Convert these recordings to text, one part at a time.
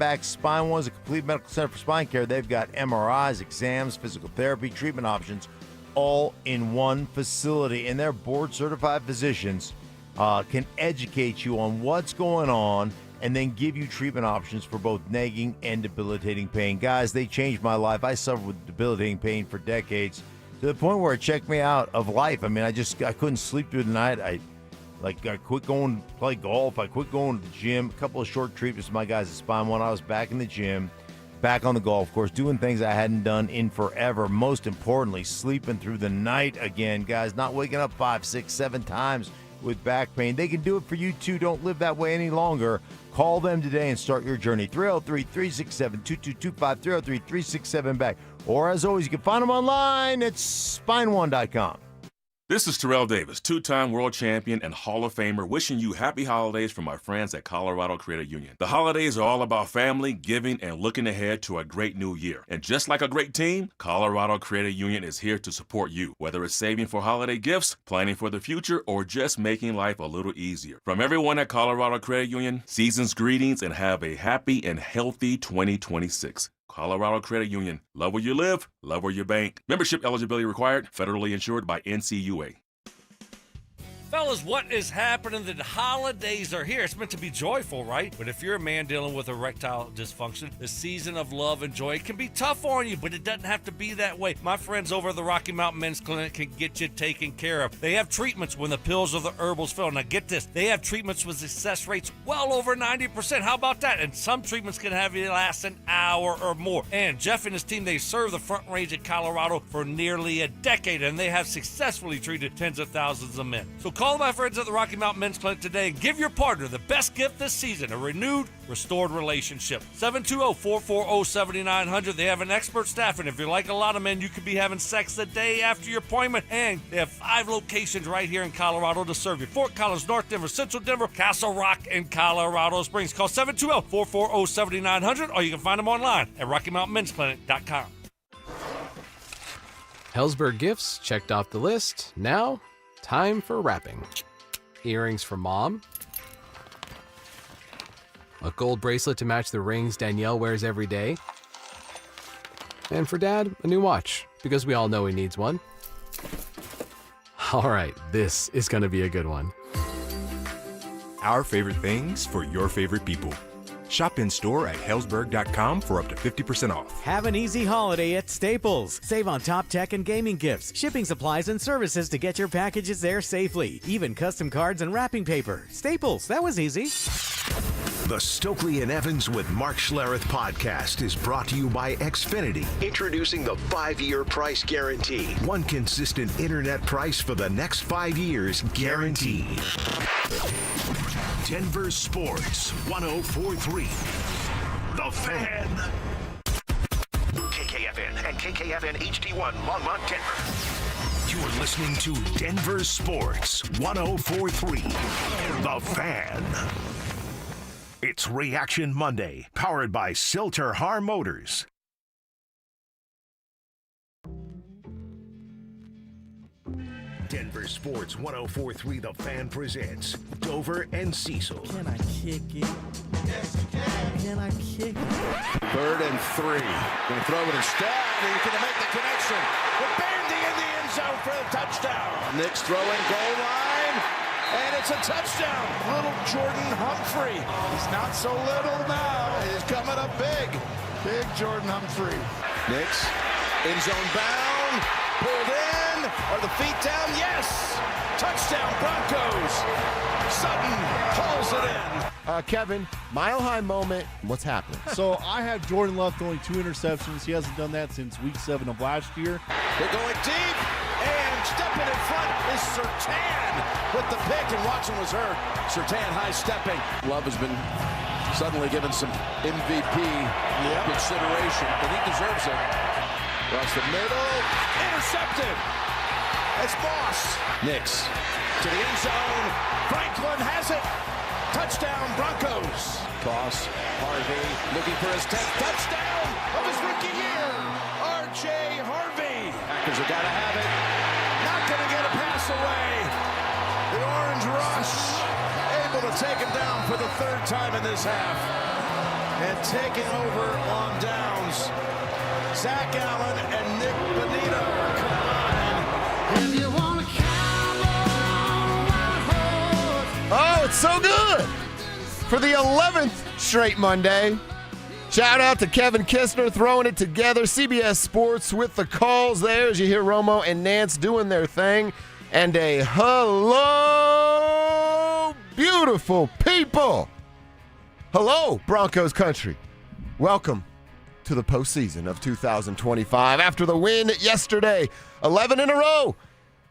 back. Spine One is a complete medical center for spine care. They've got MRIs, exams, physical therapy, treatment options, all in one facility. And their board-certified physicians can educate you on what's going on and then give you treatment options for both nagging and debilitating pain. Guys, they changed my life. I suffered with debilitating pain for decades to the point where it checked me out of life. I mean, I couldn't sleep through the night. I quit going to play golf. I quit going to the gym. A couple of short treatments with my guys at Spine One. I was back in the gym, back on the golf course, doing things I hadn't done in forever. Most importantly, sleeping through the night again, guys, not waking up 5, 6, 7 times with back pain. They can do it for you too. Don't live that way any longer. Call them today and start your journey. 303-367-2225, 303-367-BACK. Or as always, you can find them online at spine1.com. This is Terrell Davis, two-time world champion and Hall of Famer, wishing you happy holidays from my friends at Colorado Credit Union. The holidays are all about family, giving, and looking ahead to a great new year. And just like a great team, Colorado Credit Union is here to support you, whether it's saving for holiday gifts, planning for the future, or just making life a little easier. From everyone at Colorado Credit Union, season's greetings and have a happy and healthy 2026. Colorado Credit Union. Love where you live, love where you bank. Membership eligibility required, federally insured by NCUA. Fellas, what is happening? The holidays are here. It's meant to be joyful, right? But if you're a man dealing with erectile dysfunction, the season of love and joy can be tough on you, but it doesn't have to be that way. My friends over at the Rocky Mountain Men's Clinic can get you taken care of. They have treatments when the pills or the herbals fail. Now get this, they have treatments with success rates well over 90%. How about that? And some treatments can have you last an hour or more. And Jeff and his team, they serve the Front Range of Colorado for nearly a decade, and they have successfully treated tens of thousands of men. So call my friends at the Rocky Mountain Men's Clinic today and give your partner the best gift this season, a renewed, restored relationship. 720-440-7900. They have an expert staff, and if you're like a lot of men, you could be having sex the day after your appointment. And they have 5 locations right here in Colorado to serve you. Fort Collins, North Denver, Central Denver, Castle Rock, and Colorado Springs. Call 720-440-7900, or you can find them online at RockyMountainMen'sClinic.com. Hellsberg gifts checked off the list. Now, time for wrapping. Earrings for mom. A gold bracelet to match the rings Danielle wears every day. And for dad, a new watch, because we all know he needs one. All right, this is going to be a good one. Our favorite things for your favorite people. Shop in store at Hellsberg.com for up to 50% off. Have an easy holiday at Staples. Save on top tech and gaming gifts, shipping supplies and services to get your packages there safely. Even custom cards and wrapping paper. Staples, that was easy. The Stokely and Evans with Mark Schlereth podcast is brought to you by Xfinity. Introducing the 5-year price guarantee. One consistent internet price for the next 5 years, guaranteed. Denver Sports 104.3. The Fan. KKFN and KKFN HD1 Longmont, Denver. You're listening to Denver Sports 104.3. The Fan. It's Reaction Monday, powered by Silter Har Motors. Denver Sports 104.3 The Fan presents Dover and Cecil. Can I kick it? Yes, you can. Can I kick it? 3rd and 3. Going to throw it instead. He's going to make the connection. With Bandy in the end zone for the touchdown. Nick's throwing goal line. And it's a touchdown. Little Jordan Humphrey. He's not so little now. He's coming up big. Big Jordan Humphrey. Nick's end zone bound. Pulled in. Are the feet down? Yes. Touchdown Broncos. Sutton pulls it in. Kevin, Mile High moment. What's happening? So I have Jordan Love throwing 2 interceptions. He hasn't done that since week 7 of last year. They're going deep. And stepping in front is Surtain with the pick, and Watson was hurt. Surtain high stepping. Love has been suddenly given some MVP consideration, and he deserves it. Across the middle, intercepted. It's Moss. Nix to the end zone. Franklin has it. Touchdown Broncos. Toss. Harvey looking for his 10th touchdown of his rookie year. R.J. Harvey. Packers have got to have it. Not going to get a pass away. The Orange Rush able to take him down for the 3rd time in this half. And taking over on downs, Zach Allen and Nick Bonito combined. If you want a cowboy on a wild horse. Oh, it's so good! For the 11th straight Monday. Shout out to Kevin Kistner throwing it together. CBS Sports with the calls there as you hear Romo and Nance doing their thing. And a hello, beautiful people. Hello, Broncos country. Welcome to the postseason of 2025. After the win yesterday, 11 in a row.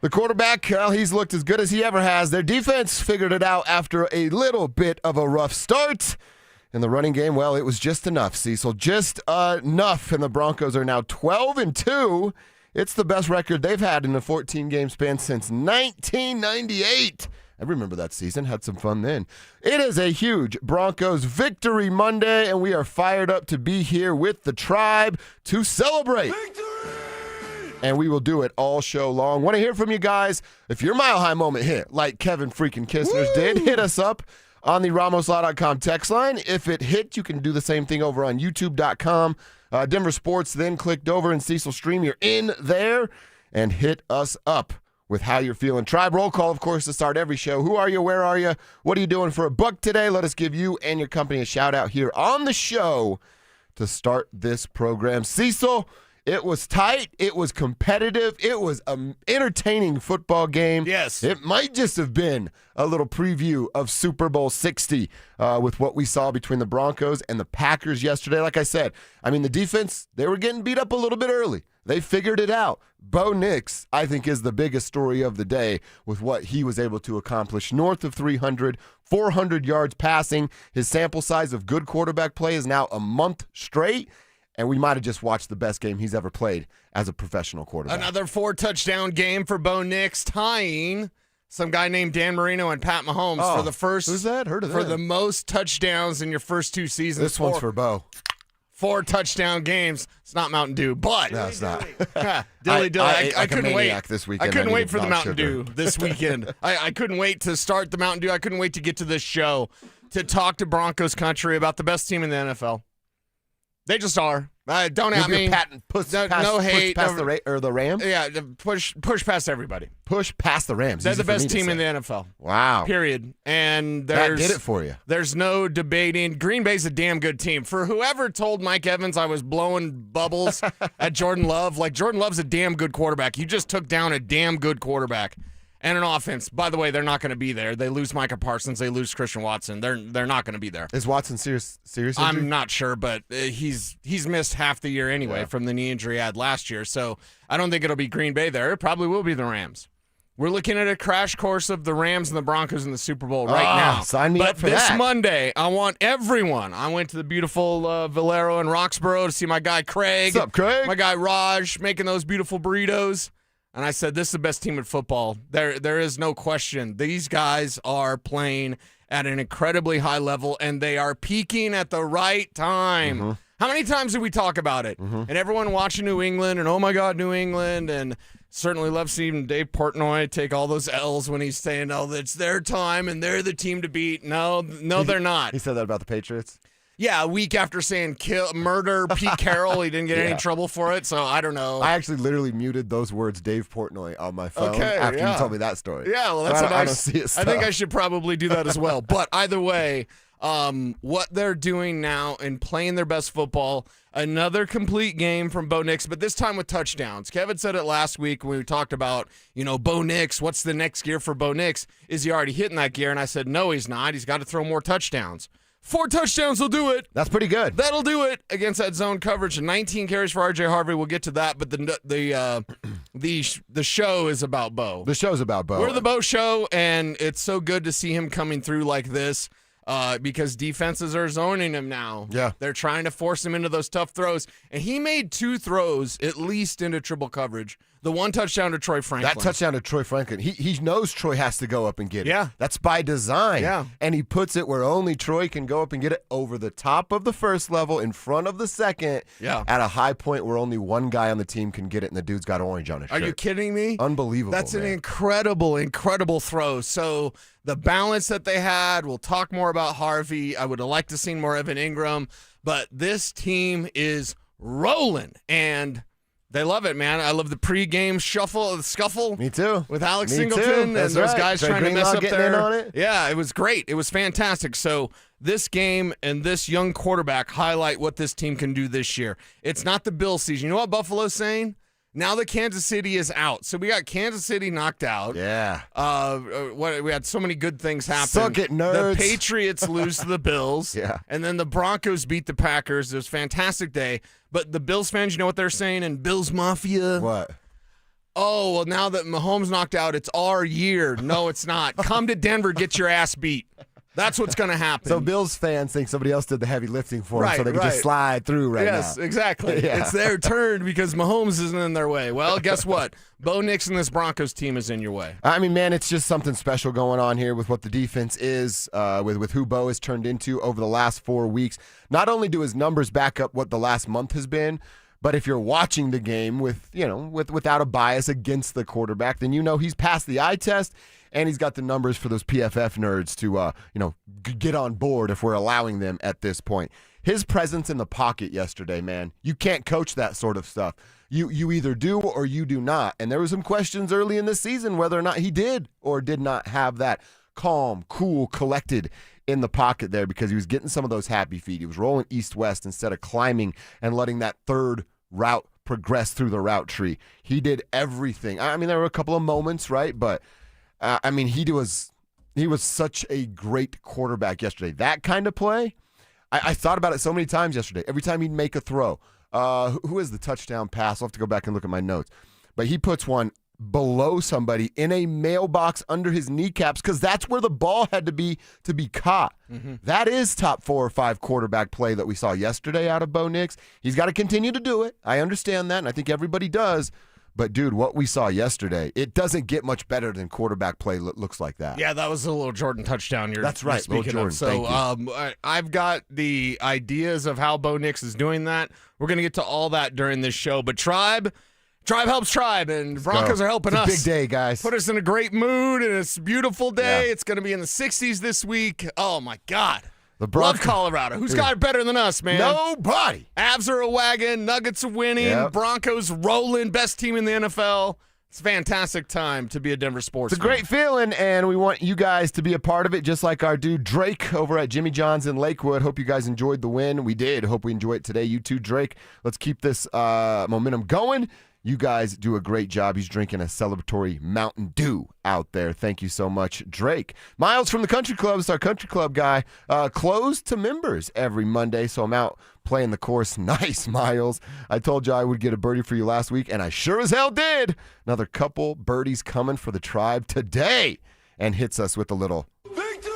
The quarterback, well, he's looked as good as he ever has. Their defense figured it out after a little bit of a rough start. In the running game, well, it was just enough, Cecil. Just enough. And the Broncos are now 12-2. It's the best record they've had in a 14-game span since 1998. I remember that season. Had some fun then. It is a huge Broncos victory Monday, and we are fired up to be here with the tribe to celebrate. Victory! And we will do it all show long. Want to hear from you guys. If your Mile High moment hit, like Kevin freaking Kistner's did, hit us up on the RamosLaw.com text line. If it hit, you can do the same thing over on YouTube.com. Denver Sports then clicked over and Cecil Stream. You're in there and hit us up with how you're feeling. Tribe roll call, of course, to start every show. Who are you? Where are you? What are you doing for a buck today? Let us give you and your company a shout out here on the show to start this program. Cecil, it was tight. It was competitive. It was an entertaining football game. Yes. It might just have been a little preview of Super Bowl 60 with what we saw between the Broncos and the Packers yesterday. Like I said, I mean, the defense, they were getting beat up a little bit early. They figured it out. Bo Nix, I think, is the biggest story of the day with what he was able to accomplish. North of 300, 400 yards passing. His sample size of good quarterback play is now a month straight. And we might have just watched the best game he's ever played as a professional quarterback. Another 4-touchdown game for Bo Nix, tying some guy named Dan Marino and Pat Mahomes for the first. Who's that? Heard of that? For the most touchdowns in your first two seasons. This one's for Bo. 4 touchdown games. It's not Mountain Dew, but no, it's not. Dilly. I couldn't wait this weekend. I couldn't wait for the Mountain Dew this weekend. I couldn't wait to start the Mountain Dew. I couldn't wait to get to this show to talk to Broncos country about the best team in the NFL. They just are. Don't at me. No hate. Push past the Rams? Yeah, push past everybody. Push past the Rams. They're the best team in the NFL. Wow. Period. And that did it for you. There's no debating. Green Bay's a damn good team. For whoever told Mike Evans I was blowing bubbles at Jordan Love, like Jordan Love's a damn good quarterback. You just took down a damn good quarterback. And an offense. By the way, they're not going to be there. They lose Micah Parsons. They lose Christian Watson. They're not going to be there. Is Watson serious injury? I'm not sure, but he's missed half the year anyway from the knee injury he had last year. So I don't think it'll be Green Bay there. It probably will be the Rams. We're looking at a crash course of the Rams and the Broncos in the Super Bowl right now. Sign me up for that. But this Monday, I want everyone. I went to the beautiful Valero in Roxborough to see my guy Craig. What's up, Craig? My guy Raj making those beautiful burritos. And I said, this is the best team in football. There is no question. These guys are playing at an incredibly high level, and they are peaking at the right time. Mm-hmm. How many times did we talk about it? Mm-hmm. And everyone watching New England, and oh, my God, New England, and certainly love seeing Dave Portnoy take all those L's when he's saying, oh, it's their time, and they're the team to beat. No, they're not. He said that about the Patriots? Yeah, a week after saying murder Pete Carroll, he didn't get any trouble for it, so I don't know. I actually literally muted those words, Dave Portnoy, on my phone after you told me that story. Yeah, well, that's so I don't see it. I think I should probably do that as well. But either way, what they're doing now and playing their best football, another complete game from Bo Nix, but this time with touchdowns. Kevin said it last week when we talked about, Bo Nix, what's the next gear for Bo Nix? Is he already hitting that gear? And I said, no, he's not. He's got to throw more touchdowns. 4 touchdowns will do it. That's pretty good. That'll do it against that zone coverage. 19 carries for R.J. Harvey. We'll get to that, but the show is about Bo. The show's about Bo. We're the Bo Show, and it's so good to see him coming through like this because defenses are zoning him now. Yeah. They're trying to force him into those tough throws, and he made 2 throws at least into triple coverage. The 1 touchdown to Troy Franklin. That touchdown to Troy Franklin. He knows Troy has to go up and get it. Yeah. That's by design. Yeah. And he puts it where only Troy can go up and get it over the top of the first level, in front of the second, at a high point where only one guy on the team can get it, and the dude's got orange on his shirt. Are you kidding me? Unbelievable. That's an incredible, incredible throw. So the balance that they had, we'll talk more about Harvey. I would have liked to see more Evan Ingram, but this team is rolling, and they love it, man. I love the pregame scuffle. Me too. With Alex Me Singleton too. and That's those right. guys Trey trying to mess Greenlaw up getting there. in on it. Yeah, it was great. It was fantastic. So this game and this young quarterback highlight what this team can do this year. It's not the Bills season. You know what Buffalo's saying? Now that Kansas City is out. So we got Kansas City knocked out. Yeah. We had so many good things happen. Suck it, nerds. The Patriots lose to the Bills. Yeah. And then the Broncos beat the Packers. It was a fantastic day. But the Bills fans, you know what they're saying in Bills Mafia? What? Oh, well, now that Mahomes knocked out, it's our year. No, it's not. Come to Denver, get your ass beat. That's what's going to happen. So Bills fans think somebody else did the heavy lifting for them, so they can just slide through now. Yes, exactly. Yeah. It's their turn because Mahomes isn't in their way. Well, guess what? Bo Nix and this Broncos team is in your way. I mean, man, it's just something special going on here with what the defense is, with who Bo has turned into over the last 4 weeks. Not only do his numbers back up what the last month has been, but if you're watching the game without a bias against the quarterback, then you know he's passed the eye test. And he's got the numbers for those PFF nerds to, get on board if we're allowing them at this point. His presence in the pocket yesterday, man, you can't coach that sort of stuff. You either do or you do not. And there were some questions early in the season whether or not he did or did not have that calm, cool, collected in the pocket there because he was getting some of those happy feet. He was rolling east-west instead of climbing and letting that third route progress through the route tree. He did everything. I mean, there were a couple of moments, right? But he was such a great quarterback yesterday. That kind of play, I thought about it so many times yesterday. Every time he'd make a throw. Who is the touchdown pass? I'll have to go back and look at my notes. But he puts one below somebody in a mailbox under his kneecaps because that's where the ball had to be caught. Mm-hmm. That is top 4 or 5 quarterback play that we saw yesterday out of Bo Nix. He's got to continue to do it. I understand that, and I think everybody does. But, dude, what we saw yesterday, it doesn't get much better than quarterback play looks like that. Yeah, that was a little Jordan touchdown. That's right, speaking Jordan. Of. So I've got the ideas of how Bo Nix is doing that. We're going to get to all that during this show. But Tribe helps Tribe, and Broncos are helping us. It's a big day, guys. Put us in a great mood, and it's a beautiful day. Yeah. It's going to be in the 60s this week. Oh, my God. Love Colorado. Who's got it better than us, man? Nobody. Avs are a wagon. Nuggets are winning. Yep. Broncos rolling. Best team in the NFL. It's a fantastic time to be a Denver sports It's a great feeling, and we want you guys to be a part of it, just like our dude Drake over at Jimmy John's in Lakewood. Hope you guys enjoyed the win. We did. Hope we enjoy it today. You too, Drake. Let's keep this momentum going. You guys do a great job. He's drinking a celebratory Mountain Dew out there. Thank you so much, Drake. Miles from the Country Club is our country club guy. Closed to members every Monday, so I'm out playing the course. Nice, Miles. I told you I would get a birdie for you last week, and I sure as hell did. Another couple birdies coming for the Tribe today, and hits us with a little victory.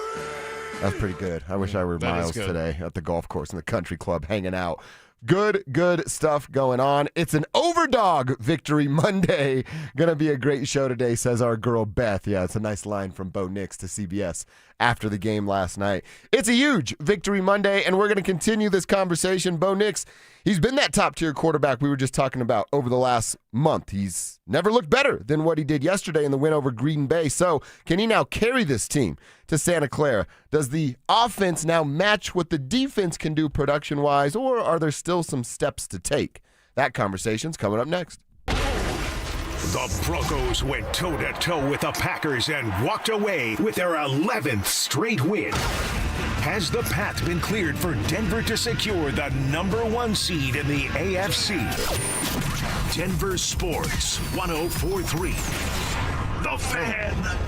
That's pretty good. I wish I were Miles today at the golf course in the country club hanging out. Good stuff going on. It's an overdog victory Monday. Gonna be a great show today, says our girl Beth. Yeah, it's a nice line from Bo Nix to CBS after the game last night. It's a huge victory Monday, and we're gonna continue this conversation. Bo Nix, he's been that top-tier quarterback we were just talking about over the last month. He's never looked better than what he did yesterday in the win over Green Bay. So can he now carry this team to Santa Clara? Does the offense now match what the defense can do production-wise, or are there still some steps to take? That conversation's coming up next. The Broncos went toe-to-toe with the Packers and walked away with their 11th straight win. Has the path been cleared for Denver to secure the #1 seed in the AFC? Denver Sports 104.3. The Fan.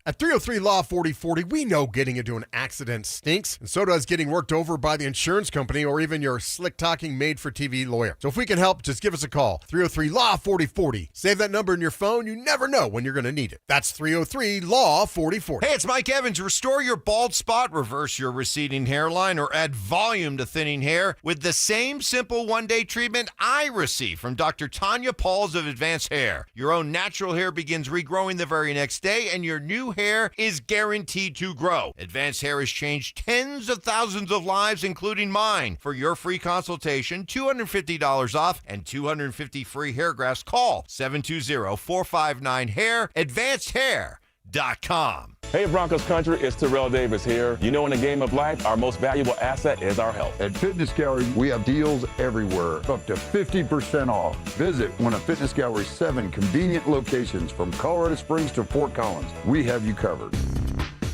At 303 Law 4040, we know getting into an accident stinks, and so does getting worked over by the insurance company or even your slick-talking made-for-TV lawyer. So if we can help, just give us a call. 303 Law 4040. Save that number in your phone. You never know when you're going to need it. That's 303 Law 4040. Hey, it's Mike Evans. Restore your bald spot, reverse your receding hairline, or add volume to thinning hair with the same simple one-day treatment I receive from Dr. Tanya Pauls of Advanced Hair. Your own natural hair begins regrowing the very next day, and your new hair is guaranteed to grow. Advanced Hair has changed tens of thousands of lives, including mine. For your free consultation, $250 off and 250 free hair grafts. Call 720-459-HAIR. Advanced Hair. DenverSports.com. Hey Broncos country, it's Terrell Davis here. You know, in the game of life, our most valuable asset is our health. At Fitness Gallery, we have deals everywhere, up to 50% off. Visit one of Fitness Gallery's 7 convenient locations from Colorado Springs to Fort Collins. We have you covered.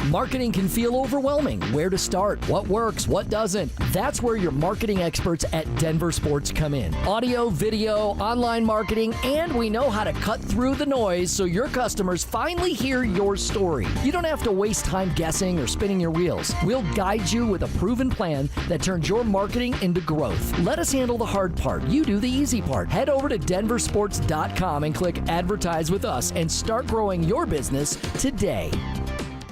Marketing can feel overwhelming. Where to start? What works? What doesn't? That's where your marketing experts at Denver Sports come in. Audio, video, online marketing, and we know how to cut through the noise so your customers finally hear your story. You don't have to waste time guessing or spinning your wheels. We'll guide you with a proven plan that turns your marketing into growth. Let us handle the hard part. You do the easy part. Head over to DenverSports.com and click Advertise with us and start growing your business today.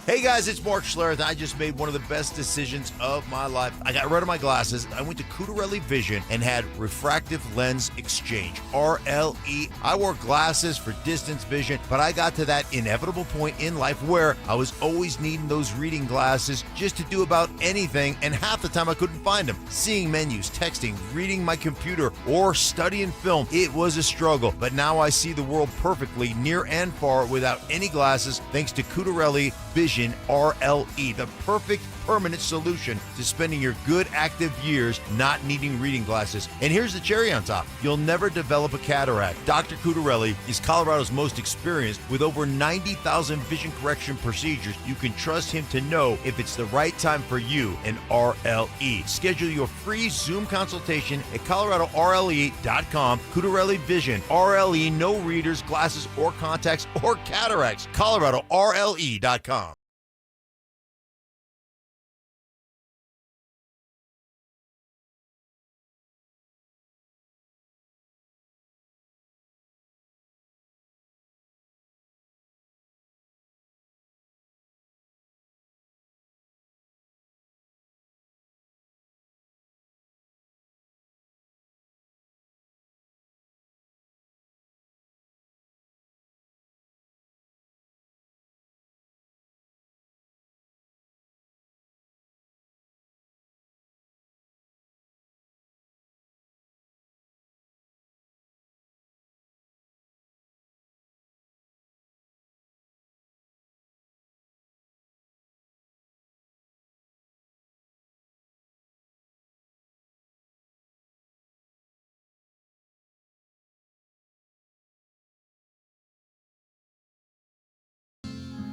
Hey guys, it's Mark Schlereth. I just made one of the best decisions of my life. I got rid of my glasses. I went to Cutarelli Vision and had refractive lens exchange, RLE. I wore glasses for distance vision, but I got to that inevitable point in life where I was always needing those reading glasses just to do about anything, and half the time I couldn't find them. Seeing menus, texting, reading my computer, or studying film, it was a struggle. But now I see the world perfectly, near and far, without any glasses, thanks to Cutarelli Vision RLE, the perfect permanent solution to spending your good active years not needing reading glasses. And here's the cherry on top. You'll never develop a cataract. Dr. Cutarelli is Colorado's most experienced with over 90,000 vision correction procedures. You can trust him to know if it's the right time for you and RLE. Schedule your free Zoom consultation at coloradorle.com. Cutarelli Vision, RLE, no readers, glasses, or contacts, or cataracts. coloradorle.com.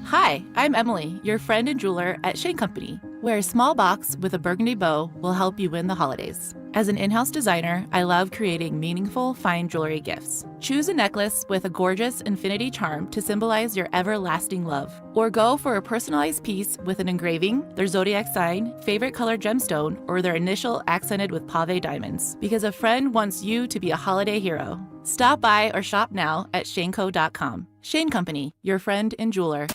Hi, I'm Emily, your friend and jeweler at Shane Company, where a small box with a burgundy bow will help you win the holidays. As an in-house designer, I love creating meaningful, fine jewelry gifts. Choose a necklace with a gorgeous infinity charm to symbolize your everlasting love. Or go for a personalized piece with an engraving, their zodiac sign, favorite color gemstone, or their initial accented with pave diamonds. Because a friend wants you to be a holiday hero. Stop by or shop now at shaneco.com. Shane Company, your friend and jeweler.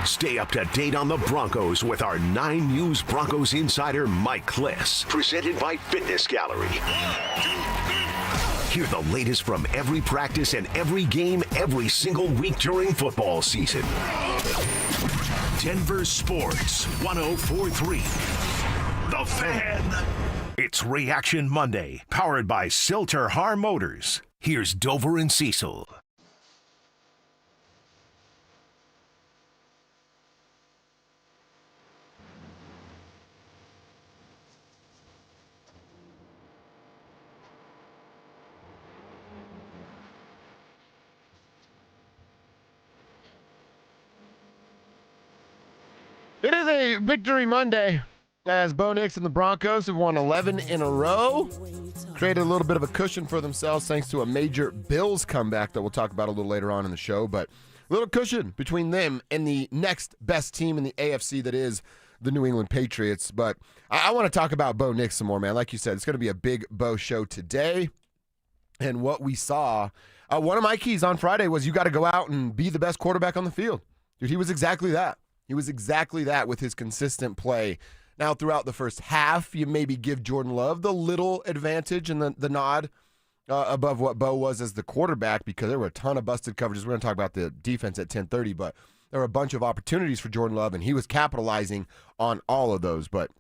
Stay up to date on the Broncos with our 9 News Broncos insider, Mike Kliss. Presented by Fitness Gallery. Hear the latest from every practice and every game every single week during football season. Denver Sports 104.3. The Fan. It's Reaction Monday, powered by Silter Har Motors. Here's Dover and Cecil. It is a victory Monday as Bo Nix and the Broncos have won 11 in a row. Created a little bit of a cushion for themselves thanks to a major Bills comeback that we'll talk about a little later on in the show. But a little cushion between them and the next best team in the AFC that is the New England Patriots. But I want to talk about Bo Nix some more, man. Like you said, it's going to be a big Bo show today. And what we saw, one of my keys on Friday was you got to go out and be the best quarterback on the field. Dude, he was exactly that. He was exactly that with his consistent play. Now, throughout the first half, you maybe give Jordan Love the little advantage and the nod above what Bo was as the quarterback because there were a ton of busted coverages. We're going to talk about the defense at 10:30, but there were a bunch of opportunities for Jordan Love, and he was capitalizing on all of those. But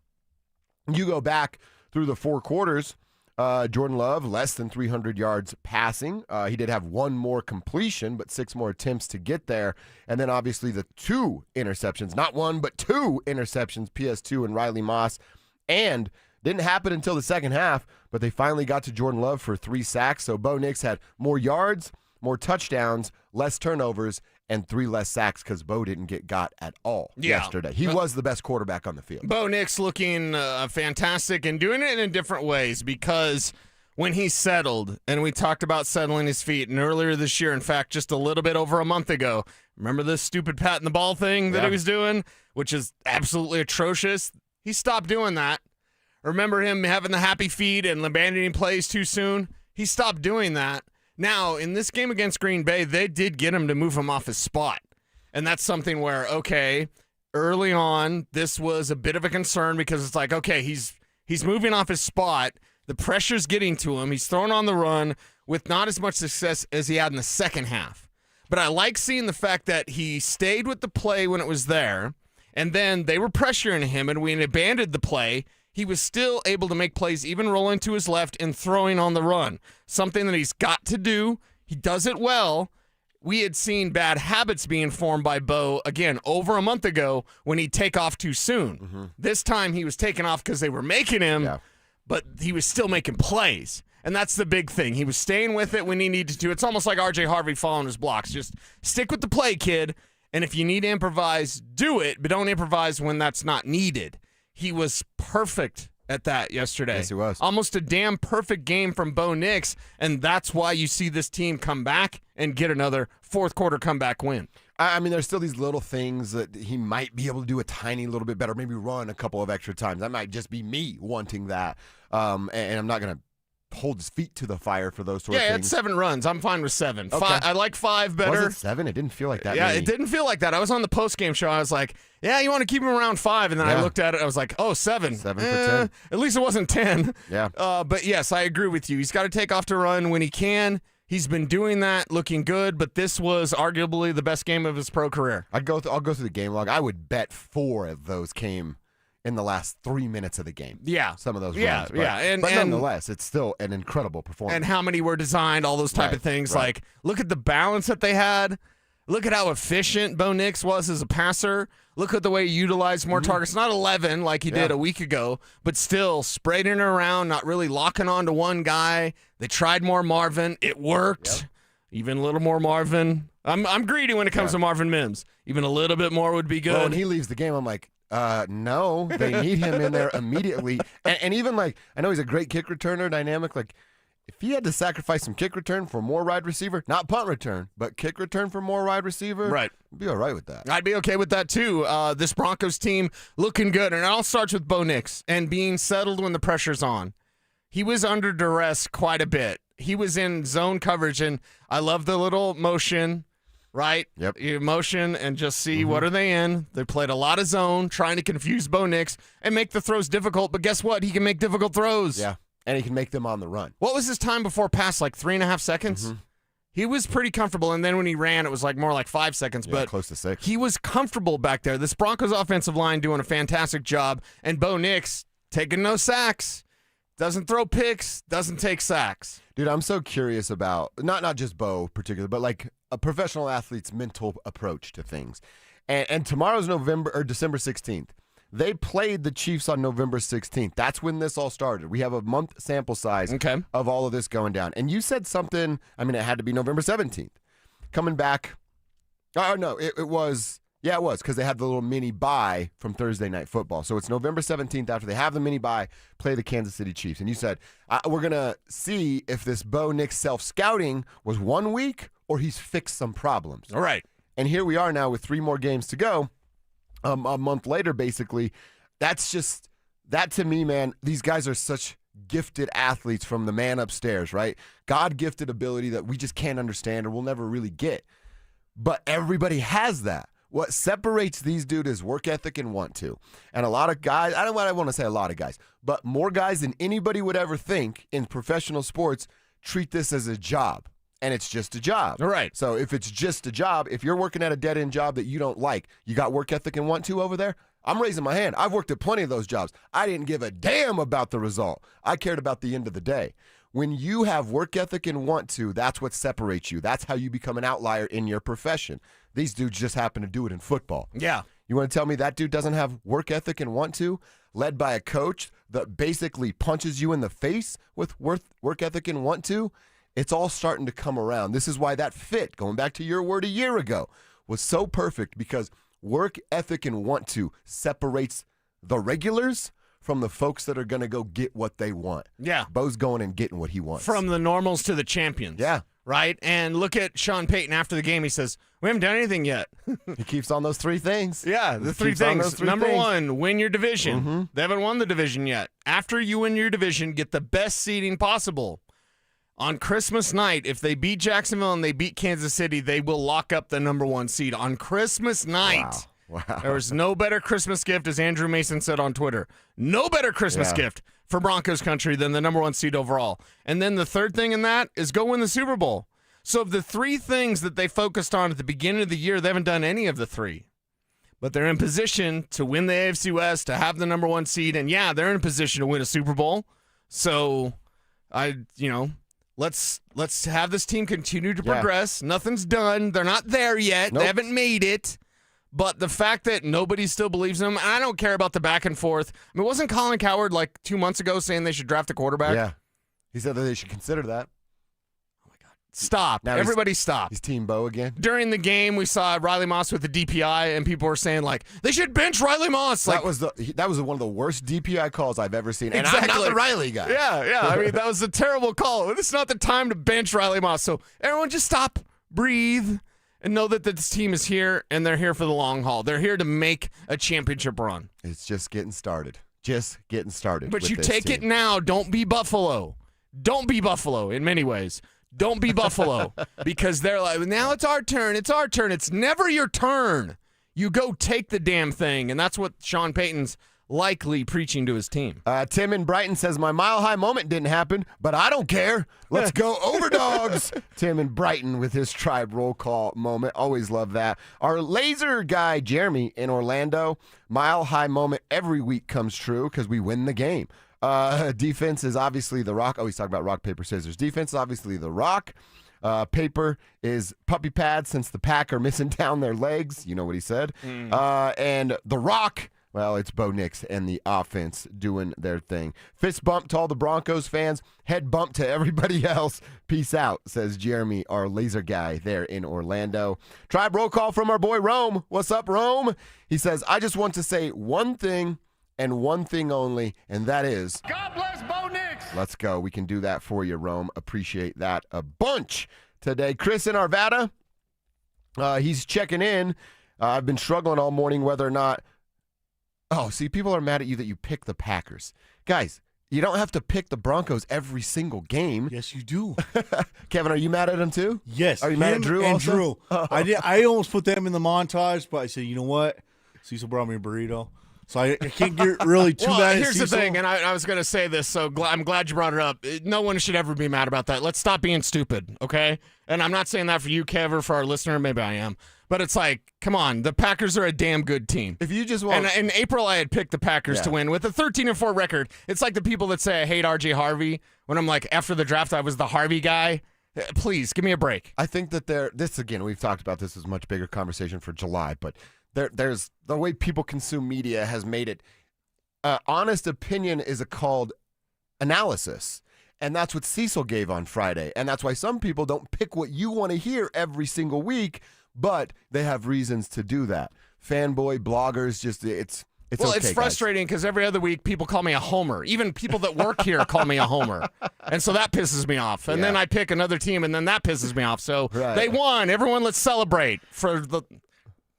you go back through the 4 quarters, Jordan Love, less than 300 yards passing. He did have one more completion, but 6 more attempts to get there. And then obviously the 2 interceptions, not one, but 2 interceptions, PS2 and Riley Moss. And didn't happen until the second half, but they finally got to Jordan Love for 3 sacks. So Bo Nix had more yards, more touchdowns, less turnovers, and 3 less sacks because Bo didn't get got at all yesterday. He was the best quarterback on the field. Bo Nix looking fantastic and doing it in different ways because when he settled, and we talked about settling his feet, and earlier this year, in fact, just a little bit over a month ago, remember this stupid patting the ball thing that he was doing, which is absolutely atrocious? He stopped doing that. Remember him having the happy feet and abandoning plays too soon? He stopped doing that. Now, in this game against Green Bay, they did get him to move him off his spot. And that's something where, okay, early on, this was a bit of a concern because it's like, okay, he's moving off his spot. The pressure's getting to him. He's thrown on the run with not as much success as he had in the second half. But I like seeing the fact that he stayed with the play when it was there, and then they were pressuring him, and we abandoned the play. He was still able to make plays, even rolling to his left and throwing on the run. Something that he's got to do. He does it well. We had seen bad habits being formed by Bo, again, over a month ago when he'd take off too soon. Mm-hmm. This time he was taking off because they were making him, but he was still making plays. And that's the big thing. He was staying with it when he needed to. It's almost like R.J. Harvey following his blocks. Just stick with the play, kid. And if you need to improvise, do it, but don't improvise when that's not needed. He was perfect at that yesterday. Yes, he was. Almost a damn perfect game from Bo Nix, and that's why you see this team come back and get another fourth quarter comeback win. I mean, there's still these little things that he might be able to do a tiny little bit better, maybe run a couple of extra times. That might just be me wanting that, and I'm not going to hold his feet to the fire for those sort of things. Yeah, it's 7 runs. I'm fine with 7. Okay. I like 5 better. Was it 7? It didn't feel like that. Yeah, many. it didn't feel like that. I was on the post-game show. I was like, yeah, you want to keep him around 5. And then I looked at it. I was like, oh, 7. 7 for 10. At least it wasn't 10. Yeah. But, yes, I agree with you. He's got to take off to run when he can. He's been doing that, looking good, but this was arguably the best game of his pro career. I'll go through the game log. I would bet 4 of those came in the last 3 minutes of the game. Yeah. Some of those runs. But nonetheless, it's still an incredible performance. And how many were designed, all those type of things. Like, look at the balance that they had. Look at how efficient Bo Nix was as a passer. Look at the way he utilized more targets. Not 11 like he did a week ago, but still spreading it around, not really locking on to one guy. They tried more Marvin. It worked. Even a little more Marvin. I'm greedy when it comes to Marvin Mims. Even a little bit more would be good. Well, when he leaves the game, I'm like, no, they need him in there immediately. And even like, I know he's a great kick returner, dynamic. Like, if he had to sacrifice some kick return for more wide receiver, not punt return, but kick return for more wide receiver, right? I'd be all right with that. I'd be okay with that too. This Broncos team looking good, and it all starts with Bo Nix and being settled when the pressure's on. He was under duress quite a bit. He was in zone coverage, and I love the little motion. Right? Yep. You motion and just see what are they in. They played a lot of zone, trying to confuse Bo Nix and make the throws difficult. But guess what? He can make difficult throws. Yeah, and he can make them on the run. What was his time before pass? Like 3.5 seconds? He was pretty comfortable. And then when he ran, it was like more like 5 seconds. But close to 6. He was comfortable back there. This Broncos offensive line doing a fantastic job. And Bo Nix taking no sacks. Doesn't throw picks, doesn't take sacks. Dude, I'm so curious about, not just Bo particularly, but like a professional athlete's mental approach to things. And tomorrow's December 16th. They played the Chiefs on November 16th. That's when this all started. We have a month sample size of all of this going down. And you said something, I mean, it had to be November 17th. Coming back, oh, no, it was, yeah, it was, because they had the little mini bye from Thursday Night Football. So it's November 17th after they have the mini bye, play the Kansas City Chiefs. And you said, we're going to see if this Bo Nix self-scouting was 1 week or he's fixed some problems. All right. And here we are now with 3 more games to go. A month later, basically. That's just, that to me, man, these guys are such gifted athletes from the man upstairs, right? God-gifted ability that we just can't understand or we'll never really get. But everybody has that. What separates these dudes is work ethic and want to. And a lot of guys, I don't want to say a lot of guys, but more guys than anybody would ever think in professional sports treat this as a job. And it's just a job. All right. So if it's just a job, if you're working at a dead-end job that you don't like, you got work ethic and want to over there, I'm raising my hand. I've worked at plenty of those jobs. I didn't give a damn about the result. I cared about the end of the day. When you have work ethic and want to, that's what separates you. That's how you become an outlier in your profession. These dudes just happen to do it in football. Yeah. You want to tell me that dude doesn't have work ethic and want to, led by a coach that basically punches you in the face with work ethic and want to? It's all starting to come around. This is why that fit, going back to your word a year ago, was so perfect, because work ethic and want to separates the regulars from the folks that are going to go get what they want. Yeah. Bo's going and getting what he wants. From the normals to the champions. Yeah. Right? And look at Sean Payton after the game. He says, we haven't done anything yet. He keeps on those three things. Yeah, the three things. Number one, win your division. They haven't won the division yet. After you win your division, get the best seeding possible. On Christmas night, if they beat Jacksonville and they beat Kansas City, they will lock up the number one seed on Christmas night. Wow. There was no better Christmas gift, as Andrew Mason said on Twitter. No better Christmas gift for Broncos country than the number one seed overall. And then the third thing in that is go win the Super Bowl. So of the three things that they focused on at the beginning of the year, they haven't done any of the three. But they're in position to win the AFC West, to have the number one seed, and yeah, they're in a position to win a Super Bowl. So let's have this team continue to progress. Nothing's done. They're not there yet. Nope. They haven't made it. But the fact that nobody still believes them, and I don't care about the back and forth. I mean, wasn't Colin Cowherd like 2 months ago saying they should draft a quarterback? Yeah. He said that they should consider that. Oh, my God. Stop. Now everybody stop. He's Team Bo again. During the game, we saw Riley Moss with the DPI, and people were saying, like, they should bench Riley Moss. That was one of the worst DPI calls I've ever seen. And exactly. I'm not the Riley guy. Yeah. I mean, that was a terrible call. It's not the time to bench Riley Moss. So everyone just stop, breathe, and know that this team is here, and they're here for the long haul. They're here to make a championship run. It's just getting started. But you take it now. Don't be Buffalo. Don't be Buffalo in many ways. Don't be Buffalo, because they're like, now it's our turn. It's our turn. It's never your turn. You go take the damn thing, and that's what Sean Payton's likely preaching to his team. Tim in Brighton says, my mile-high moment didn't happen, but I don't care. Let's go Overdogs. Tim in Brighton with his Tribe roll call moment. Always love that. Our laser guy, Jeremy in Orlando, mile-high moment every week comes true because we win the game. Defense is obviously the rock. Oh, he's talking about rock, paper, scissors. Defense is obviously the rock. Paper is puppy pads since the Pack are missing down their legs. You know what he said. And the rock, well, it's Bo Nix and the offense doing their thing. Fist bump to all the Broncos fans. Head bump to everybody else. Peace out, says Jeremy, our laser guy there in Orlando. Tribe roll call from our boy Rome. What's up, Rome? He says, I just want to say one thing and one thing only, and that is, God bless Bo Nix. Let's go. We can do that for you, Rome. Appreciate that a bunch today. Chris in Arvada, he's checking in. I've been struggling all morning whether or not. Oh, see, people are mad at you that you pick the Packers. Guys, you don't have to pick the Broncos every single game. Yes, you do. Kevin, are you mad at him too? Yes. Are you mad at Drew and also? Drew. I almost put them in the montage, but I said, you know what? Cecil brought me a burrito. So I can't get really too mad at here's Cecil. the thing, and I was going to say this, so I'm glad you brought it up. No one should ever be mad about that. Let's stop being stupid, okay? And I'm not saying that for you, Kev, or for our listener. Maybe I am. But it's like, come on, the Packers are a damn good team. If you just want, and in April, I had picked the Packers to win with a 13-4 record. It's like the people that say I hate R.J. Harvey when I'm like, after the draft, I was the Harvey guy. Please give me a break. I think that this again, we've talked about this, is a much bigger conversation for July, but there's the way people consume media has made it. Honest opinion is called analysis. And that's what Cecil gave on Friday. And that's why some people don't pick what you want to hear every single week, but they have reasons to do that. Fanboy, bloggers, just it's well, okay, it's frustrating because every other week people call me a homer. Even people that work here call me a homer. And so that pisses me off. And then I pick another team, and then that pisses me off. So they won. Everyone, let's celebrate for the...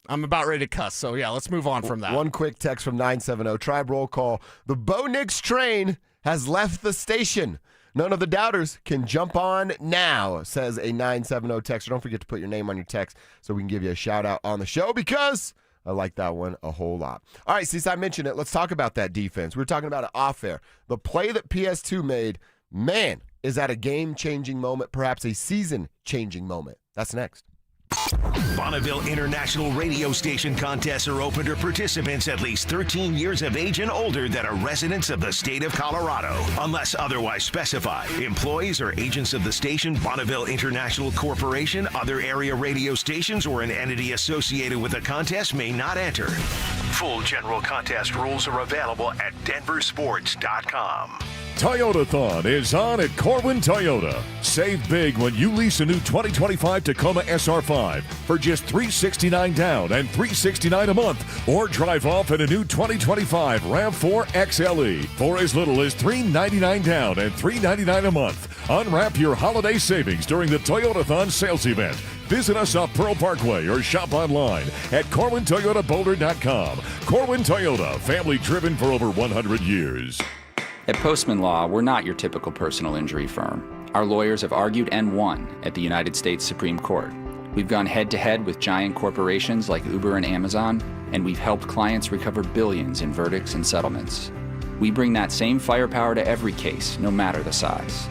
I'm about ready to cuss, so yeah, let's move on from that. One quick text from 970, Tribe roll call. The Bo Nix train has left the station. None of the doubters can jump on now, says a 970 texter. Don't forget to put your name on your text so we can give you a shout-out on the show because I like that one a whole lot. All right, since I mentioned it, let's talk about that defense. We were talking about it off-air. The play that PS2 made, man, is that a game-changing moment, perhaps a season-changing moment? That's next. Bonneville International Radio Station contests are open to participants at least 13 years of age and older that are residents of the state of Colorado. Unless otherwise specified, employees or agents of the station, Bonneville International Corporation, other area radio stations, or an entity associated with the contest may not enter. Full general contest rules are available at DenverSports.com. Toyotathon is on at Corwin Toyota. Save big when you lease a new 2025 Tacoma SR5 for just $369 down and $369 a month, or drive off in a new 2025 RAV4 XLE for as little as $399 down and $399 a month. Unwrap your holiday savings during the Toyotathon sales event. Visit us off Pearl Parkway or shop online at CorwinToyotaBoulder.com. Corwin Toyota, family driven for over 100 years. At Postman Law, we're not your typical personal injury firm. Our lawyers have argued and won at the United States Supreme Court. We've gone head-to-head with giant corporations like Uber and Amazon, and we've helped clients recover billions in verdicts and settlements. We bring that same firepower to every case, no matter the size.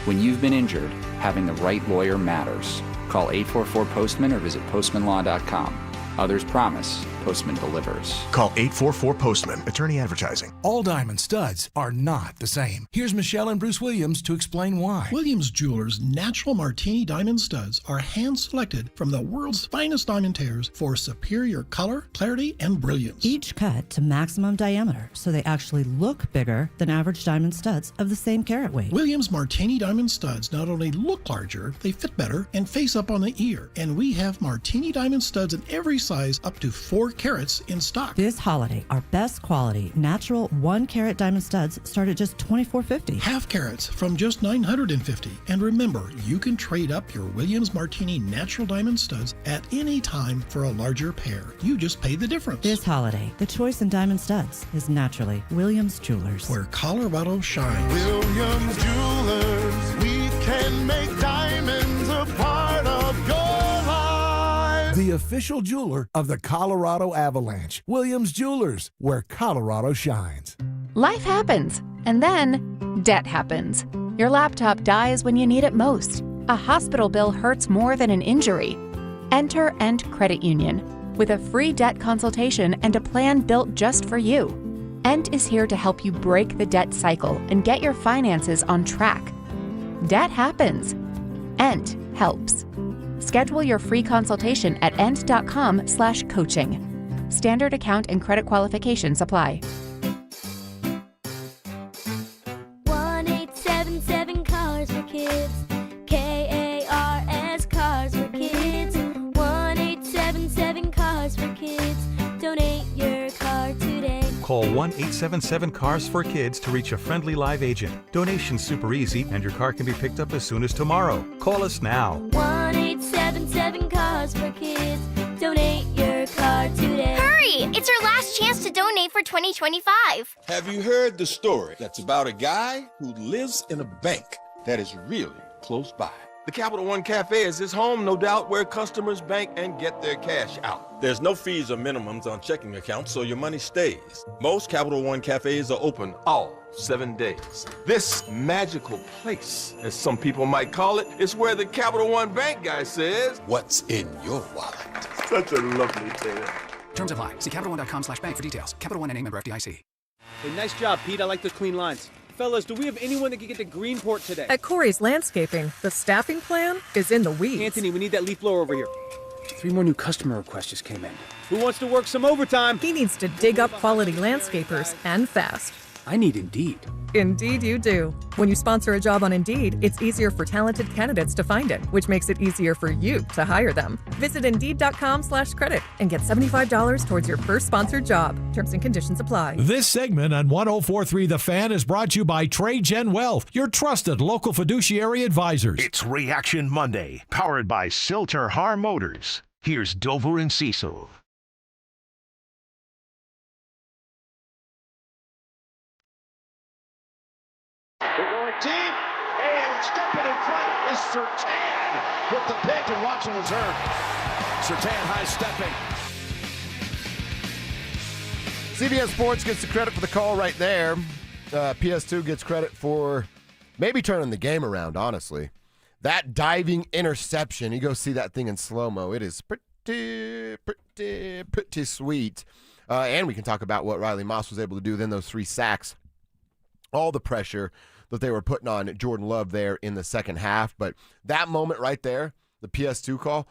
When you've been injured, having the right lawyer matters. Call 844-POSTMAN or visit postmanlaw.com. Others promise, Postman delivers. Call 844-POSTMAN. Attorney advertising. All diamond studs are not the same. Here's Michelle and Bruce Williams to explain why. Williams Jewelers' natural martini diamond studs are hand-selected from the world's finest diamantaires for superior color, clarity, and brilliance. Each cut to maximum diameter, so they actually look bigger than average diamond studs of the same carat weight. Williams martini diamond studs not only look larger, they fit better and face up on the ear. And we have martini diamond studs in every size up to 4 carats in stock. This holiday, our best quality natural 1-carat diamond studs start at just $24.50. Half carats from just $950. And remember, you can trade up your Williams Martini natural diamond studs at any time for a larger pair. You just pay the difference. This holiday, the choice in diamond studs is naturally Williams Jewelers, where Colorado shines. Williams Jewelers, we can make diamonds a part of your life. The official jeweler of the Colorado Avalanche. Williams Jewelers, where Colorado shines. Life happens, and then debt happens. Your laptop dies when you need it most. A hospital bill hurts more than an injury. Enter End Credit Union with a free debt consultation and a plan built just for you. End is here to help you break the debt cycle and get your finances on track. Debt happens. End helps. Schedule your free consultation at end.com/coaching. Standard account and credit qualifications apply. 1-877 Cars for Kids. KARS Cars for Kids. 1-877 Cars for Kids. Donate your car today. Call 1-877-CARS for Kids to reach a friendly live agent. Donation's super easy, and your car can be picked up as soon as tomorrow. Call us now. 1-877 Cars for Kids. Donate your car today. Hurry! It's our last chance to donate for 2025. Have you heard the story that's about a guy who lives in a bank that is really close by? The Capital One Cafe is his home, no doubt, where customers bank and get their cash out. There's no fees or minimums on checking accounts, so your money stays. Most Capital One Cafes are open all 7 days. This magical place, as some people might call it, is where the Capital One Bank guy says, "What's in your wallet?" Such a lovely tale. Terms apply. See CapitalOne.com/bank for details. Capital One, NA, member FDIC. Hey, nice job, Pete. I like those clean lines. Fellas, do we have anyone that can get to Greenport today? At Corey's Landscaping, the staffing plan is in the weeds. Anthony, we need that leaf blower over here. 3 more new customer requests just came in. Who wants to work some overtime? He needs to dig up quality landscapers, and fast. I need Indeed. Indeed you do. When you sponsor a job on Indeed, it's easier for talented candidates to find it, which makes it easier for you to hire them. Visit Indeed.com/credit and get $75 towards your first sponsored job. Terms and conditions apply. This segment on 104.3 The Fan is brought to you by Trade Gen Wealth, your trusted local fiduciary advisors. It's Reaction Monday, powered by Silter Har Motors. Here's Dover and Cecil. Deep, and stepping in front is Surtain with the pick, and Watson was hurt. Surtain high stepping. CBS Sports gets the credit for the call right there. PS2 gets credit for maybe turning the game around, honestly. That diving interception, you go see that thing in slow-mo, it is pretty pretty sweet. And we can talk about what Riley Moss was able to do then, those 3 sacks. All the pressure that they were putting on Jordan Love there in the second half. But that moment right there, the PS2 call,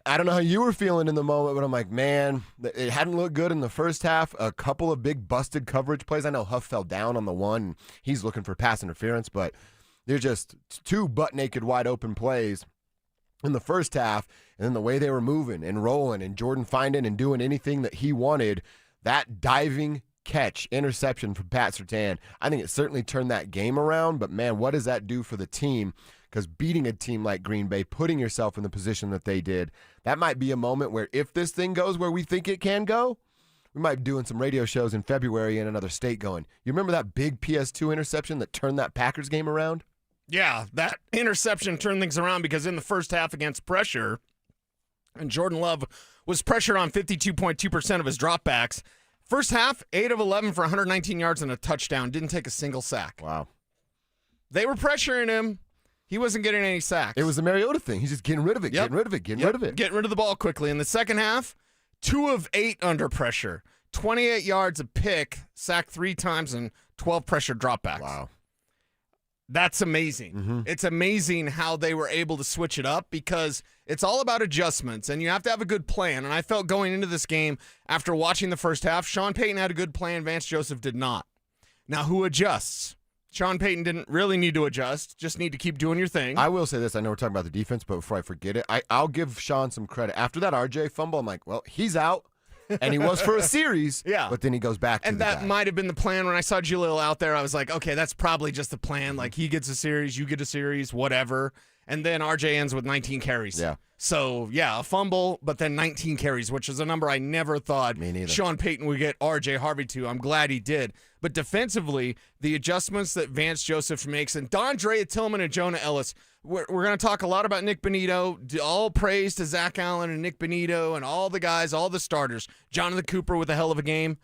I don't know how you were feeling in the moment, but I'm like, man, it hadn't looked good in the first half. A couple of big busted coverage plays. I know Huff fell down on the one, and he's looking for pass interference, but they're just 2 butt-naked, wide-open plays in the first half, and then the way they were moving and rolling and Jordan finding and doing anything that he wanted, that diving catch, interception from Pat Surtain, I think it certainly turned that game around, but man, what does that do for the team? Because beating a team like Green Bay, putting yourself in the position that they did, that might be a moment where if this thing goes where we think it can go, we might be doing some radio shows in February in another state going, you remember that big PS2 interception that turned that Packers game around? Yeah, that interception turned things around because in the first half against pressure, and Jordan Love was pressured on 52.2% of his dropbacks. First half, 8 of 11 for 119 yards and a touchdown. Didn't take a single sack. Wow. They were pressuring him. He wasn't getting any sacks. It was the Mariota thing. He's just getting rid of it, getting rid of it. Getting rid of the ball quickly. In the second half, 2 of 8 under pressure. 28 yards a pick, sacked 3 times, and 12 pressure dropbacks. Wow. That's amazing. Mm-hmm. It's amazing how they were able to switch it up because it's all about adjustments, and you have to have a good plan. And I felt going into this game, after watching the first half, Sean Payton had a good plan. Vance Joseph did not. Now, who adjusts? Sean Payton didn't really need to adjust, just need to keep doing your thing. I will say this. I know we're talking about the defense, but before I forget it, I'll give Sean some credit. After that RJ fumble, I'm like, well, he's out. And he was for a series, but then he goes back to and the that guy. might have been the plan. When I saw Jaleel out there, I was like, okay, that's probably just the plan. Like, he gets a series, you get a series, whatever. And then RJ ends with 19 carries. Yeah. So, yeah, a fumble, but then 19 carries, which is a number I never thought Sean Payton would get RJ Harvey to. I'm glad he did. But defensively, the adjustments that Vance Joseph makes, and Dondre Tillman and Jonah Ellis, we're going to talk a lot about Nick Bonito. All praise to Zach Allen and Nick Bonito and all the guys, all the starters. Jonathan Cooper with a hell of a game.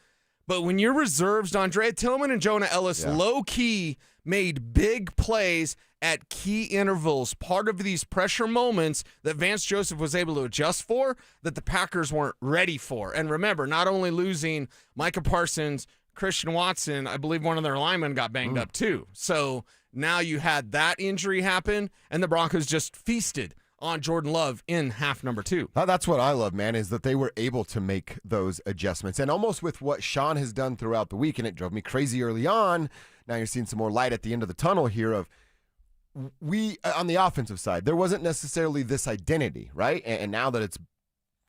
But when your reserves, Dondre Tillman and Jonah Ellis, low-key made big plays at key intervals, part of these pressure moments that Vance Joseph was able to adjust for that the Packers weren't ready for. And remember, not only losing Micah Parsons, Christian Watson, I believe one of their linemen got banged up too. So now you had that injury happen, and the Broncos just feasted on Jordan Love in half number 2. That's what I love, man, is that they were able to make those adjustments. And almost with what Sean has done throughout the week, and it drove me crazy early on, now you're seeing some more light at the end of the tunnel here of we, on the offensive side, there wasn't necessarily this identity, right? And now that it's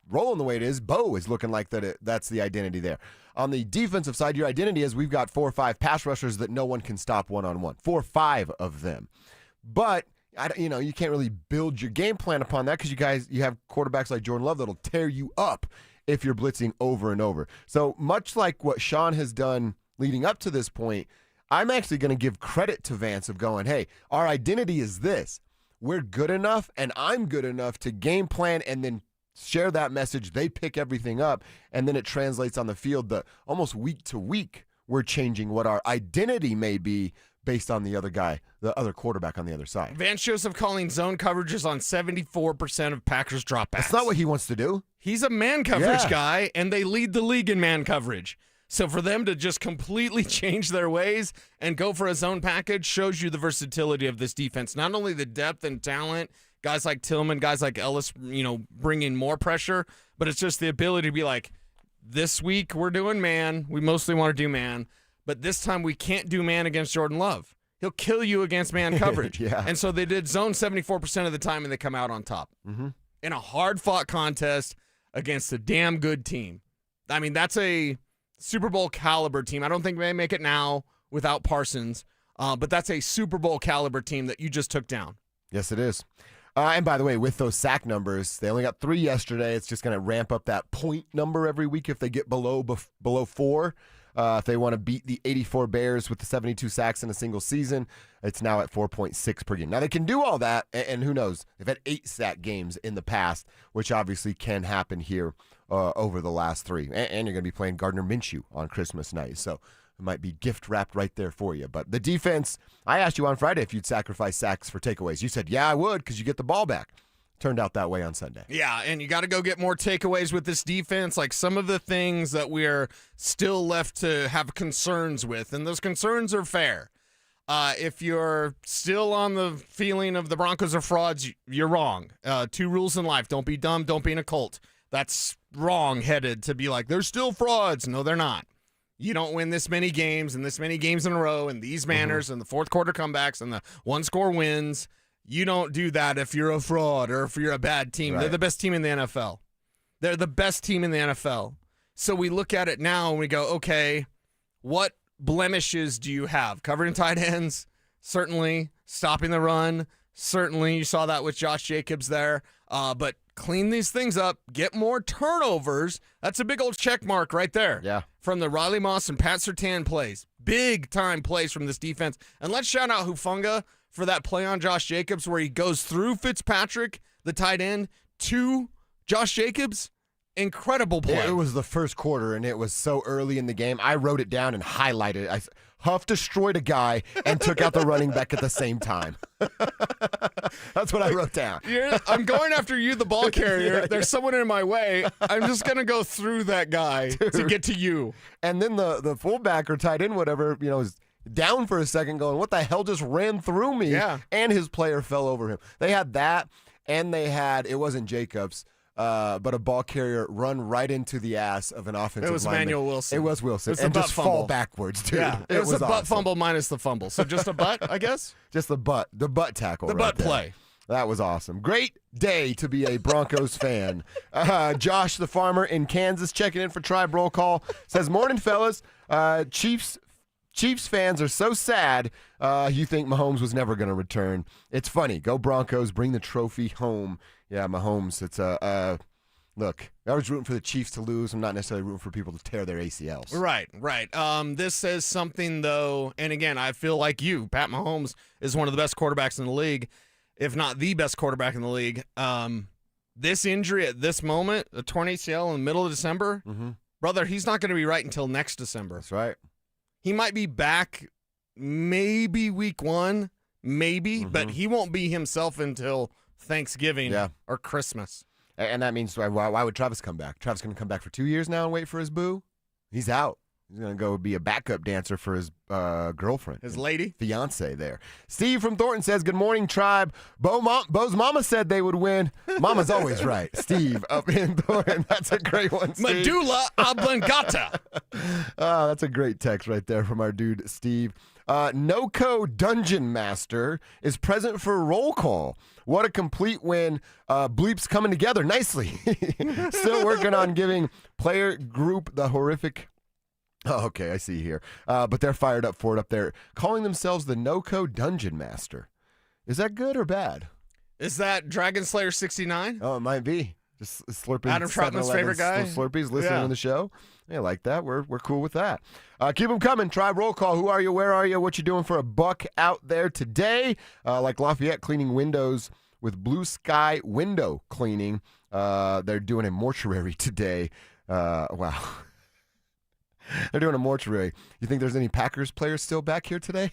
rolling the way it is, Bo is looking like that's the identity there. On the defensive side, your identity is we've got 4 or 5 pass rushers that no one can stop one-on-one. 4 or 5 of them. But you can't really build your game plan upon that because you have quarterbacks like Jordan Love that'll tear you up if you're blitzing over and over. So much like what Sean has done leading up to this point, I'm actually going to give credit to Vance of going, hey, our identity is this. We're good enough, and I'm good enough to game plan and then share that message. They pick everything up, and then it translates on the field. Almost week to week, we're changing what our identity may be based on the other guy, the other quarterback on the other side. Vance Joseph calling zone coverages on 74% of Packers dropbacks. That's not what he wants to do. He's a man coverage guy, and they lead the league in man coverage. So for them to just completely change their ways and go for a zone package shows you the versatility of this defense. Not only the depth and talent, guys like Tillman, guys like Ellis, bring in more pressure, but it's just the ability to be like, this week we're doing man. We mostly want to do man. But this time we can't do man against Jordan Love. He'll kill you against man coverage. And so they did zone 74% of the time, and they come out on top. Mm-hmm. In a hard-fought contest against a damn good team. I mean, that's a Super Bowl caliber team. I don't think they make it now without Parsons, but that's a Super Bowl caliber team that you just took down. Yes, it is. And by the way, with those sack numbers, they only got 3 yesterday. It's just going to ramp up that point number every week if they get below 4. If they want to beat the 84 Bears with the 72 sacks in a single season, it's now at 4.6 per game. Now, they can do all that, and who knows? They've had 8 sack games in the past, which obviously can happen here over the last 3. And you're going to be playing Gardner Minshew on Christmas night, so it might be gift wrapped right there for you. But the defense, I asked you on Friday if you'd sacrifice sacks for takeaways. You said, yeah, I would because you get the ball back. turned out that way on Sunday. Yeah, and you got to go get more takeaways with this defense. Like some of the things that we're still left to have concerns with, and those concerns are fair. If you're still on the feeling of the Broncos are frauds, you're wrong. 2 rules in life. Don't be dumb. Don't be in a cult. That's wrong-headed to be like, they're still frauds. No, they're not. You don't win this many games and this many games in a row in these manners and the fourth quarter comebacks and the one-score wins. You don't do that if you're a fraud or if you're a bad team. Right. They're the best team in the NFL. They're the best team in the NFL. So we look at it now and we go, okay, what blemishes do you have? Covering tight ends, certainly. Stopping the run, certainly. You saw that with Josh Jacobs there. But clean these things up, get more turnovers. That's a big old check mark right there. Yeah. From the Riley Moss and Pat Surtain plays. Big time plays from this defense. And let's shout out Hufanga for that play on Josh Jacobs where he goes through Fitzpatrick, the tight end, to Josh Jacobs. Incredible play. It was the first quarter, and it was so early in the game. I wrote it down and highlighted it. Huff destroyed a guy and took out the running back at the same time. That's what I wrote down. I'm going after you, the ball carrier. Yeah. There's someone in my way. I'm just going to go through that guy to get to you. And then the fullback or tight end, whatever, is down for a second going, what the hell just ran through me? Yeah. And his player fell over him. They had that, and they had, it wasn't Jacobs, but a ball carrier run right into the ass of an offensive lineman. It was Emmanuel Wilson. It was Wilson. It was and the just butt fall fumble. backwards, too. Yeah, it was a butt awesome. fumble minus the fumble. So just a butt, I guess? Just the butt tackle. The right butt there. play. That was awesome. Great day to be a Broncos fan. Josh the farmer in Kansas checking in for Tribe Roll Call. Says, morning, fellas. Chiefs fans are so sad you think Mahomes was never going to return. It's funny. Go Broncos. Bring the trophy home. Yeah, Mahomes. It's look, I was rooting for the Chiefs to lose. I'm not necessarily rooting for people to tear their ACLs. Right. This says something, though, and again, I feel like you. Pat Mahomes is one of the best quarterbacks in the league, if not the best quarterback in the league. This injury at this moment, a torn ACL in the middle of December, brother, he's not going to be right until next December. That's right. He might be back maybe week 1, but he won't be himself until Thanksgiving or Christmas. And that means why would Travis come back? Travis going to come back for 2 years now and wait for his boo? He's out. He's going to go be a backup dancer for his girlfriend. His lady? Fiance there. Steve from Thornton says, good morning, Tribe. Bo's mama said they would win. Mama's always right. Steve up in Thornton. That's a great one, Steve. Medulla oblongata. Oh, that's a great text right there from our dude, Steve. NoCo Dungeon Master is present for roll call. What a complete win. Bleeps coming together nicely. Still working on giving player group the horrific. Oh, okay, I see here. But they're fired up for it up there. Calling themselves the NoCo Dungeon Master. Is that good or bad? Is that Dragon Slayer 69? Oh, it might be. Just slurping. Adam Troutman's favorite guy. Slurpees listening to the show. Yeah, like that. We're cool with that. Keep them coming. Tribe Roll Call. Who are you? Where are you? What you doing for a buck out there today? Like Lafayette cleaning windows with Blue Sky Window Cleaning. They're doing a mortuary today. Wow. They're doing a mortuary. You think there's any Packers players still back here today?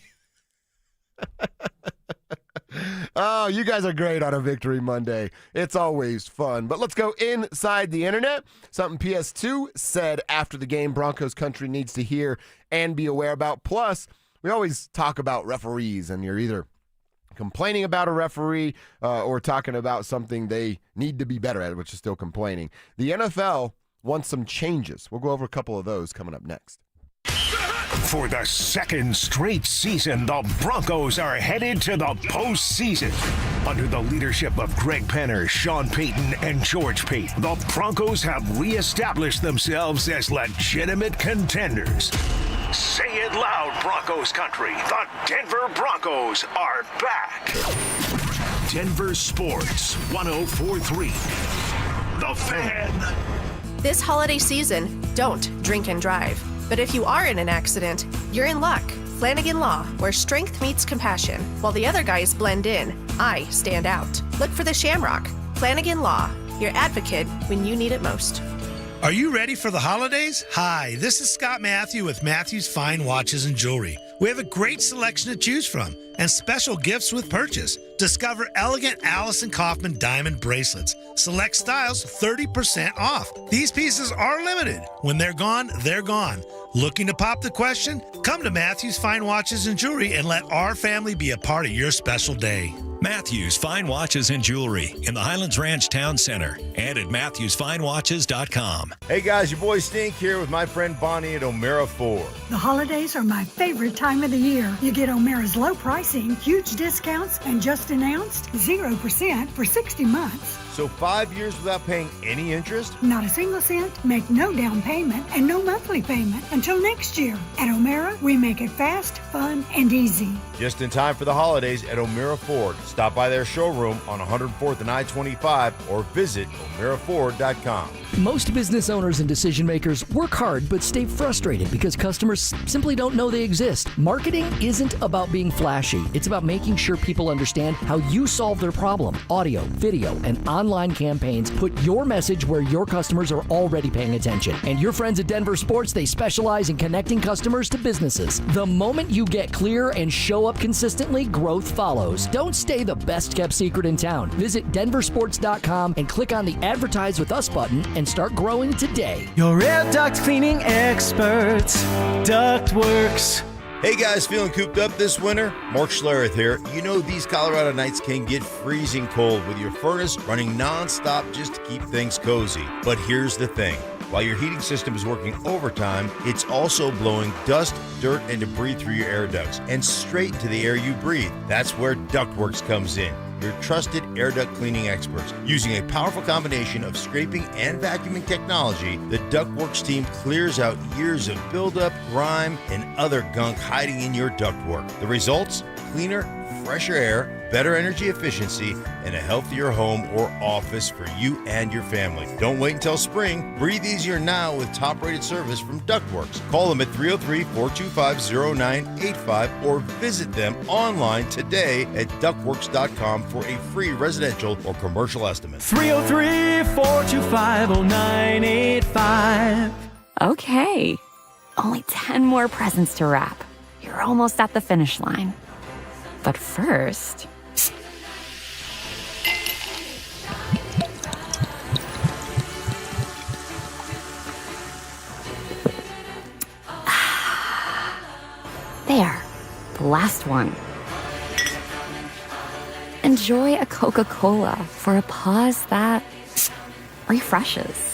Oh, you guys are great on a Victory Monday. It's always fun. But let's go inside the internet. Something PS2 said after the game Broncos country needs to hear and be aware about. Plus, we always talk about referees, and you're either complaining about a referee or talking about something they need to be better at, which is still complaining. The NFL wants some changes. We'll go over a couple of those coming up next. For the second straight season, the Broncos are headed to the postseason. Under the leadership of Greg Penner, Sean Payton, and George Payton, the Broncos have reestablished themselves as legitimate contenders. Say it loud, Broncos country. The Denver Broncos are back. Denver Sports 104.3. The Fan. This holiday season, don't drink and drive. But if you are in an accident, you're in luck. Flanagan Law, where strength meets compassion. While the other guys blend in, I stand out. Look for the Shamrock. Flanagan Law, your advocate when you need it most. Are you ready for the holidays? Hi, this is Scott Matthew with Matthew's Fine Watches and Jewelry. We have a great selection to choose from. and special gifts with purchase. Discover elegant Allison Kaufman diamond bracelets. Select styles 30% off. These pieces are limited. When they're gone, they're gone. Looking to pop the question? Come to Matthews Fine Watches and Jewelry and let our family be a part of your special day. Matthews Fine Watches and Jewelry in the Highlands Ranch Town Center and at MatthewsFineWatches.com. Hey guys, your boy Stink here with my friend Bonnie at O'Mara Ford. The holidays are my favorite time of the year. You get O'Mara's low pricing, huge discounts, and just announced 0% for 60 months. So 5 years without paying any interest? Not a single cent, make no down payment, and no monthly payment until next year. At O'Mara, we make it fast, fun, and easy. Just in time for the holidays at O'Mara Ford. Stop by their showroom on 104th and I-25 or visit O'MaraFord.com. Most business owners and decision makers work hard but stay frustrated because customers simply don't know they exist. Marketing isn't about being flashy. It's about making sure people understand how you solve their problem. Audio, video, and online campaigns put your message where your customers are already paying attention. And your friends at DenverSports, they specialize in connecting customers to businesses. The moment you get clear and show up consistently, growth follows. Don't stay the best kept secret in town. Visit DenverSports.com and click on the Advertise with Us button and start growing today. Your air duct cleaning experts, Ductworks. Hey guys, feeling cooped up this winter? Mark Schlereth here. You know these Colorado nights can get freezing cold with your furnace running non-stop just to keep things cozy. But here's the thing. While your heating system is working overtime, it's also blowing dust, dirt, and debris through your air ducts and straight into the air you breathe. That's where Ductworks comes in. Your trusted air duct cleaning experts. Using a powerful combination of scraping and vacuuming technology, the Ductworks team clears out years of buildup, grime, and other gunk hiding in your ductwork. The results? Cleaner, fresher air, better energy efficiency, and a healthier home or office for you and your family. Don't wait until spring. Breathe easier now with top-rated service from Ductworks. Call them at 303-425-0985 or visit them online today at ductworks.com for a free residential or commercial estimate. 303-425-0985. Okay, only 10 more presents to wrap. You're almost at the finish line. But first... There, the last one. Enjoy a Coca-Cola for a pause that refreshes.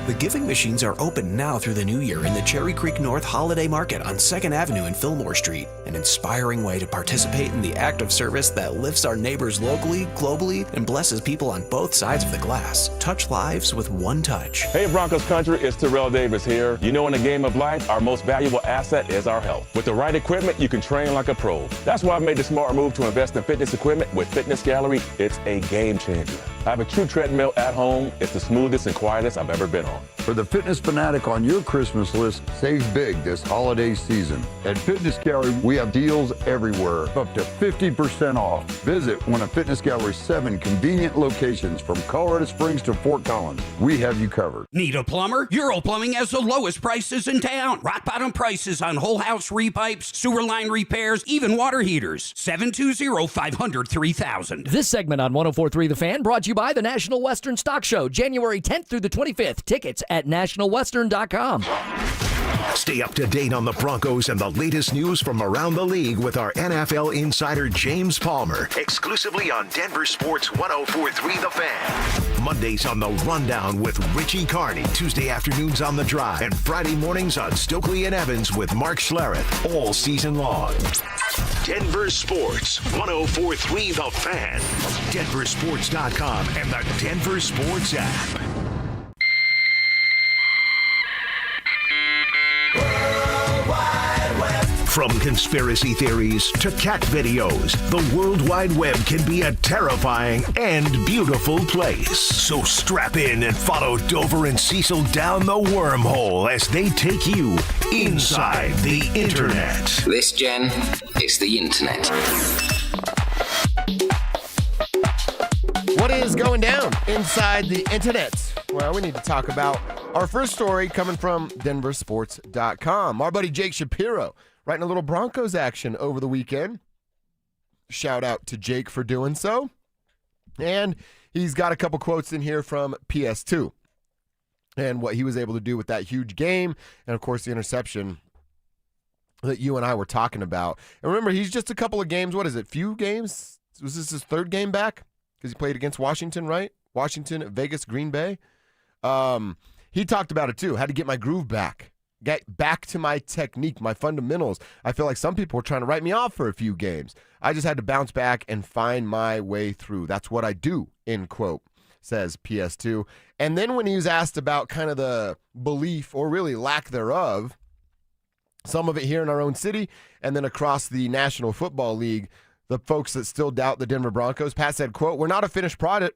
The giving machines are open now through the new year in the Cherry Creek North Holiday Market on 2nd Avenue and Fillmore Street. An inspiring way to participate in the act of service that lifts our neighbors locally, globally, and blesses people on both sides of the glass. Touch lives with one touch. Hey Broncos country, it's Terrell Davis here. You know, in the game of life, our most valuable asset is our health. With the right equipment, you can train like a pro. That's why I've made the smart move to invest in fitness equipment with Fitness Gallery. It's a game changer. I have a true treadmill at home. It's the smoothest and quietest I've ever been on. For the fitness fanatic on your Christmas list, save big this holiday season. At Fitness Gallery, we have deals everywhere, up to 50% off. Visit one of Fitness Gallery's 7 convenient locations from Colorado Springs to Fort Collins. We have you covered. Need a plumber? Euro Plumbing has the lowest prices in town. Rock bottom prices on whole house repipes, sewer line repairs, even water heaters. 720-500-3000. This segment on 104.3 The Fan brought to you by the National Western Stock Show, January 10th through the 25th. Tickets at nationalwestern.com. Stay up to date on the Broncos and the latest news from around the league with our NFL insider James Palmer, exclusively on Denver Sports 104.3 The Fan. Mondays on The Rundown with Richie Carney, Tuesday afternoons on The Drive, and Friday mornings on Stokely and Evans with Mark Schlereth, all season long. Denver Sports 104.3 The Fan, DenverSports.com, and the Denver Sports app. From conspiracy theories to cat videos, the World Wide Web can be a terrifying and beautiful place. So strap in and follow Dover and Cecil down the wormhole as they take you inside the Internet. This, Jen, is the Internet. What is going down inside the Internet? Well, we need to talk about our first story coming from DenverSports.com. Our buddy Jake Shapiro writing a little Broncos action over the weekend. shout out to Jake for doing so. And he's got a couple quotes in here from PS2 and what he was able to do with that huge game. And, of course, the interception that you and I were talking about. And remember, he's just a couple of games. What is it? Few games? Was this his third game back? Because he played against Washington, right? Washington, Vegas, Green Bay. He talked about it too. Had to get my groove back. Get back to my technique, my fundamentals. I feel like some people were trying to write me off for a few games. I just had to bounce back and find my way through. That's what I do, end quote, says PS2. And then when he was asked about kind of the belief or really lack thereof, some of it here in our own city and then across the National Football League, the folks that still doubt the Denver Broncos, Pat said, quote, "We're not a finished product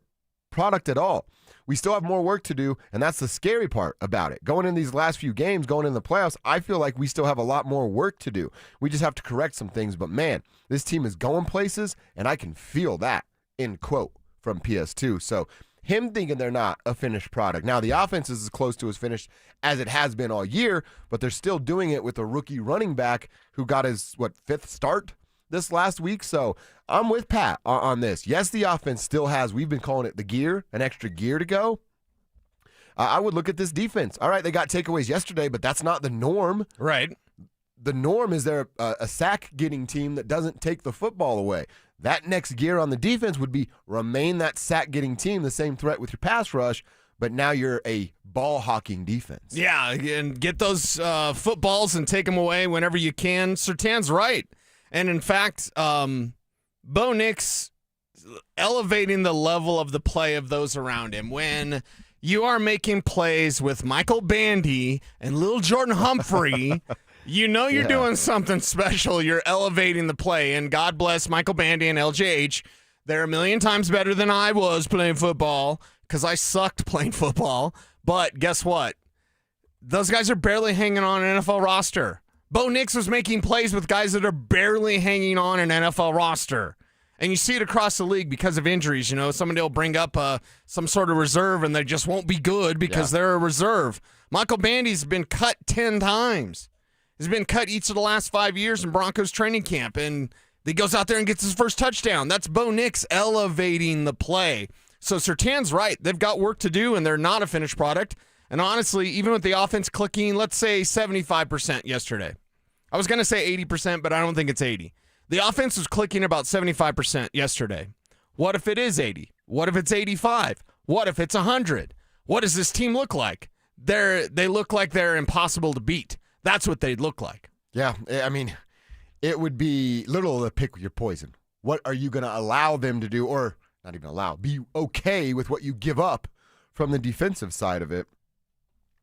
at all. We still have more work to do, and that's the scary part about it. Going in these last few games, going in the playoffs, I feel like we still have a lot more work to do. We just have to correct some things, but man, this team is going places, and I can feel that," end quote, from PS2. So him thinking they're not a finished product. Now, the offense is as close to as finished as it has been all year, but they're still doing it with a rookie running back who got his, fifth start this last week. So I'm with Pat on this. Yes, the offense still has, we've been calling it the gear, an extra gear to go. I would look at this defense. All right, they got takeaways yesterday, but that's not the norm. Right. The norm is they're a sack-getting team that doesn't take the football away. That next gear on the defense would be remain that sack-getting team, the same threat with your pass rush, but now you're a ball-hawking defense. Yeah, and get those footballs and take them away whenever you can. Surtain's right. And, in fact, Bo Nix elevating the level of the play of those around him. When you are making plays with Michael Bandy and Lil Jordan Humphrey, you know you're doing something special. You're elevating the play. And God bless Michael Bandy and LJH. They're a million times better than I was playing football because I sucked playing football. But guess what? Those guys are barely hanging on an NFL roster. Bo Nix was making plays with guys that are barely hanging on an NFL roster. And you see it across the league because of injuries. You know, somebody will bring up some sort of reserve and they just won't be good because they're a reserve. Michael Bandy's been cut 10 times. He's been cut each of the last 5 years in Broncos training camp, and he goes out there and gets his first touchdown. That's Bo Nix elevating the play. So Surtain's right. They've got work to do, and they're not a finished product. And honestly, even with the offense clicking, let's say 75% yesterday. I was going to say 80%, but I don't think it's 80. The offense was clicking about 75% yesterday. What if it is 80? What if it's 85? What if it's 100? What does this team look like? They look like they're impossible to beat. That's what they'd look like. Yeah, I mean, it would be little to pick your poison. What are you going to allow them to do, or not even allow, be okay with what you give up from the defensive side of it,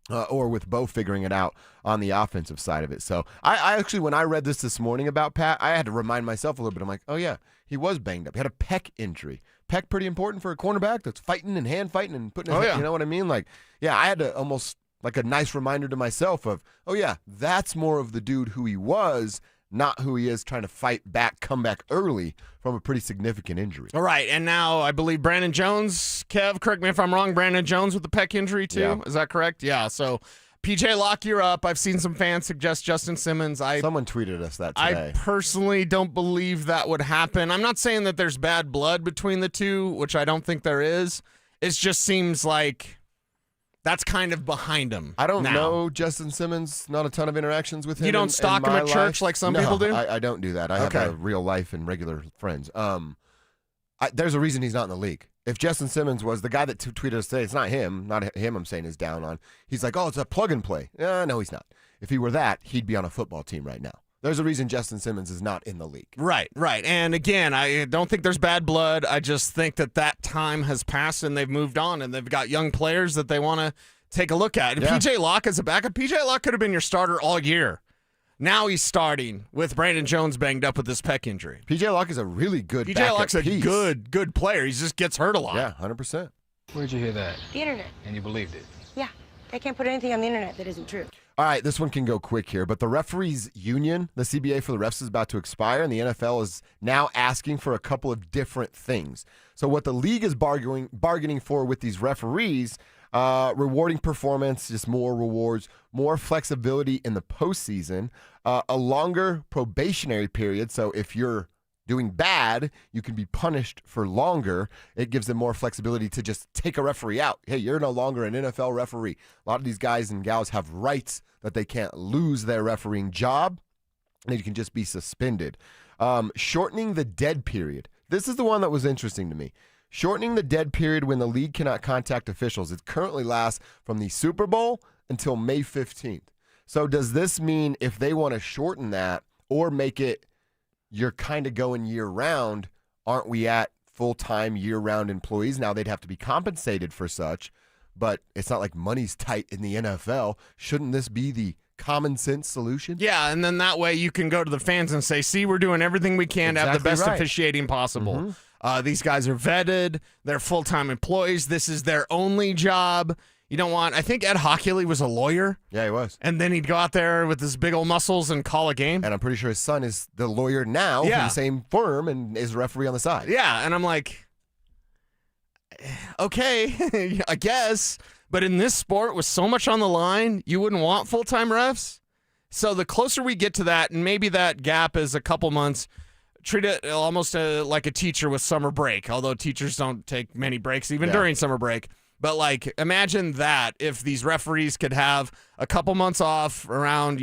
or with Bo figuring it out on the offensive side of it. So I actually, when I read this morning about Pat, I had to remind myself a little bit. I'm like, oh, yeah, he was banged up. He had a pec injury. Pec pretty important for a cornerback that's fighting and hand fighting and putting his, you know what I mean? Like, yeah, I had to almost like a nice reminder to myself of, oh, yeah, that's more of the dude who he was, not who he is trying to fight back, come back early from a pretty significant injury. All right, and now I believe Brandon Jones, Kev, correct me if I'm wrong, Brandon Jones with the pec injury too? Yeah. Is that correct? Yeah, so PJ Locke, you're up. I've seen some fans suggest Justin Simmons. Someone tweeted us that today. I personally don't believe that would happen. I'm not saying that there's bad blood between the two, which I don't think there is. It just seems like that's kind of behind him. I don't know Justin Simmons. Not a ton of interactions with him. You don't stalk him at church like some people do? I don't do that. I have a real life and regular friends. There's a reason he's not in the league. If Justin Simmons was the guy that tweeted us today, it's not him. Not him I'm saying is down on. He's like, oh, it's a plug and play. No, he's not. If he were that, he'd be on a football team right now. There's a reason Justin Simmons is not in the league. Right. And again, I don't think there's bad blood. I just think that time has passed and they've moved on and they've got young players that they want to take a look at. And PJ Locke as a backup. PJ Locke could have been your starter all year. Now he's starting with Brandon Jones banged up with this pec injury. PJ Locke is a really good PJ backup Locke's a piece. good player. He just gets hurt a lot. Yeah, 100%. Where'd you hear that? The internet. And you believed it? Yeah. They can't put anything on the internet that isn't true. All right, this one can go quick here, but the referees union, the CBA for the refs, is about to expire, and the NFL is now asking for a couple of different things. So what the league is bargaining for with these referees, rewarding performance, just more rewards, more flexibility in the postseason, a longer probationary period. So if you're doing bad, you can be punished for longer. It gives them more flexibility to just take a referee out. Hey, you're no longer an NFL referee. A lot of these guys and gals have rights that they can't lose their refereeing job, and you can just be suspended. Shortening the dead period. This is the one that was interesting to me. Shortening the dead period when the league cannot contact officials. It currently lasts from the Super Bowl until May 15th. So does this mean if they want to shorten that or make it you're kind of going year-round, aren't we at full-time year-round employees? Now they'd have to be compensated for such, but it's not like money's tight in the NFL. Shouldn't this be the common sense solution? Yeah, and then that way you can go to the fans and say, see, we're doing everything we can to have the best officiating possible. Mm-hmm. These guys are vetted. They're full-time employees. This is their only job. You don't want – I think Ed Hockley was a lawyer. Yeah, he was. And then he'd go out there with his big old muscles and call a game. And I'm pretty sure his son is the lawyer now from the same firm and is a referee on the side. Yeah, and I'm like, okay, I guess. But in this sport with so much on the line, you wouldn't want full-time refs? So the closer we get to that, and maybe that gap is a couple months, treat it almost like a teacher with summer break, although teachers don't take many breaks even during summer break. But, like, imagine that if these referees could have a couple months off around,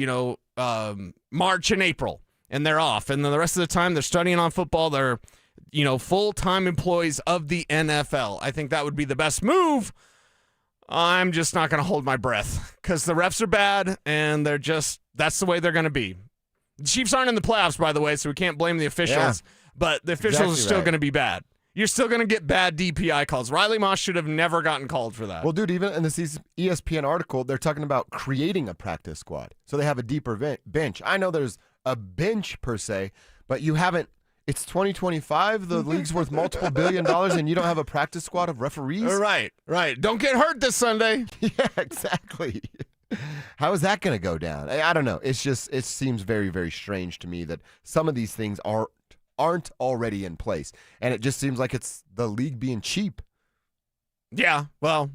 March and April, and they're off. And then the rest of the time they're studying on football. They're, full-time employees of the NFL. I think that would be the best move. I'm just not going to hold my breath because the refs are bad, and that's the way they're going to be. The Chiefs aren't in the playoffs, by the way, so we can't blame the officials. But the officials are still going to be bad. You're still going to get bad DPI calls. Riley Moss should have never gotten called for that. Well, dude, even in this ESPN article, they're talking about creating a practice squad. So they have a deeper bench. I know there's a bench per se, but you haven't. It's 2025. The league's worth multiple $1 billion, and you don't have a practice squad of referees? Right. Don't get hurt this Sunday. Yeah, exactly. How is that going to go down? I don't know. It seems very, very strange to me that some of these things aren't already in place. And it just seems like it's the league being cheap. Yeah, well,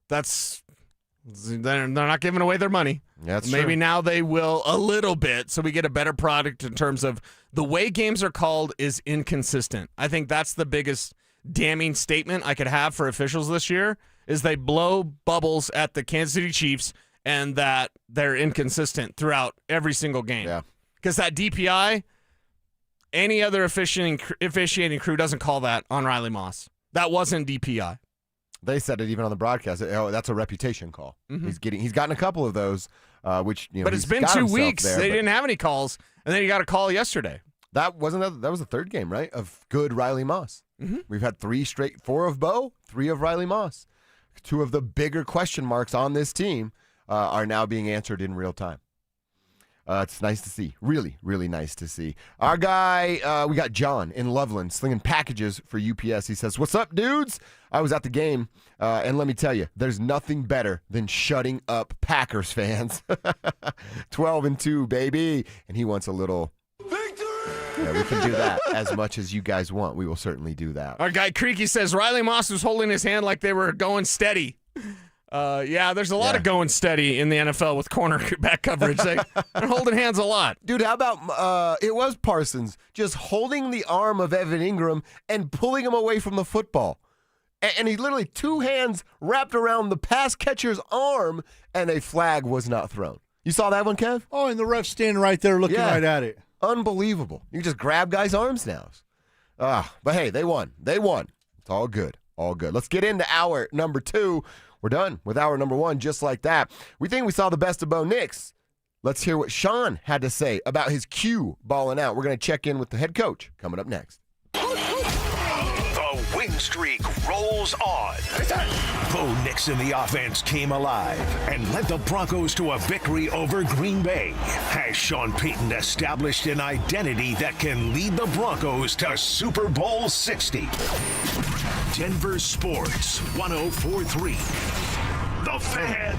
they're not giving away their money. That's Maybe true. now they will a little bit, so we get a better product in terms of the way games are called is inconsistent. I think that's the biggest damning statement I could have for officials this year is they blow bubbles at the Kansas City Chiefs and that they're inconsistent throughout every single game. Yeah. Because that DPI, any other officiating crew doesn't call that on Riley Moss. That wasn't DPI. They said it even on the broadcast. Oh, that's a reputation call. Mm-hmm. He's gotten a couple of those, which But it's been 2 weeks. They didn't have any calls, and then he got a call yesterday. That was the third game, right? Of good Riley Moss. Mm-hmm. We've had 4 of Bo, 3 of Riley Moss. 2 of the bigger question marks on this team are now being answered in real time. It's nice to see. Really, really nice to see. Our guy, we got John in Loveland slinging packages for UPS. He says, "What's up, dudes? I was at the game, and let me tell you, there's nothing better than shutting up Packers fans. 12-2, baby." And he wants a little victory. Yeah, we can do that as much as you guys want. We will certainly do that. Our guy Creaky says Riley Moss was holding his hand like they were going steady. There's a lot of going steady in the NFL with cornerback coverage. They're holding hands a lot. Dude, how about it was Parsons just holding the arm of Evan Ingram and pulling him away from the football. And he literally 2 hands wrapped around the pass catcher's arm, and a flag was not thrown. You saw that one, Kev? Oh, and the ref standing right there looking right at it. Unbelievable. You just grab guys' arms now. But hey, they won. It's all good. All good. Let's get into hour number 2. We're done with hour number 1 just like that. We think we saw the best of Bo Nix. Let's hear what Sean had to say about his Q balling out. We're going to check in with the head coach coming up next. The win streak rolls on. Bo Nix and the offense came alive and led the Broncos to a victory over Green Bay. Has Sean Payton established an identity that can lead the Broncos to Super Bowl 60? Denver Sports 104.3. The Fan.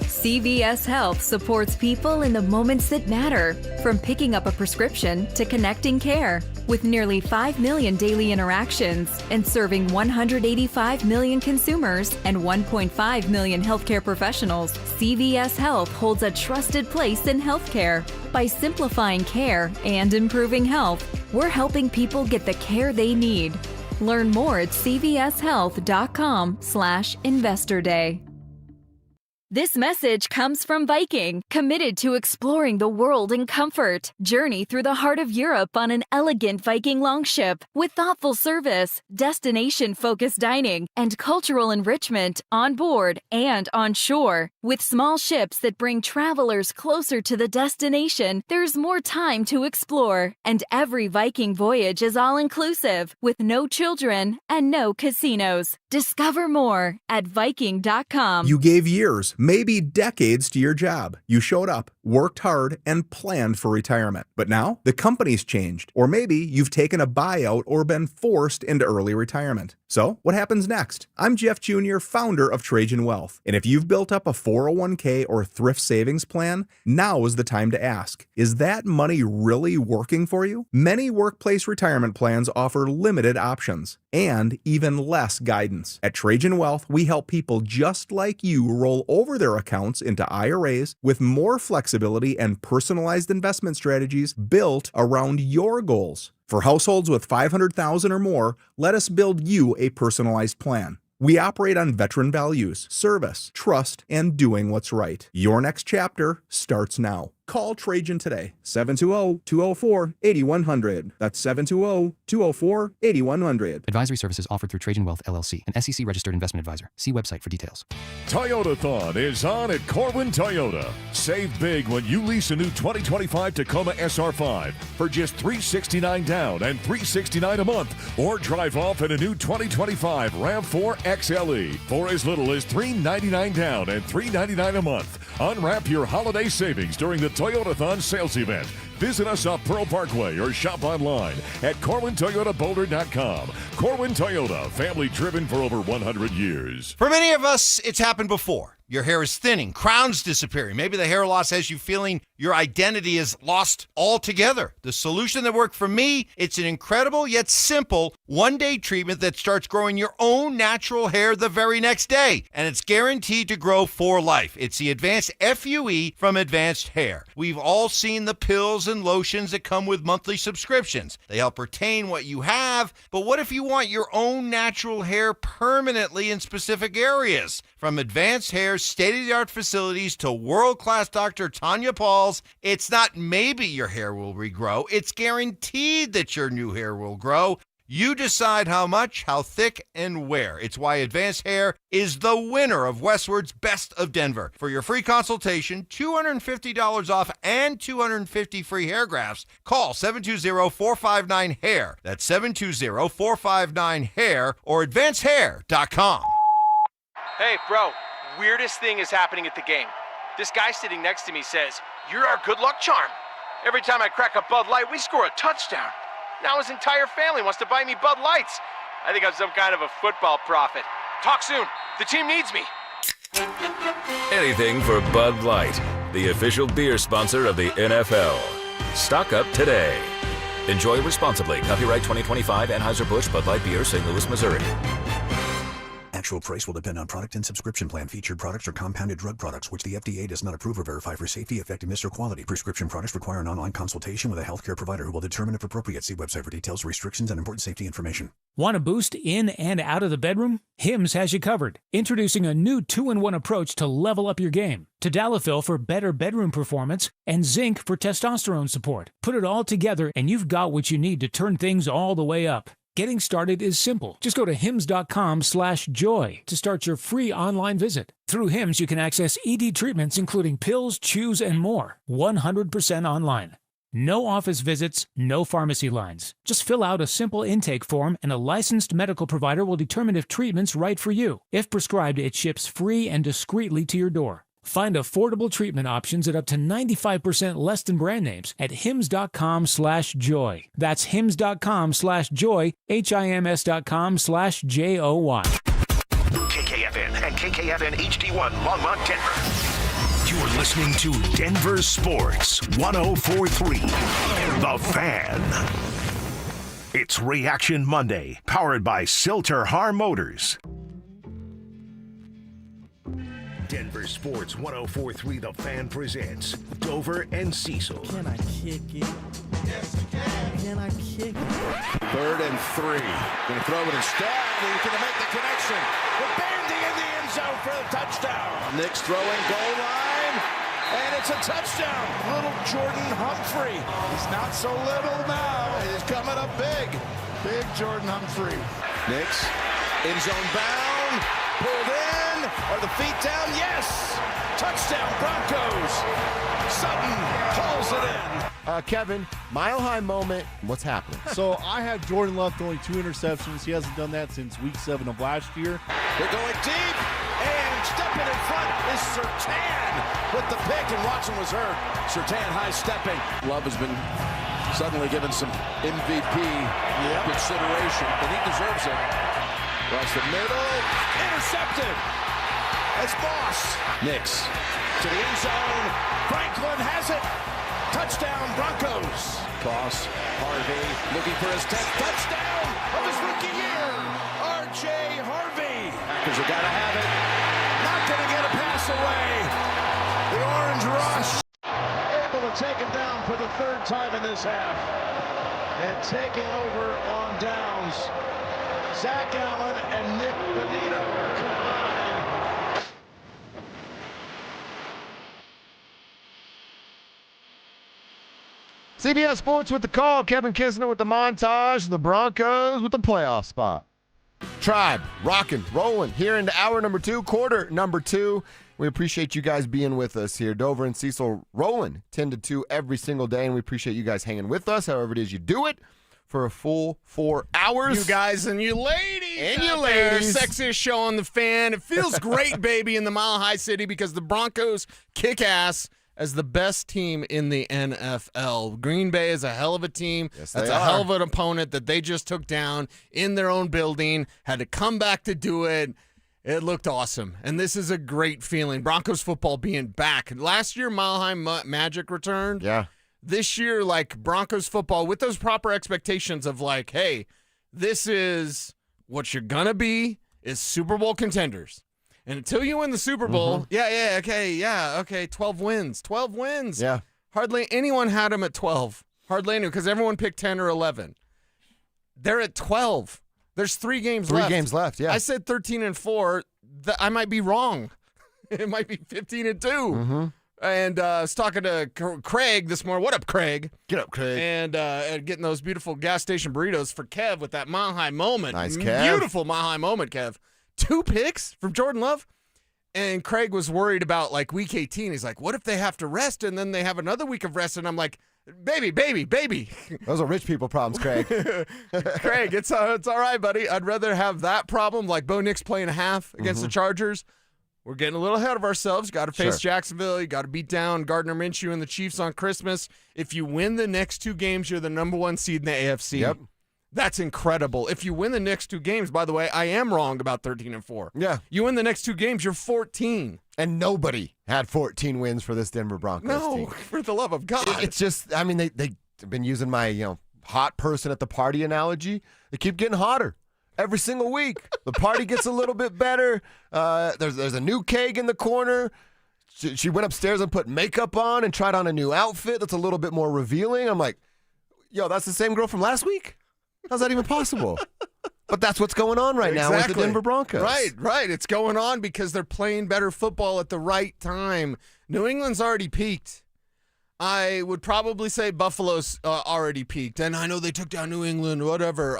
CVS Health supports people in the moments that matter, from picking up a prescription to connecting care. With nearly 5 million daily interactions and serving 185 million consumers and 1.5 million healthcare professionals, CVS Health holds a trusted place in healthcare. By simplifying care and improving health, we're helping people get the care they need. Learn more at cvshealth.com/Investor Day. This message comes from Viking, committed to exploring the world in comfort. Journey through the heart of Europe on an elegant Viking longship with thoughtful service, destination-focused dining, and cultural enrichment on board and on shore. With small ships that bring travelers closer to the destination, there's more time to explore. And every Viking voyage is all-inclusive, with no children and no casinos. Discover more at Viking.com. You gave years, maybe decades to your job. You showed up, worked hard, and planned for retirement. But now, the company's changed. Or maybe you've taken a buyout or been forced into early retirement. So, what happens next? I'm Jeff Jr., founder of Trajan Wealth. And if you've built up a 401k or thrift savings plan, now is the time to ask, is that money really working for you? Many workplace retirement plans offer limited options and even less guidance. At Trajan Wealth, we help people just like you roll over their accounts into IRAs with more flexibility and personalized investment strategies built around your goals. For households with $500,000 or more, let us build you a personalized plan. We operate on veteran values, service, trust, and doing what's right. Your next chapter starts now. Call Trajan today, 720-204-8100. That's 720-204-8100. Advisory services offered through Trajan Wealth, LLC, an SEC-registered investment advisor. See website for details. Toyotathon is on at Corwin Toyota. Save big when you lease a new 2025 Tacoma SR5 for just $369 down and $369 a month, or drive off in a new 2025 RAV4 XLE for as little as $399 down and $399 a month. Unwrap your holiday savings during the Toyotathon sales event. Visit us off Pearl Parkway or shop online at CorwinToyotaBoulder.com. Corwin Toyota, family driven for over 100 years. For many of us, it's happened before. Your hair is thinning, crowns disappearing. Maybe the hair loss has you feeling your identity is lost altogether. The solution that worked for me, it's an incredible yet simple one-day treatment that starts growing your own natural hair the very next day. And it's guaranteed to grow for life. It's the Advanced FUE from Advanced Hair. We've all seen the pills and lotions that come with monthly subscriptions. They help retain what you have, but what if you want your own natural hair permanently in specific areas? From Advanced Hair's state-of-the-art facilities to world-class Dr. Tanya Paul's, it's not maybe your hair will regrow, it's guaranteed that your new hair will grow. You decide how much, how thick, and where. It's why Advanced Hair is the winner of Westward's Best of Denver. For your free consultation, $250 off and 250 free hair grafts, call 720-459-HAIR. That's 720-459-HAIR or advancedhair.com. Hey, bro, weirdest thing is happening at the game. This guy sitting next to me says, "You're our good luck charm." Every time I crack a Bud Light, we score a touchdown. Now his entire family wants to buy me Bud Lights. I think I'm some kind of a football prophet. Talk soon. The team needs me. Anything for Bud Light, the official beer sponsor of the NFL. Stock up today. Enjoy responsibly. Copyright 2025 Anheuser-Busch Bud Light Beer, St. Louis, Missouri. Actual price will depend on product and subscription plan. Featured products are compounded drug products, which the FDA does not approve or verify for safety, effectiveness, or quality. Prescription products require an online consultation with a healthcare provider who will determine if appropriate. See website for details, restrictions, and important safety information. Want a boost in and out of the bedroom? Hims has you covered. Introducing a new 2-in-1 approach to level up your game. Tadalafil for better bedroom performance and zinc for testosterone support. Put it all together and you've got what you need to turn things all the way up. Getting started is simple. Just go to hims.com/joy to start your free online visit. Through Hims, you can access ED treatments including pills, chews, and more. 100% online. No office visits, no pharmacy lines. Just fill out a simple intake form and a licensed medical provider will determine if treatment's right for you. If prescribed, it ships free and discreetly to your door. Find affordable treatment options at up to 95% less than brand names at hims.com/joy. That's hims.com/joy, HIMS.com/JOY. KKFN and KKFN HD1 Longmont, Denver. You're listening to Denver Sports 104.3 The Fan. It's Reaction Monday, powered by Silter Har Motors. Denver Sports 104.3 The Fan presents Dover and Cecil. Can I kick it? Yes, you can. Can I kick it? 3rd and 3. Going to throw it instead. He's going to make the connection. With Bandy in the end zone for the touchdown. Nick's throwing goal line. And it's a touchdown. Little Jordan Humphrey. He's not so little now. He's coming up big. Big Jordan Humphrey. Nick's in zone bound. Pulled in. Are the feet down? Yes. Touchdown Broncos. Sutton pulls it in. Kevin, Mile High moment. What's happening? So I had Jordan Love throwing 2 interceptions. He hasn't done that since week 7 of last year. They're going deep. And stepping in front is Surtain with the pick, and Watson was hurt. Surtain high stepping. Love has been suddenly given some MVP consideration, and he deserves it. Across the middle, intercepted. That's Boss. Nix to the end zone. Franklin has it. Touchdown Broncos. Toss. Harvey looking for his 10th touchdown of his rookie year. R.J. Harvey. Packers have got to have it. Not going to get a pass away. The Orange Rush. Able to take him down for the 3rd time in this half. And taking over on downs. Zach Allen and Nick Benito combined. CBS Sports with the call. Kevin Kisner with the montage. The Broncos with the playoff spot. Tribe, rocking, rolling here into hour number 2, quarter number 2. We appreciate you guys being with us here. Dover and Cecil rolling 10 to 2 every single day, and we appreciate you guys hanging with us, however it is you do it, for a full 4 hours. You guys and you ladies. And you ladies. Sexiest show on the Fan. It feels great, baby, in the Mile High City because the Broncos kick ass as the best team in the NFL. Green Bay is a hell of a team. Yes, That's they a are. hell of an opponent that they just took down in their own building, had to come back to do it. It looked awesome, and this is a great feeling. Broncos football being back. Last year, Mile High Magic returned. Yeah. This year, like, Broncos football with those proper expectations of, like, hey, this is what you're going to be, is Super Bowl contenders. And until you win the Super Bowl, 12 wins. 12 wins. Yeah. Hardly anyone had them at 12. Hardly anyone, because everyone picked 10 or 11. They're at 12. There's 3 games left. 3 games left, yeah. I said 13-4. I might be wrong. It might be 15-2. Mm-hmm. And I was talking to Craig this morning. What up, Craig? Get up, Craig. And getting those beautiful gas station burritos for Kev with that Mile High moment. Nice, Kev. Beautiful Mile High moment, Kev. 2 picks from Jordan Love. And Craig was worried about, like, week 18. He's like, what if they have to rest and then they have another week of rest? And I'm like, baby. Those are rich people problems, Craig. Craig, it's all right, buddy. I'd rather have that problem, like Bo Nix playing a half against the Chargers. We're getting a little ahead of ourselves. Got to face Jacksonville. You got to beat down Gardner Minshew and the Chiefs on Christmas. If you win the next 2 games, you're the number 1 seed in the AFC. Yep. That's incredible. If you win the next 2 games, by the way, I am wrong about 13-4. Yeah. You win the next 2 games, you're 14. And nobody had 14 wins for this Denver Broncos team. For the love of God. It's just, I mean, they've been using my, hot person at the party analogy. They keep getting hotter every single week. The party gets a little bit better. There's a new keg in the corner. She went upstairs and put makeup on and tried on a new outfit that's a little bit more revealing. I'm like, yo, that's the same girl from last week? How's that even possible? But that's what's going on right now with the Denver Broncos. Right. It's going on because they're playing better football at the right time. New England's already peaked. I would probably say Buffalo's already peaked. And I know they took down New England, whatever.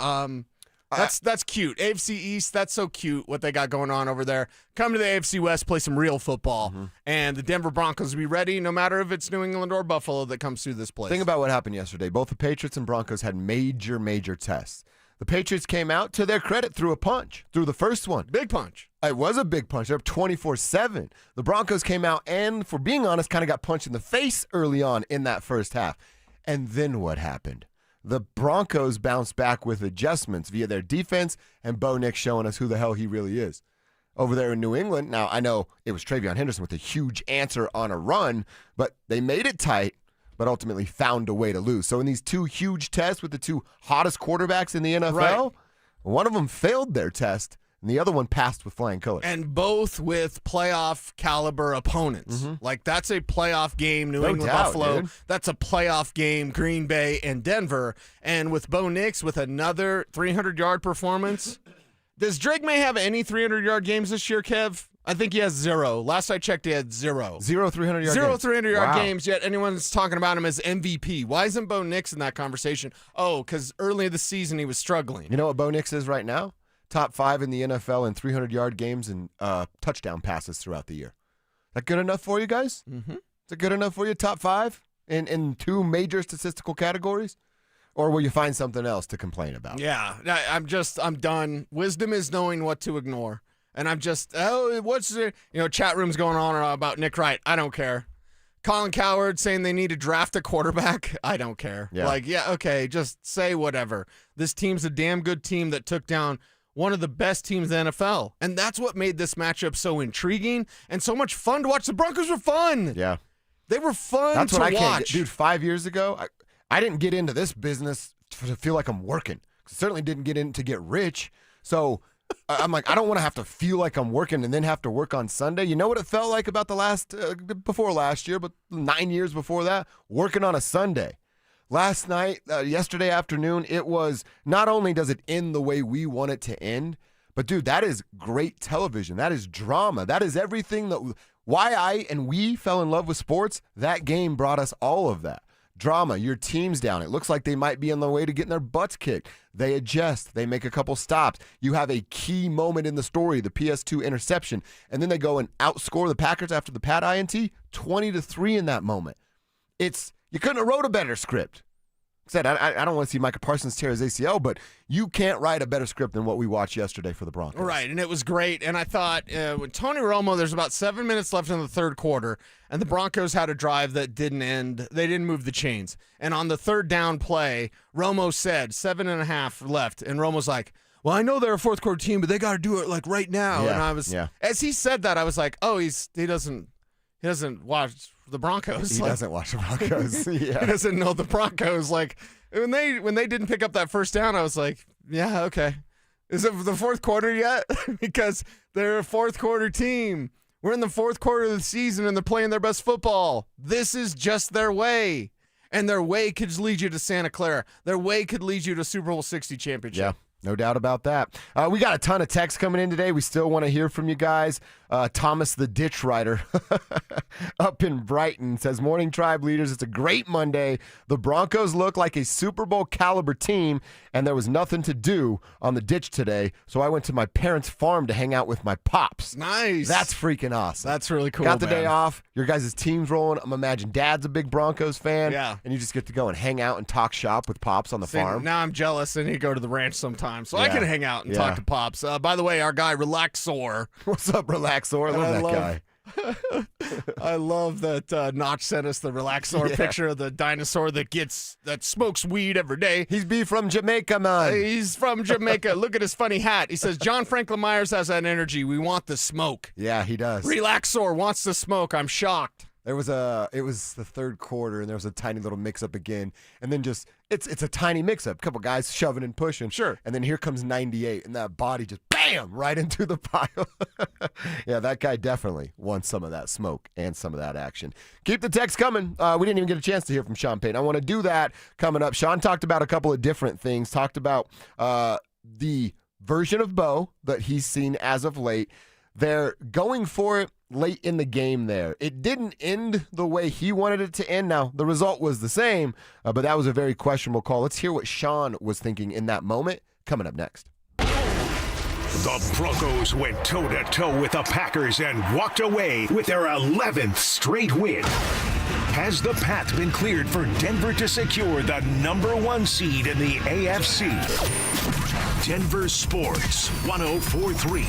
That's cute. AFC East, that's so cute what they got going on over there. Come to the AFC West, play some real football. And the Denver Broncos will be ready no matter if it's New England or Buffalo that comes through this place. Think about what happened yesterday. Both the Patriots and Broncos had major tests. The Patriots came out, to their credit, threw a punch, threw the first one. Big punch. It was a big punch. They're up 24-7. The Broncos came out and, for being honest, kind of got punched in the face early on in that first half. And then what happened? The Broncos bounced back with adjustments via their defense and Bo Nix showing us who the hell he really is. Over there in New England, now I know it was Travion Henderson with a huge answer on a run, but they made it tight, but ultimately found a way to lose. So in these 2 huge tests with the 2 hottest quarterbacks in the NFL, one of them failed their test. and the other one passed with flying colors. And both with playoff caliber opponents. Like, that's a playoff game, New England Buffalo. Dude. That's a playoff game, Green Bay and Denver. And with Bo Nix with another 300-yard performance. Does Drake May have any 300-yard games this year, Kev? I think he has 0. Last I checked, he had 0. 0 300-yard games. 0 300-yard Wow. games, yet anyone's talking about him as MVP. Why isn't Bo Nix in that conversation? Oh, because early in the season he was struggling. You know what Bo Nix is right now? Top 5 in the NFL in 300-yard games and touchdown passes throughout the year. Is that good enough for you guys? Is it good enough for you? Top 5 in 2 major statistical categories? Or will you find something else to complain about? Yeah, I'm done. Wisdom is knowing what to ignore. And I'm just, what's the, chat rooms going on about Nick Wright. I don't care. Colin Cowherd saying they need to draft a quarterback. I don't care. Yeah. Okay, just say whatever. This team's a damn good team that took down one of the best teams in the NFL. And that's what made this matchup so intriguing and so much fun to watch. The Broncos were fun. Yeah. They were fun That's to what I watch. can't get. Dude, 5 years ago, I didn't get into this business to feel like I'm working. Certainly didn't get in to get rich. So I'm like, I don't want to have to feel like I'm working and then have to work on Sunday. You know what it felt like about before last year, but 9 years before that, working on a Sunday. Last night, yesterday afternoon, it was, not only does it end the way we want it to end, but dude, that is great television. That is drama. That is everything why I and we fell in love with sports. That game brought us all of that. Drama, your team's down. It looks like they might be on the way to getting their butts kicked. They adjust. They make a couple stops. You have a key moment in the story, the PS2 interception, and then they go and outscore the Packers after the Pat INT, 20-3 in that moment. You couldn't have wrote a better script. Said I don't want to see Micah Parsons tear his ACL, but you can't write a better script than what we watched yesterday for the Broncos. Right, and it was great. And I thought with Tony Romo, there's about 7 minutes left in the third quarter, and the Broncos had a drive that didn't end. They didn't move the chains. And on the third down play, Romo said 7.5 left, and Romo's like, well, I know they're a fourth quarter team, but they got to do it like right now. Yeah, and I was, as he said that, I was like, oh, he doesn't watch the Broncos. He doesn't watch the Broncos. Yeah. He doesn't know the Broncos. Like when they didn't pick up that first down, I was like, yeah, okay. Is it the fourth quarter yet? Because they're a fourth quarter team. We're in the fourth quarter of the season and they're playing their best football. This is just their way. And their way could lead you to Santa Clara. Their way could lead you to Super Bowl 60 championship. Yeah. No doubt about that. We got a ton of texts coming in today. We still want to hear from you guys. Thomas the Ditch Rider up in Brighton says, morning tribe leaders, it's a great Monday. The Broncos look like a Super Bowl caliber team, and there was nothing to do on the ditch today, so I went to my parents' farm to hang out with my pops. Nice. That's freaking awesome. That's really cool, Got the man. day off. Your guys' team's rolling. I'm imagining Dad's a big Broncos fan. Yeah. And you just get to go and hang out and talk shop with Pops on the farm. Now I'm jealous and he go to the ranch sometime, so I Yeah. can hang out and talk to Pops. By the way, our guy Relaxor. What's up, Relaxor? I love that guy. I love that Notch sent us the Relaxor picture of the dinosaur that smokes weed every day. He's from Jamaica, man. He's from Jamaica. Look at his funny hat. He says, John Franklin Myers has that energy. We want the smoke. Yeah, he does. Relaxor wants the smoke. I'm shocked. It was the third quarter, and there was a tiny little mix-up again. And then it's a tiny mix-up. A couple guys shoving and pushing. Sure. And then here comes 98, and that body just, bam, right into the pile. Yeah, that guy definitely wants some of that smoke and some of that action. Keep the text coming. We didn't even get a chance to hear from Sean Payton. I want to do that coming up. Sean talked about a couple of different things. Talked about the version of Bo that he's seen as of late. They're going for it late in the game there. It didn't end the way he wanted it to end. Now, the result was the same, but that was a very questionable call. Let's hear what Sean was thinking in that moment, coming up next. The Broncos went toe-to-toe with the Packers and walked away with their 11th straight win. Has the path been cleared for Denver to secure the #1 seed in the AFC? Denver Sports 104.3.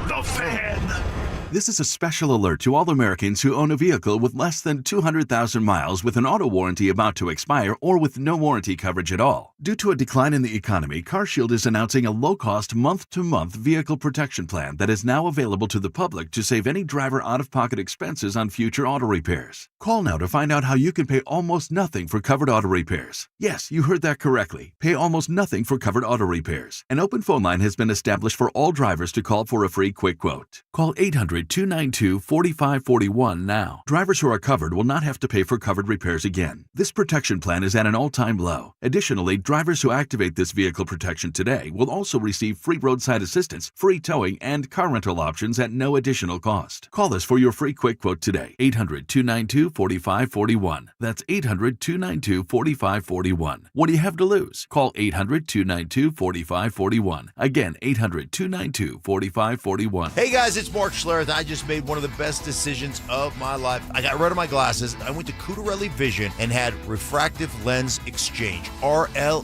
The Fan. This is a special alert to all Americans who own a vehicle with less than 200,000 miles with an auto warranty about to expire or with no warranty coverage at all. Due to a decline in the economy, CarShield is announcing a low-cost month-to-month vehicle protection plan that is now available to the public to save any driver out-of-pocket expenses on future auto repairs. Call now to find out how you can pay almost nothing for covered auto repairs. Yes, you heard that correctly. Pay almost nothing for covered auto repairs. An open phone line has been established for all drivers to call for a free quick quote. Call 800-292-4541 now. Drivers who are covered will not have to pay for covered repairs again. This protection plan is at an all-time low. Additionally, drivers who activate this vehicle protection today will also receive free roadside assistance, free towing, and car rental options at no additional cost. Call us for your free quick quote today. 800-292-4541. That's 800-292-4541. What do you have to lose? Call 800-292-4541. Again, 800-292-4541. Hey guys, it's Mark Schlereth. I just made one of the best decisions of my life. I got rid of my glasses. I went to Cutarelli Vision and had refractive lens exchange, RLE.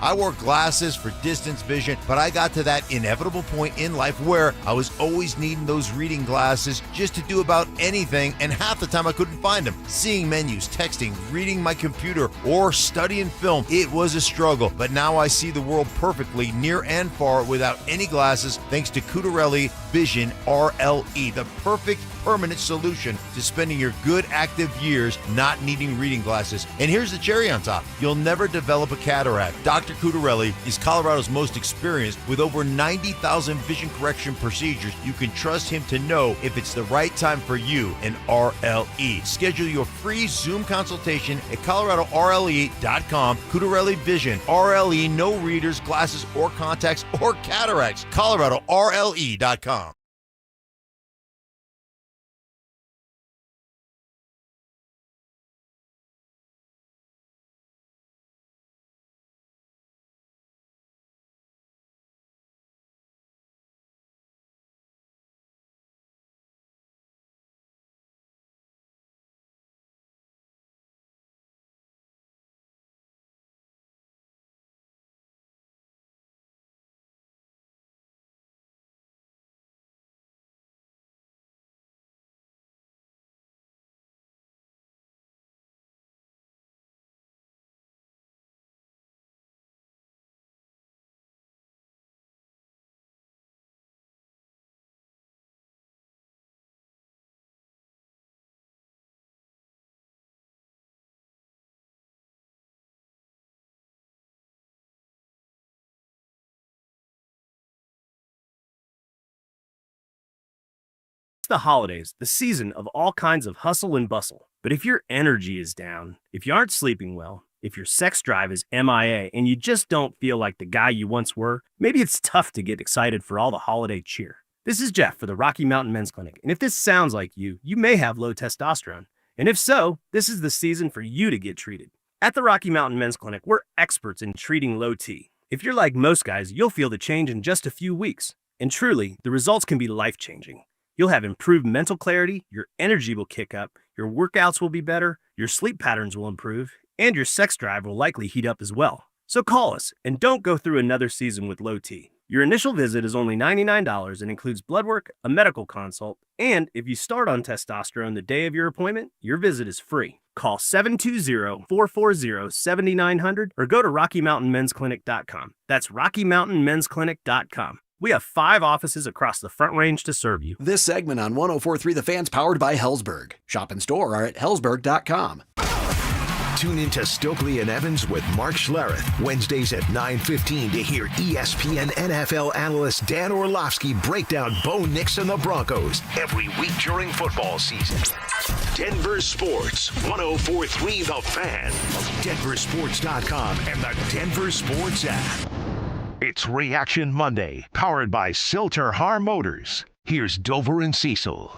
I wore glasses for distance vision, but I got to that inevitable point in life where I was always needing those reading glasses just to do about anything, and half the time I couldn't find them. Seeing menus, texting, reading my computer, or studying film, it was a struggle. But now I see the world perfectly near and far without any glasses thanks to Cutarelli Vision RLE, the perfect permanent solution to spending your good active years not needing reading glasses. And here's the cherry on top. You'll never develop a cataract. Dr. Cutarelli is Colorado's most experienced with over 90,000 vision correction procedures. You can trust him to know if it's the right time for you and RLE. Schedule your free Zoom consultation at coloradorle.com. Cutarelli Vision, RLE, no readers, glasses, or contacts, or cataracts. coloradorle.com. It's the holidays, the season of all kinds of hustle and bustle. But if your energy is down, if you aren't sleeping well, if your sex drive is MIA, and you just don't feel like the guy you once were, maybe it's tough to get excited for all the holiday cheer. This is Jeff for the Rocky Mountain Men's Clinic, and if this sounds like you may have low testosterone. And if so, this is the season for you to get treated. At the Rocky Mountain Men's Clinic, we're experts in treating low T. If you're like most guys, you'll feel the change in just a few weeks. And truly, the results can be life-changing. You'll have improved mental clarity, your energy will kick up, your workouts will be better, your sleep patterns will improve, and your sex drive will likely heat up as well. So call us and don't go through another season with low T. Your initial visit is only $99 and includes blood work, a medical consult, and if you start on testosterone the day of your appointment, your visit is free. Call 720-440-7900 or go to RockyMountainMen'sClinic.com. That's RockyMountainMen'sClinic.com. We have 5 offices across the Front Range to serve you. This segment on 104.3 The Fan's powered by Hellsberg. Shop and store are at Hellsberg.com. Tune into Stokely and Evans with Mark Schlereth, Wednesdays at 9:15 to hear ESPN NFL analyst Dan Orlovsky break down Bo Nix and the Broncos every week during football season. Denver Sports, 104.3 The Fan, DenverSports.com, and the Denver Sports app. It's Reaction Monday, powered by Silter Har Motors. Here's Dover and Cecil.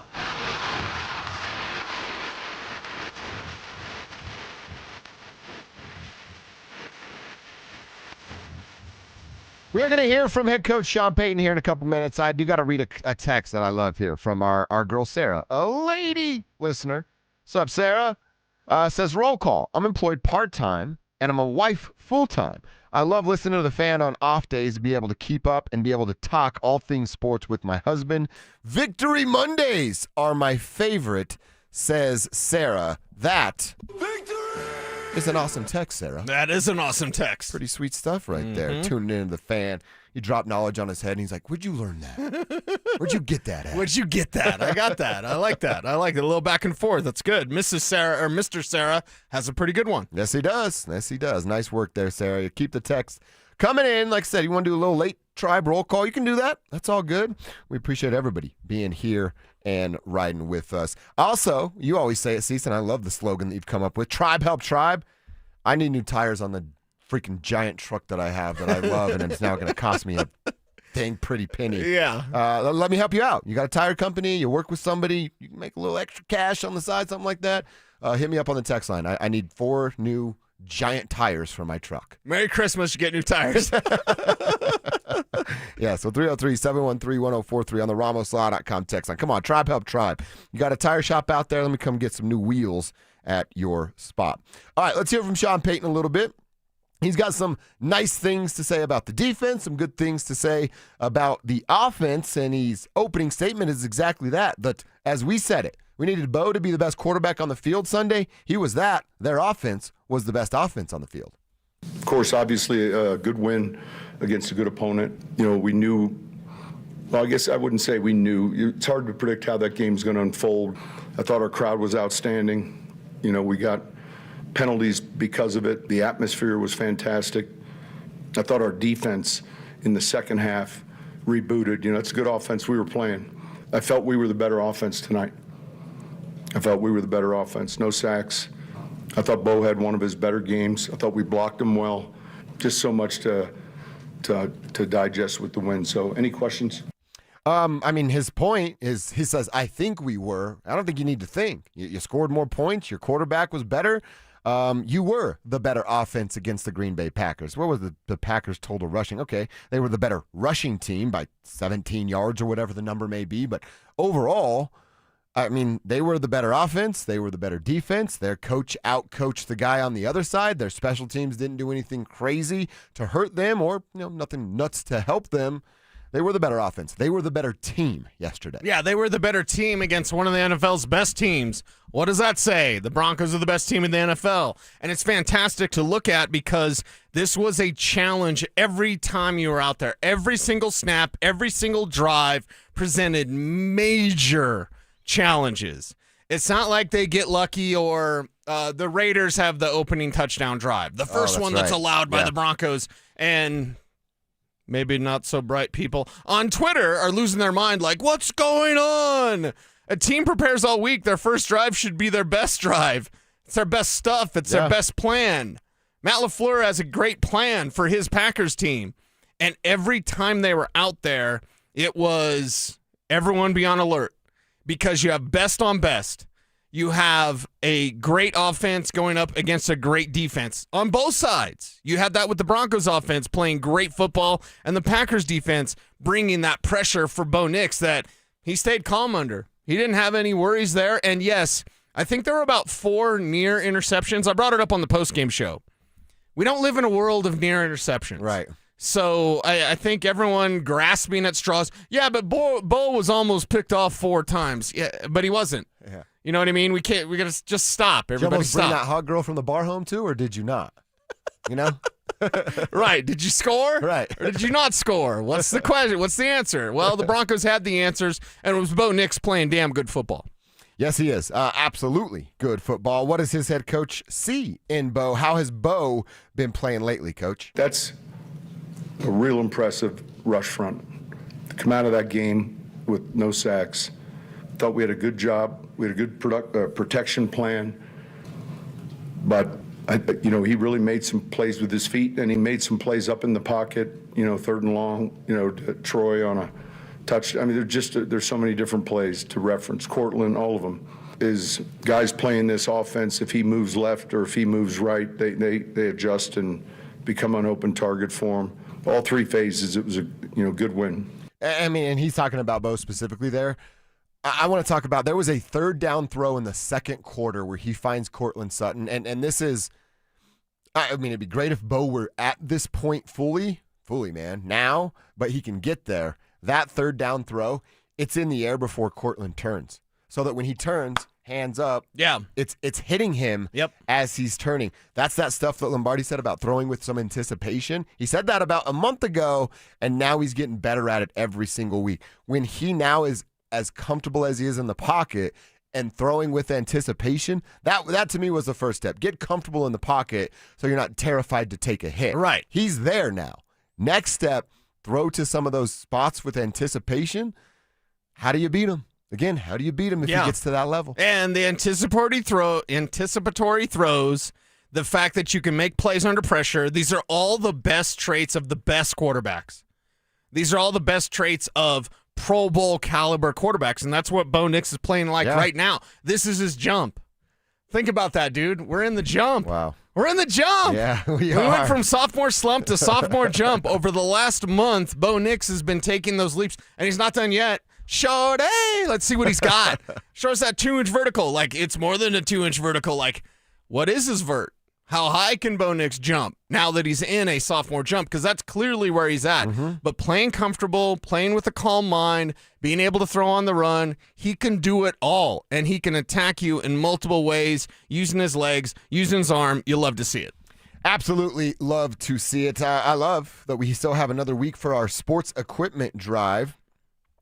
We're going to hear from head coach Sean Payton here in a couple minutes. I do got to read a text that I love here from our girl Sarah, a lady listener. What's up, Sarah? Says, roll call. I'm employed part-time, and I'm a wife full-time. I love listening to the Fan on off days to be able to keep up and be able to talk all things sports with my husband. Victory Mondays are my favorite, says Sarah. That is an awesome text, Sarah. That is an awesome text. Pretty sweet stuff right there. Tuning into the fan. He dropped knowledge on his head, and he's like, where'd you learn that? Where'd you get that at? Where'd you get that? I got that. I like that. I like it. A little back and forth. That's good. Mrs. Sarah or Mr. Sarah has a pretty good one. Yes, he does. Yes, he does. Nice work there, Sarah. You keep the text coming in. Like I said, you want to do a little late tribe roll call, you can do that. That's all good. We appreciate everybody being here and riding with us. Also, you always say it, Cecil, and I love the slogan that you've come up with. Tribe help tribe. I need new tires on the freaking giant truck that I have that I love, and it's now going to cost me a dang pretty penny. Yeah. Let me help you out. You got a tire company, you work with somebody, you can make a little extra cash on the side, something like that. Hit me up on the text line. I need 4 new giant tires for my truck. Merry Christmas, you get new tires. Yeah, so 303-713-1043 on the RamosLaw.com text line. Come on, Tribe Help Tribe. You got a tire shop out there? Let me come get some new wheels at your spot. All right, let's hear from Sean Payton a little bit. He's got some nice things to say about the defense, some good things to say about the offense, and his opening statement is exactly that. That, as we said it, we needed Bo to be the best quarterback on the field Sunday. He was that. Their offense was the best offense on the field. Of course, obviously a good win against a good opponent. You know, we knew, well, I guess I wouldn't say we knew. It's hard to predict how that game's going to unfold. I thought our crowd was outstanding. You know, we got penalties because of it. The atmosphere was fantastic. I thought our defense in the second half rebooted. You know, it's a good offense we were playing. I felt we were the better offense tonight. I felt we were the better offense. No sacks. I thought Bo had one of his better games. I thought we blocked him well. Just so much to digest with the win. So any questions? I mean, his point is, he says, I think we were. I don't think you need to think. You scored more points. Your quarterback was better. You were the better offense against the Green Bay Packers. What was the Packers' total rushing? Okay, they were the better rushing team by 17 yards or whatever the number may be. But overall, I mean, they were the better offense. They were the better defense. Their coach outcoached the guy on the other side. Their special teams didn't do anything crazy to hurt them or, you know, nothing nuts to help them. They were the better offense. They were the better team yesterday. Yeah, they were the better team against one of the NFL's best teams. What does that say? The Broncos are the best team in the NFL. And it's fantastic to look at because this was a challenge every time you were out there. Every single snap, every single drive presented major challenges. It's not like they get lucky or the Raiders have the opening touchdown drive. The first one that's allowed by the Broncos, and maybe not so bright people on Twitter are losing their mind like, what's going on? A team prepares all week. Their first drive should be their best drive. It's their best stuff. It's their best plan. Matt LaFleur has a great plan for his Packers team. And every time they were out there, it was everyone be on alert because you have best on best. You have a great offense going up against a great defense on both sides. You had that with the Broncos offense playing great football and the Packers defense bringing that pressure for Bo Nix that he stayed calm under. He didn't have any worries there. And yes, I think there were about 4 near interceptions. I brought it up on the postgame show. We don't live in a world of near interceptions. Right. So I think everyone grasping at straws. Yeah, but Bo was almost picked off 4 times. Yeah, but he wasn't. Yeah. You know what I mean? We got to just stop. Everybody did you stop. Bring that hot girl from the bar home too, or did you not? You know? Right. Did you score? Right. Or did you not score? What's the question? What's the answer? Well, the Broncos had the answers, and it was Bo Nix playing damn good football. Yes, he is. Absolutely good football. What does his head coach see in Bo? How has Bo been playing lately, Coach? That's a real impressive rush front. To come out of that game with no sacks, thought we had a good job. We had a good protection plan. But, he really made some plays with his feet, and he made some plays up in the pocket, 3rd and long, Troy on a touch. I mean, there's so many different plays to reference. Cortland, all of them. Is guys playing this offense, if he moves left or if he moves right, they adjust and become an open target for him. All 3 phases, it was a good win. I mean, and he's talking about Bo specifically there. I want to talk about, there was a 3rd down throw in the second quarter where he finds Cortland Sutton. And this is, I mean, it'd be great if Bo were at this point fully, man, now, but he can get there. That 3rd down throw, it's in the air before Cortland turns. So that when he turns, hands up. Yeah. It's hitting him as he's turning. That's that stuff that Lombardi said about throwing with some anticipation. He said that about a month ago, and now he's getting better at it every single week. When he now is as comfortable as he is in the pocket and throwing with anticipation, that to me was the first step. Get comfortable in the pocket so you're not terrified to take a hit. Right. He's there now. Next step, throw to some of those spots with anticipation. How do you beat him? Again, how do you beat him if he gets to that level? And the anticipatory throws, the fact that you can make plays under pressure, these are all the best traits of the best quarterbacks. These are all the best traits of Pro Bowl caliber quarterbacks, and that's what Bo Nix is playing like right now. This is his jump. Think about that, dude. We're in the jump. Wow. We're in the jump. Yeah, we went from sophomore slump to sophomore jump. Over the last month, Bo Nix has been taking those leaps, and he's not done yet. Showed, hey, let's see what he's got. Show us that 2-inch vertical. Like, it's more than a 2-inch vertical. Like, what is his vert? How high can Bo Nix jump now that he's in a sophomore jump? Because that's clearly where he's at. But playing comfortable, playing with a calm mind, being able to throw on the run, he can do it all. And he can attack you in multiple ways, using his legs, using his arm. You'll love to see it. Absolutely love to see it. I love that we still have another week for our sports equipment drive.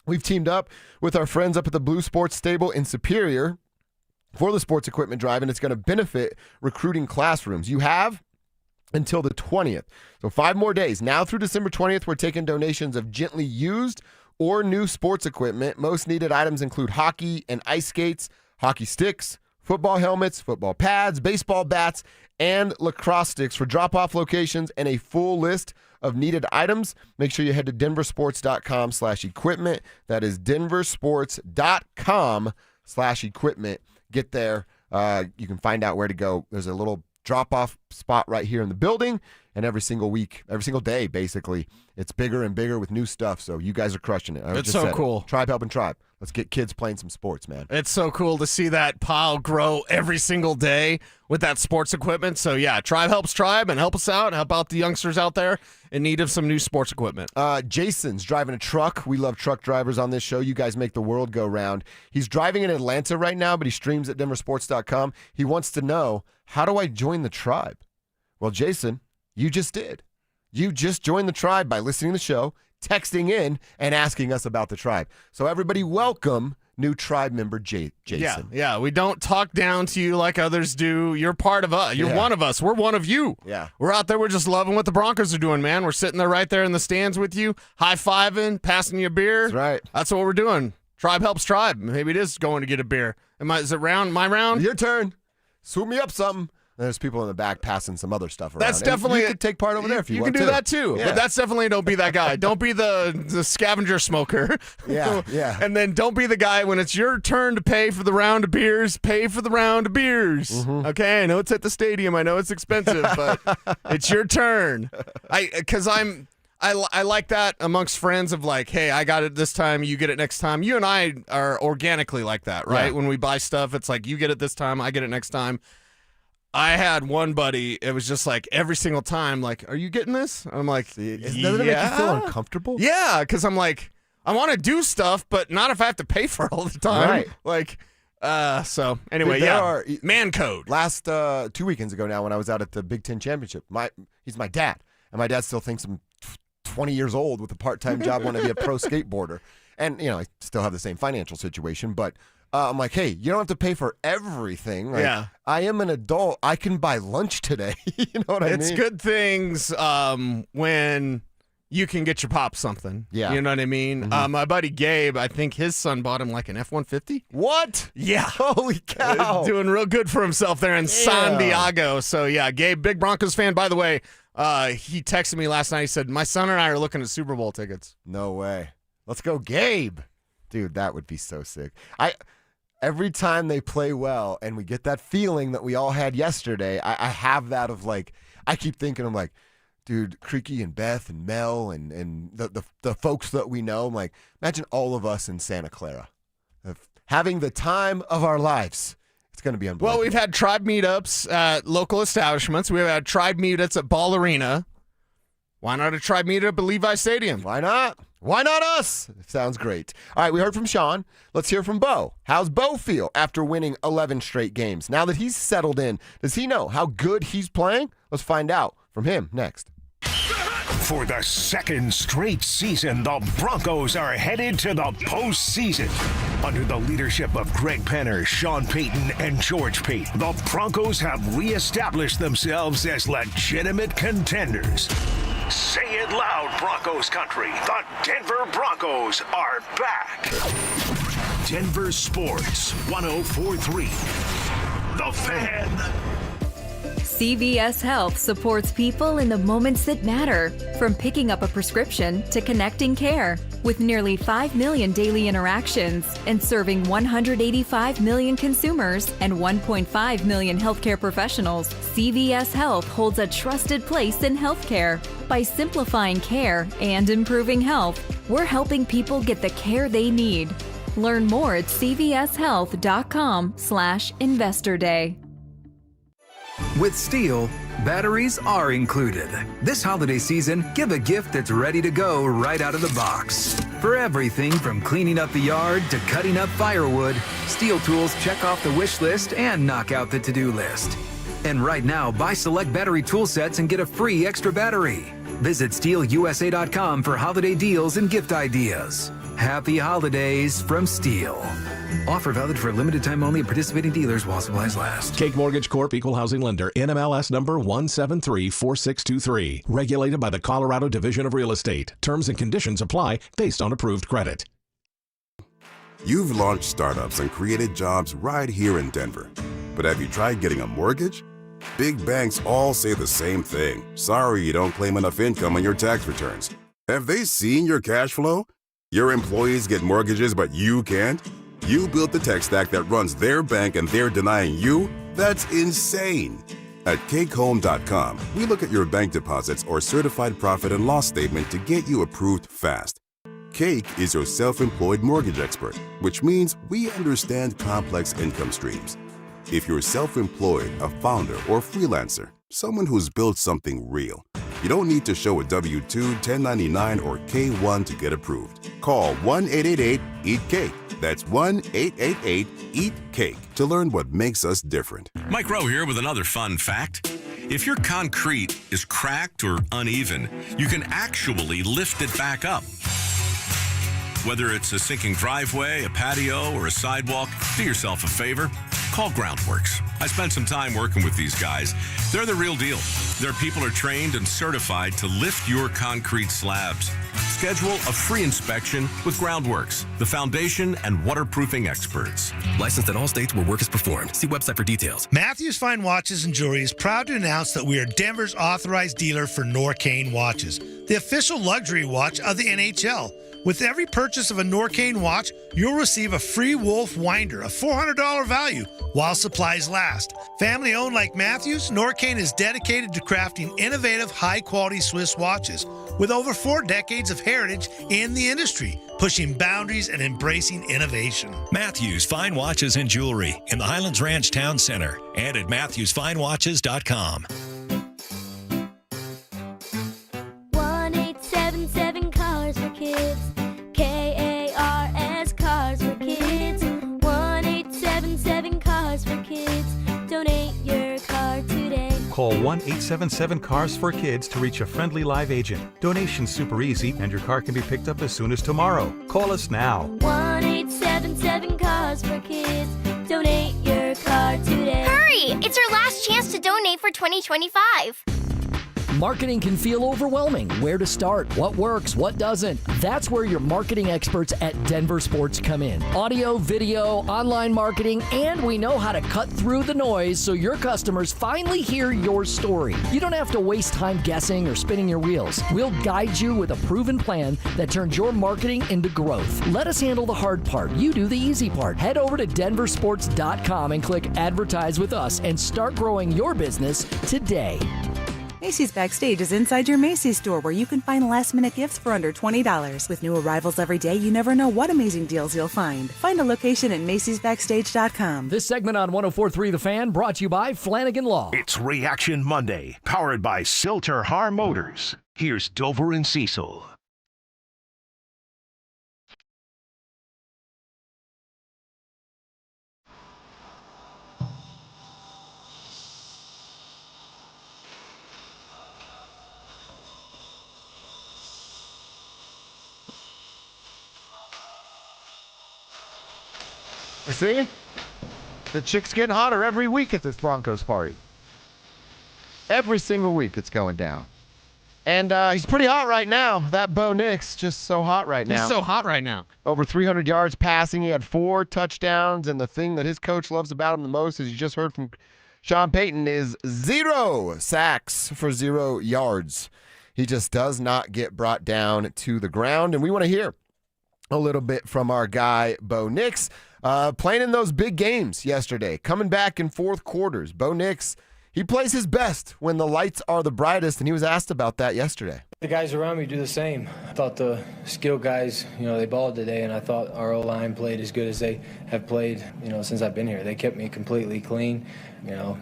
We've teamed up with our friends up at the Blue Sports Stable in Superior for the sports equipment drive, and it's going to benefit recruiting classrooms. You have until the 20th. So 5 more days. Now through December 20th, we're taking donations of gently used or new sports equipment. Most needed items include hockey and ice skates, hockey sticks, football helmets, football pads, baseball bats, and lacrosse sticks. For drop-off locations and a full list of needed items, make sure you head to DenverSports.com/equipment. That is DenverSports.com/equipment. Get there. You can find out where to go. There's a little drop-off spot right here in the building, and every single week, every single day, basically, it's bigger and bigger with new stuff, so you guys are crushing it. It's so cool. Tribe helping tribe. Let's get kids playing some sports, man. It's so cool to see that pile grow every single day with that sports equipment. So, yeah, Tribe helps Tribe, and help us out. Help out the youngsters out there in need of some new sports equipment. Jason's driving a truck. We love truck drivers on this show. You guys make the world go round. He's driving in Atlanta right now, but he streams at DenverSports.com. He wants to know, how do I join the tribe? Well, Jason, you just did. You just joined the tribe by listening to the show, texting in, and asking us about the tribe. So everybody welcome new tribe member Jason. Yeah. We don't talk down to you like others do. You're part of us. You're one of us. We're one of you. Yeah. We're out there. We're just loving what the Broncos are doing, man. We're sitting there right there in the stands with you, high-fiving, passing you a beer. That's right. That's what we're doing. Tribe helps tribe. Maybe it is going to get a beer. Is it round? My round? Your turn. Swoop me up something. There's people in the back passing some other stuff around. That's definitely you could take part over there if you want to. You can do that too. Yeah. But that's definitely, don't be that guy. Don't be the scavenger smoker. Yeah. And then don't be the guy when it's your turn to pay for the round of beers, pay for the round of beers. Okay, I know it's at the stadium. I know it's expensive, but it's your turn. I like that amongst friends of like, hey, I got it this time, you get it next time. You and I are organically like that, right? Yeah. When we buy stuff, it's like you get it this time, I get it next time. I had one buddy, it was just like every single time, like, are you getting this? I'm like, doesn't it make you feel uncomfortable? Yeah, because I'm like, I want to do stuff, but not if I have to pay for it all the time. Right. Like, so anyway, man code. Last 2 weekends ago now when I was out at the Big Ten Championship, he's my dad, and my dad still thinks I'm 20 years old with a part-time job, want to be a pro skateboarder. And, I still have the same financial situation, but I'm like, hey, you don't have to pay for everything. Like, I am an adult. I can buy lunch today. You know what I mean? It's good things when you can get your pop something. Yeah. You know what I mean? My buddy Gabe, I think his son bought him like an F-150. What? Yeah. Holy cow. Doing real good for himself there in San Diego. So, yeah, Gabe, big Broncos fan. By the way, he texted me last night. He said, my son and I are looking at Super Bowl tickets. No way. Let's go, Gabe. Dude, that would be so sick. Every time they play well and we get that feeling that we all had yesterday, I have that of like, I keep thinking, I'm like, dude, Creaky and Beth and Mel and the folks that we know, I'm like, imagine all of us in Santa Clara having the time of our lives. It's going to be unbelievable. Well, we've had tribe meetups at local establishments. We've had tribe meetups at Ball Arena. Why not a tribe meetup at Levi Stadium? Why not? Why not us? Sounds great. All right, we heard from Sean. Let's hear from Bo. How's Bo feel after winning 11 straight games? Now that he's settled in, does he know how good he's playing? Let's find out from him next. For the second straight season, the Broncos are headed to the postseason. Under the leadership of Greg Penner, Sean Payton, and George Payton, the Broncos have reestablished themselves as legitimate contenders. Say it loud, Broncos country. The Denver Broncos are back. Denver Sports 104.3. The Fan. CVS Health supports people in the moments that matter, from picking up a prescription to connecting care. With nearly 5 million daily interactions and serving 185 million consumers and 1.5 million healthcare professionals, CVS Health holds a trusted place in healthcare. By simplifying care and improving health, we're helping people get the care they need. Learn more at cvshealth.com/Investor Day. With Steel, batteries are included. This holiday season, give a gift that's ready to go right out of the box. For everything from cleaning up the yard to cutting up firewood, Steel tools check off the wish list and knock out the to-do list. And right now, buy select battery tool sets and get a free extra battery. Visit SteelUSA.com for holiday deals and gift ideas. Happy holidays from Steel. Offer valid for a limited time only at participating dealers while supplies last. Cake Mortgage Corp. Equal Housing Lender. NMLS number 1734623. Regulated by the Colorado Division of Real Estate. Terms and conditions apply based on approved credit. You've launched startups and created jobs right here in Denver. But have you tried getting a mortgage? Big banks all say the same thing. Sorry you don't claim enough income on your tax returns. Have they seen your cash flow? Your employees get mortgages, but you can't? You built the tech stack that runs their bank and they're denying you? That's insane. At cakehome.com, we look at your bank deposits or certified profit and loss statement to get you approved fast. Cake is your self-employed mortgage expert, which means we understand complex income streams. If you're self-employed, a founder, or freelancer, someone who's built something real, you don't need to show a W-2, 1099, or K-1 to get approved. Call 1-888-EAT-CAKE. That's 1-888-EAT-CAKE to learn what makes us different. Mike Rowe here with another fun fact. If your concrete is cracked or uneven, you can actually lift it back up. Whether it's a sinking driveway, a patio, or a sidewalk, do yourself a favor. Call Groundworks. I spent some time working with these guys. They're the real deal. Their people are trained and certified to lift your concrete slabs. Schedule a free inspection with Groundworks, the foundation and waterproofing experts. Licensed in all states where work is performed. See website for details. Matthews Fine Watches and Jewelry is proud to announce that we are Denver's authorized dealer for Norcane watches, the official luxury watch of the NHL. With every purchase of a Norcane watch, you'll receive a free Wolf winder, a $400 value, while supplies last. Family owned like Matthews, Norcane is dedicated to crafting innovative, high-quality Swiss watches with over 4 decades of heritage in the industry, pushing boundaries and embracing innovation. Matthews Fine Watches and Jewelry in the Highlands Ranch Town Center and at MatthewsFineWatches.com. 1-877 Cars for Kids. K-A-R-S Cars for Kids. 1-877 Cars for Kids. Donate your car today. Call 1-877-CARS for Kids to reach a friendly live agent. Donation's super easy, and your car can be picked up as soon as tomorrow. Call us now. 1-877 Cars for Kids. Donate your car today. Hurry! It's our last chance to donate for 2025. Marketing can feel overwhelming. Where to start? What works? What doesn't? That's where your marketing experts at DenverSports come in. Audio, video, online marketing, and we know how to cut through the noise so your customers finally hear your story. You don't have to waste time guessing or spinning your wheels. We'll guide you with a proven plan that turns your marketing into growth. Let us handle the hard part. You do the easy part. Head over to DenverSports.com and click Advertise with Us and start growing your business today. Macy's Backstage is inside your Macy's store where you can find last-minute gifts for under $20. With new arrivals every day, you never know what amazing deals you'll find. Find a location at Macy'sBackstage.com. This segment on 104.3 The Fan brought to you by Flanagan Law. It's Reaction Monday, powered by Silter Har Motors. Here's Dover and Cecil. See? The chick's getting hotter every week at this Broncos party. Every single week it's going down. And he's pretty hot right now. That Bo Nix just so hot right now. He's so hot right now. Over 300 yards passing. He had 4 touchdowns. And the thing that his coach loves about him the most, as you just heard from Sean Payton, is 0 sacks for 0 yards. He just does not get brought down to the ground. And we want to hear a little bit from our guy, Bo Nix, playing in those big games yesterday, coming back in fourth quarters. Bo Nix, he plays his best when the lights are the brightest, and he was asked about that yesterday. The guys around me do the same. I thought the skill guys, they balled today, and I thought our O-line played as good as they have played, since I've been here. They kept me completely clean.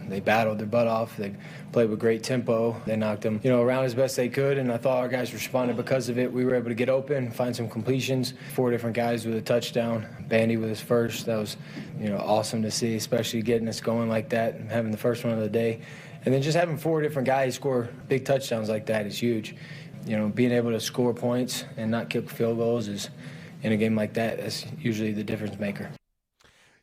They battled their butt off. They played with great tempo. They knocked them, around as best they could, and I thought our guys responded because of it. We were able to get open, find some completions. 4 different guys with a touchdown. Bandy with his first. That was, awesome to see, especially getting us going like that and having the first one of the day. And then just having 4 different guys score big touchdowns like that is huge. Being able to score points and not kick field goals is, in a game like that, that's usually the difference maker.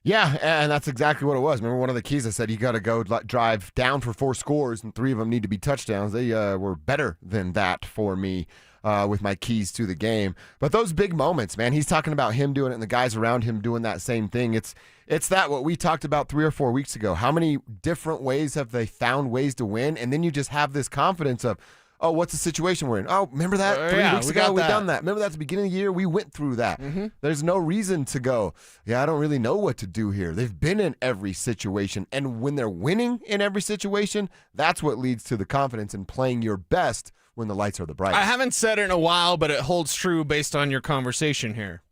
Yeah, and that's exactly what it was. Remember, one of the keys I said, you got to go drive down for 4 scores, and 3 of them need to be touchdowns. They were better than that for me with my keys to the game. But those big moments, man, he's talking about him doing it and the guys around him doing that same thing. It's that what we talked about 3 or 4 weeks ago. How many different ways have they found ways to win? And then you just have this confidence of, oh, what's the situation we're in? Oh, remember that 3 weeks ago? We done that. Remember that at the beginning of the year? We went through that. Mm-hmm. There's no reason to go, I don't really know what to do here. They've been in every situation. And when they're winning in every situation, that's what leads to the confidence in playing your best when the lights are the brightest. I haven't said it in a while, but it holds true based on your conversation here.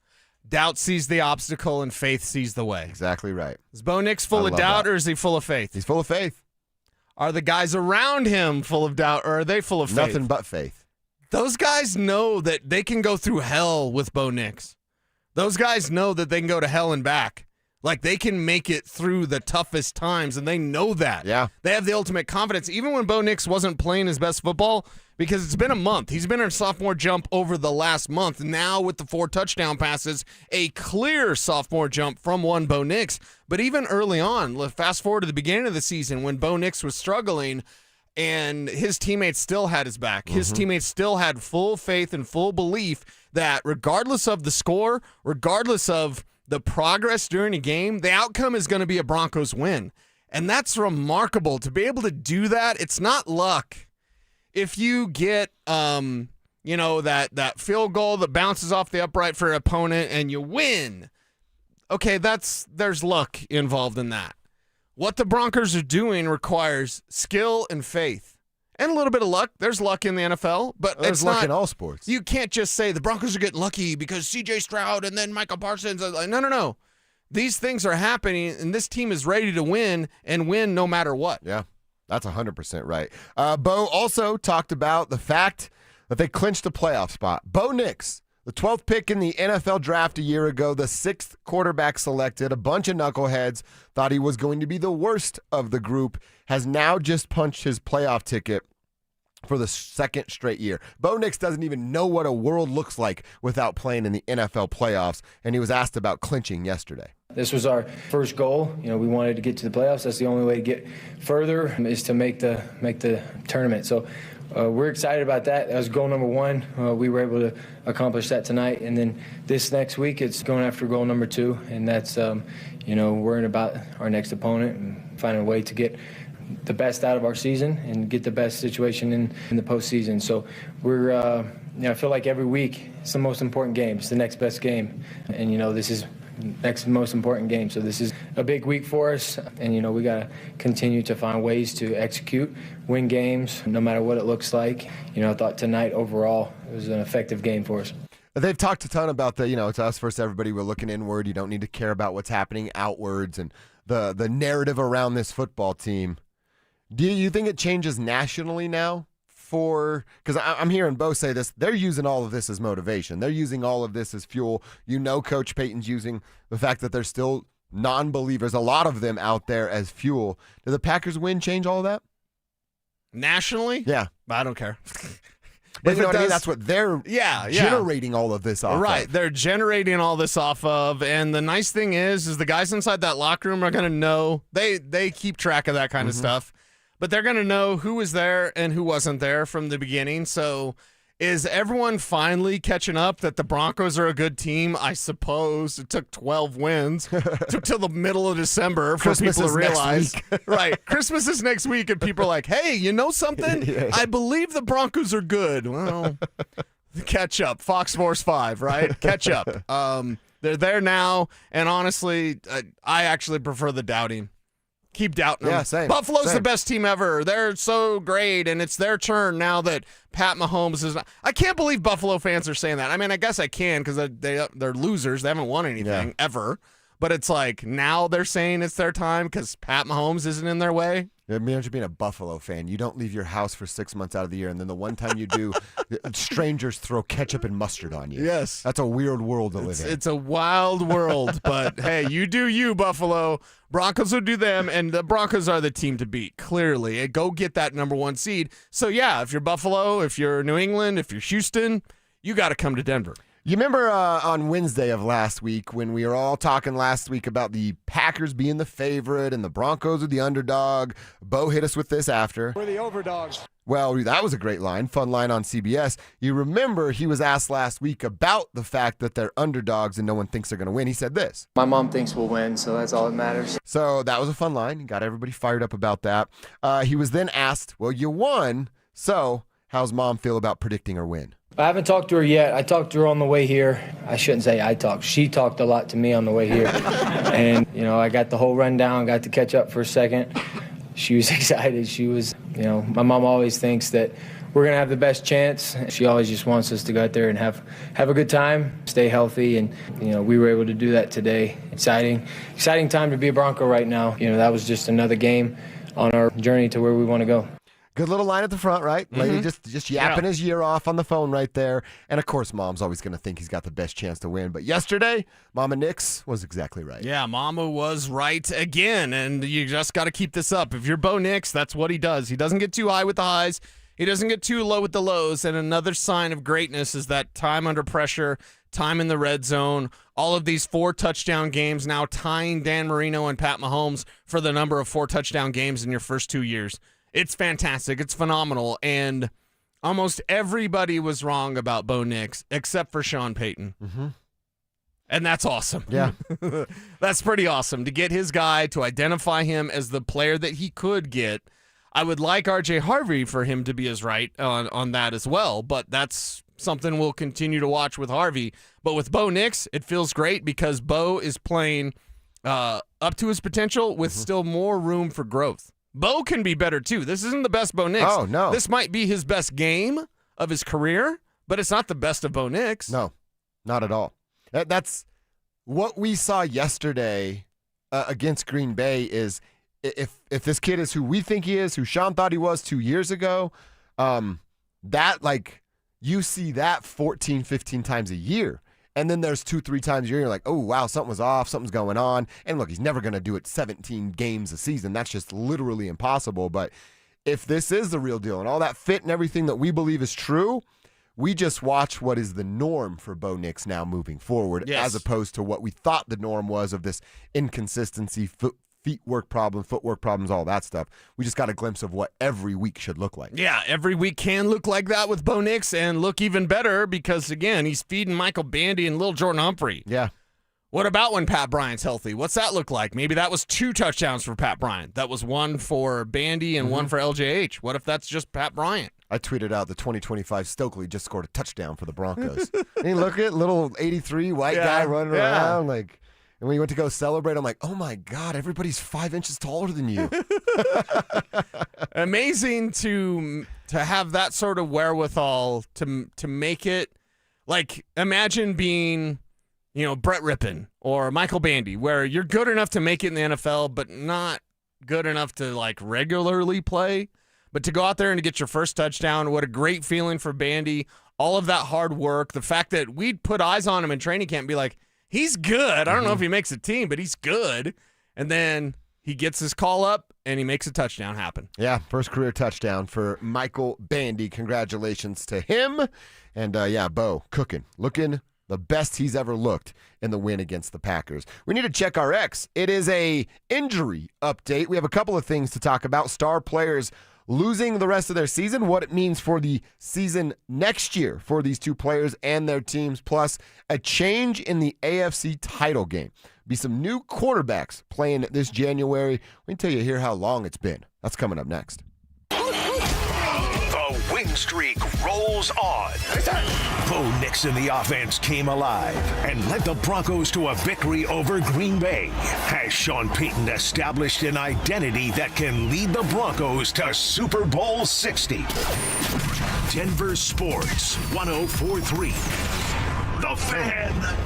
Doubt sees the obstacle and faith sees the way. Exactly right. Is Bo Nix full of doubt or is he full of faith? He's full of faith. Are the guys around him full of doubt, or are they full of faith? Nothing but faith. Those guys know that they can go through hell with Bo Nix. Those guys know that they can go to hell and back. Like, they can make it through the toughest times, and they know that. Yeah. They have the ultimate confidence. Even when Bo Nix wasn't playing his best football, because it's been a month. He's been in a sophomore jump over the last month. Now with the 4 touchdown passes, a clear sophomore jump from one Bo Nix. But even early on, fast forward to the beginning of the season when Bo Nix was struggling and his teammates still had his back. His teammates still had full faith and full belief that regardless of the score, regardless of the progress during a game, the outcome is going to be a Broncos win. And that's remarkable to be able to do that. It's not luck. If you get, that field goal that bounces off the upright for an opponent and you win, okay, there's luck involved in that. What the Broncos are doing requires skill and faith. And a little bit of luck. There's luck in the NFL, but there's luck in all sports. You can't just say the Broncos are getting lucky because C.J. Stroud and then Michael Parsons. No. These things are happening, and this team is ready to win and win no matter what. Yeah, that's 100% right. Bo also talked about the fact that they clinched a playoff spot. Bo Nix, the 12th pick in the NFL draft a year ago, the 6th quarterback selected, a bunch of knuckleheads thought he was going to be the worst of the group, has now just punched his playoff ticket for the 2nd straight year. Bo Nix doesn't even know what a world looks like without playing in the NFL playoffs, and he was asked about clinching yesterday. This was our first goal. We wanted to get to the playoffs. That's the only way to get further is to make the tournament. So we're excited about that. That was goal number 1. We were able to accomplish that tonight. And then this next week, it's going after goal number 2. And that's, worrying about our next opponent and finding a way to get the best out of our season and get the best situation in the postseason. So we're, I feel like every week it's the most important game. It's the next best game. And, this is next most important game. So this is a big week for us. And, we got to continue to find ways to execute, win games, no matter what it looks like. I thought tonight overall it was an effective game for us. They've talked a ton about it's us versus everybody. We're looking inward. You don't need to care about what's happening outwards and the narrative around this football team. Do you think it changes nationally now? Because I'm hearing Bo say this, they're using all of this as motivation. They're using all of this as fuel. Coach Payton's using the fact that there's still non-believers, a lot of them out there, as fuel. Do the Packers win change all of that? Nationally? Yeah. I don't care. But If you know it what I mean? does- That's what they're Yeah. generating all of this off Right. of. They're generating all this off of. And the nice thing is the guys inside that locker room are going to know. They keep track of that kind of stuff. But they're going to know who was there and who wasn't there from the beginning. So is everyone finally catching up that the Broncos are a good team? I suppose it took 12 wins. It took till the middle of December for Christmas people to is next realize. week. Right. Christmas is next week, and people are like, hey, you know something? Yeah. I believe the Broncos are good. Well, catch up. Fox Force 5, right? Catch up. They're there now, and honestly, I actually prefer the doubting. Keep doubting them. Yeah, same. Buffalo's the Same. best team ever. They're so great, and it's their turn now that Pat Mahomes is. I can't believe Buffalo fans are saying that. I mean, I guess I can because they're losers. They haven't won anything ever. But it's like now they're saying it's their time because Pat Mahomes isn't in their way. Imagine being a Buffalo fan. You don't leave your house for 6 months out of the year, and then the one time you do, strangers throw ketchup and mustard on you. Yes. That's a weird world to live in. It's a wild world, but hey, you do you, Buffalo. Broncos will do them, and the Broncos are the team to beat, clearly. And go get that number 1 seed. So, yeah, if you're Buffalo, if you're New England, if you're Houston, you got to come to Denver. You remember on Wednesday of last week when we were all talking last week about the Packers being the favorite and the Broncos are the underdog? Bo hit us with this after. We're the overdogs. Well, that was a great line, fun line on CBS. You remember he was asked last week about the fact that they're underdogs and no one thinks they're going to win. He said this. My mom thinks we'll win, so that's all that matters. So that was a fun line. Got everybody fired up about that. He was then asked, well, you won, so how's mom feel about predicting her win? I haven't talked to her yet. I talked to her on the way here. I shouldn't say I talked. She talked a lot to me on the way here. And, I got the whole rundown, got to catch up for a second. She was excited. She was, my mom always thinks that we're going to have the best chance. She always just wants us to go out there and have a good time, stay healthy. And, we were able to do that today. Exciting time to be a Bronco right now. That was just another game on our journey to where we want to go. Good little line at the front, right? Lady just yapping his year off on the phone right there. And, of course, Mom's always going to think he's got the best chance to win. But yesterday, Mama Nix was exactly right. Yeah, Mama was right again, and you just got to keep this up. If you're Bo Nix, that's what he does. He doesn't get too high with the highs. He doesn't get too low with the lows. And another sign of greatness is that time under pressure, time in the red zone, all of these 4-touchdown games now tying Dan Marino and Pat Mahomes for the number of 4-touchdown games in your first 2 years. It's fantastic. It's phenomenal. And almost everybody was wrong about Bo Nix except for Sean Payton. And that's awesome. Yeah. That's pretty awesome to get his guy, to identify him as the player that he could get. I would like R.J. Harvey for him to be as right on that as well, but that's something we'll continue to watch with Harvey. But with Bo Nix, it feels great because Bo is playing up to his potential with still more room for growth. Bo can be better, too. This isn't the best Bo Nix. Oh, no. This might be his best game of his career, but it's not the best of Bo Nix. No, not at all. That's what we saw yesterday against Green Bay is if this kid is who we think he is, who Sean thought he was 2 years ago, you see that 14, 15 times a year. And then there's 2-3 times a year, you're like, oh, wow, something was off, something's going on. And look, he's never going to do it 17 games a season. That's just literally impossible. But if this is the real deal and all that fit and everything that we believe is true, we just watch what is the norm for Bo Nix now moving forward, as opposed to what we thought the norm was of this inconsistency, footwork problems, all that stuff. We just got a glimpse of what every week should look like. Yeah, every week can look like that with Bo Nix and look even better because, again, he's feeding Michael Bandy and Lil Jordan Humphrey. Yeah. What about when Pat Bryant's healthy? What's that look like? Maybe that was 2 touchdowns for Pat Bryant. That was 1 for Bandy and 1 for LJH. What if that's just Pat Bryant? I tweeted out the 2025 Stokely just scored a touchdown for the Broncos. I mean, look at little 83 white guy running around and when you went to go celebrate, I'm like, oh, my God, everybody's 5 inches taller than you. Amazing to have that sort of wherewithal to make it. Like, imagine being, Brett Rippon or Michael Bandy, where you're good enough to make it in the NFL, but not good enough to, regularly play. But to go out there and to get your first touchdown, what a great feeling for Bandy. All of that hard work, the fact that we'd put eyes on him in training camp and be like, he's good. I don't know if he makes a team, but he's good. And then he gets his call up, and he makes a touchdown happen. Yeah, first career touchdown for Michael Bandy. Congratulations to him. And, Bo cooking, looking the best he's ever looked in the win against the Packers. We need to check our X. It is a injury update. We have a couple of things to talk about. Star players losing the rest of their season, what it means for the season next year for these two players and their teams, plus a change in the AFC title game. Be some new quarterbacks playing this January. We can tell you here how long it's been. That's coming up next. The win streak rolls on. Bo Nix and the offense came alive and led the Broncos to a victory over Green Bay. Has Sean Payton established an identity that can lead the Broncos to Super Bowl 60? Denver Sports 104.3. The Fan.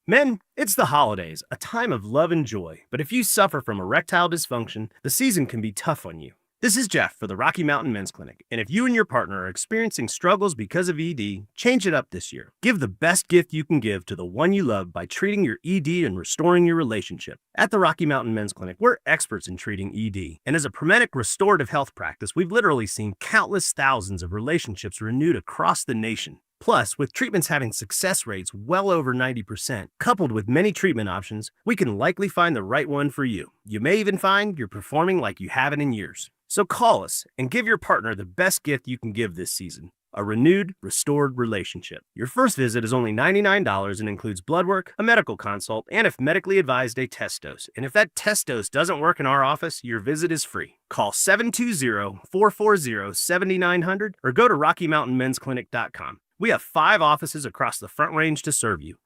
Men, it's the holidays, a time of love and joy. But if you suffer from erectile dysfunction, the season can be tough on you. This is Jeff for the Rocky Mountain Men's Clinic, and if you and your partner are experiencing struggles because of ED, change it up this year. Give the best gift you can give to the one you love by treating your ED and restoring your relationship. At the Rocky Mountain Men's Clinic, we're experts in treating ED, and as a Promedic restorative health practice, we've literally seen countless thousands of relationships renewed across the nation. Plus, with treatments having success rates well over 90%, coupled with many treatment options, we can likely find the right one for you. You may even find you're performing like you haven't in years. So call us and give your partner the best gift you can give this season, a renewed, restored relationship. Your first visit is only $99 and includes blood work, a medical consult, and if medically advised, a test dose. And if that test dose doesn't work in our office, your visit is free. Call 720-440-7900 or go to RockyMountainMen'sClinic.com. We have 5 offices across the Front Range to serve you.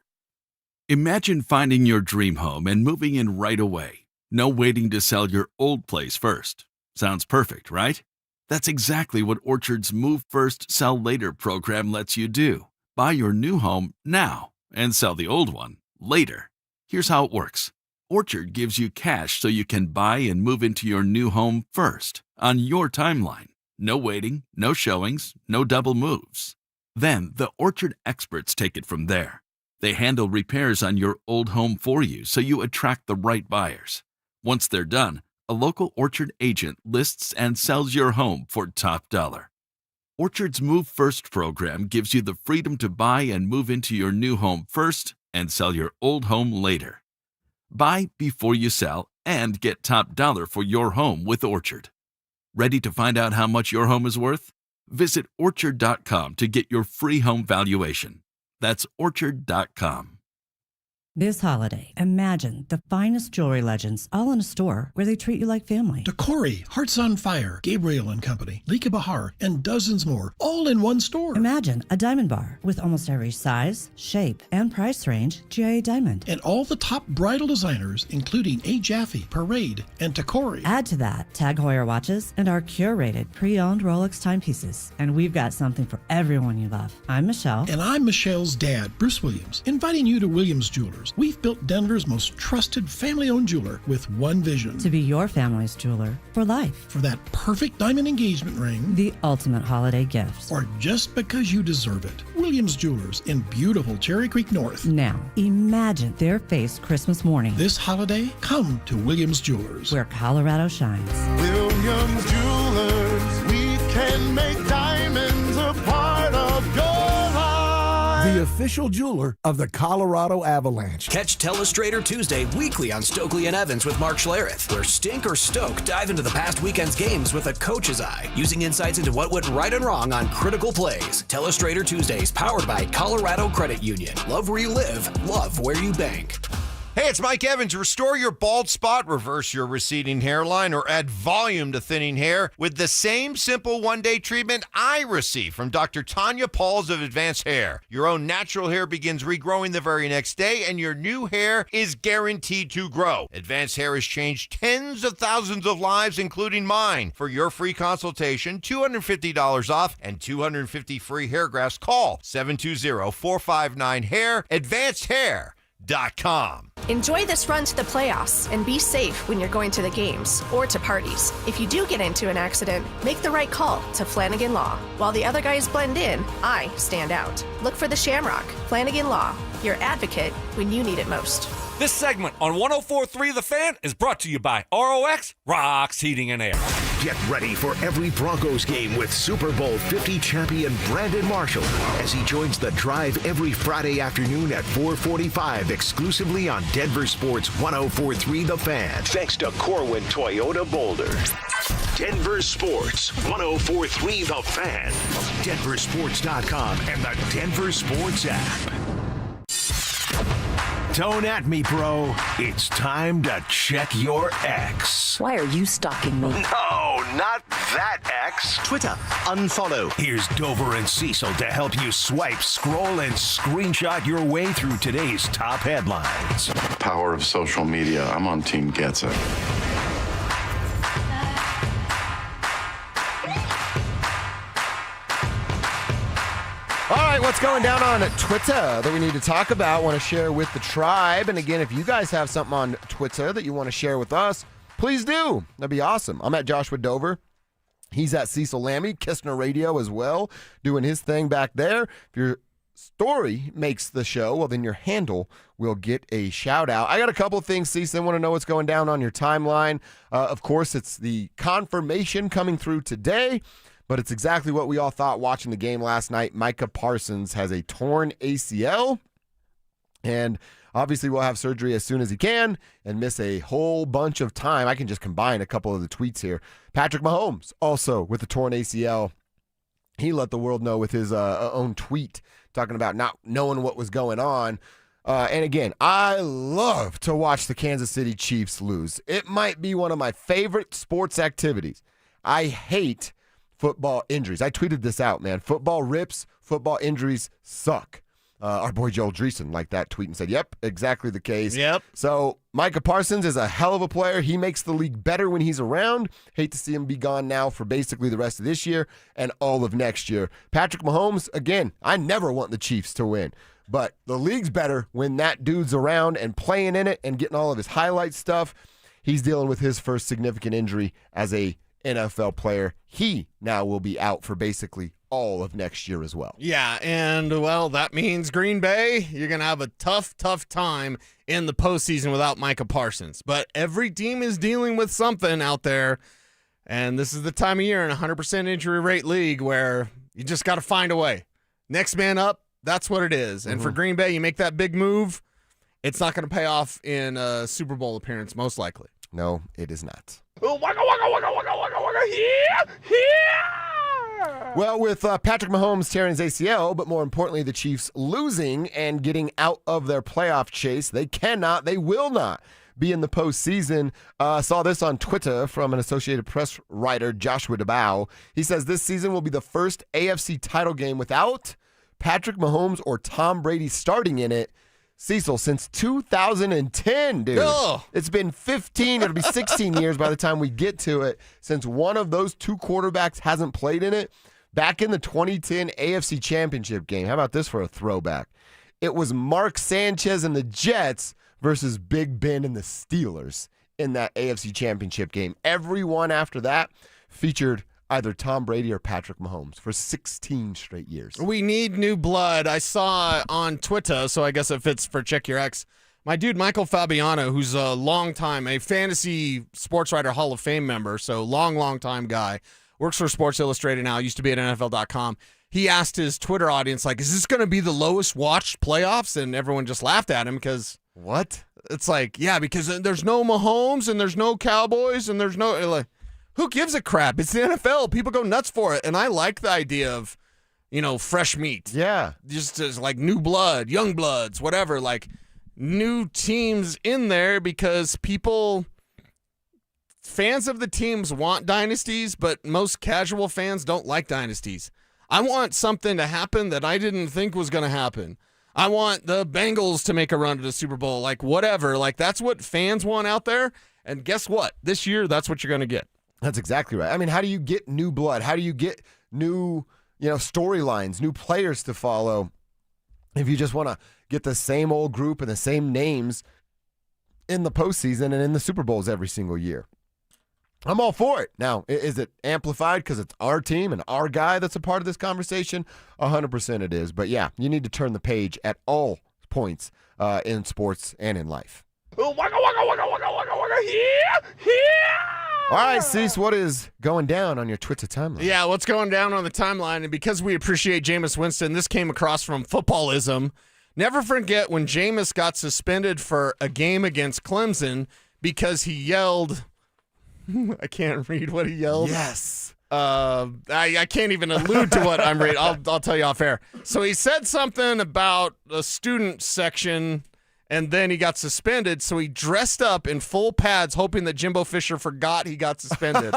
Imagine finding your dream home and moving in right away. No waiting to sell your old place first. Sounds perfect, right? That's exactly what Orchard's Move First, Sell Later program lets you do. Buy your new home now and sell the old one later. Here's how it works. Orchard gives you cash so you can buy and move into your new home first, on your timeline. No waiting, no showings, no double moves. Then the Orchard experts take it from there. They handle repairs on your old home for you so you attract the right buyers. Once they're done, a local Orchard agent lists and sells your home for top dollar. Orchard's Move First program gives you the freedom to buy and move into your new home first and sell your old home later. Buy before you sell and get top dollar for your home with Orchard. Ready to find out how much your home is worth? Visit Orchard.com to get your free home valuation. That's Orchard.com. This holiday, imagine the finest jewelry legends all in a store where they treat you like family. Decory, Hearts on Fire, Gabriel and Company, Lika Bahar, and dozens more, all in one store. Imagine a diamond bar with almost every size, shape, and price range GIA diamond. And all the top bridal designers, including A. Jaffe, Parade, and Decory. Add to that Tag Heuer watches and our curated pre-owned Rolex timepieces. And we've got something for everyone you love. I'm Michelle. And I'm Michelle's dad, Bruce Williams, inviting you to Williams Jewelers. We've built Denver's most trusted family-owned jeweler with one vision. To be your family's jeweler for life. For that perfect diamond engagement ring. The ultimate holiday gift. Or just because you deserve it. Williams Jewelers in beautiful Cherry Creek North. Now, imagine their face Christmas morning. This holiday, come to Williams Jewelers. Where Colorado shines. Williams Jewelers, we can make diamonds a part of your life. The official jeweler of the Colorado Avalanche. Catch Telestrator Tuesday weekly on Stokely and Evans with Mark Schlereth, where Stink or Stoke dive into the past weekend's games with a coach's eye, using insights into what went right and wrong on critical plays. Telestrator Tuesdays, powered by Colorado Credit Union. Love where you live, love where you bank. Hey, it's Mike Evans. Restore your bald spot, reverse your receding hairline, or add volume to thinning hair with the same simple one-day treatment I receive from Dr. Tanya Pauls of Advanced Hair. Your own natural hair begins regrowing the very next day, and your new hair is guaranteed to grow. Advanced Hair has changed tens of thousands of lives, including mine. For your free consultation, $250 off, and 250 free hair grafts, call 720-459-HAIR, AdvancedHair.com. Enjoy this run to the playoffs and be safe when you're going to the games or to parties. If you do get into an accident, make the right call to Flanagan Law. While the other guys blend in, I stand out. Look for the Shamrock. Flanagan Law, your advocate when you need it most. This segment on 104.3 The Fan is brought to you by ROX Rocks Heating and Air. Get ready for every Broncos game with Super Bowl 50 champion Brandon Marshall as he joins the drive every Friday afternoon at 4:45 exclusively on Denver Sports 104.3 The Fan. Thanks to Corwin Toyota Boulder. Denver Sports 104.3 The Fan. DenverSports.com and the Denver Sports app. Don't at me, bro. It's time to check your ex. Why are you stalking me? No, not that ex. Twitter, unfollow. Here's Dover and Cecil to help you swipe, scroll, and screenshot your way through today's top headlines. Power of social media. I'm on Team Gets It. All right, what's going down on Twitter that we need to talk about, want to share with the tribe? And again, if you guys have something on Twitter that you want to share with us, please do. That'd be awesome. I'm at Joshua Dover. He's at Cecil Lammy, Kistner Radio as well, doing his thing back there. If your story makes the show, well, then your handle will get a shout out. I got a couple of things, Cecil. I want to know what's going down on your timeline. Of course, it's the confirmation coming through today. But it's exactly what we all thought watching the game last night. Micah Parsons has a torn ACL, and obviously will have surgery as soon as he can and miss a whole bunch of time. I can just combine a couple of the tweets here. Patrick Mahomes, also with a torn ACL. He let the world know with his own tweet, talking about not knowing what was going on. And again, I love to watch the Kansas City Chiefs lose. It might be one of my favorite sports activities. I hate football injuries. I tweeted this out, man. Football rips, football injuries suck. Our boy Joel Dreesen liked that tweet and said, yep, exactly the case. Yep. So Micah Parsons is a hell of a player. He makes the league better when he's around. Hate to see him be gone now for basically the rest of this year and all of next year. Patrick Mahomes, again, I never want the Chiefs to win. But the league's better when that dude's around and playing in it and getting all of his highlight stuff. He's dealing with his first significant injury as a NFL player. He now will be out for basically all of next year as well. Yeah, and, well, that means Green Bay, you're going to have a tough time in the postseason without Micah Parsons. But every team is dealing with something out there, and this is the time of year in a 100% injury rate league where you just got to find a way. Next man up, that's what it is. And for Green Bay, you make that big move, it's not going to pay off in a Super Bowl appearance, most likely. No, it is not. Oh, waka, waka, waka, waka, waka, waka, here. Well, with Patrick Mahomes tearing his ACL, but more importantly, the Chiefs losing and getting out of their playoff chase, they will not be in the postseason. Saw this on Twitter from an Associated Press writer, Joshua DeBow. He says this season will be the first AFC title game without Patrick Mahomes or Tom Brady starting in it. Cecil, since 2010, dude. Oh. It's been 15, it'll be 16 years by the time we get to it, since one of those two quarterbacks hasn't played in it. Back in the 2010 AFC Championship game, how about this for a throwback? It was Mark Sanchez and the Jets versus Big Ben and the Steelers in that AFC Championship game. Everyone after that featured either Tom Brady or Patrick Mahomes for 16 straight years. We need new blood. I saw on Twitter, so I guess it fits for Check Your Ex, my dude Michael Fabiano, who's a fantasy sports writer Hall of Fame member, so long time guy, works for Sports Illustrated now, used to be at NFL.com. He asked his Twitter audience, like, is this going to be the lowest watched playoffs? And everyone just laughed at him because... What? It's like, yeah, because there's no Mahomes and there's no Cowboys and there's no... like, who gives a crap? It's the NFL. People go nuts for it. And I like the idea of, fresh meat. Yeah. Just as like new blood, young bloods, whatever. Like new teams in there because fans of the teams want dynasties, but most casual fans don't like dynasties. I want something to happen that I didn't think was going to happen. I want the Bengals to make a run to the Super Bowl, like whatever. Like that's what fans want out there. And guess what? This year, that's what you're going to get. That's exactly right. I mean, how do you get new blood? How do you get new, storylines, new players to follow if you just want to get the same old group and the same names in the postseason and in the Super Bowls every single year? I'm all for it. Now, is it amplified because it's our team and our guy that's a part of this conversation? 100% it is. But yeah, you need to turn the page at all points in sports and in life. All right, Cease, what is going down on your Twitter timeline? Yeah, what's going down on the timeline? And because we appreciate Jameis Winston, this came across from Footballism. Never forget when Jameis got suspended for a game against Clemson because he yelled. I can't read what he yelled. Yes. I can't even allude to what I'm reading. I'll tell you off air. So he said something about a student section, and then he got suspended. So he dressed up in full pads, hoping that Jimbo Fisher forgot he got suspended.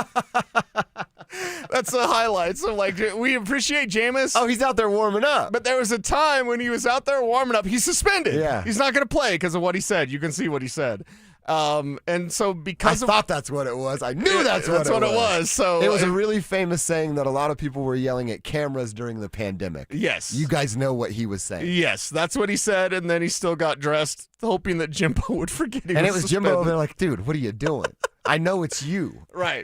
That's the highlight. So, we appreciate Jameis. Oh, he's out there warming up. But there was a time when he was out there warming up. He's suspended. Yeah. He's not going to play because of what he said. You can see what he said. And so because I thought that's what it was. I knew that's what it was. So it was a really famous saying that a lot of people were yelling at cameras during the pandemic. Yes. You guys know what he was saying. Yes, that's what he said, and then he still got dressed, hoping that Jimbo would forget he and was it was suspended. Jimbo over there like, dude, what are you doing? I know it's you. Right.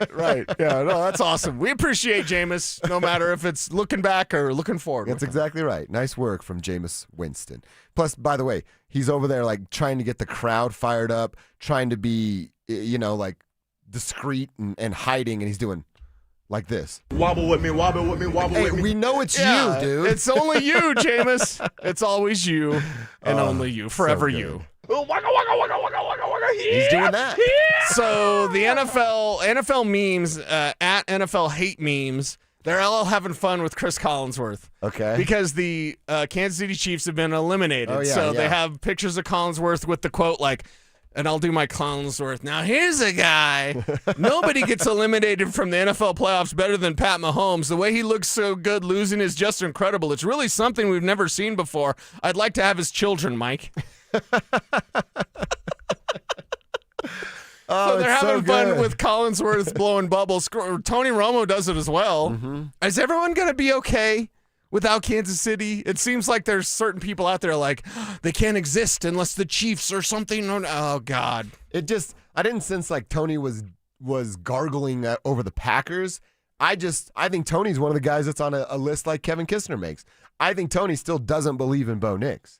Yeah, no, that's awesome. We appreciate Jameis, no matter if it's looking back or looking forward. That's exactly right. Nice work from Jameis Winston. Plus, by the way, he's over there trying to get the crowd fired up, trying to be, discreet and hiding, and he's doing like this. Wobble with me, wobble with me, wobble Hey, with me. we know it's you, dude. It's only you, Jameis. It's always you and only you. Forever so you. He's doing that. So the NFL memes, at NFL hate memes, they're all having fun with Chris Collinsworth. Okay. Because the Kansas City Chiefs have been eliminated. Oh, yeah, so yeah. they have pictures of Collinsworth with the quote and I'll do my Collinsworth. Now here's a guy. Nobody gets eliminated from the NFL playoffs better than Pat Mahomes. The way he looks so good losing is just incredible. It's really something we've never seen before. I'd like to have his children, Mike. So they're having fun with Collinsworth blowing bubbles. Tony Romo does it as well. Mm-hmm. Is everyone going to be okay without Kansas City? It seems like there's certain people out there they can't exist unless the Chiefs or something. Oh, God. I didn't sense like Tony was gargling over the Packers. I think Tony's one of the guys that's on a list like Kevin Kistner makes. I think Tony still doesn't believe in Bo Nix.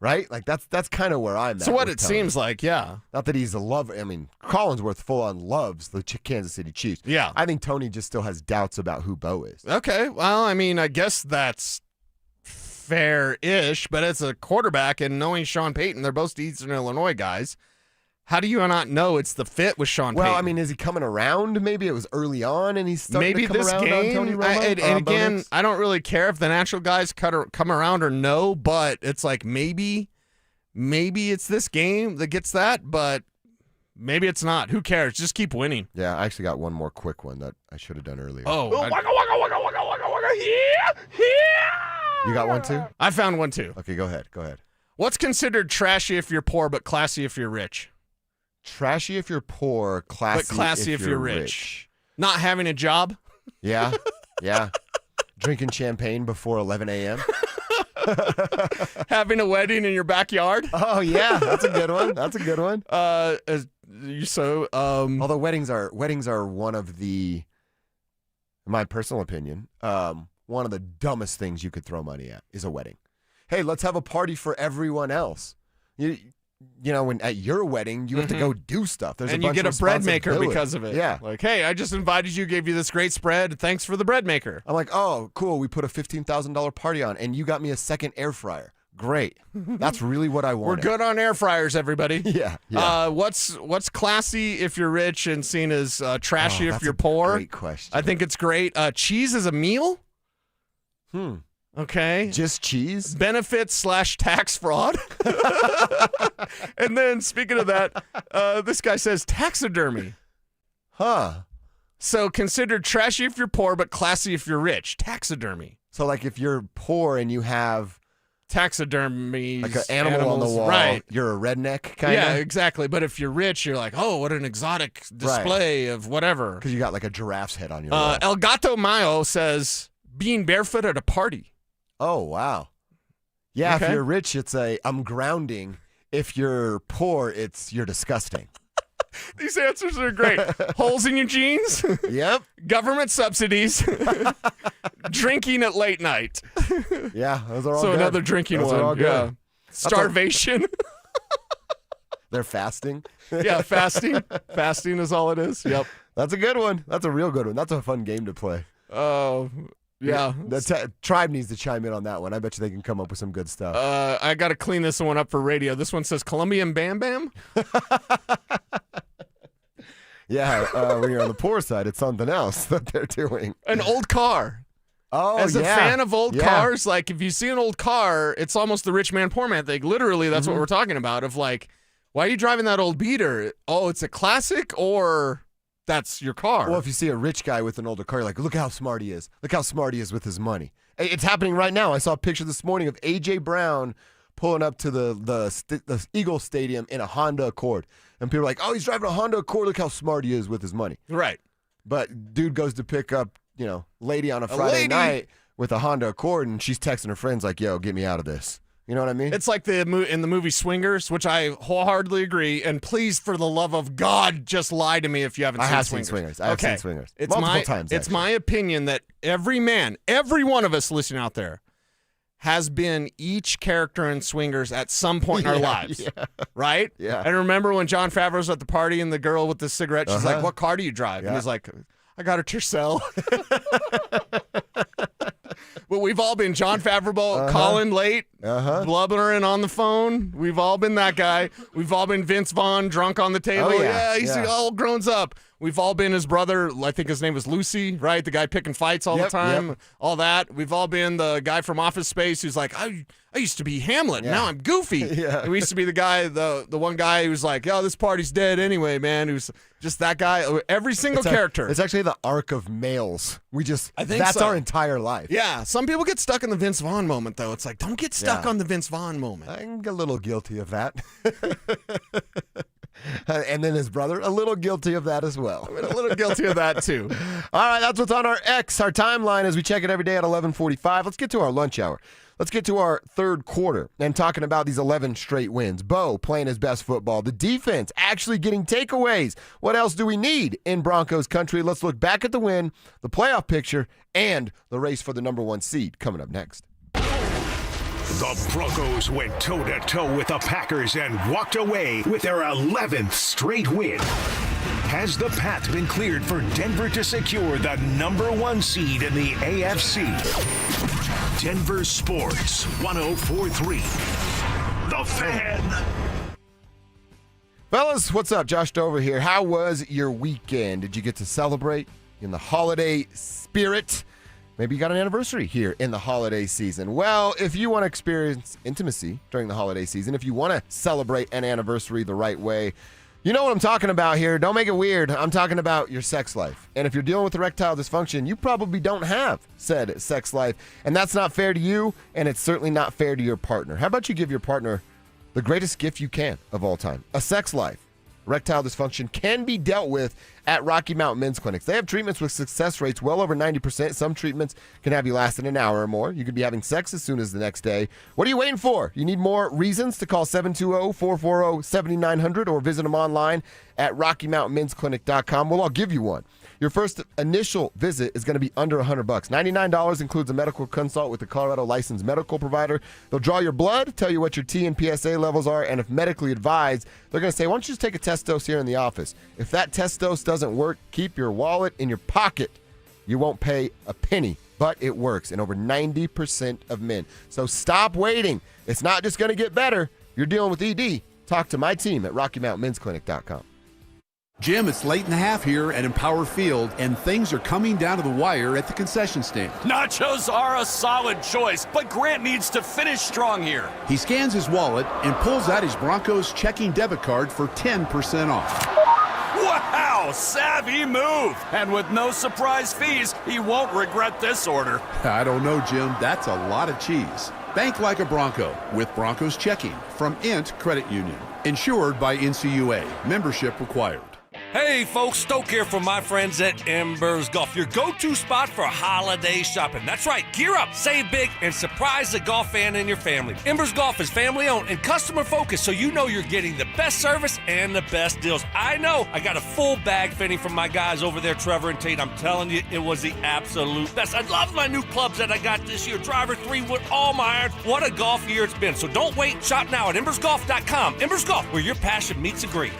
Right? That's kind of where I'm at. So what it seems like, yeah. Not that he's a lover. I mean, Collinsworth full-on loves the Kansas City Chiefs. Yeah. I think Tony just still has doubts about who Bo is. Okay. Well, I mean, I guess that's fair-ish, but as a quarterback and knowing Sean Payton, they're both Eastern Illinois guys. How do you not know it's the fit with Sean Payton? Well, I mean, is he coming around? Maybe it was early on and he's starting to come this around game, on Tony Romo? and again, I don't really care if the natural guys come around or no, but it's like maybe it's this game that gets that, but maybe it's not. Who cares? Just keep winning. Yeah, I actually got one more quick one that I should have done earlier. Oh. You got one too? I found one too. Okay, go ahead. What's considered trashy if you're poor but classy if you're rich? Trashy if you're poor, classy if you're rich. Not having a job? Yeah. Drinking champagne before 11 a.m. Having a wedding in your backyard? Oh, yeah. That's a good one. Although weddings are one of the, in my personal opinion, one of the dumbest things you could throw money at is a wedding. Hey, let's have a party for everyone else. You know, when at your wedding, you have to go do stuff. And you get a bread maker because of it. Yeah. Like, hey, I just invited you, gave you this great spread. Thanks for the bread maker. I'm like, oh, cool. We put a $15,000 party on, and you got me a second air fryer. Great. That's really what I wanted. We're good on air fryers, everybody. Yeah. What's classy if you're rich and seen as trashy if you're poor? Great question. I think it's great. Cheese is a meal? Okay. Just cheese? Benefits / tax fraud. And then, speaking of that, this guy says taxidermy. Huh. So considered trashy if you're poor, but classy if you're rich. Taxidermy. So, like, if you're poor and you have taxidermy, like an animal on the wall, right? You're a redneck, kind of. Yeah, exactly. But if you're rich, you're like, oh, what an exotic display of whatever. Because you got like a giraffe's head on your wall. El Gato Mayo says being barefoot at a party. Oh, wow. Yeah, Okay. if you're rich, it's I'm grounding. If you're poor, you're disgusting. These answers are great. Holes in your jeans. Yep. Government subsidies. Drinking at late night. Yeah, those are all So good. another drinking Those one. are all good. Yeah. Starvation. They're fasting. Yeah, fasting. Fasting is all it is. Yep. That's a good one. That's a real good one. That's a fun game to play. Oh, yeah. The tribe needs to chime in on that one. I bet you they can come up with some good stuff. I got to clean this one up for radio. This one says Colombian Bam Bam. Yeah, when you're on the poor side, it's something else that they're doing. An old car. Oh, As a fan of old cars, like if you see an old car, it's almost the rich man, poor man thing. Literally, that's what we're talking about. Of like, why are you driving that old beater? Oh, it's a classic, or that's your car. Well, if you see a rich guy with an older car, you're like, look how smart he is. Look how smart he is with his money. It's happening right now. I saw a picture this morning of A.J. Brown pulling up to the Eagles Stadium in a Honda Accord. And people are like, oh, he's driving a Honda Accord. Look how smart he is with his money. Right. But dude goes to pick up, lady on a Friday night with a Honda Accord, and she's texting her friends like, yo, get me out of this. You know what I mean? It's like in the movie Swingers, which I wholeheartly agree. And please, for the love of God, just lie to me if you haven't seen Swingers. I have seen Swingers. It's multiple times. It's my opinion that every one of us listening out there, has been each character in Swingers at some point in our lives, right? Yeah. And remember when Jon Favreau's at the party and the girl with the cigarette, she's like, what car do you drive? Yeah. And he's like, I got a Tercel. But we've all been Jon Favreau calling late, blubbering on the phone. We've all been that guy. We've all been Vince Vaughn drunk on the table. He's all grown up. We've all been his brother. I think his name was Lucy, right? The guy picking fights all the time. All that. We've all been the guy from Office Space who's like, I used to be Hamlet. Now I'm Goofy. And we used to be the guy, the one guy who's like, yo, this party's dead anyway, man. Who's just that guy. Every single character. It's actually the arc of males. I think that's so. our entire life. Yeah. Some people get stuck in the Vince Vaughn moment, though. It's like, don't get stuck on the Vince Vaughn moment. I'm a little guilty of that. And then his brother, a little guilty of that as well. I'm a little guilty of that, too. All right, that's what's on our X, our timeline, as we check it every day at 11:45. Let's get to our lunch hour. Let's get to our third quarter and talking about these 11 straight wins. Bo playing his best football. The defense actually getting takeaways. What else do we need in Broncos country? Let's look back at the win, the playoff picture, and the race for the number 1 seed coming up next. The Broncos went toe-to-toe with the Packers and walked away with their 11th straight win. Has the path been cleared for Denver to secure the number 1 seed in the AFC? Denver Sports 104.3. The Fan. Fellas, what's up? Josh Dover here. How was your weekend? Did you get to celebrate in the holiday spirit? Maybe you got an anniversary here in the holiday season. Well, if you want to experience intimacy during the holiday season, if you want to celebrate an anniversary the right way, you know what I'm talking about here. Don't make it weird. I'm talking about your sex life. And if you're dealing with erectile dysfunction, you probably don't have said sex life. And that's not fair to you, and it's certainly not fair to your partner. How about you give your partner the greatest gift you can of all time, a sex life? Erectile dysfunction can be dealt with at Rocky Mountain Men's Clinics. They have treatments with success rates well over 90%. Some treatments can have you lasting an hour or more. You could be having sex as soon as the next day. What are you waiting for? You need more reasons to call 720-440-7900 or visit them online at RockyMountainMen'sClinic.com. Well, I'll give you one. Your first initial visit is going to be under $100. $99 includes a medical consult with a Colorado licensed medical provider. They'll draw your blood, tell you what your T and PSA levels are, and if medically advised, they're going to say, why don't you just take a test dose here in the office? If that test dose doesn't work, keep your wallet in your pocket. You won't pay a penny, but it works in over 90% of men. So stop waiting. It's not just going to get better. You're dealing with ED. Talk to my team at RockyMountainMen'sClinic.com. Jim, it's late in the half here at Empower Field, and things are coming down to the wire at the concession stand. Nachos are a solid choice, but Grant needs to finish strong here. He scans his wallet and pulls out his Broncos checking debit card for 10% off. Wow, savvy move. And with no surprise fees, he won't regret this order. I don't know, Jim. That's a lot of cheese. Bank like a Bronco with Broncos checking from Int Credit Union. Insured by NCUA. Membership required. Hey folks, Stoke here from my friends at Embers Golf, your go-to spot for holiday shopping. That's right, gear up, save big, and surprise the golf fan in your family. Embers Golf is family-owned and customer-focused, so you know you're getting the best service and the best deals. I know, I got a full bag fitting from my guys over there, Trevor and Tate. I'm telling you, it was the absolute best. I love my new clubs that I got this year. Driver 3-wood, all my irons. What a golf year it's been. So don't wait, shop now at embersgolf.com. Embers Golf, where your passion meets a greet.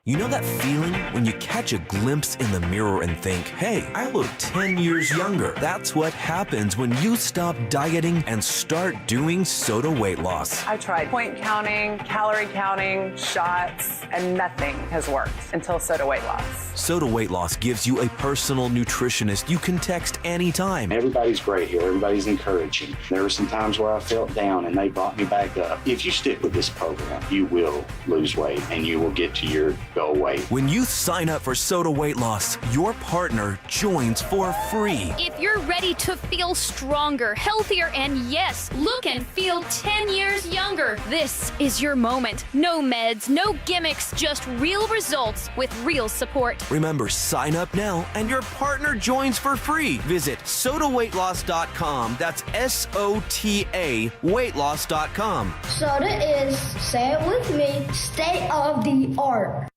You know that feeling when you catch a glimpse in the mirror and think, hey, I look 10 years younger. That's what happens when you stop dieting and start doing Soda weight loss. I tried point counting, calorie counting, shots, and nothing has worked until Soda weight loss. Soda weight loss gives you a personal nutritionist you can text anytime. Everybody's great here. Everybody's encouraging. There were some times where I felt down and they brought me back up. If you stick with this program, you will lose weight and you will get to your goal weight. When you sign up for Soda weight loss, your partner joins for free. If you're ready to feel stronger, healthier, and yes, look and feel 10 years younger, this is your moment. No meds, no gimmicks, just real results with real support. Remember, sign up now and your partner joins for free. Visit sodaweightloss.com. That's SOTA weightloss.com. Soda is, say it with me, state of the art.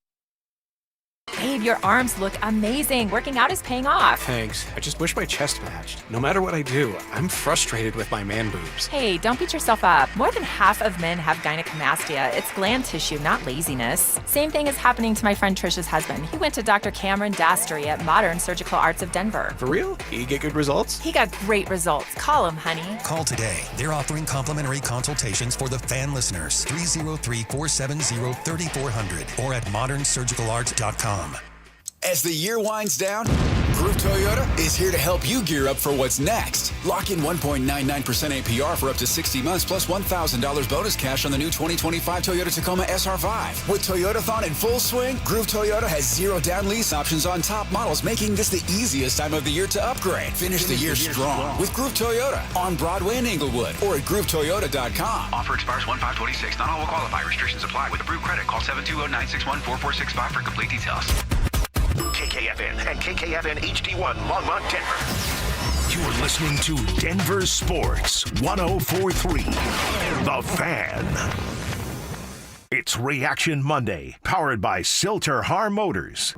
Babe, your arms look amazing. Working out is paying off. Thanks. I just wish my chest matched. No matter what I do, I'm frustrated with my man boobs. Hey, don't beat yourself up. More than half of men have gynecomastia. It's gland tissue, not laziness. Same thing is happening to my friend Trisha's husband. He went to Dr. Cameron Dastery at Modern Surgical Arts of Denver. For real? You get good results? He got great results. Call him, honey. Call today. They're offering complimentary consultations for the fan listeners. 303-470-3400 or at modernsurgicalarts.com. As the year winds down, Groove Toyota is here to help you gear up for what's next. Lock in 1.99% APR for up to 60 months plus $1,000 bonus cash on the new 2025 Toyota Tacoma SR5. With Toyotathon in full swing, Groove Toyota has zero down lease options on top models, making this the easiest time of the year to upgrade. Finish the year strong with Groove Toyota on Broadway in Inglewood or at GrooveToyota.com. Offer expires 1/5/26. Not all will qualify. Restrictions apply. With approved credit, call 720-961-4465 for complete details. KKFN and KKFN HD1 Longmont, Denver. You're listening to Denver Sports 104.3 The Fan. It's Reaction Monday, powered by Silter-Har Motors.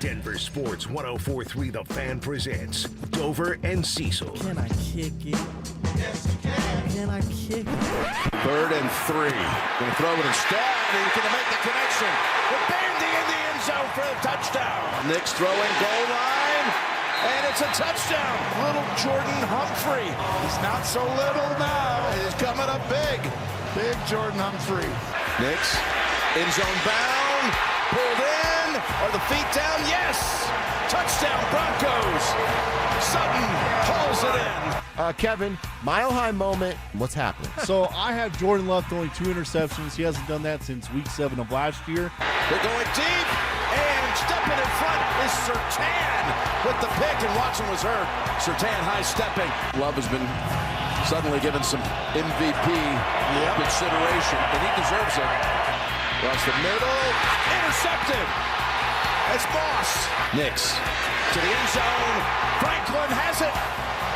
Denver Sports 104.3 The Fan presents Dover and Cecil. Can I kick it? Yes, you can. Can I kick it? 3rd and 3. Going to throw it instead. He's going to make the connection. With Bandy in the end zone for the touchdown. Nick's throwing goal line. And it's a touchdown. Little Jordan Humphrey. He's not so little now. He's coming up big. Big Jordan Humphrey. Nick's end zone bound. Pulled in. Are the feet down? Yes. Touchdown Broncos. Sutton hauls it in. Kevin, Mile High moment. What's happening? So I have Jordan Love throwing 2 interceptions. He hasn't done that since week 7 of last year. They're going deep, and stepping in front is Surtain with the pick, and Watson was hurt. Surtain high stepping. Love has been suddenly given some MVP consideration, and he deserves it. Across the middle, intercepted. It's Moss. Nix to the end zone. Franklin has it.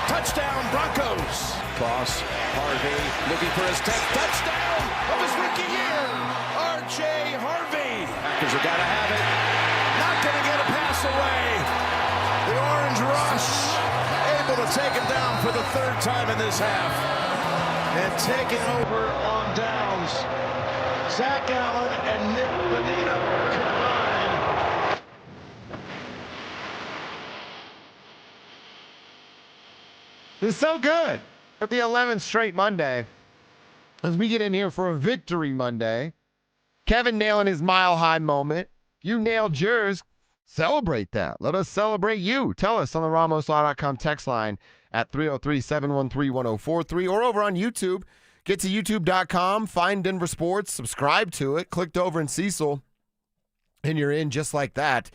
Touchdown, Broncos. Boss, Harvey, looking for his 10th touchdown of his rookie year. R.J. Harvey. Packers have got to have it. Not going to get a pass away. The Orange Rush able to take him down for the 3rd time in this half. And taking over on downs. Zach Allen and Nick Bonino combined. It's so good. At the 11th straight Monday, as we get in here for a Victory Monday, Kevin nailing his Mile High moment. You nailed yours. Celebrate that. Let us celebrate you. Tell us on the RamosLaw.com text line at 303-713-1043 or over on YouTube. Get to youtube.com, find Denver Sports, subscribe to it, click Dover and Cecil, and you're in just like that.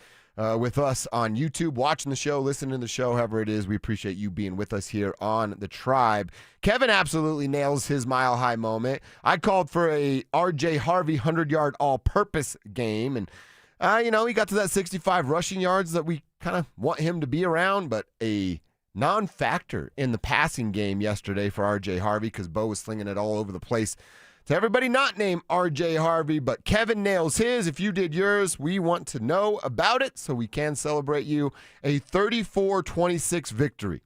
with us on YouTube, watching the show, listening to the show, however it is. We appreciate you being with us here on The Tribe. Kevin absolutely nails his mile-high moment. I called for a R.J. Harvey 100-yard all-purpose game, and, he got to that 65 rushing yards that we kind of want him to be around, but a non-factor in the passing game yesterday for R.J. Harvey because Bo was slinging it all over the place. To everybody not named R.J. Harvey, but Kevin nails his. If you did yours, we want to know about it so we can celebrate you. A 34-26 victory.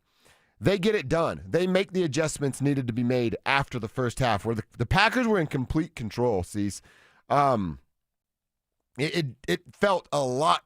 They get it done. They make the adjustments needed to be made after the first half, where the Packers were in complete control, Cease. It felt a lot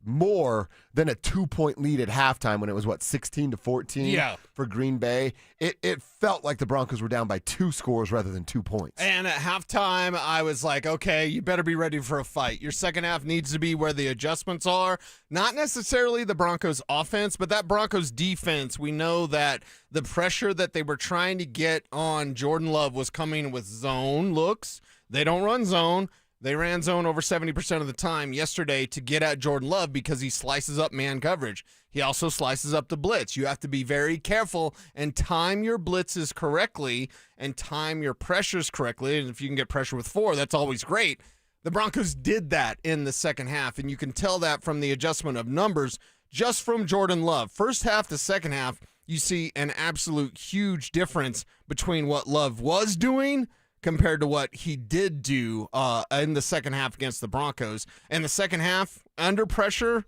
more than a 2-point lead at halftime when it was, 16-14 for Green Bay. It felt like the Broncos were down by 2 scores rather than 2 points. And at halftime, I was like, okay, you better be ready for a fight. Your second half needs to be where the adjustments are. Not necessarily the Broncos offense, but that Broncos defense. We know that the pressure that they were trying to get on Jordan Love was coming with zone looks. They don't run zone. They ran zone over 70% of the time yesterday to get at Jordan Love because he slices up man coverage. He also slices up the blitz. You have to be very careful and time your blitzes correctly and time your pressures correctly. And if you can get pressure with 4, that's always great. The Broncos did that in the second half, and you can tell that from the adjustment of numbers just from Jordan Love. First half to second half, you see an absolute huge difference between what Love was doing compared to what he did do in the second half against the Broncos. In the second half, under pressure,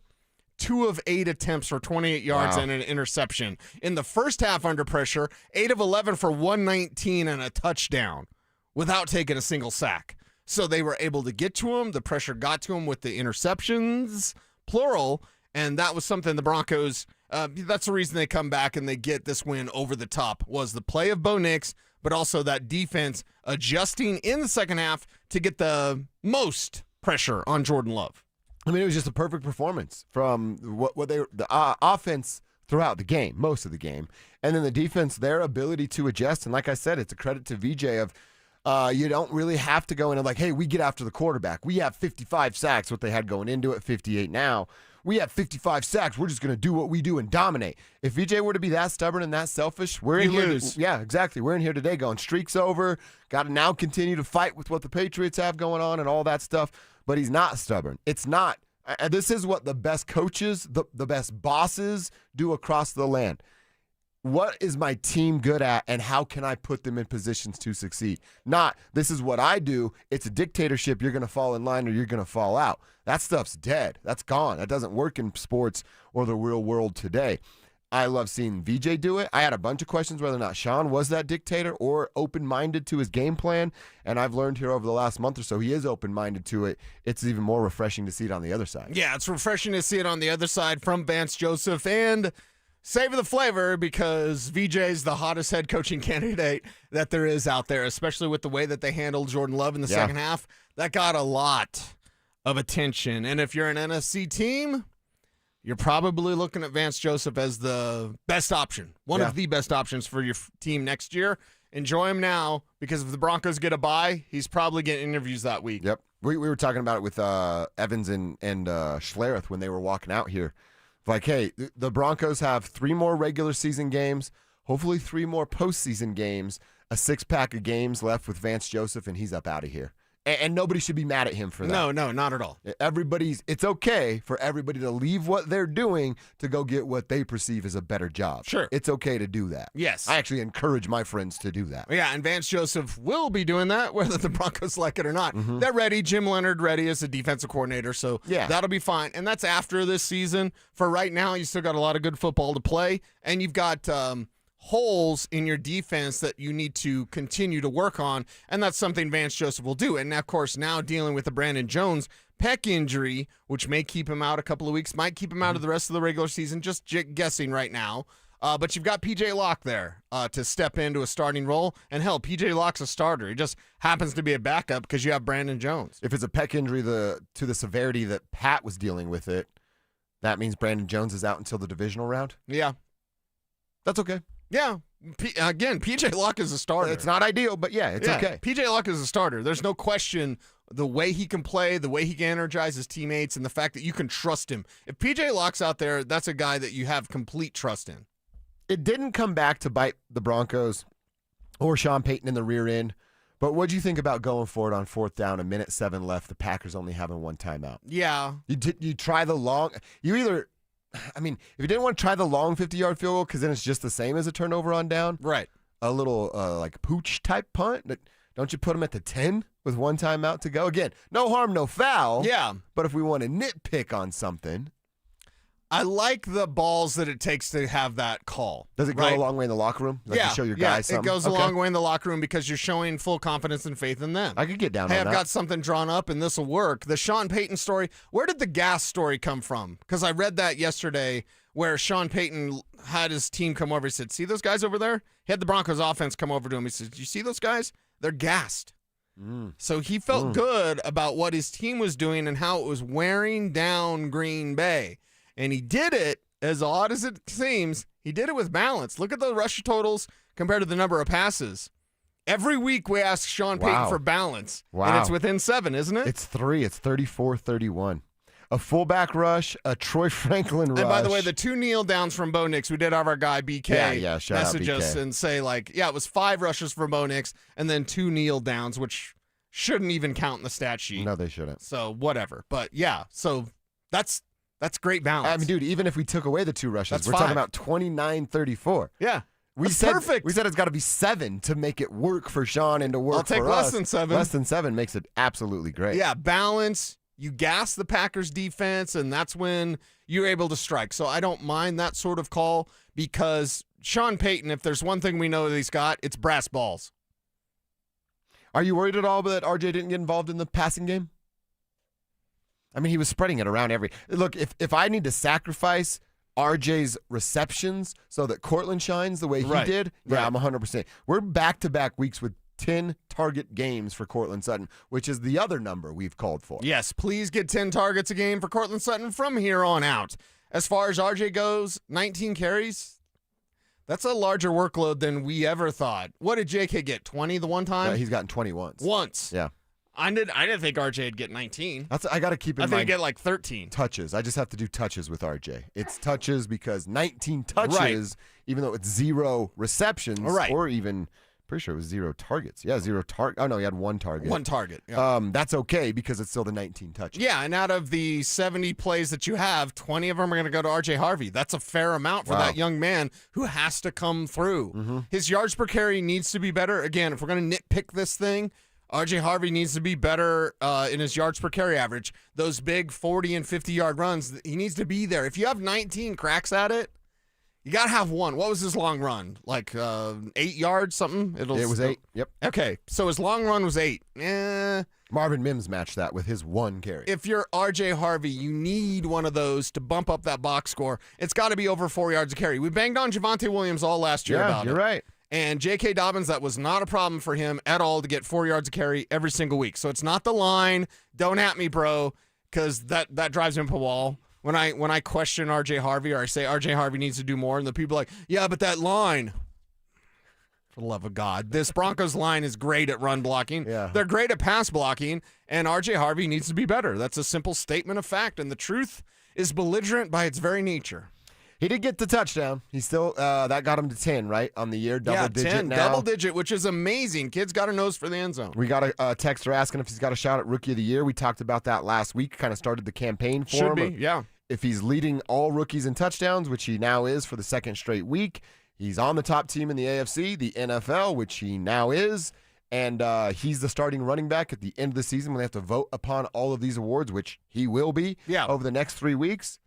2 of 8 attempts for 28 yards and an interception. In the first half, under pressure, 8 of 11 for 119 and a touchdown without taking a single sack. So they were able to get to him. The pressure got to him with the interceptions, plural, and that was something the Broncos, that's the reason they come back and they get this win over the top, was the play of Bo Nix, but also that defense adjusting in the second half to get the most pressure on Jordan Love. I mean, it was just a perfect performance from the offense throughout the game, most of the game, and then the defense, their ability to adjust. And like I said, it's a credit to VJ of you don't really have to go in and like, hey, we get after the quarterback. We have 55 sacks, what they had going into it, 58 now. We have 55 sacks. We're just going to do what we do and dominate. If VJ were to be that stubborn and that selfish, we're in here. Yeah, exactly. We're in here today going, streak's over. Got to now continue to fight with what the Patriots have going on and all that stuff. But he's not stubborn. It's not. This is what the best coaches, the best bosses do across the land. What is my team good at, and how can I put them in positions to succeed? Not, this is what I do. It's a dictatorship. You're going to fall in line or you're going to fall out. That stuff's dead. That's gone. That doesn't work in sports or the real world today. I love seeing VJ do it. I had a bunch of questions whether or not Sean was that dictator or open-minded to his game plan, and I've learned here over the last month or so he is open-minded to it. It's even more refreshing to see it on the other side. Yeah, it's refreshing to see it on the other side from Vance Joseph, and savor the flavor because VJ's the hottest head coaching candidate that there is out there, especially with the way that they handled Jordan Love in the second half. That got a lot of attention. And if you're an NFC team, you're probably looking at Vance Joseph as the best option, one of the best options for your team next year. Enjoy him now because if the Broncos get a bye, he's probably getting interviews that week. Yep. We were talking about it with Evans and Schlereth when they were walking out here. Like, hey, the Broncos have 3 more regular season games, hopefully 3 more postseason games, a 6-pack of games left with Vance Joseph, and he's up out of here. And nobody should be mad at him for that. No, not at all. It's okay for everybody to leave what they're doing to go get what they perceive as a better job. Sure. It's okay to do that. Yes. I actually encourage my friends to do that. Yeah, and Vance Joseph will be doing that, whether the Broncos like it or not. Mm-hmm. They're ready. Jim Leonard ready as a defensive coordinator, so that'll be fine. And that's after this season. For right now, you still got a lot of good football to play, and you've got holes in your defense that you need to continue to work on, and that's something Vance Joseph will do. And, of course, now dealing with the Brandon Jones pec injury, which may keep him out a couple of weeks, might keep him out of the rest of the regular season, just guessing right now. But you've got P.J. Locke there to step into a starting role. And, hell, P.J. Locke's a starter. He just happens to be a backup because you have Brandon Jones. If it's a pec injury to the severity that Pat was dealing with it, that means Brandon Jones is out until the divisional round? Yeah. That's okay. Yeah. Again, PJ Luck is a starter. It's not ideal, but it's okay. PJ Luck is a starter. There's no question the way he can play, the way he can energize his teammates, and the fact that you can trust him. If PJ Luck's out there, that's a guy that you have complete trust in. It didn't come back to bite the Broncos or Sean Payton in the rear end, but what do you think about going for it on 4th down, 1:07 left, the Packers only having one timeout? Yeah. You try the long – if you didn't want to try the long 50-yard field goal because then it's just the same as a turnover on down. Right. A little like pooch-type punt. Don't you put them at the 10 with one timeout to go? Again, no harm, no foul. Yeah. But if we want to nitpick on something – I like the balls that it takes to have that call. Does it go a long way in the locker room? Like you show your guys something? It goes a long way in the locker room because you're showing full confidence and faith in them. I could get down on that. that. I've got something drawn up and this will work. The Sean Payton story, where did the gas story come from? Because I read that yesterday where Sean Payton had his team come over. He said, see those guys over there? He had the Broncos offense come over to him. He said, you see those guys? They're gassed. So he felt good about what his team was doing and how it was wearing down Green Bay. And he did it, as odd as it seems, he did it with balance. Look at the rush totals compared to the number of passes. Every week we ask Sean Payton for balance. Wow. And it's within 7, isn't it? It's 3. It's 34-31. A fullback rush, a Troy Franklin rush. And by the way, the 2 kneel downs from Bo Nix, we did have our guy BK message us and say, it was 5 rushes for Bo Nix and then 2 kneel downs, which shouldn't even count in the stat sheet. No, they shouldn't. So whatever. But so that's great balance. I mean, dude, even if we took away the 2 rushes, we're 5. talking about 29-34. Yeah. Perfect. We said it's got to be 7 to make it work for Sean and to work I'll take for less us. than 7. Less than 7 makes it absolutely great. Yeah, balance. You gas the Packers defense, and that's when you're able to strike. So I don't mind that sort of call because Sean Payton, if there's one thing we know that he's got, it's brass balls. Are you worried at all that RJ didn't get involved in the passing game? I mean, he was spreading it around Look, if I need to sacrifice RJ's receptions so that Cortland shines the way he did, I'm 100%. We're back-to-back weeks with 10 target games for Cortland Sutton, which is the other number we've called for. Yes, please get 10 targets a game for Cortland Sutton from here on out. As far as RJ goes, 19 carries, that's a larger workload than we ever thought. What did JK get, 20 the one time? He's gotten 20 once. Once. Yeah. I didn't think RJ would get 19. I got to keep in mind. I think he'd get like 13. Touches. I just have to do touches with RJ. It's touches because 19 touches, even though it's 0 receptions, or even, pretty sure it was 0 targets. Yeah, 0 target. Oh, no, he had 1 target. 1 target. Yeah. That's okay because it's still the 19 touches. Yeah, and out of the 70 plays that you have, 20 of them are going to go to RJ Harvey. That's a fair amount for that young man who has to come through. His yards per carry needs to be better. Again, if we're going to nitpick this thing, RJ Harvey needs to be better in his yards per carry average. Those big 40 and 50-yard runs, he needs to be there. If you have 19 cracks at it, you got to have one. What was his long run? Like 8 yards, something? It was 8, yep. Okay, so his long run was 8. Marvin Mims matched that with his 1 carry. If you're RJ Harvey, you need one of those to bump up that box score. It's got to be over 4 yards a carry. We banged on Javonte Williams all last year about it. You're right. And J.K. Dobbins, that was not a problem for him at all to get 4 yards a carry every single week. So it's not the line. Don't at me, bro, because that drives him up a wall. When I question R.J. Harvey or I say R.J. Harvey needs to do more, and the people are like, yeah, but that line. For the love of God. This Broncos line is great at run blocking. Yeah. They're great at pass blocking, and R.J. Harvey needs to be better. That's a simple statement of fact, and the truth is belligerent by its very nature. He did get the touchdown. He still that got him to 10, right, on the year, double digit 10, now. Double digit, which is amazing. Kid's got a nose for the end zone. We got a texter asking if he's got a shot at Rookie of the Year. We talked about that last week, kind of started the campaign for him. Should be, yeah. If he's leading all rookies in touchdowns, which he now is for the 2nd straight week, he's on the top team in the AFC, the NFL, which he now is, and he's the starting running back at the end of the season when they have to vote upon all of these awards, which he will be over the next 3 weeks.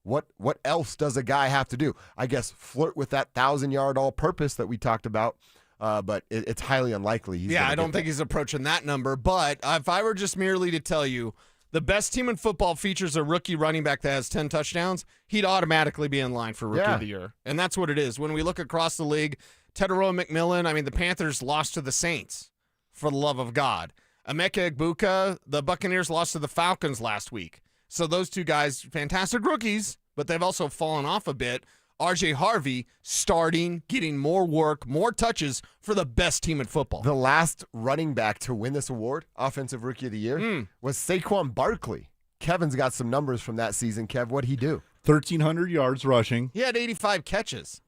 What else does a guy have to do? I guess flirt with that 1,000-yard all-purpose that we talked about, but it's highly unlikely. I don't think he's approaching that number. But if I were just merely to tell you the best team in football features a rookie running back that has 10 touchdowns, he'd automatically be in line for Rookie of the Year. And that's what it is. When we look across the league, Tetairoa McMillan, I mean, the Panthers lost to the Saints, for the love of God. Emeka Egbuka, the Buccaneers lost to the Falcons last week. So those two guys, fantastic rookies, but they've also fallen off a bit. RJ Harvey starting, getting more work, more touches for the best team in football. The last running back to win this award, Offensive Rookie of the Year, was Saquon Barkley. Kevin's got some numbers from that season. Kev, what'd he do? 1,300 yards rushing. He had 85 catches.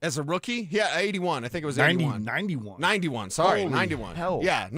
As a rookie? Yeah, 81. I think it was 81. 91. Sorry, Holy 91. hell. Yeah,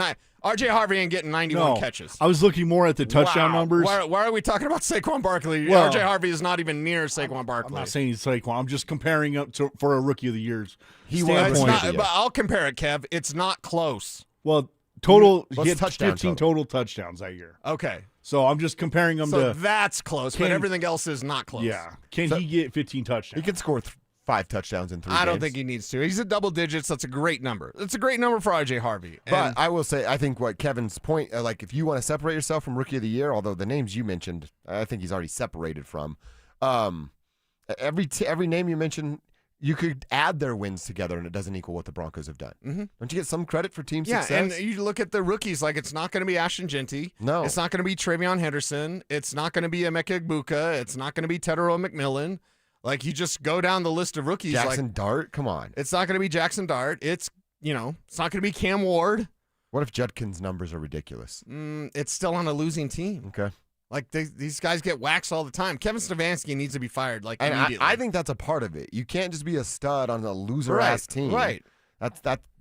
RJ Harvey ain't getting 91 catches. I was looking more at the touchdown numbers. Why are we talking about Saquon Barkley? Well, RJ Harvey is not even near Saquon Barkley. I'm not saying he's Saquon. I'm just comparing up for a Rookie of the Year's But I'll compare it, Kev. It's not close. Well, total, What's he had touchdown 15 total touchdowns that year. Okay. So I'm just comparing them So to. that's close, but everything else is not close. Yeah. Can he get 15 touchdowns? He can score 5 touchdowns in 3 games. I don't think he needs to. He's at double digits. That's a great number. It's a great number for RJ Harvey. But I will say, I think what Kevin's point, like if you want to separate yourself from Rookie of the Year, although the names you mentioned, I think he's already separated from. Every name you mentioned, you could add their wins together, and it doesn't equal what the Broncos have done. Mm-hmm. Don't you get some credit for team success? Yeah, and you look at the rookies, like it's not going to be Ashton Genty. No. It's not going to be Travion Henderson. It's not going to be Emeka Egbuka. It's not going to be Tedero McMillan. Like, you just go down the list of rookies. Jackson Dart, come on. It's not going to be Jackson Dart. It's not going to be Cam Ward. What if Judkin's numbers are ridiculous? It's still on a losing team. Okay. Like, these guys get waxed all the time. Kevin Stefanski needs to be fired, immediately. I think that's a part of it. You can't just be a stud on a loser-ass team. Right.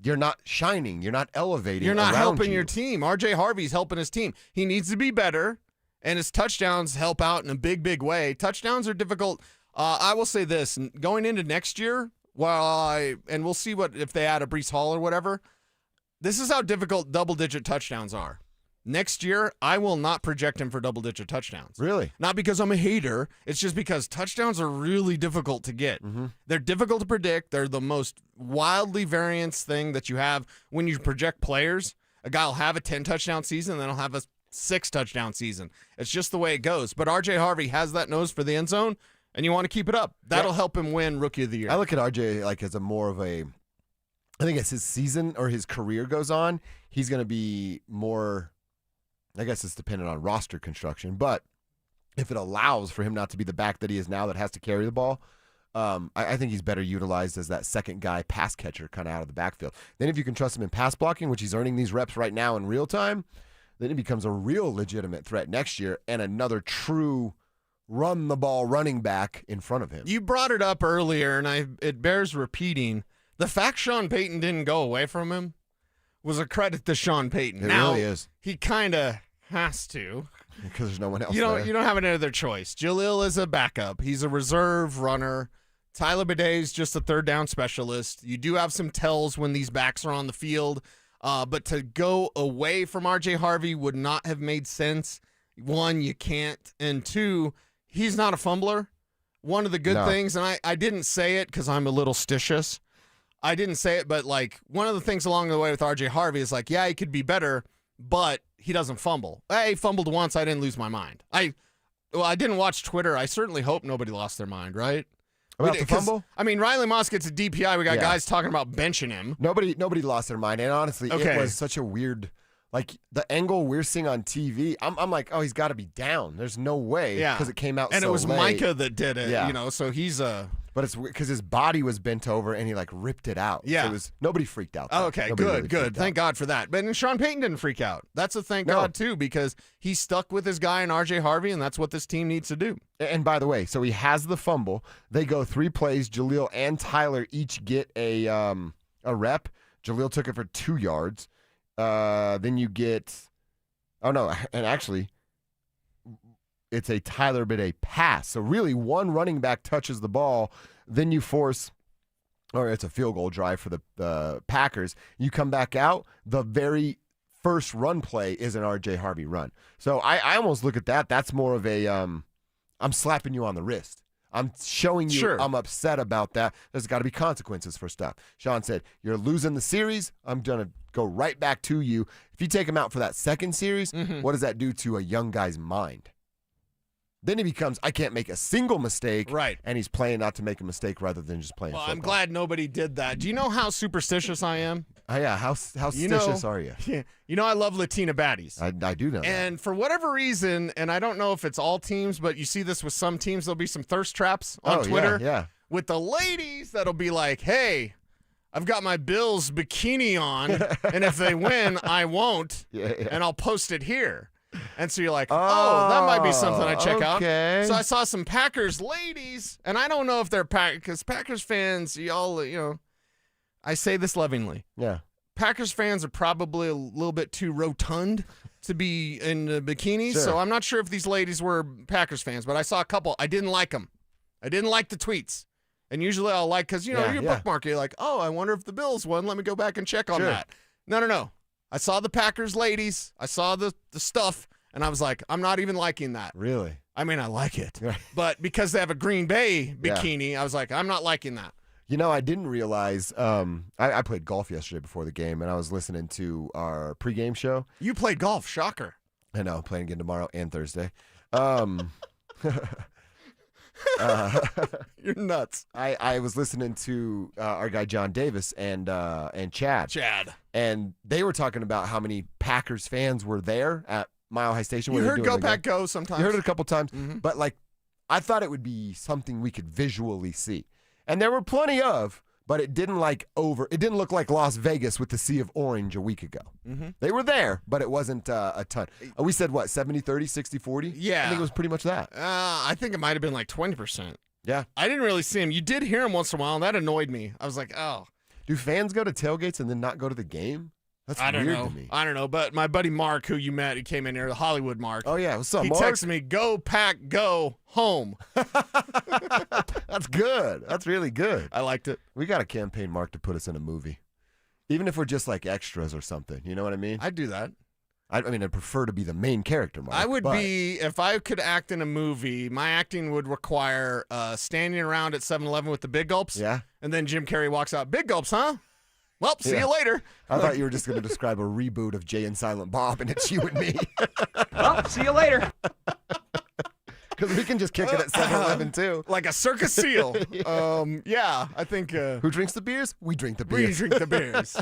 You're not shining. You're not elevating. You're not around helping you. your team. RJ Harvey's helping his team. He needs to be better, and his touchdowns help out in a big, big way. Touchdowns are difficult. I will say this. Going into next year, and we'll see if they add a Breece Hall or whatever, this is how difficult double-digit touchdowns are. Next year, I will not project him for double-digit touchdowns. Really? Not because I'm a hater. It's just because touchdowns are really difficult to get. Mm-hmm. They're difficult to predict. They're the most wildly variance thing that you have when you project players. A guy will have a 10-touchdown season, and then he'll have a 6-touchdown season. It's just the way it goes. But RJ Harvey has that nose for the end zone, and you want to keep it up. That'll help him win Rookie of the Year. I look at RJ like as I think as his season or his career goes on, he's going to be more, I guess it's dependent on roster construction, but if it allows for him not to be the back that he is now that has to carry the ball, I think he's better utilized as that second guy pass catcher kind of out of the backfield. Then if you can trust him in pass blocking, which he's earning these reps right now in real time, then he becomes a real legitimate threat next year and another true run-the-ball running back in front of him. You brought it up earlier, and it bears repeating. The fact Sean Payton didn't go away from him was a credit to Sean Payton. It now, really is. He kind of has to. Because there's no one else You there. don't have any other choice. Jalil is a backup. He's a reserve runner. Tyler Baday's just a third down specialist. You do have some tells when these backs are on the field, but to go away from RJ Harvey would not have made sense. One, you can't, and two, he's not a fumbler. One of the good things, and I didn't say it because I'm a little stitious. I didn't say it, but like one of the things along the way with RJ Harvey is like, yeah, he could be better, but he doesn't fumble. He fumbled once. I didn't lose my mind. I didn't watch Twitter. I certainly hope nobody lost their mind, right? About the fumble? I mean, Riley Moss gets a DPI. We got guys talking about benching him. Nobody lost their mind. And honestly, it was such a weird, like the angle we're seeing on TV. I'm like, oh, he's got to be down. There's no way. Yeah. Because it came out and so it was late. Micah that did it, Yeah. So he's But it's because his body was bent over and he like ripped it out. Yeah. So nobody freaked out. Oh, okay, Nobody good. really Thank God for that. But Sean Payton didn't freak out. That's a thank God, too, because he stuck with his guy in RJ Harvey, and that's what this team needs to do. And by the way, so he has the fumble. They go 3 plays. Jaleel and Tyler each get a rep. Jaleel took it for 2 yards. Then you get, and actually, it's a Tyler Bidet pass. So really, one running back touches the ball. Then you force, or it's a field goal drive for the Packers. You come back out. The very first run play is an RJ Harvey run. So I almost look at that. That's more of a I'm slapping you on the wrist. I'm showing you I'm upset about that. There's got to be consequences for stuff. Sean said, you're losing the series. I'm going to go right back to you. If you take him out for that second series, what does that do to a young guy's mind? Then he becomes, I can't make a single mistake. Right. And he's playing not to make a mistake rather than just playing football. I'm glad nobody did that. Do you know how superstitious I am? Oh, yeah. How superstitious are you? You know I love Latina baddies. I do know that. And for whatever reason, and I don't know if it's all teams, but you see this with some teams, there'll be some thirst traps on Twitter. Yeah. With the ladies that'll be like, hey, I've got my Bills bikini on, and if they win, I won't, and I'll post it here. And so you're like, oh, that might be something I check out. So I saw some Packers ladies, and I don't know if they're because Packers fans, y'all, I say this lovingly. Yeah. Packers fans are probably a little bit too rotund to be in bikinis, so I'm not sure if these ladies were Packers fans, but I saw a couple. I didn't like them. I didn't like the tweets. And usually I'll like, because, you bookmark it. You're like, oh, I wonder if the Bills won. Let me go back and check on that. No. I saw the Packers ladies. I saw the stuff, and I was like, I'm not even liking that. Really? I mean, I like it. But because they have a Green Bay bikini, I was like, I'm not liking that. I didn't realize, I played golf yesterday before the game, and I was listening to our pregame show. You played golf. Shocker. I know. Playing again tomorrow and Thursday. You're nuts. I was listening to our guy John Davis and Chad. And they were talking about how many Packers fans were there at Mile High Station. You heard Go Pack Go sometimes. You heard it a couple times. Mm-hmm. But, I thought it would be something we could visually see. And there were plenty of, but it didn't look like Las Vegas with the Sea of Orange a week ago. Mm-hmm. They were there, but it wasn't a ton. We said, what, 70-30, 60-40? Yeah. I think it was pretty much that. I think it might have been like 20%. Yeah. I didn't really see him. You did hear him once in a while, and that annoyed me. I was like, oh. Do fans go to tailgates and then not go to the game? That's weird to me. I don't know, but my buddy Mark, who you met, he came in here, the Hollywood Mark. Oh, yeah. What's up, He Mark? texted me, go Pack, go home. That's good. That's really good. I liked it. We got to campaign Mark to put us in a movie. Even if we're just like extras or something. You know what I mean? I'd do that. I'd prefer to be the main character, Mark. I would be, if I could act in a movie, my acting would require standing around at 7-Eleven with the big gulps. Yeah. And then Jim Carrey walks out, big gulps, huh? Well, see you later. I thought you were just going to describe a reboot of Jay and Silent Bob, and it's you and me. Well, see you later. Because we can just kick it at 7-Eleven, too. Like a circus seal. I think... Who drinks the beers? We drink the beers. We drink the beers.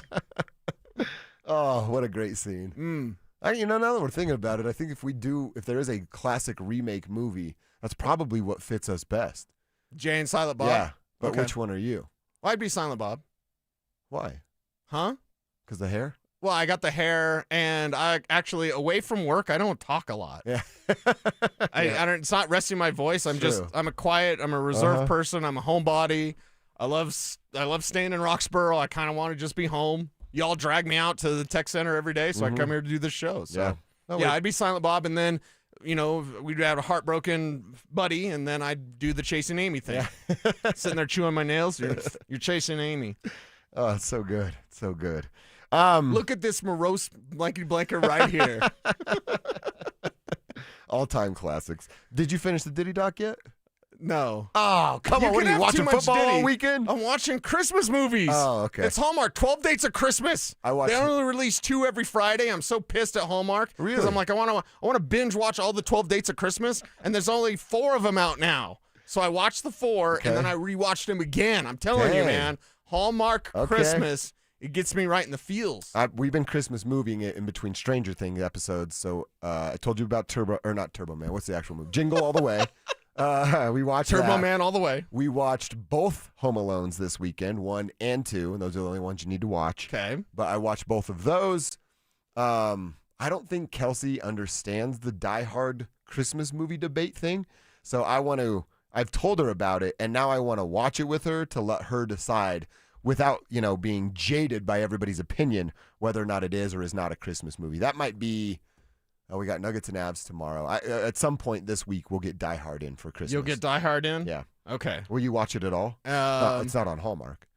Oh, what a great scene. Now that we're thinking about it, I think if there is a classic remake movie, that's probably what fits us best. Jay and Silent Bob? Yeah, but Okay. which one are you? Well, I'd be Silent Bob. Why? Huh? Because the hair? Well, I got the hair, and I actually, away from work, I don't talk a lot. Yeah. It's not resting my voice. I'm a reserved person. I'm a homebody. I love staying in Roxborough. I kind of want to just be home. Y'all drag me out to the tech center every day, so I come here to do this show. So, I'd be Silent Bob, and then, we'd have a heartbroken buddy, and then I'd do the Chasing Amy thing. Yeah. Sitting there chewing my nails. You're chasing Amy. Oh, it's so good. So good. Look at this morose blanket blanket right here. All-time classics. Did you finish the Diddy doc yet? No. Oh, come on. What are you watching football all weekend? I'm watching Christmas movies. Oh, okay. It's Hallmark. 12 Dates of Christmas. They only release 2 every Friday. I'm so pissed at Hallmark. Really? Because I'm like, I want to binge watch all the 12 Dates of Christmas, and there's only 4 of them out now. So I watched the 4, and then I rewatched them again. I'm telling you, man. Hallmark Christmas. It gets me right in the feels. We've been Christmas moving it in between Stranger Things episodes. So I told you about not Turbo Man. What's the actual movie? Jingle All the Way. We watched Turbo Man all the way. We watched both Home Alones this weekend, 1 and 2, and those are the only ones you need to watch. Okay. But I watched both of those. I don't think Kelsey understands the Die Hard Christmas movie debate thing. So I've told her about it, and now I want to watch it with her to let her decide without, being jaded by everybody's opinion whether or not it is or is not a Christmas movie. That might be, we got Nuggets and Abs tomorrow. At some point this week, we'll get Die Hard in for Christmas. You'll get Die Hard in? Yeah. Okay. Will you watch it at all? It's not on Hallmark.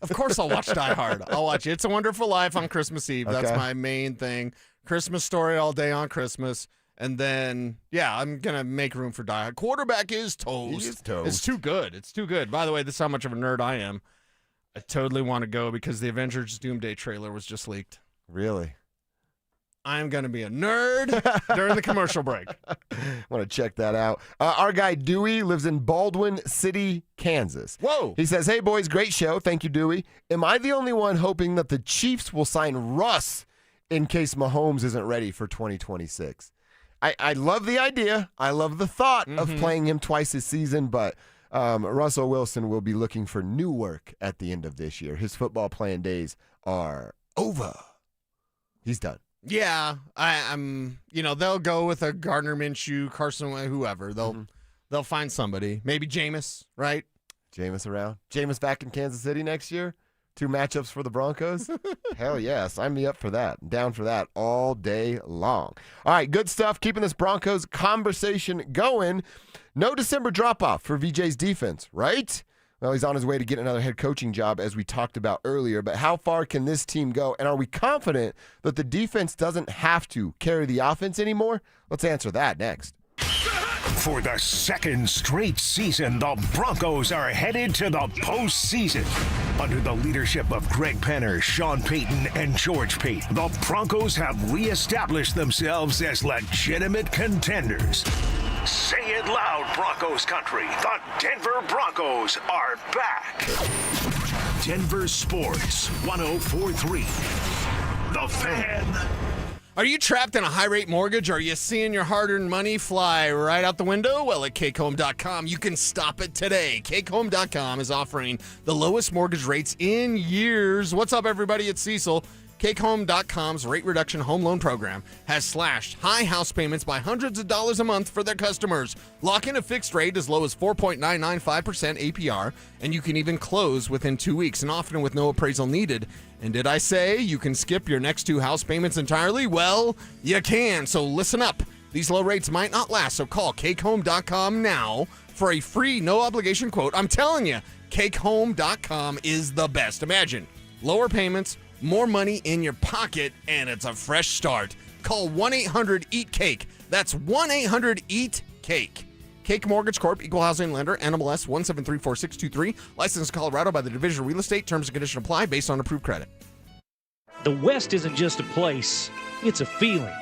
Of course I'll watch Die Hard. I'll watch It's a Wonderful Life on Christmas Eve. That's my main thing. Christmas Story all day on Christmas. And then, I'm going to make room for Die Hard. Quarterback is toast. He is toast. It's too good. It's too good. By the way, this is how much of a nerd I am. I totally want to go because the Avengers Doomsday trailer was just leaked. Really? I'm going to be a nerd during the commercial break. Want to check that out. Our guy Dewey lives in Baldwin City, Kansas. Whoa. He says, hey, boys, great show. Thank you, Dewey. Am I the only one hoping that the Chiefs will sign Russ in case Mahomes isn't ready for 2026? I love the idea. I love the thought of playing him twice this season, but Russell Wilson will be looking for new work at the end of this year. His football playing days are over. He's done. Yeah, I'm. They'll go with a Gardner Minshew, Carson, whoever. They'll find somebody. Maybe Jameis, right? Jameis around. Jameis back in Kansas City next year. 2 matchups for the Broncos. Hell yeah, sign me up for that. I'm down for that all day long. All right, good stuff. Keeping this Broncos conversation going. No December drop-off for VJ's defense, right? Well, he's on his way to get another head coaching job, as we talked about earlier. But how far can this team go? And are we confident that the defense doesn't have to carry the offense anymore? Let's answer that next. For the second straight season, the Broncos are headed to the postseason. Under the leadership of Greg Penner, Sean Payton, and George Payton, the Broncos have reestablished themselves as legitimate contenders. Say it loud, Broncos country. The Denver Broncos are back. Denver Sports 104.3. The Fan. Are you trapped in a high-rate mortgage? Are you seeing your hard-earned money fly right out the window? Well, at CakeHome.com, you can stop it today. CakeHome.com is offering the lowest mortgage rates in years. What's up, everybody? It's Cecil. CakeHome.com's rate reduction home loan program has slashed high house payments by hundreds of dollars a month for their customers. Lock in a fixed rate as low as 4.995% APR, and you can even close within 2 weeks, and often with no appraisal needed. And did I say you can skip your next 2 house payments entirely? Well, you can, so listen up. These low rates might not last, so call CakeHome.com now for a free, no-obligation quote. I'm telling you, CakeHome.com is the best. Imagine lower payments, more money in your pocket, and it's a fresh start. Call 1-800-EAT-CAKE. That's 1-800-EAT-CAKE. Cake Mortgage Corp, Equal Housing Lender, NMLS 1734623. Licensed in Colorado by the Division of Real Estate. Terms and conditions apply based on approved credit. The West isn't just a place, it's a feeling.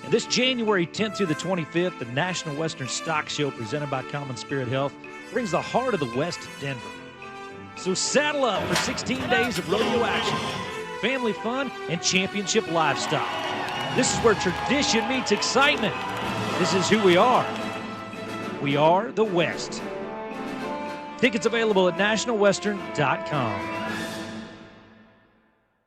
And this January 10th through the 25th, the National Western Stock Show presented by Common Spirit Health brings the heart of the West to Denver. So saddle up for 16 days of rodeo action, family fun, and championship lifestyle. This is where tradition meets excitement. This is who we are. We are the West. Tickets available at nationalwestern.com.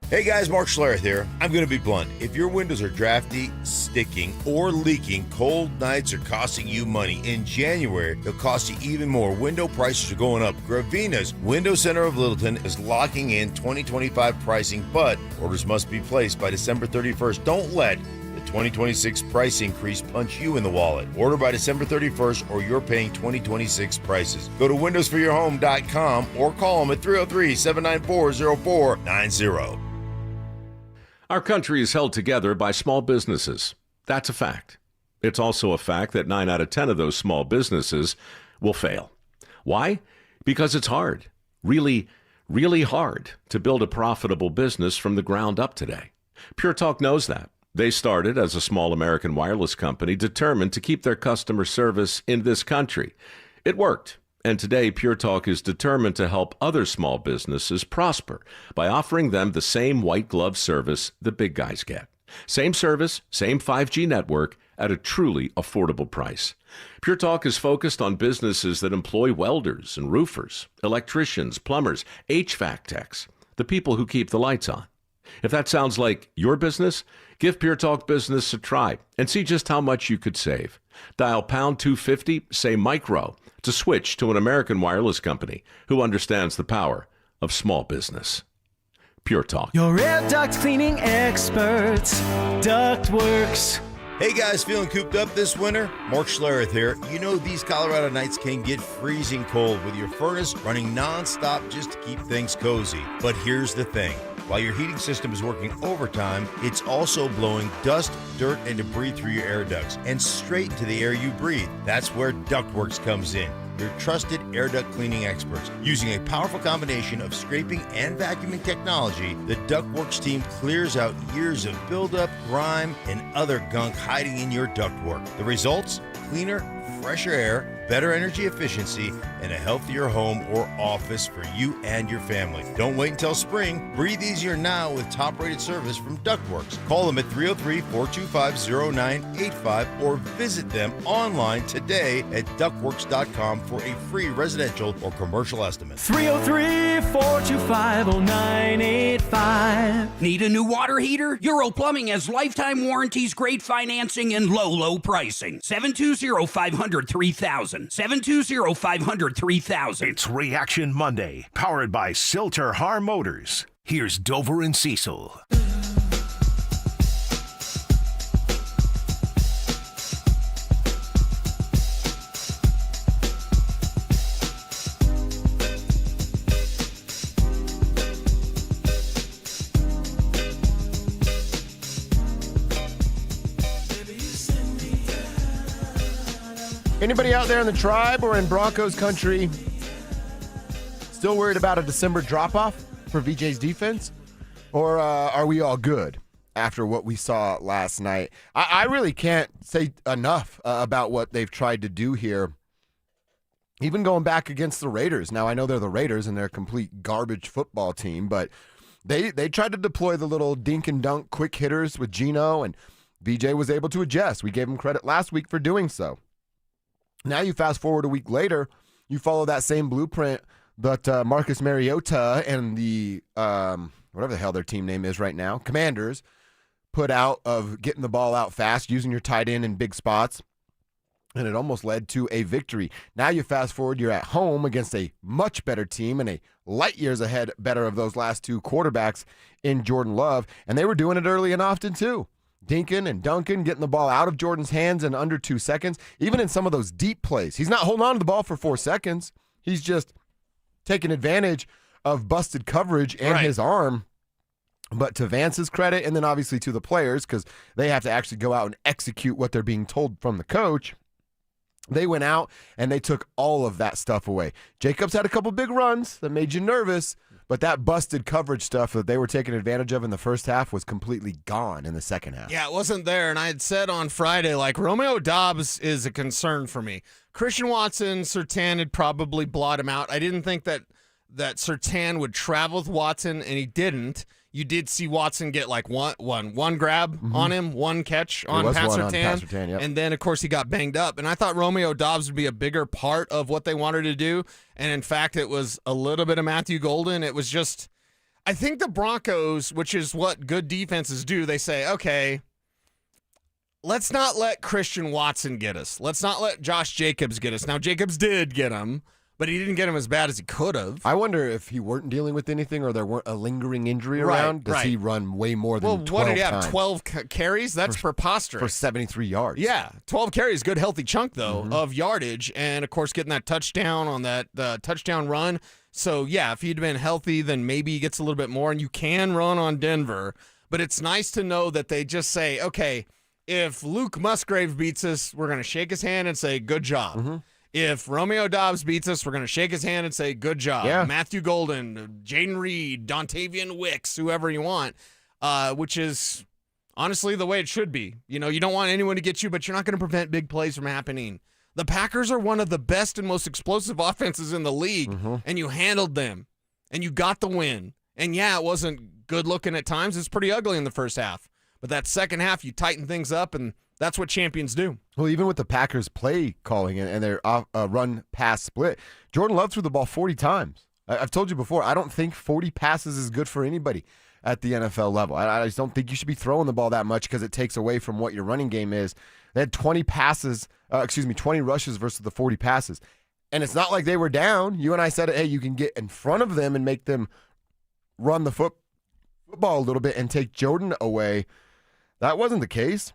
Hey guys, Mark Schlereth here. I'm going to be blunt. If your windows are drafty, sticking, or leaking, cold nights are costing you money. In January, they'll cost you even more. Window prices are going up. Gravina's Window Center of Littleton is locking in 2025 pricing, but orders must be placed by December 31st. Don't let the 2026 price increase punch you in the wallet. Order by December 31st or you're paying 2026 prices. Go to windowsforyourhome.com or call them at 303-794-0490. Our country is held together by small businesses. That's a fact. It's also a fact that 9 out of 10 of those small businesses will fail. Why? Because it's hard, really, really hard to build a profitable business from the ground up today. Pure Talk knows that. They started as a small American wireless company determined to keep their customer service in this country. It worked. And today, Pure Talk is determined to help other small businesses prosper by offering them the same white glove service the big guys get. Same service, same 5G network at a truly affordable price. Pure Talk is focused on businesses that employ welders and roofers, electricians, plumbers, HVAC techs, the people who keep the lights on. If that sounds like your business, give Pure Talk Business a try and see just how much you could save. Dial pound 250, say micro, to switch to an American wireless company who understands the power of small business. Pure Talk. Your air duct cleaning experts, Ductworks. Hey guys, feeling cooped up this winter? Mark Schlereth here. You know these Colorado nights can get freezing cold with your furnace running nonstop just to keep things cozy. But here's the thing. While your heating system is working overtime, it's also blowing dust, dirt, and debris through your air ducts and straight into the air you breathe. That's where Ductworks comes in. your trusted air duct cleaning experts. Using a powerful combination of scraping and vacuuming technology, the Ductworks team clears out years of buildup, grime, and other gunk hiding in your ductwork. The results? Cleaner, fresher air, better energy efficiency, and a healthier home or office for you and your family. Don't wait until spring. Breathe easier now with top-rated service from Ductworks. Call them at 303-425-0985 or visit them online today at ductworks.com for a free residential or commercial estimate. 303-425-0985. Need a new water heater? Euro Plumbing has lifetime warranties, great financing, and low pricing. 720-500-3000. 720-500-3000. It's Reaction Monday, powered by Silter Har Motors. Here's Dover and Cecil. Anybody out there in the tribe or in Broncos country still worried about a December drop-off for VJ's defense? Or are we all good after what we saw last night? I really can't say enough about what they've tried to do here. Even going back against the Raiders. Now, I know they're the Raiders and they're a complete garbage football team, but they tried to deploy the little dink and dunk quick hitters with Geno, and VJ was able to adjust. We gave him credit last week for doing so. Now you fast forward a week later, you follow that same blueprint that Marcus Mariota and the, whatever the hell their team name is right now, Commanders, put out of getting the ball out fast, using your tight end in big spots, and it almost led to a victory. Now you fast forward, you're at home against a much better team and a light years ahead better of those last two quarterbacks in Jordan Love, and they were doing it early and often too. Dinkin and Duncan getting the ball out of Jordan's hands in under 2 seconds, even in some of those deep plays. He's not holding on to the ball for 4 seconds. He's just taking advantage of busted coverage and his arm. But to Vance's credit, and then obviously to the players, because they have to actually go out and execute what they're being told from the coach, they went out and they took all of that stuff away. Jacobs had a couple big runs that made you nervous, but that busted coverage stuff that they were taking advantage of in the first half was completely gone in the second half. Yeah, it wasn't there. And I had said on Friday, like, Romeo Doubs is a concern for me. Christian Watson, Surtain had probably blot him out. I didn't think that Surtain would travel with Watson, and he didn't. You did see Watson get like one grab on him, one catch on Pat Surtain. Yep. And then, of course, he got banged up. And I thought Romeo Doubs would be a bigger part of what they wanted to do. And, in fact, it was a little bit of Matthew Golden. It was just – I think the Broncos, which is what good defenses do, they say, okay, let's not let Christian Watson get us. Let's not let Josh Jacobs get us. Now, Jacobs did get him, but he didn't get him as bad as he could have. I wonder if he weren't dealing with anything or there weren't a lingering injury around. Does he run way more than 12 what did he have, times? 12 carries? That's preposterous. For 73 yards. Yeah, 12 carries, good healthy chunk, though, of yardage. And, of course, getting that touchdown on that touchdown run. So, yeah, if he'd been healthy, then maybe he gets a little bit more. And you can run on Denver. But it's nice to know that they just say, okay, if Luke Musgrave beats us, we're going to shake his hand and say, good job. If Romeo Doubs beats us, we're going to shake his hand and say, good job. Yeah. Matthew Golden, Jaden Reed, Dontavian Wicks, whoever you want, which is honestly the way it should be. You know, you don't want anyone to get you, but you're not going to prevent big plays from happening. The Packers are one of the best and most explosive offenses in the league, and you handled them, and you got the win. And, yeah, it wasn't good looking at times. It's pretty ugly in the first half. But that second half, you tighten things up, and that's what champions do. Well, even with the Packers play calling and their run-pass split, Jordan Love threw the ball 40 times. I've told you before, I don't think 40 passes is good for anybody at the NFL level. I just don't think you should be throwing the ball that much because it takes away from what your running game is. They had 20 rushes versus the 40 passes. And it's not like they were down. You and I said, hey, you can get in front of them and make them run the football a little bit and take Jordan away. That wasn't the case.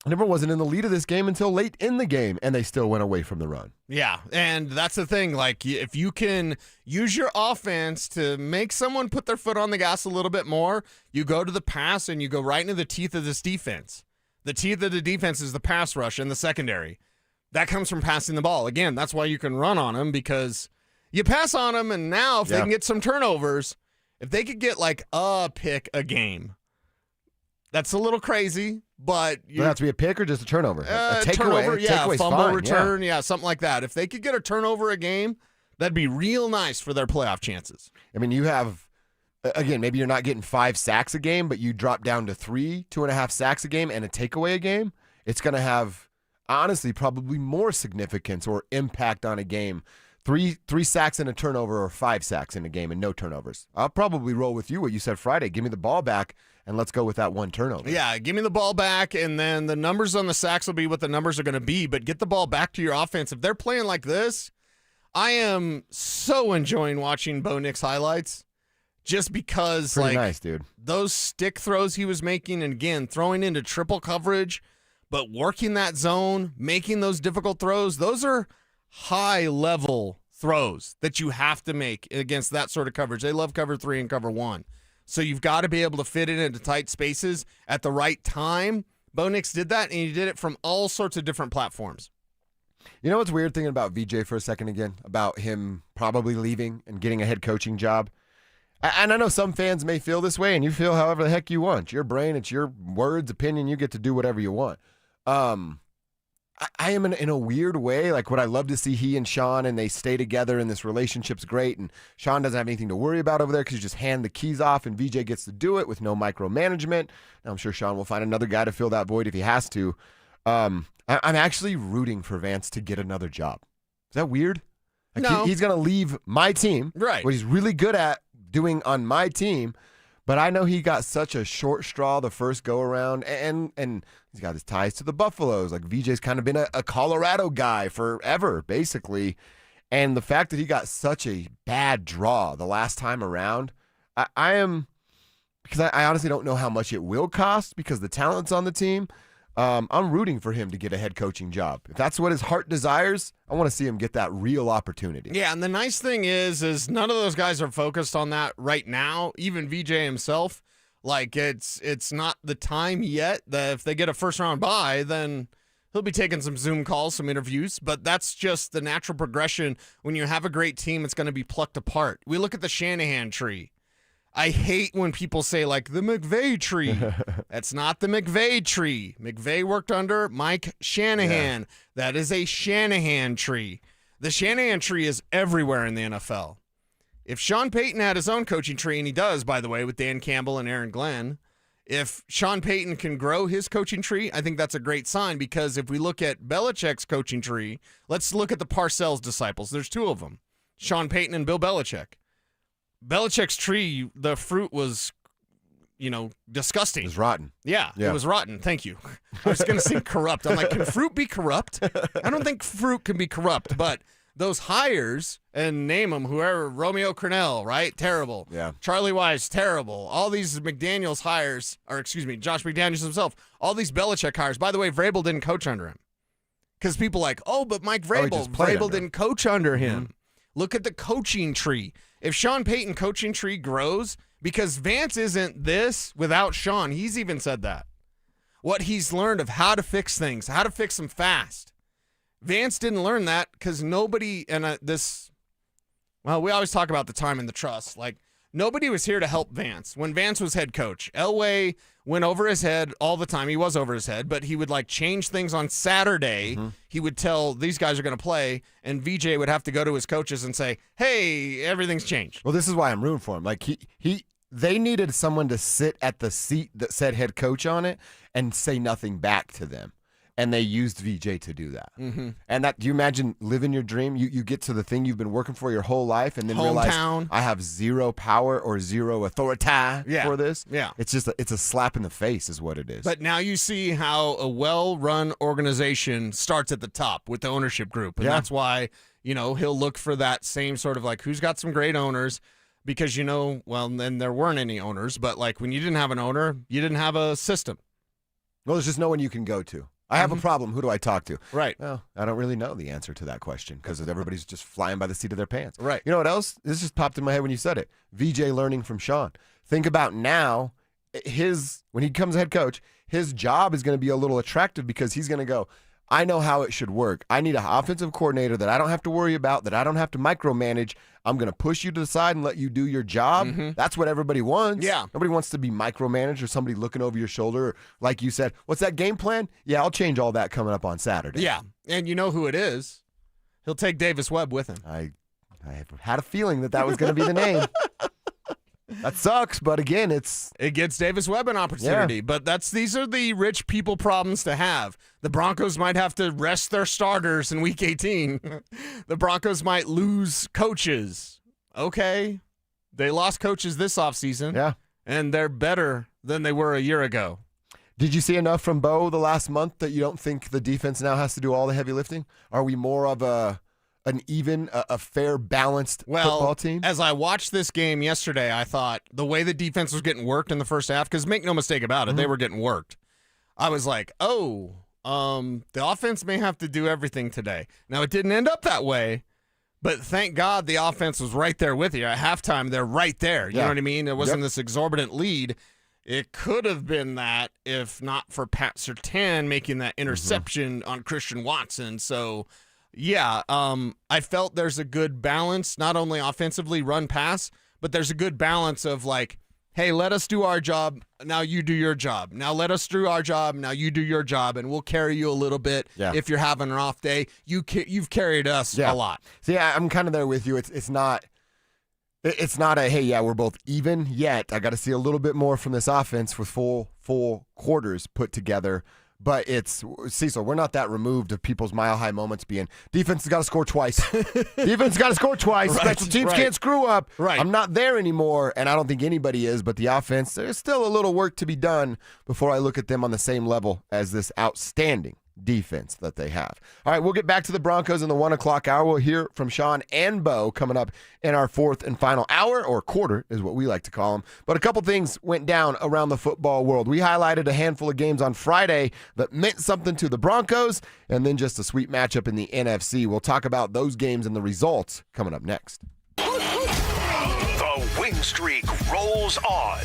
Denver wasn't in the lead of this game until late in the game, and they still went away from the run. Yeah, and that's the thing. Like, if you can use your offense to make someone put their foot on the gas a little bit more, you go to the pass and you go right into the teeth of this defense. The teeth of the defense is the pass rush and the secondary. That comes from passing the ball. Again, that's why you can run on them, because you pass on them, and now if they can get some turnovers, if they could get like a pick a game, that's a little crazy, but Does it have to be a pick or just a turnover? A takeaway? Turnover, Takeaway's fumble fine, return, something like that. If they could get a turnover a game, that'd be real nice for their playoff chances. I mean, you have, again, maybe you're not getting 5 sacks a game, but you drop down to 2.5 sacks a game and a takeaway a game. It's going to have, honestly, probably more significance or impact on a game. 3 sacks and a turnover, or 5 sacks in a game and no turnovers. I'll probably roll with you what you said Friday. Give me the ball back and let's go with that 1 turnover. Yeah, give me the ball back, and then the numbers on the sacks will be what the numbers are going to be, but get the ball back to your offense. If they're playing like this, I am so enjoying watching Bo Nix highlights, just because Pretty nice, dude. Those stick throws he was making, and again, throwing into triple coverage, but working that zone, making those difficult throws, those are high-level throws that you have to make against that sort of coverage. They love cover 3 and cover 1. So you've got to be able to fit it into tight spaces at the right time. Bo Nix did that, and he did it from all sorts of different platforms. You know what's weird thinking about VJ for a second again, about him probably leaving and getting a head coaching job? And I know some fans may feel this way, and you feel however the heck you want. It's your brain, it's your words, opinion. You get to do whatever you want. I am in a weird way. Like, would I love to see he and Sean and they stay together and this relationship's great, and Sean doesn't have anything to worry about over there because you just hand the keys off and VJ gets to do it with no micromanagement. Now, I'm sure Sean will find another guy to fill that void if he has to. I'm actually rooting for Vance to get another job. Is that weird? Like, No. He's going to leave my team, right? What he's really good at doing on my team. But I know he got such a short straw the first go around, and he's got his ties to the Buffaloes. Like, VJ's kind of been a Colorado guy forever, basically. And the fact that he got such a bad draw the last time around, I am, because I honestly don't know how much it will cost because the talent's on the team. I'm rooting for him to get a head coaching job. If that's what his heart desires, I want to see him get that real opportunity. Yeah, and the nice thing is none of those guys are focused on that right now. Even VJ himself, like, it's not the time yet. That if they get a first-round bye, then he'll be taking some Zoom calls, some interviews, but that's just the natural progression. When you have a great team, it's going to be plucked apart. We look at the Shanahan tree. I hate when people say, like, the McVay tree. That's not the McVay tree. McVay worked under Mike Shanahan. Yeah. That is a Shanahan tree. The Shanahan tree is everywhere in the NFL. If Sean Payton had his own coaching tree, and he does, by the way, with Dan Campbell and Aaron Glenn, if Sean Payton can grow his coaching tree, I think that's a great sign, because if we look at Belichick's coaching tree, let's look at the Parcells disciples. There's 2 of them, Sean Payton and Bill Belichick. Belichick's tree, the fruit was, disgusting. It was rotten. Yeah, it was rotten. Thank you. I was going to say corrupt. I'm like, can fruit be corrupt? I don't think fruit can be corrupt, but those hires, and name them, whoever, Romeo Crennel, right? Terrible. Yeah. Charlie Wise, terrible. All these McDaniels hires, Josh McDaniels himself, all these Belichick hires. By the way, Vrabel didn't coach under him. Because people are like, but Mike Vrabel, Vrabel didn't coach under him. Mm-hmm. Look at the coaching tree. If Sean Payton coaching tree grows, because Vance isn't this without Sean, he's even said that. What he's learned of how to fix things, how to fix them fast. Vance didn't learn that because nobody, and we always talk about the time and the trust. Like, nobody was here to help Vance. When Vance was head coach, Elway went over his head all the time. He was over his head, but he would change things on Saturday. Mm-hmm. He would tell these guys are going to play, and VJ would have to go to his coaches and say, "Hey, everything's changed." Well, this is why I'm rooting for him. Like, they needed someone to sit at the seat that said head coach on it and say nothing back to them. And they used VJ to do that. Mm-hmm. And that, do you imagine living your dream? You get to the thing you've been working for your whole life and then realize I have zero power or zero authority for this. Yeah. It's just it's a slap in the face is what it is. But now you see how a well-run organization starts at the top with the ownership group. And that's why, he'll look for that same sort of who's got some great owners, because, then there weren't any owners. But when you didn't have an owner, you didn't have a system. Well, there's just no one you can go to. I have a problem. Who do I talk to? Right. Well, I don't really know the answer to that question because everybody's just flying by the seat of their pants. Right. You know what else? This just popped in my head when you said it. VJ learning from Sean. Think about now, when he becomes head coach, his job is going to be a little attractive because he's going to go, I know how it should work. I need an offensive coordinator that I don't have to worry about, that I don't have to micromanage. I'm going to push you to the side and let you do your job. That's what everybody wants. Yeah. Nobody wants to be micromanaged or somebody looking over your shoulder. Like you said, what's that game plan? Yeah, I'll change all that coming up on Saturday. Yeah, and you know who it is. He'll take Davis Webb with him. I had a feeling that was going to be the name. That sucks, but again, it gets Davis Webb an opportunity. Yeah. But these are the rich people problems to have. The Broncos might have to rest their starters in Week 18. The Broncos might lose coaches. Okay, they lost coaches this offseason. Yeah, and they're better than they were a year ago. Did you see enough from Bo the last month that you don't think the defense now has to do all the heavy lifting? Are we more of an even, a fair, balanced football team? As I watched this game yesterday, I thought the way the defense was getting worked in the first half, because make no mistake about it, they were getting worked. I was like, the offense may have to do everything today. Now, it didn't end up that way, but thank God the offense was right there with you. At halftime, they're right there. You know what I mean? It wasn't this exorbitant lead. It could have been that if not for Pat Surtain making that interception on Christian Watson. So, yeah, I felt there's a good balance, not only offensively run pass, but there's a good balance of like, hey, let us do our job, now you do your job. Now let us do our job, now you do your job, and we'll carry you a little bit if you're having an off day. You've carried us a lot. See, I'm kind of there with you. It's not a, hey, yeah, we're both even yet. I got to see a little bit more from this offense with full quarters put together. But it's, Cecil, we're not that removed of people's mile-high moments being, defense has got to score twice. Defense has got to score twice. Right, Special teams can't screw up. Right. I'm not there anymore, and I don't think anybody is. But the offense, there's still a little work to be done before I look at them on the same level as this outstanding defense that they have. All right, we'll get back to the Broncos in the 1 o'clock hour. We'll hear from Sean and Bo coming up in our fourth and final hour, or quarter is what we like to call them. But a couple things went down around the football world. We highlighted a handful of games on Friday that meant something to the Broncos, and then just a sweet matchup in the NFC. We'll talk about those games and the results coming up next. The win streak rolls on.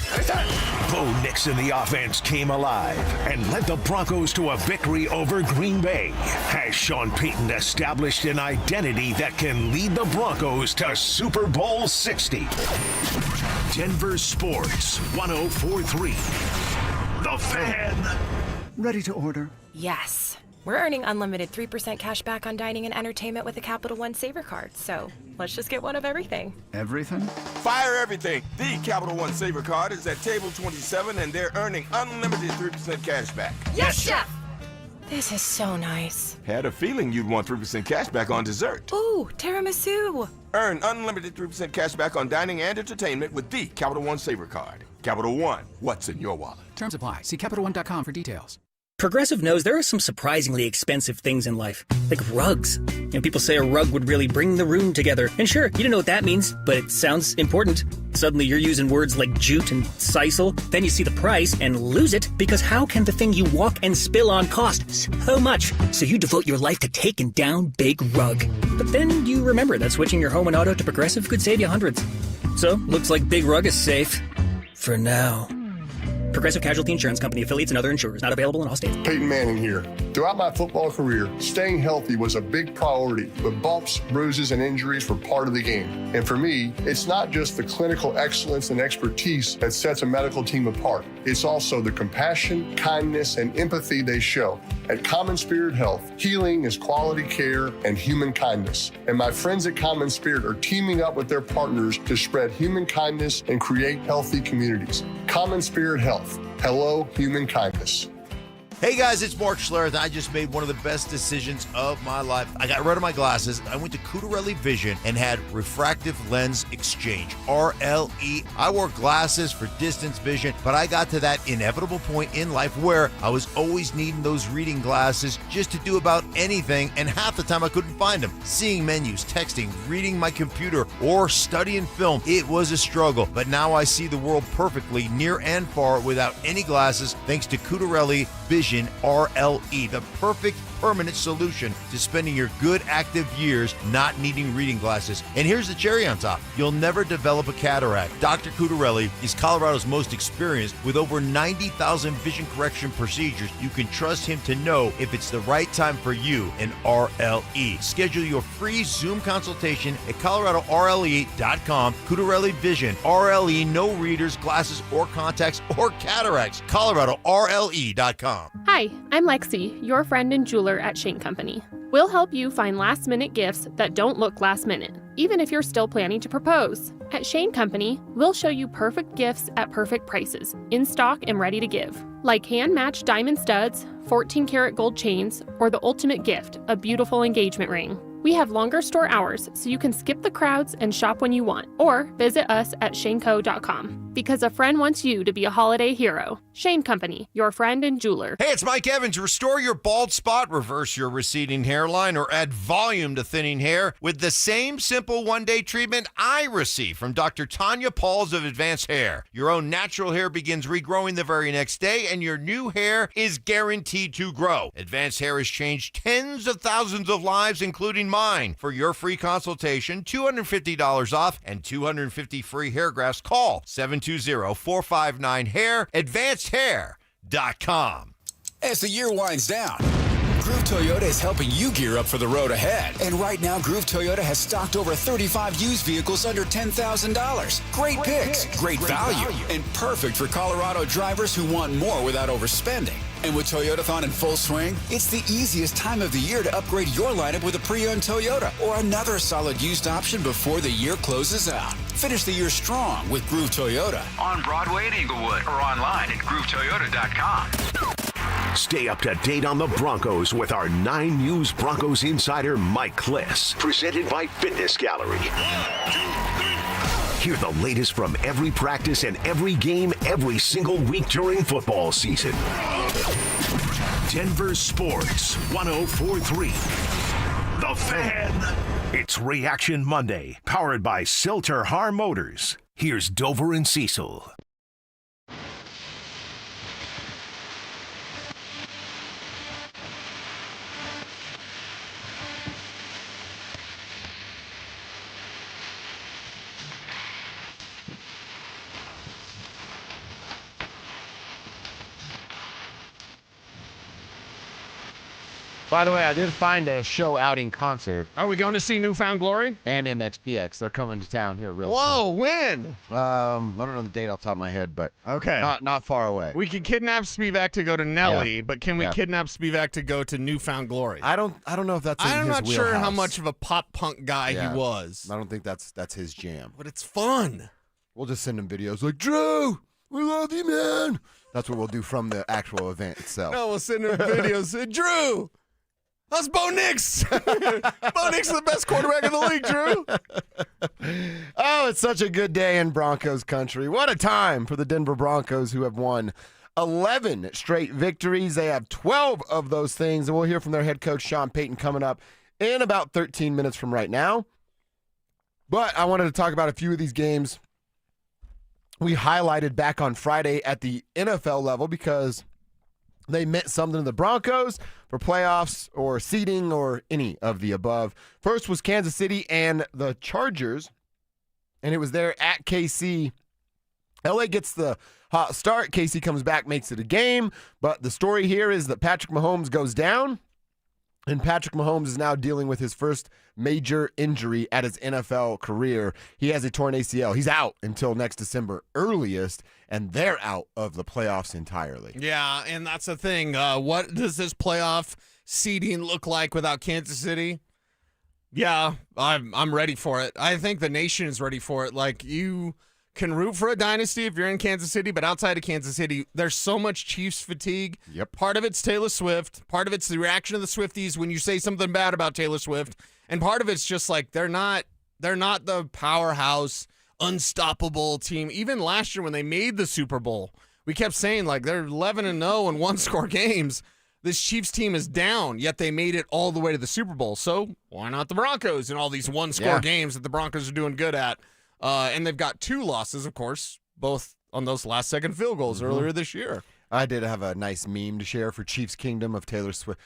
Bo Nix in the offense came alive and led the Broncos to a victory over Green Bay. Has Sean Payton established an identity that can lead the Broncos to Super Bowl 60? Denver Sports 104.3. The Fan. Ready to order? Yes. We're earning unlimited 3% cash back on dining and entertainment with a Capital One Saver card, so let's just get one of everything. Everything? Fire everything. The Capital One Saver card is at table 27, and they're earning unlimited 3% cash back. Yes, Chef! This is so nice. Had a feeling you'd want 3% cash back on dessert. Ooh, tiramisu. Earn unlimited 3% cash back on dining and entertainment with the Capital One Saver card. Capital One, what's in your wallet? Terms apply. See CapitalOne.com for details. Progressive knows there are some surprisingly expensive things in life, like rugs. You know, people say a rug would really bring the room together. And sure, you don't know what that means, but it sounds important. Suddenly you're using words like jute and Cecil. Then you see the price and lose it, because how can the thing you walk and spill on cost so much? So you devote your life to taking down Big Rug. But then you remember that switching your home and auto to Progressive could save you hundreds. So, looks like Big Rug is safe. For now. Progressive Casualty Insurance Company, affiliates, and other insurers. Not available in all states. Peyton Manning here. Throughout my football career, staying healthy was a big priority, but bumps, bruises, and injuries were part of the game. And for me, it's not just the clinical excellence and expertise that sets a medical team apart. It's also the compassion, kindness, and empathy they show. At Common Spirit Health, healing is quality care and human kindness. And my friends at Common Spirit are teaming up with their partners to spread human kindness and create healthy communities. Common Spirit Health. Hello, human kindness. Hey guys, it's Mark Schlereth. I just made one of the best decisions of my life. I got rid of my glasses. I went to Cutarelli Vision and had refractive lens exchange, RLE. I wore glasses for distance vision, but I got to that inevitable point in life where I was always needing those reading glasses just to do about anything, and half the time I couldn't find them. Seeing menus, texting, reading my computer, or studying film, it was a struggle. But now I see the world perfectly, near and far, without any glasses, thanks to Cutarelli Vision RLE, the perfect permanent solution to spending your good active years not needing reading glasses. And here's the cherry on top. You'll never develop a cataract. Dr. Cudarelli is Colorado's most experienced with over 90,000 vision correction procedures. You can trust him to know if it's the right time for you and RLE. Schedule your free Zoom consultation at ColoradoRLE.com. Cudarelli Vision, RLE, no readers, glasses, or contacts, or cataracts. ColoradoRLE.com. Hi, I'm Lexi, your friend and jeweler at Shane Company. We'll help you find last-minute gifts that don't look last-minute, even if you're still planning to propose. At Shane Company, we'll show you perfect gifts at perfect prices, in stock and ready to give. Like hand-matched diamond studs, 14-karat gold chains, or the ultimate gift, a beautiful engagement ring. We have longer store hours, so you can skip the crowds and shop when you want, or visit us at shaneco.com. Because a friend wants you to be a holiday hero. Shane Company, your friend and jeweler. Hey, it's Mike Evans. Restore your bald spot, reverse your receding hairline, or add volume to thinning hair with the same simple one-day treatment I receive from Dr. Tanya Pauls of Advanced Hair. Your own natural hair begins regrowing the very next day, and your new hair is guaranteed to grow. Advanced Hair has changed tens of thousands of lives, including mine. For your free consultation, $250 off, and 250 free hair grafts, call 720-459-HAIR, AdvancedHair.com. As the year winds down, Groove Toyota is helping you gear up for the road ahead. And right now, Groove Toyota has stocked over 35 used vehicles under $10,000. Great picks, great value, and perfect for Colorado drivers who want more without overspending. And with Toyotathon in full swing, it's the easiest time of the year to upgrade your lineup with a pre-owned Toyota or another solid used option before the year closes out. Finish the year strong with Groove Toyota. On Broadway at Inglewood or online at GrooveToyota.com. Stay up to date on the Broncos with our 9 News Broncos insider Mike Kliss. Presented by Fitness Gallery. Hear the latest from every practice and every game every single week during football season. Denver Sports 104.3. The Fan. It's Reaction Monday, powered by Silter Har Motors. Here's Dover and Cecil. By the way, I did find a show out in concert. Are we going to see Newfound Glory? And MXPX. They're coming to town here real Whoa, soon. when? I don't know the date off the top of my head, but okay, not far away. We can kidnap Spivak to go to Nelly, but can we kidnap Spivak to go to Newfound Glory? I don't know if that's in I'm his not sure wheelhouse. how much of a pop punk guy he was. I don't think that's his jam. But it's fun. We'll just send him videos like, Drew, we love you, man. That's what we'll do from the actual event itself. No, we'll send him videos. Drew, that's Bo Nix. Bo Nix is the best quarterback in the league, Drew. Oh, it's such a good day in Broncos country. What a time for the Denver Broncos, who have won 11 straight victories. They have 12 of those things, and we'll hear from their head coach, Sean Payton, coming up in about 13 minutes from right now. But I wanted to talk about a few of these games we highlighted back on Friday at the NFL level because they meant something to the Broncos for playoffs or seeding or any of the above. First was Kansas City and the Chargers, and it was there at KC. LA gets the hot start. KC comes back, makes it a game. But the story here is that Patrick Mahomes goes down, and Patrick Mahomes is now dealing with his first major injury at his NFL career. He has a torn ACL. He's out until next December earliest, and they're out of the playoffs entirely. Yeah, and that's the thing. What does this playoff seeding look like without Kansas City? Yeah, I'm ready for it. I think the nation is ready for it. Like, you can root for a dynasty if you're in Kansas City, but outside of Kansas City, there's so much Chiefs fatigue. Yep. Part of it's Taylor Swift. Part of it's the reaction of the Swifties when you say something bad about Taylor Swift. And part of it's just like they're not the powerhouse, unstoppable team. Even last year when they made the Super Bowl, we kept saying like they're 11-0 in one-score games. This Chiefs team is down, yet they made it all the way to the Super Bowl. So why not the Broncos in all these one-score games that the Broncos are doing good at? And they've got 2 losses, of course, both on those last-second field goals earlier this year. I did have a nice meme to share for Chiefs Kingdom of Taylor Swift.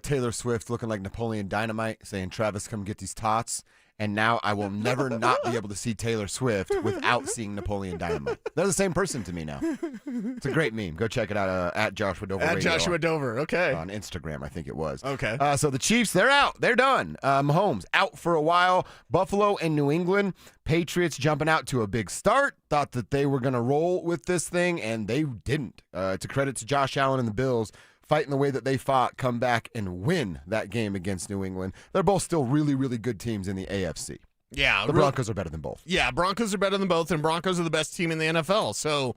Taylor Swift looking like Napoleon Dynamite, saying, "Travis, come get these tots." And now I will never not be able to see Taylor Swift without seeing Napoleon Dynamite. They're the same person to me now. It's a great meme. Go check it out at Joshua Dover At Radio Joshua Dover, okay. on Instagram, I think it was. Okay. So the Chiefs, they're out. They're done. Mahomes out for a while. Buffalo and New England. Patriots jumping out to a big start. Thought that they were going to roll with this thing, and they didn't. To credit to Josh Allen and the Bills, fighting the way that they fought, come back and win that game against New England. They're both still really, really good teams in the AFC. Yeah. The Broncos are better than both. Yeah, Broncos are better than both, and Broncos are the best team in the NFL. So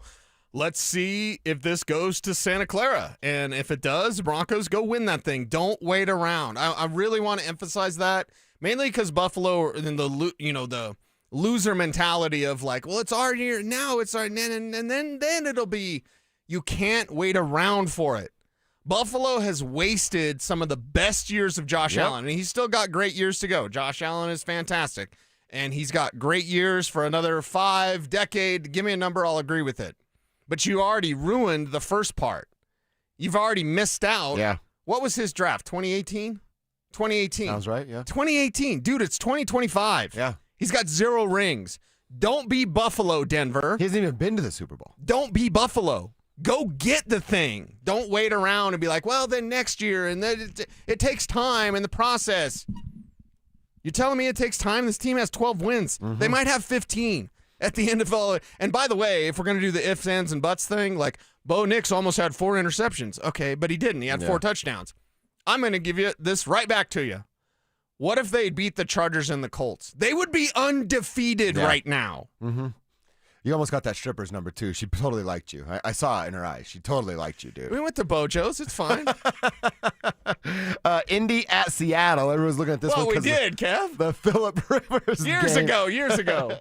let's see if this goes to Santa Clara. And if it does, Broncos go win that thing. Don't wait around. I really want to emphasize that, mainly because Buffalo and the loser mentality of like, well, it's our year now, it's our, and then it'll be, you can't wait around for it. Buffalo has wasted some of the best years of Josh Allen, and he's still got great years to go. Josh Allen is fantastic, and he's got great years for another 5 decades. Give me a number, I'll agree with it. But you already ruined the first part. You've already missed out. Yeah. What was his draft, 2018? 2018. Sounds right, yeah. 2018. Dude, it's 2025. Yeah. He's got 0 rings. Don't be Buffalo, Denver. He hasn't even been to the Super Bowl. Don't be Buffalo. Go get the thing. Don't wait around and be like, well, then next year, and then it takes time in the process. You're telling me it takes time? This team has 12 wins. Mm-hmm. They might have 15 at the end of all. And by the way, if we're going to do the ifs, ands, and buts thing, like Bo Nix almost had 4 interceptions. Okay, but he didn't. He had 4 touchdowns. I'm going to give you this right back to you. What if they beat the Chargers and the Colts? They would be undefeated right now. Mm-hmm. You almost got that stripper's number, too. She totally liked you. I saw it in her eyes. She totally liked you, dude. We went to Bojo's. It's fine. Indy at Seattle. Everyone's looking at this one. Well, we did, Kev. The Phillip Rivers Years game. ago.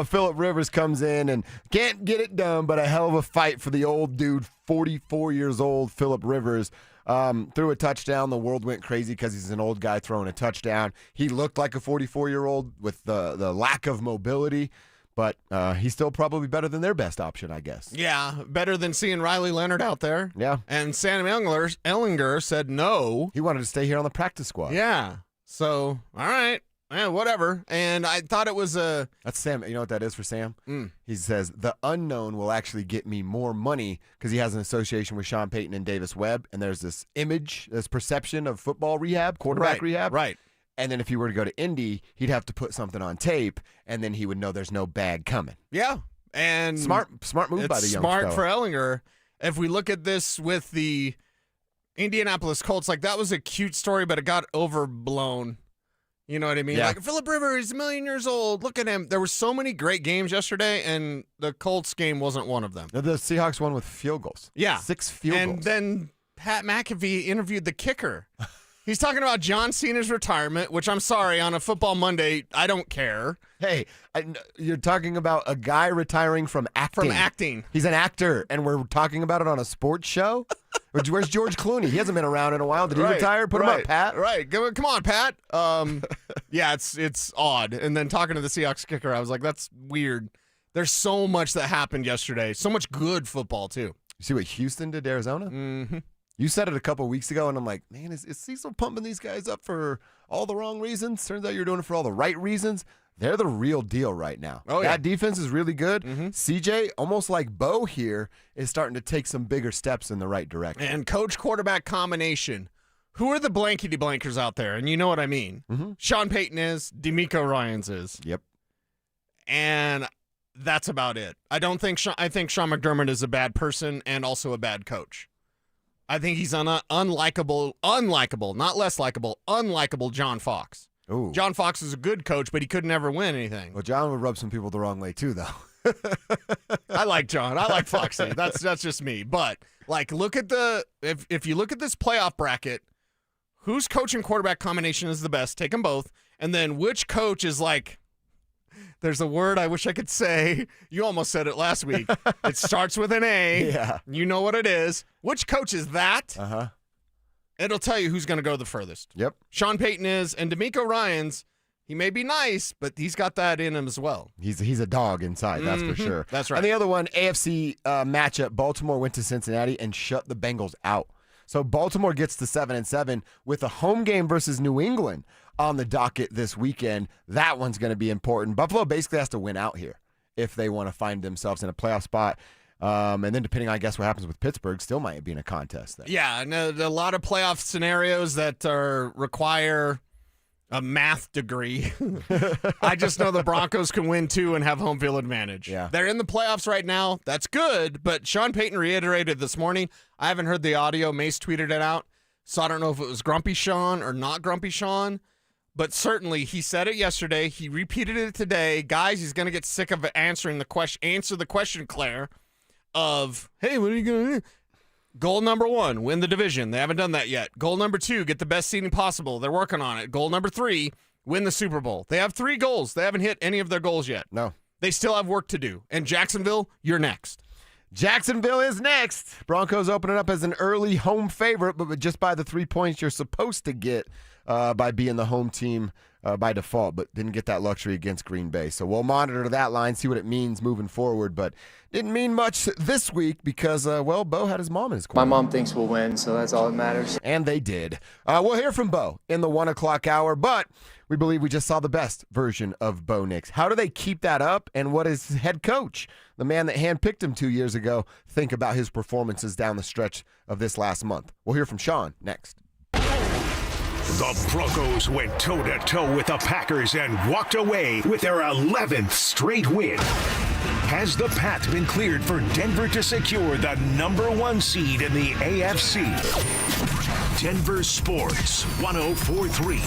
Phillip Rivers comes in and can't get it done, but a hell of a fight for the old dude, 44 years old, Phillip Rivers. Threw a touchdown. The world went crazy because he's an old guy throwing a touchdown. He looked like a 44-year-old with the lack of mobility. But he's still probably better than their best option, I guess. Yeah, better than seeing Riley Leonard out there. Yeah. And Sam Ehlinger said no. He wanted to stay here on the practice squad. Yeah. So, all right. Yeah, whatever. And I thought it was a... That's Sam. You know what that is for Sam? Mm. He says, the unknown will actually get me more money because he has an association with Sean Payton and Davis Webb. And there's this image, this perception of football rehab, quarterback rehab. Right. And then if he were to go to Indy, he'd have to put something on tape, and then he would know there's no bag coming. Yeah. And smart move by the young smart fella. for Ehlinger. If we look at this with the Indianapolis Colts, like that was a cute story, but it got overblown. You know what I mean? Yeah. Like Phillip Rivers is 1 million years old. Look at him. There were so many great games yesterday, and the Colts game wasn't one of them. The Seahawks won with field goals. Yeah. 6 field goals. And then Pat McAfee interviewed the kicker. He's talking about John Cena's retirement, which I'm sorry, on a Football Monday, I don't care. Hey, you're talking about a guy retiring from acting. From acting. He's an actor, and we're talking about it on a sports show? Where's George Clooney? He hasn't been around in a while. Did he retire? Put him up, Pat. Right. Come on, Pat. Yeah, it's odd. And then talking to the Seahawks kicker, I was like, that's weird. There's so much that happened yesterday. So much good football, too. You see what Houston did to Arizona? Mm-hmm. You said it a couple weeks ago, and I'm like, man, is Cecil pumping these guys up for all the wrong reasons? Turns out you're doing it for all the right reasons. They're the real deal right now. Oh, yeah. That defense is really good. Mm-hmm. CJ, almost like Bo here, is starting to take some bigger steps in the right direction. And coach-quarterback combination. Who are the blankety-blankers out there? And you know what I mean. Mm-hmm. Sean Payton is. DeMeco Ryans is. Yep. And that's about it. I think Sean McDermott is a bad person and also a bad coach. I think he's unlikable, not less likable, unlikable John Fox. Ooh. John Fox is a good coach, but he could never win anything. Well, John would rub some people the wrong way too, though. I like John. I like Foxy. That's just me. But like, look at if you look at this playoff bracket, whose coach and quarterback combination is the best? Take them both, and then which coach is like. There's a word I wish I could say. You almost said it last week. It starts with an A. Yeah. You know what it is. Which coach is that? Uh-huh. It'll tell you who's going to go the furthest. Yep. Sean Payton is, and DeMeco Ryans, He may be nice, but he's got that in him as well. He's a dog inside, that's for sure. That's right. And the other one, AFC matchup, Baltimore went to Cincinnati and shut the Bengals out. So Baltimore gets to 7-7 with a home game versus New England on the docket this weekend. That one's going to be important. Buffalo basically has to win out here if they want to find themselves in a playoff spot. And then depending, I guess, what happens with Pittsburgh, still might be in a contest there. Yeah, and a lot of playoff scenarios that require a math degree. I just know the Broncos can win 2 and have home field advantage. Yeah. They're in the playoffs right now. That's good, but Sean Payton reiterated this morning. I haven't heard the audio. Mace tweeted it out, so I don't know if it was Grumpy Sean or not Grumpy Sean, but certainly he said it yesterday. He repeated it today. Guys, he's going to get sick of answering the question. Answer the question, Claire, of, hey, what are you going to do? Goal number 1, win the division. They haven't done that yet. Goal number 2, get the best seeding possible. They're working on it. Goal number 3, win the Super Bowl. They have 3 goals. They haven't hit any of their goals yet. No. They still have work to do. And Jacksonville, you're next. Jacksonville is next. Broncos opening up as an early home favorite, but just by the 3 points you're supposed to get by being the home team by default, but didn't get that luxury against Green Bay. So we'll monitor that line, see what it means moving forward, but didn't mean much this week because, Bo had his mom in his corner. My mom thinks we'll win, so that's all that matters. And they did. We'll hear from Bo in the 1 o'clock hour, but we believe we just saw the best version of Bo Nix. How do they keep that up, and what is head coach, the man that handpicked him 2 years ago, think about his performances down the stretch of this last month? We'll hear from Sean next. The Broncos went toe-to-toe with the Packers and walked away with their 11th straight win. Has the path been cleared for Denver to secure the number 1 seed in the AFC? Denver Sports 104.3.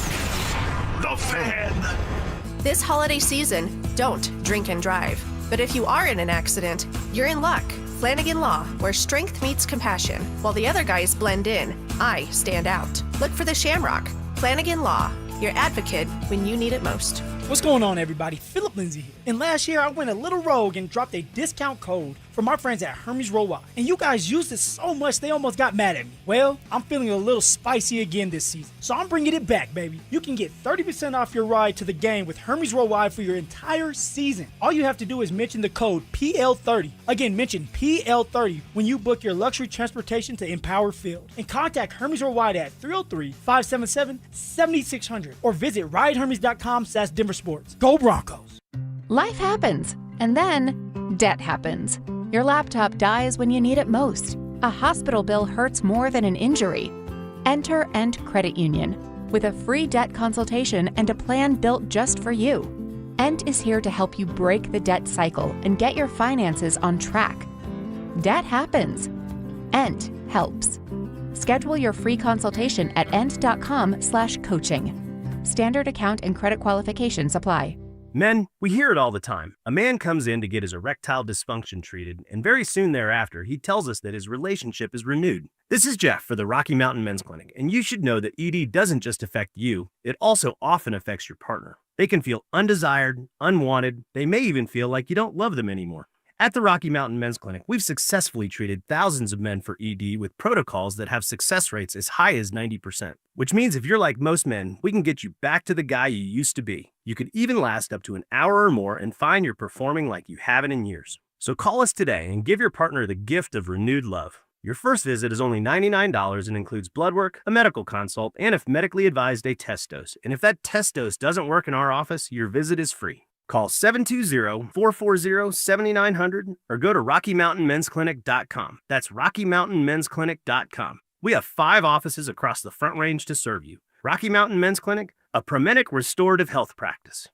The Fan. This holiday season, don't drink and drive. But if you are in an accident, you're in luck. Flanagan Law, where strength meets compassion. While the other guys blend in, I stand out. Look for the Shamrock. Flanagan Law, your advocate when you need it most. What's going on, everybody? Philip Lindsay here. And last year, I went a little rogue and dropped a discount code for my friends at Hermes Worldwide. And you guys used it so much, they almost got mad at me. Well, I'm feeling a little spicy again this season. So I'm bringing it back, baby. You can get 30% off your ride to the game with Hermes Worldwide for your entire season. All you have to do is mention the code PL30. Again, mention PL30 when you book your luxury transportation to Empower Field. And contact Hermes Worldwide at 303-577-7600 or visit ridehermes.com/DenverSports. Go Broncos. Life happens, and then debt happens. Your laptop dies when you need it most. A hospital bill hurts more than an injury. Enter End Credit Union with a free debt consultation and a plan built just for you. End is here to help you break the debt cycle and get your finances on track. Debt happens. End helps. Schedule your free consultation at end.com/coaching. Standard account and credit qualifications apply. Men, we hear it all the time. A man comes in to get his erectile dysfunction treated, and very soon thereafter, he tells us that his relationship is renewed. This is Jeff for the Rocky Mountain Men's Clinic, and you should know that ED doesn't just affect you, it also often affects your partner. They can feel undesired, unwanted, they may even feel like you don't love them anymore. At the Rocky Mountain Men's Clinic, we've successfully treated thousands of men for ED with protocols that have success rates as high as 90%. Which means if you're like most men, we can get you back to the guy you used to be. You could even last up to an hour or more and find you're performing like you haven't in years. So call us today and give your partner the gift of renewed love. Your first visit is only $99 and includes blood work, a medical consult, and if medically advised, a test dose. And if that test dose doesn't work in our office, your visit is free. Call 720-440-7900 or go to RockyMountainMen'sClinic.com. That's RockyMountainMen'sClinic.com. We have 5 offices across the Front Range to serve you. Rocky Mountain Men's Clinic, a Promenic restorative health practice.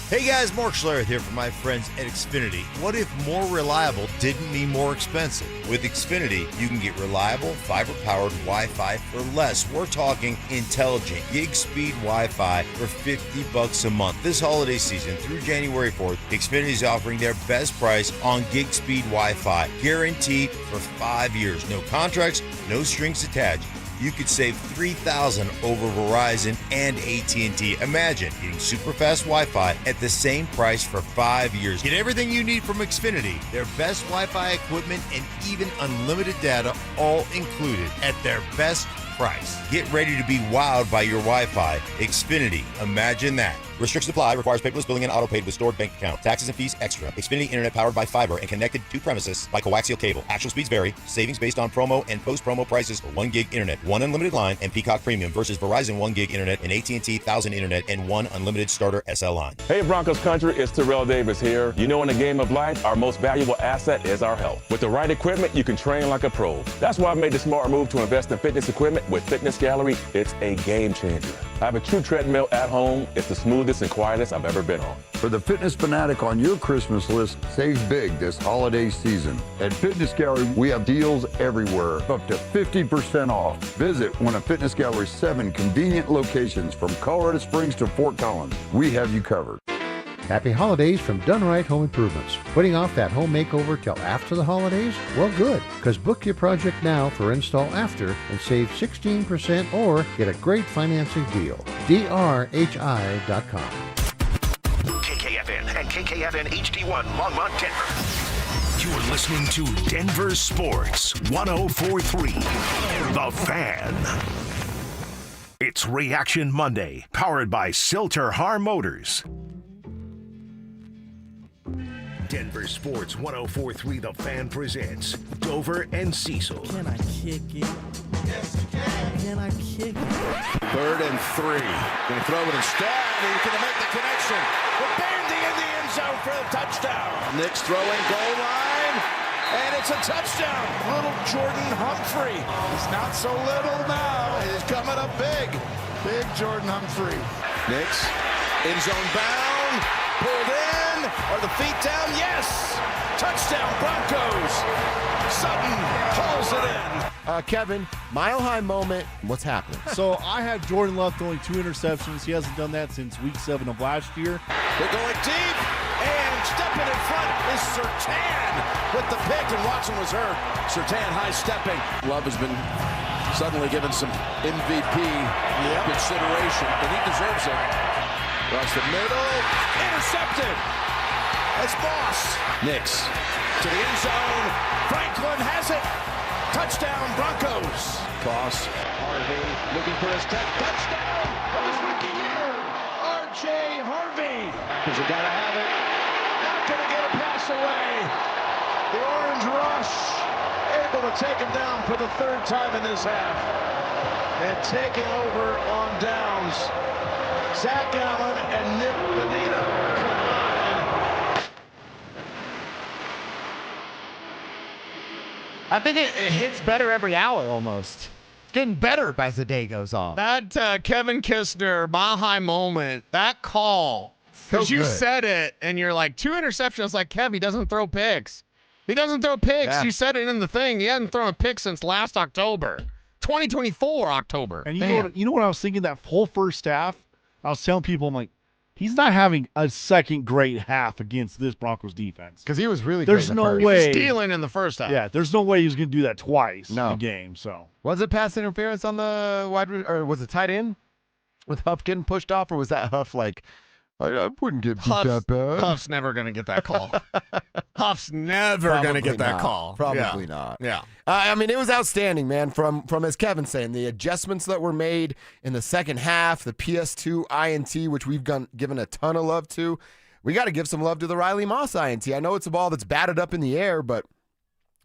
Hey guys, Mark Schlereth here from my friends at Xfinity. What if more reliable didn't mean more expensive? With Xfinity, you can get reliable, fiber-powered Wi-Fi for less. We're talking intelligent gig-speed Wi-Fi for $50 a month. This holiday season through January 4th, Xfinity is offering their best price on gig-speed Wi-Fi, guaranteed for 5 years. No contracts, no strings attached. you could save $3,000 over Verizon and AT&T. Imagine getting super fast Wi-Fi at the same price for 5 years. Get everything you need from Xfinity, their best Wi-Fi equipment, and even unlimited data, all included at their best price. Get ready to be wowed by your Wi-Fi. Xfinity, imagine that. Restrictions apply. Requires paperless billing and auto-paid with stored bank account. Taxes and fees extra. Xfinity Internet powered by fiber and connected to premises by coaxial cable. Actual speeds vary. Savings based on promo and post-promo prices for 1 gig internet, 1 unlimited line, and Peacock Premium versus Verizon 1 gig internet and AT&T 1000 internet and 1 unlimited starter SL line. Hey Broncos country, it's Terrell Davis here. You know, in the game of life, our most valuable asset is our health. With the right equipment, you can train like a pro. That's why I made the smart move to invest in fitness equipment with Fitness Gallery. It's a game changer. I have a true treadmill at home. It's the smoothest and quietest I've ever been on. For the fitness fanatic on your Christmas list, save big this holiday season. At Fitness Gallery, we have deals everywhere, up to 50% off. Visit one of Fitness Gallery's 7 convenient locations from Colorado Springs to Fort Collins. We have you covered. Happy holidays from Done Right Home Improvements. Putting off that home makeover till after the holidays? Well, good, because book your project now for install after and save 16% or get a great financing deal. drhi.com. KKFN and KKFN HD1 Longmont, Denver. You're listening to Denver Sports 104.3 The Fan. It's Reaction Monday, powered by Silter Har Motors. Denver Sports 104.3 The Fan presents Dover and Cecil. Can I kick it? Yes, you can. Can I kick it? 3rd and 3. Going to throw it instead. He's going to make the connection. With Bandy in the end zone for the touchdown. Nick's throwing goal line. And it's a touchdown. Little Jordan Humphrey. He's not so little now. He's coming up big. Big Jordan Humphrey. Nick's in zone bound. Pulled in. Are the feet down? Yes! Touchdown, Broncos! Sutton pulls it in. Kevin, Mile High moment. What's happening? So I have Jordan Love throwing 2 interceptions. He hasn't done that since week 7 of last year. They're going deep, and stepping in front is Surtain with the pick, and Watson was hurt. Surtain high-stepping. Love has been suddenly given some MVP consideration, and he deserves it. Across the middle, intercepted. That's Boss. Nix to the end zone. Franklin has it. Touchdown, Broncos. Boss. Harvey looking for his 10th touchdown. Of his rookie year. R.J. Harvey. Because you got to have it. Not going to get a pass away. The Orange Rush able to take him down for the 3rd time in this half. And taking over on downs. Zach Allen and Nick Bonito. I think it hits better every hour almost. It's getting better as the day goes on. That Kevin Kistner Mile High moment, that call, because you said it and you're like, 2 interceptions. Like, Kev, he doesn't throw picks. He doesn't throw picks. Yeah. You said it in the thing. He hadn't thrown a pick since last October. 2024 October. And you know what I was thinking that whole first half? I was telling people, I'm like, he's not having a second great half against this Broncos defense. Because he was really There's good in the no first. way. He was stealing in the first half. Yeah, there's no way he was going to do that twice in the game. So Was it pass interference on the or was it tight end with Huff getting pushed off, or was that Huff like, I wouldn't get beat that bad? Huff's never going to get that call. Huff's never going to get that call. Probably not. Yeah. I mean, it was outstanding, man, from as Kevin's saying, the adjustments that were made in the second half, the PS2 INT, which we've given a ton of love to. We got to give some love to the Riley Moss INT. I know it's a ball that's batted up in the air, but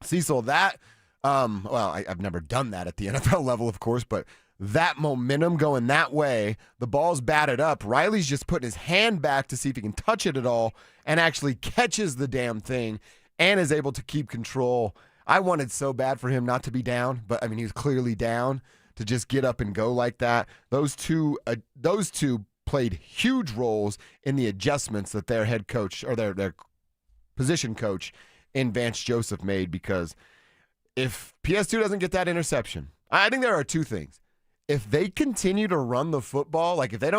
Cecil, that, I've never done that at the NFL level, of course, but that momentum going that way, the ball's batted up. Riley's just putting his hand back to see if he can touch it at all and actually catches the damn thing and is able to keep control. I wanted so bad for him not to be down, but I mean, he was clearly down to just get up and go like that. Those two played huge roles in the adjustments that their head coach or their position coach in Vance Joseph made, because if PS2 doesn't get that interception, I think there are 2 things. If they continue to run the football, like if they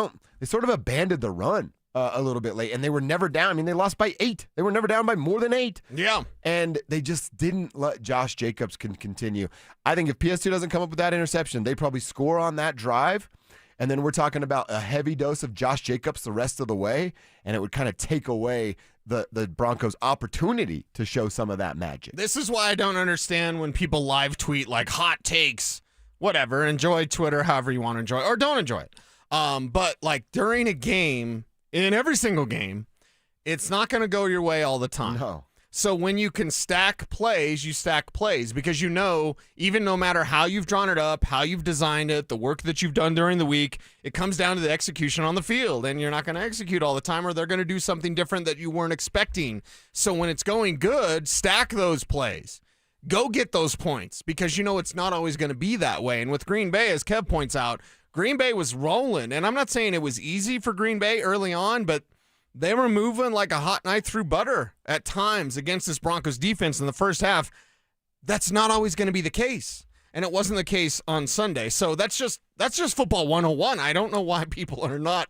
sort of abandoned the run a little bit late, and they were never down. I mean, they lost by 8. They were never down by more than 8. Yeah. And they just didn't let Josh Jacobs continue. I think if PS2 doesn't come up with that interception, they probably score on that drive, and then we're talking about a heavy dose of Josh Jacobs the rest of the way, and it would kind of take away the Broncos' opportunity to show some of that magic. This is why I don't understand when people live tweet like hot takes, whatever. Enjoy Twitter however you want to enjoy it, or don't enjoy it. But like during a game, in every single game, it's not going to go your way all the time. No. So when you can stack plays, you stack plays because you know, even no matter how you've drawn it up, how you've designed it, the work that you've done during the week, it comes down to the execution on the field, and you're not going to execute all the time, or they're going to do something different that you weren't expecting. So when it's going good, stack those plays. Go get those points because you know it's not always going to be that way. And with Green Bay, as Kev points out, Green Bay was rolling, and I'm not saying it was easy for Green Bay early on, but they were moving like a hot knife through butter at times against this Broncos defense in the first half. That's not always going to be the case, and it wasn't the case on Sunday. So that's just football 101. I don't know why people are not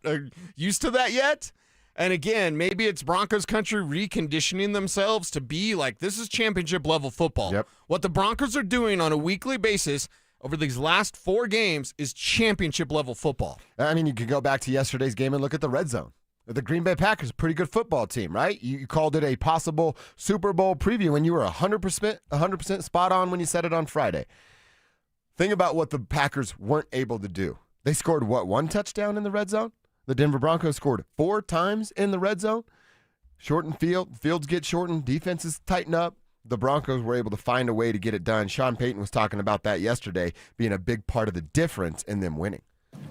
used to that yet. And again, maybe it's Broncos country reconditioning themselves to be like, this is championship level football. Yep. What the Broncos are doing on a weekly basis over these last 4 games is championship level football. I mean, you could go back to yesterday's game and look at the red zone. The Green Bay Packers, a pretty good football team, right? You called it a possible Super Bowl preview, and you were 100% spot on when you said it on Friday. Think about what the Packers weren't able to do. They scored, 1 touchdown in the red zone? The Denver Broncos scored 4 times in the red zone. Shortened field. Fields get shortened. Defenses tighten up. The Broncos were able to find a way to get it done. Sean Payton was talking about that yesterday, being a big part of the difference in them winning.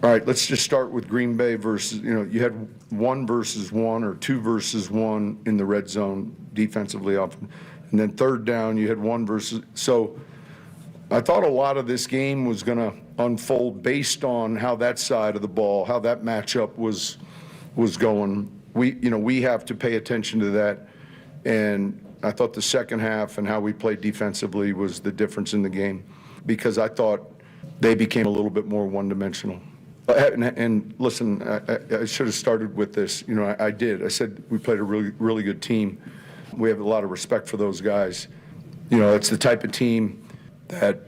All right, let's just start with Green Bay versus, you had 1 versus 1 or 2 versus 1 in the red zone defensively often. And then third down, you had 1 versus. So I thought a lot of this game was going to unfold based on how that side of the ball, how that matchup was going. We have to pay attention to that. And I thought the second half and how we played defensively was the difference in the game because I thought they became a little bit more one-dimensional. And listen, I should have started with this. I did. I said we played a really, really good team. We have a lot of respect for those guys. It's the type of team that,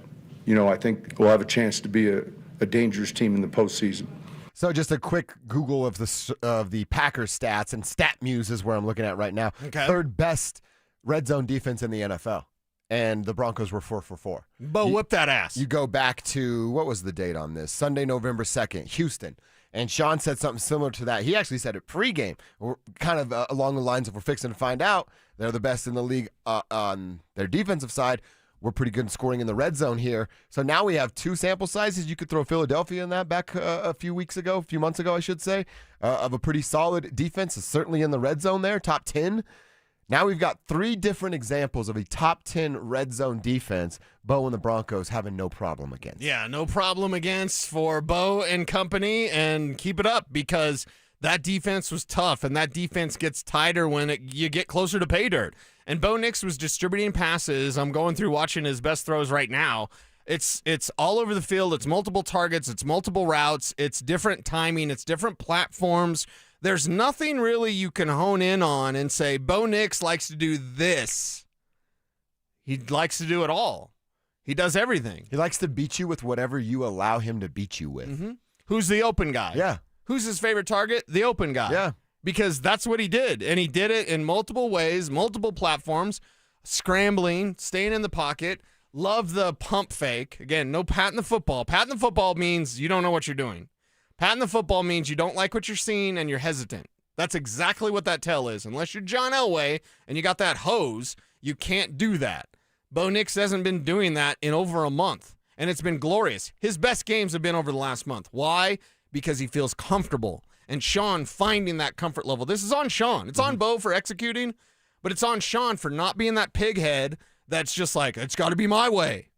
I think will have a chance to be a dangerous team in the postseason. So just a quick Google of the Packers stats, and StatMuse is where I'm looking at right now. Okay. Third best red zone defense in the NFL. And the Broncos were 4 for 4. But whip that ass. You go back to, what was the date on this? Sunday, November 2nd, Houston. And Sean said something similar to that. He actually said it pregame, kind of along the lines of we're fixing to find out. They're the best in the league on their defensive side. We're pretty good at scoring in the red zone here. So now we have 2 sample sizes. You could throw Philadelphia in that back a few months ago, I should say, of a pretty solid defense, certainly in the red zone there, top 10. Now we've got 3 different examples of a top 10 red zone defense, Bo and the Broncos having no problem against. Yeah, no problem against for Bo and company, and keep it up because that defense was tough, and that defense gets tighter when you get closer to pay dirt. And Bo Nix was distributing passes. I'm going through watching his best throws right now. It's all over the field. It's multiple targets. It's multiple routes. It's different timing. It's different platforms. There's nothing really you can hone in on and say, Bo Nix likes to do this. He likes to do it all. He does everything. He likes to beat you with whatever you allow him to beat you with. Mm-hmm. Who's the open guy? Yeah. Who's his favorite target? The open guy. Yeah. Because that's what he did. And he did it in multiple ways, multiple platforms, scrambling, staying in the pocket. Love the pump fake. Again, no patting the football. Patting the football means you don't know what you're doing. Patting the football means you don't like what you're seeing and you're hesitant. That's exactly what that tell is. Unless you're John Elway and you got that hose, you can't do that. Bo Nix hasn't been doing that in over a month, and it's been glorious. His best games have been over the last month. Why? Because he feels comfortable. And Sean finding that comfort level. This is on Sean. It's on Bo for executing, but it's on Sean for not being that pig head that's just like, it's got to be my way.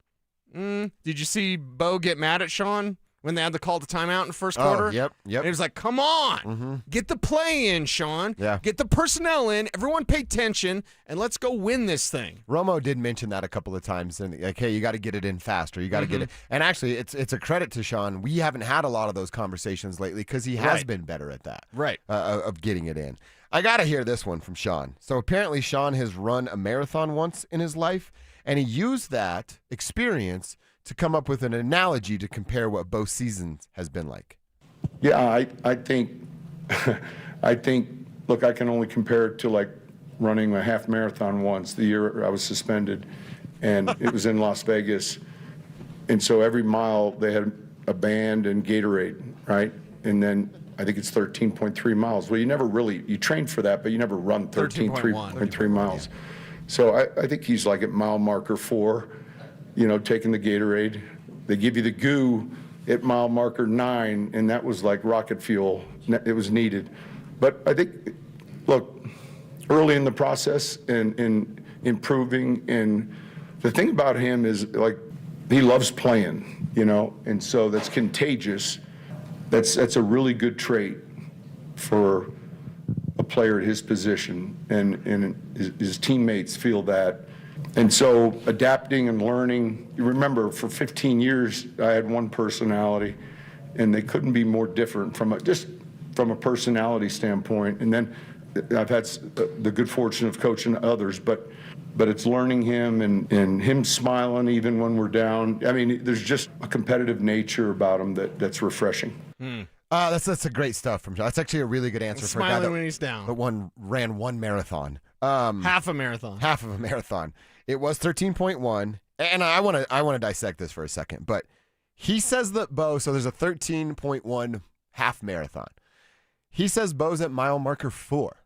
Did you see Bo get mad at Sean when they had to call the timeout in the first quarter. Yep. And he was like, come on, get the play in, Sean. Yeah. Get the personnel in. Everyone pay attention, and let's go win this thing. Romo did mention that a couple of times, and like, hey, you got to get it in faster. You got to get it. And actually, it's a credit to Sean. We haven't had a lot of those conversations lately because he has been better at that. Right. Of getting it in. I got to hear this one from Sean. So apparently, Sean has run a marathon once in his life, and he used that experience to come up with an analogy to compare what both seasons has been like. Yeah, I think, look, I can only compare it to like running a half marathon once, the year I was suspended, and it was in Las Vegas. And so every mile they had a band and Gatorade, right? And then I think it's 13.3 miles. Well, you train for that, but you never run 13.3 miles. So I think he's like at mile marker 4, taking the Gatorade. They give you the goo at mile marker 9, and that was like rocket fuel. It was needed. But I think, look, early in the process and in improving, and the thing about him is like he loves playing, and so that's contagious. That's a really good trait for a player at his position, and his teammates feel that. And so adapting and learning, you remember for 15 years I had one personality, and they couldn't be more different from a personality standpoint. And then I've had the good fortune of coaching others, but it's learning him and him smiling even when we're down. I mean, there's just a competitive nature about him that's refreshing. That's a great stuff from John. That's actually a really good answer for a guy when he's down. That ran one marathon. Half a marathon. Half of a marathon. It was 13.1, and I want to dissect this for a second. But he says that so there's a 13.1 half marathon. He says Bo's at mile marker 4,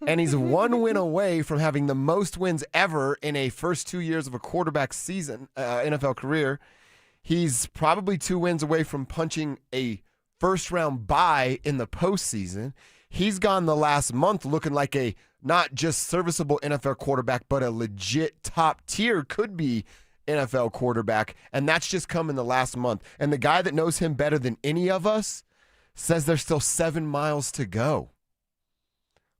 and he's one win away from having the most wins ever in a first 2 years of a quarterback season, NFL career. He's probably 2 wins away from punching a first-round bye in the postseason. He's gone the last month looking like a not just serviceable NFL quarterback, but a legit top-tier, could be NFL quarterback, and that's just come in the last month. And the guy that knows him better than any of us says there's still 7 miles to go.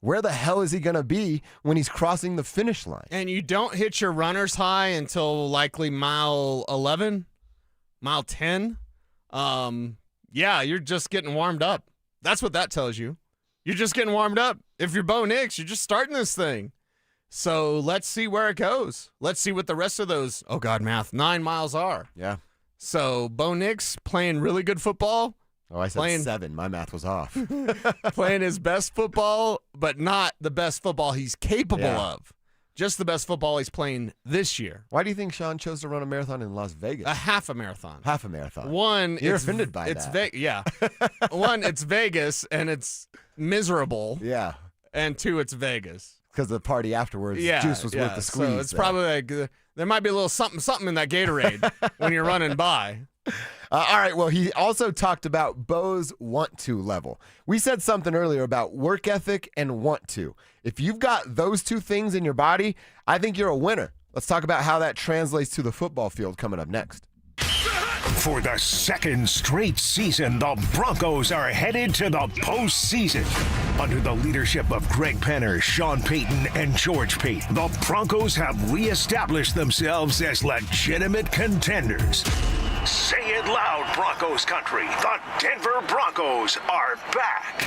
Where the hell is he going to be when he's crossing the finish line? And you don't hit your runner's high until likely mile 11, mile 10. Yeah, you're just getting warmed up. That's what that tells you. You're just getting warmed up. If you're Bo Nix, you're just starting this thing. So let's see where it goes. Let's see what the rest of those, 9 miles are. Yeah. So Bo Nix playing really good football. Oh, I said 7. My math was off. Playing his best football, but not the best football he's capable of. Just the best football he's playing this year. Why do you think Sean chose to run a marathon in Las Vegas? A half a marathon. Half a marathon. One, you're offended by that. Yeah. One, it's Vegas, and it's miserable. Yeah. And 2, it's Vegas. Because the party afterwards, juice was worth the squeeze. So it's probably like there might be a little something in that Gatorade when you're running by. All right, well, he also talked about Bo's want-to level. We said something earlier about work ethic and want-to. If you've got those 2 things in your body, I think you're a winner. Let's talk about how that translates to the football field coming up next. For the second straight season, the Broncos are headed to the postseason. Under the leadership of Greg Penner, Sean Payton, and George Payton, the Broncos have reestablished themselves as legitimate contenders. Say it loud, Broncos country. The Denver Broncos are back.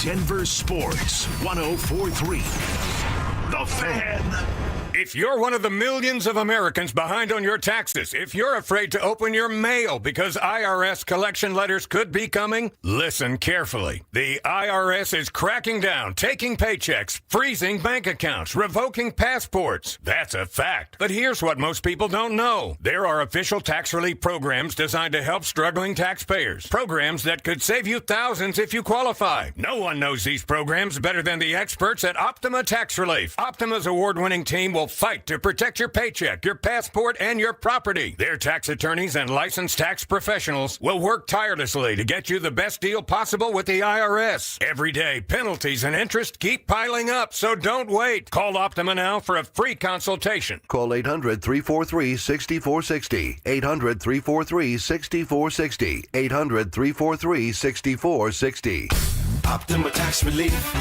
Denver Sports 104.3. The Fan. If you're one of the millions of Americans behind on your taxes, if you're afraid to open your mail because IRS collection letters could be coming, listen carefully. The IRS is cracking down, taking paychecks, freezing bank accounts, revoking passports. That's a fact. But here's what most people don't know. There are official tax relief programs designed to help struggling taxpayers. Programs that could save you thousands if you qualify. No one knows these programs better than the experts at Optima Tax Relief. Optima's award-winning team will will fight to protect your paycheck, your passport, and your property. Their tax attorneys and licensed tax professionals will work tirelessly to get you the best deal possible with the IRS. Every day, penalties and interest keep piling up, so don't wait. Call Optima now for a free consultation. Call 800-343-6460. 800-343-6460. 800-343-6460. Optima Tax Relief.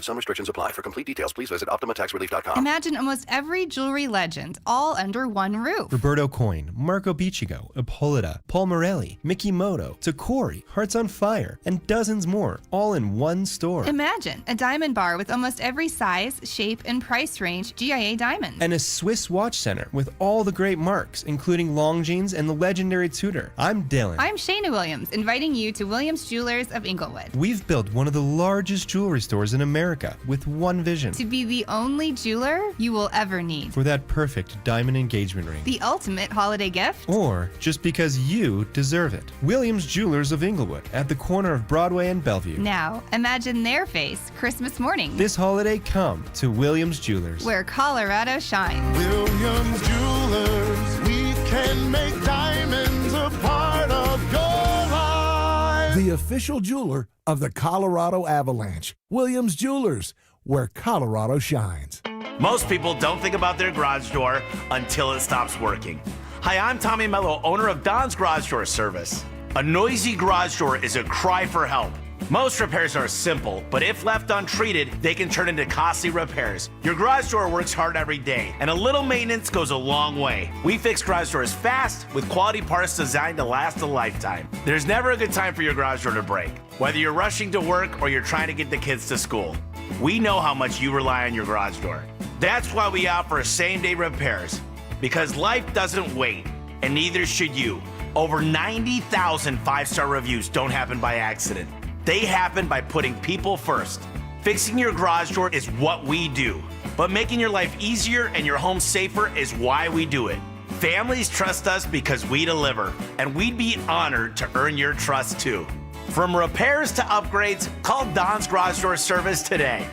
Some restrictions apply. For complete details, please visit OptimaTaxRelief.com. Imagine almost every jewelry legend all under one roof. Roberto Coin, Marco Biccigo, Ippolita, Paul Morelli, Mikimoto, Tacori, Hearts on Fire, and dozens more, all in one store. Imagine a diamond bar with almost every size, shape, and price range GIA diamonds. And a Swiss watch center with all the great marks, including Longines and the legendary Tudor. I'm Dylan. I'm Shayna Williams, inviting you to Williams Jewelers of Inglewood. We've built one of the largest jewelry stores in America with one vision. To be the only jeweler you will ever need. For that perfect diamond engagement ring. The ultimate holiday gift. Or just because you deserve it. Williams Jewelers of Inglewood at the corner of Broadway and Bellevue. Now, imagine their face Christmas morning. This holiday, come to Williams Jewelers. Where Colorado shines. Williams Jewelers, we can make diamonds a part of your life. The official jeweler of the Colorado Avalanche. Williams Jewelers, where Colorado shines. Most people don't think about their garage door until it stops working. Hi, I'm Tommy Mello, owner of Don's Garage Door Service. A noisy garage door is a cry for help. Most repairs are simple, but if left untreated, they can turn into costly repairs. Your garage door works hard every day, and a little maintenance goes a long way. We fix garage doors fast with quality parts designed to last a lifetime. There's never a good time for your garage door to break, whether you're rushing to work or you're trying to get the kids to school. We know how much you rely on your garage door. That's why we offer same-day repairs, because life doesn't wait, and neither should you. Over 90,000 five-star reviews don't happen by accident. They happen by putting people first. Fixing your garage door is what we do, but making your life easier and your home safer is why we do it. Families trust us because we deliver, and we'd be honored to earn your trust too. From repairs to upgrades, call Don's Garage Door Service today.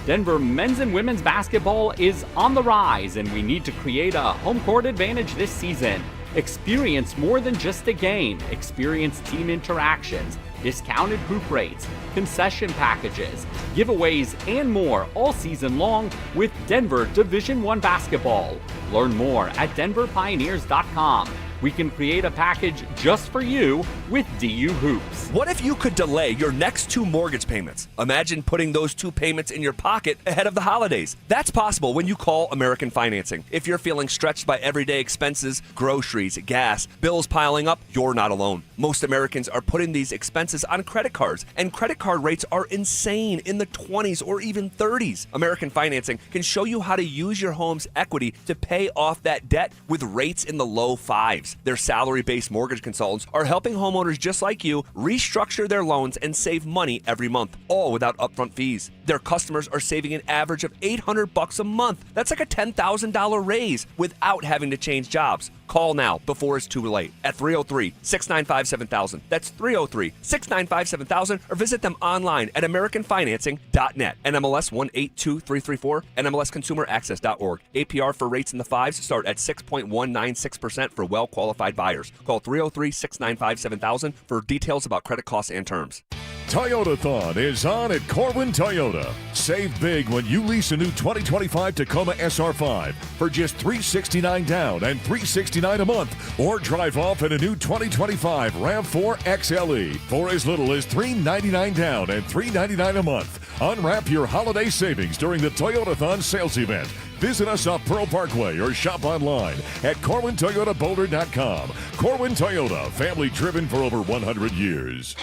Denver men's and women's basketball is on the rise, and we need to create a home court advantage this season. Experience more than just a game. Experience team interactions, discounted hoop rates, concession packages, giveaways, and more all season long with Denver Division I basketball. Learn more at denverpioneers.com. We can create a package just for you with DU Hoops. What if you could delay your next 2 mortgage payments? Imagine putting those 2 payments in your pocket ahead of the holidays. That's possible when you call American Financing. If you're feeling stretched by everyday expenses, groceries, gas, bills piling up, you're not alone. Most Americans are putting these expenses on credit cards, and credit card rates are insane, in the 20s or even 30s. American Financing can show you how to use your home's equity to pay off that debt with rates in the low 5s. Their salary-based mortgage consultants are helping homeowners just like you restructure their loans and save money every month, all without upfront fees. Their customers are saving an average of $800 a month. That's like a $10,000 raise without having to change jobs. Call now before it's too late at 303-695-7000. That's 303-695-7000, or visit them online at AmericanFinancing.net. NMLS 182334, NMLSConsumerAccess.org. APR for rates in the 5s start at 6.196% for well-qualified buyers. Call 303-695-7000 for details about credit costs and terms. Toyotathon is on at Corwin Toyota. Save big when you lease a new 2025 Tacoma SR5 for just $369 down and $369 a month, or drive off in a new 2025 RAV4 XLE for as little as $399 down and $399 a month. Unwrap your holiday savings during the Toyotathon sales event. Visit us off Pearl Parkway or shop online at CorwinToyotaBoulder.com. Corwin Toyota, family driven for over 100 years.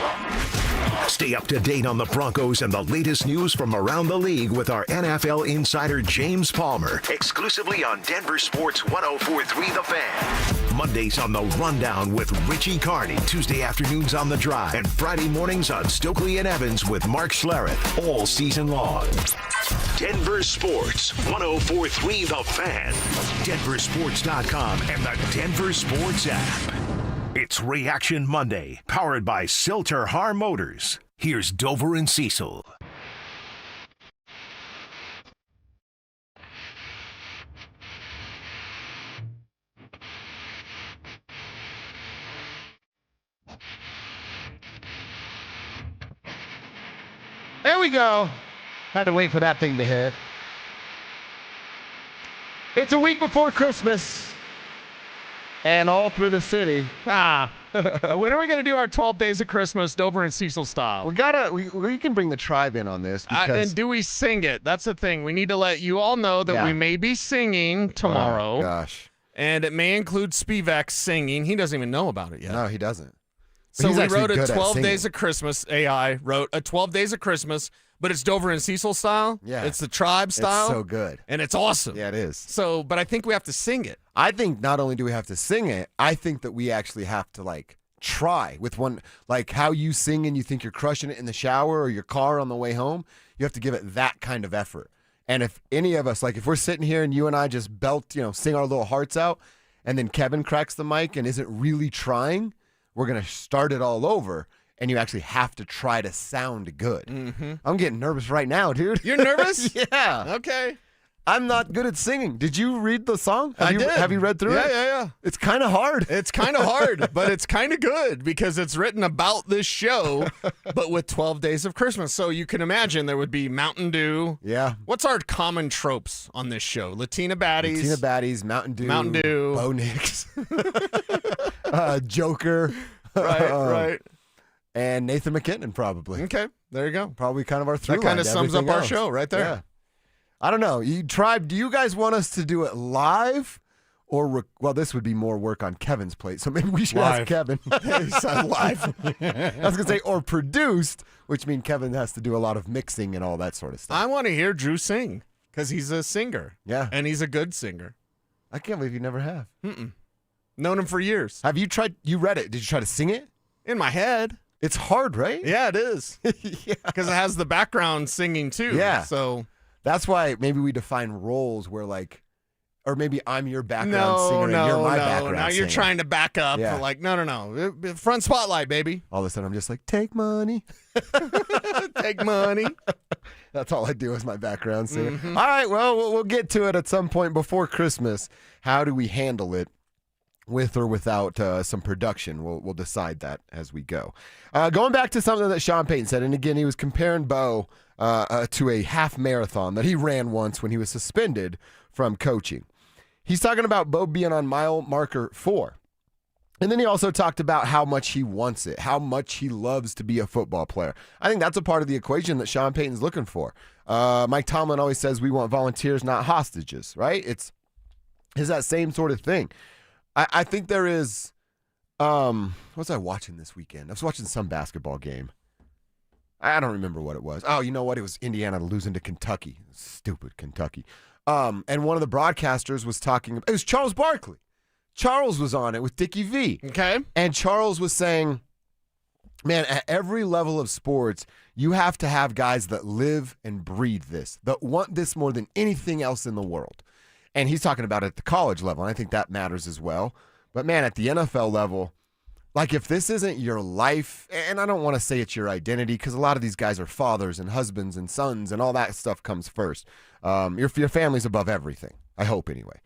Stay up to date on the Broncos and the latest news from around the league with our NFL insider James Palmer, exclusively on Denver Sports 104.3 The Fan. Mondays on The Rundown with Richie Carney, Tuesday afternoons on The Drive, and Friday mornings on Stokely and Evans with Mark Schlereth, all season long. Denver Sports 104.3 The Fan, DenverSports.com, and the Denver Sports app. It's Reaction Monday, powered by Silter Har Motors. Here's Dover and Cecil. There we go. Had to wait for that thing to hit. It's a week before Christmas. And all through the city. When are we going to do our 12 Days of Christmas Dover and Cecil style? We can bring the tribe in on this. And do we sing it? That's the thing. We need to let you all know that we may be singing tomorrow. Oh, gosh. And it may include Spivak singing. He doesn't even know about it yet. No, he doesn't. So we wrote a 12 Days of Christmas. AI wrote a 12 Days of Christmas, but it's Dover and Cecil style. Yeah. It's the tribe style. It's so good. And it's awesome. Yeah, it is. So, but I think we have to sing it. I think not only do we have to sing it, I think that we actually have to, like, try with one, like how you sing and you think you're crushing it in the shower or your car on the way home. You have to give it that kind of effort. And if any of us, like if we're sitting here and you and I just belt, sing our little hearts out, and then Kevin cracks the mic and isn't really trying, we're going to start it all over, and you actually have to try to sound good. Mm-hmm. I'm getting nervous right now, dude. You're nervous? Yeah. Okay. I'm not good at singing. Did you read the song? I did. Have you read through it? Yeah. It's kind of hard. It's kind of hard, but it's kind of good because it's written about this show, but with 12 Days of Christmas. So you can imagine there would be Mountain Dew. Yeah. What's our common tropes on this show? Latina baddies. Mountain Dew. Bo Nix. Joker. Right. And Nathan McKinnon, probably. Okay, there you go. Probably kind of our through That kind of line to sums up everything our else. show right there. Yeah. I don't know. Tribe, do you guys want us to do it live? Or, well, this would be more work on Kevin's plate, so maybe we should ask Kevin. He said live. I was going to say, or produced, which means Kevin has to do a lot of mixing and all that sort of stuff. I want to hear Drew sing because he's a singer. Yeah. And he's a good singer. I can't believe you never have. Known him for years. Have you tried? You read it. Did you try to sing it? In my head. It's hard, right? Yeah, it is. Because it has the background singing too. Yeah. So that's why maybe we define roles where or maybe I'm your background singer and you're my background Now you're singer. trying to back up. Yeah. For no. Front spotlight, baby. All of a sudden I'm just like, take money. Take money. That's all I do is my background singer. Mm-hmm. All right, well, we'll get to it at some point before Christmas. How do we handle it? With or without some production. We'll decide that as we go. Going back to something that Sean Payton said, and again, he was comparing Bo to a half marathon that he ran once when he was suspended from coaching. He's talking about Bo being on mile marker 4. And then he also talked about how much he wants it, how much he loves to be a football player. I think that's a part of the equation that Sean Payton's looking for. Mike Tomlin always says we want volunteers, not hostages, right? It's that same sort of thing. I think there is, what was I watching this weekend? I was watching some basketball game. I don't remember what it was. Oh, you know what? It was Indiana losing to Kentucky. Stupid Kentucky. And one of the broadcasters was talking, it was Charles Barkley. Charles was on it with Dickie V. Okay. And Charles was saying, man, at every level of sports, you have to have guys that live and breathe this, that want this more than anything else in the world. And he's talking about it at the college level, and I think that matters as well. But, man, at the NFL level, like if this isn't your life, and I don't want to say it's your identity because a lot of these guys are fathers and husbands and sons and all that stuff comes first. Your family's above everything, I hope anyway.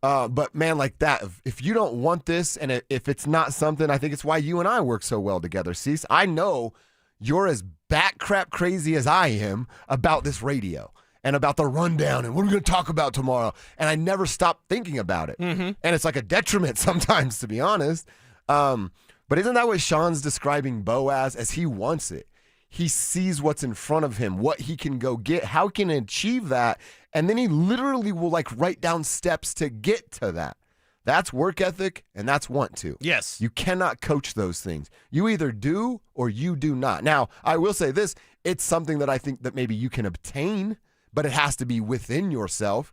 But, man, like that, if you don't want this and if it's not something, I think it's why you and I work so well together, Cease. I know you're as bat crap crazy as I am about this radio. And about the rundown and what are we going to talk about tomorrow. And I never stop thinking about it. Mm-hmm. And it's like a detriment sometimes, to be honest. But isn't that what Sean's describing Bo as he wants it? He sees what's in front of him, what he can go get, how can he achieve that. And then he literally will write down steps to get to that. That's work ethic and that's want to. Yes. You cannot coach those things. You either do or you do not. Now, I will say this. It's something that I think that maybe you can obtain, but it has to be within yourself.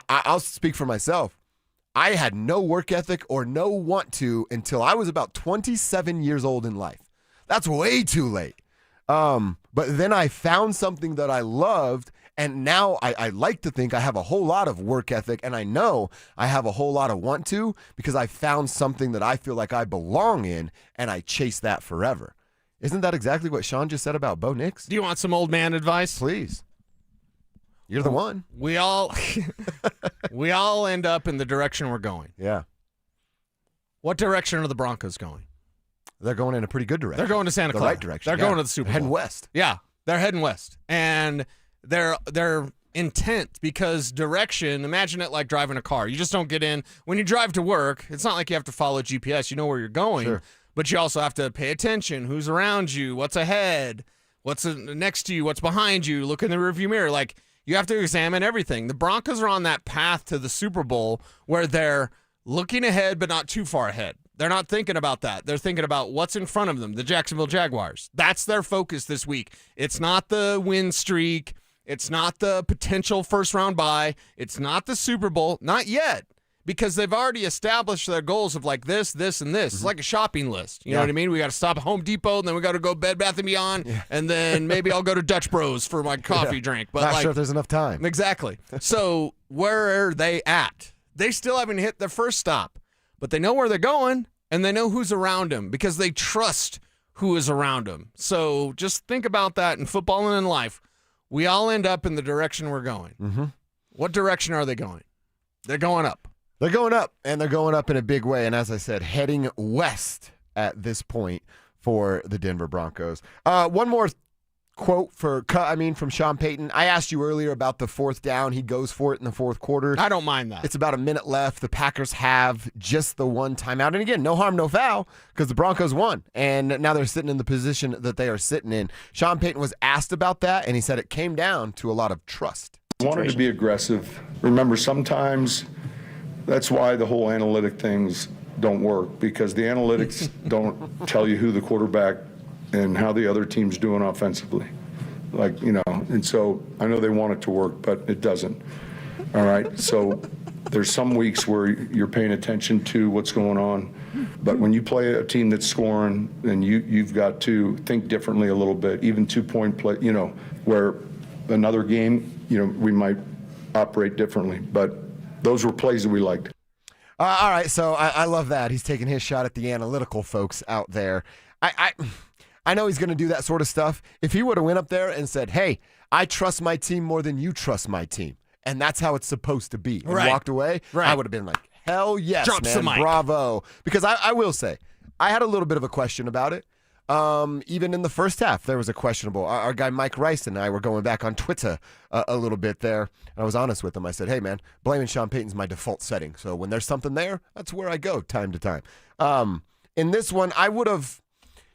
I'll speak for myself. I had no work ethic or no want to until I was about 27 years old in life. That's way too late. But then I found something that I loved, and now I like to think I have a whole lot of work ethic, and I know I have a whole lot of want to because I found something that I feel like I belong in, and I chase that forever. Isn't that exactly what Sean just said about Bo Nix? Do you want some old man advice? Please. You're the one. We all end up in the direction we're going. Yeah. What direction are the Broncos going? They're going in a pretty good direction. They're going to Santa Clara. The right direction. They're going to the Super Bowl. Heading west. Yeah. They're heading west, and they're intent because direction. Imagine it like driving a car. You just don't get in when you drive to work. It's not like you have to follow GPS. You know where you're going, Sure. but you also have to pay attention. Who's around you? What's ahead? What's next to you? What's behind you? Look in the rearview mirror. Like, you have to examine everything. The Broncos are on that path to the Super Bowl where they're looking ahead but not too far ahead. They're not thinking about that. They're thinking about what's in front of them, the Jacksonville Jaguars. That's their focus this week. It's not the win streak. It's not the potential first-round bye. It's not the Super Bowl. Not yet, because they've already established their goals of like this, this, and this. It's like a shopping list. You know what I mean? We got to stop at Home Depot, and then we got to go Bed Bath & Beyond, and then maybe I'll go to Dutch Bros for my coffee drink. But Not sure if there's enough time. Exactly. So where are they at? They still haven't hit their first stop, but they know where they're going, and they know who's around them because they trust who is around them. So just think about that in football and in life. We all end up in the direction we're going. Mm-hmm. What direction are they going? They're going up. They're going up, and they're going up in a big way. And as I said, heading west at this point for the Denver Broncos. One more quote from Sean Payton. I asked you earlier about the fourth down. He goes for it in the fourth quarter. I don't mind that. It's about a minute left. The Packers have just the one timeout. And again, no harm, no foul, because the Broncos won. And now they're sitting in the position that they are sitting in. Sean Payton was asked about that, and he said it came down to a lot of trust. Wanted to be aggressive. Remember, sometimes that's why the whole analytic things don't work, because the analytics don't tell you who the quarterback and how the other team's doing offensively. And so I know they want it to work, but it doesn't. All right, so there's some weeks where you're paying attention to what's going on, but when you play a team that's scoring, then you've got to think differently a little bit, even 2-point play, where another game, we might operate differently, but those were plays that we liked. All right, so I love that. He's taking his shot at the analytical folks out there. I know he's going to do that sort of stuff. If he would have went up there and said, hey, I trust my team more than you trust my team, and that's how it's supposed to be, and walked away, I would have been like, hell yes, Drop man, some mic. bravo. Because I will say, I had a little bit of a question about it. Even in the first half, there was a questionable. Our guy Mike Rice and I were going back on Twitter a little bit there, and I was honest with him. I said, hey, man, blaming Sean Payton's my default setting. So when there's something there, that's where I go time to time. In this one, I would have.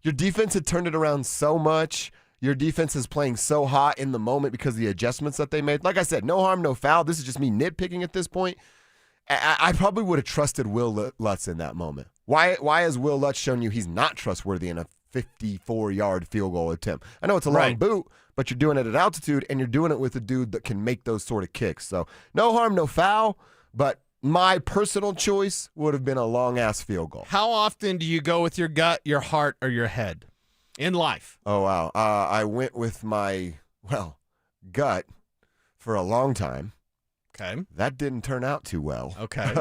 Your defense had turned it around so much. Your defense is playing so hot in the moment because of the adjustments that they made. Like I said, no harm, no foul. This is just me nitpicking at this point. I probably would have trusted Will Lutz in that moment. Why has Will Lutz shown you he's not trustworthy in a 54-yard field goal attempt? I know it's a long boot, but you're doing it at altitude, and you're doing it with a dude that can make those sort of kicks. So no harm, no foul, but my personal choice would have been a long-ass field goal. How often do you go with your gut, your heart, or your head in life? Oh, wow. I went with my, gut for a long time. Okay. That didn't turn out too well. Okay.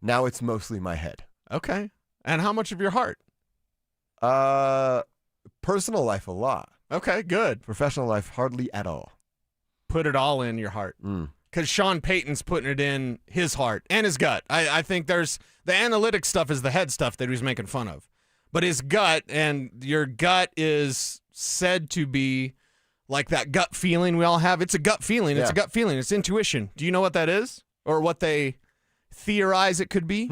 Now it's mostly my head. Okay. And how much of your heart? Personal life, a lot. Okay, good. Professional life, hardly at all. Put it all in your heart. Because Sean Payton's putting it in his heart and his gut. I think there's the analytic stuff is the head stuff that he was making fun of. But his gut, and your gut is said to be like that gut feeling we all have. It's a gut feeling. It's a gut feeling. It's intuition. Do you know what that is? Or what they theorize it could be?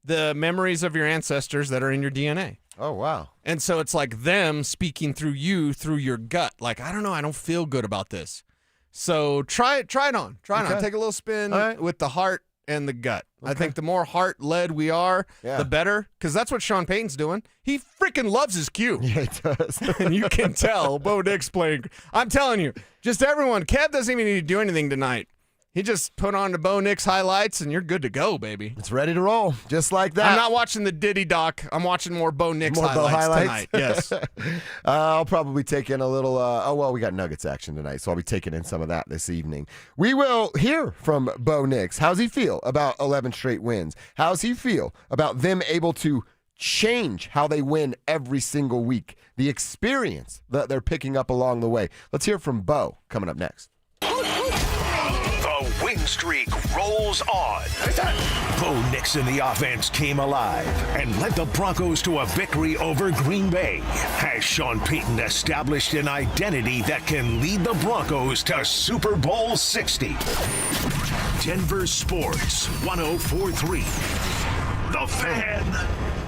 The memories of your ancestors that are in your DNA. Oh, wow. And so it's like them speaking through you, through your gut. Like, I don't know. I don't feel good about this. So try it on. Try it on. Take a little spin with the heart and the gut. I think the more heart-led we are, the better, because that's what Sean Payton's doing. He freaking loves his cue. Yeah, he does. And you can tell. Bo Nix playing. I'm telling you, just everyone. Kev doesn't even need to do anything tonight. He just put on the Bo Nix highlights, and you're good to go, baby. It's ready to roll, just like that. I'm not watching the Diddy doc. I'm watching more Bo Nix highlights tonight. Yes. I'll probably take in a little, we got Nuggets action tonight, so I'll be taking in some of that this evening. We will hear from Bo Nix. How's he feel about 11 straight wins? How's he feel about them able to change how they win every single week? The experience that they're picking up along the way. Let's hear from Bo coming up next. The The win streak rolls on. Bo Nix and the offense came alive and led the Broncos to a victory over Green Bay. Has Sean Payton established an identity that can lead the Broncos to Super Bowl 60? Denver Sports 104.3. The Fan.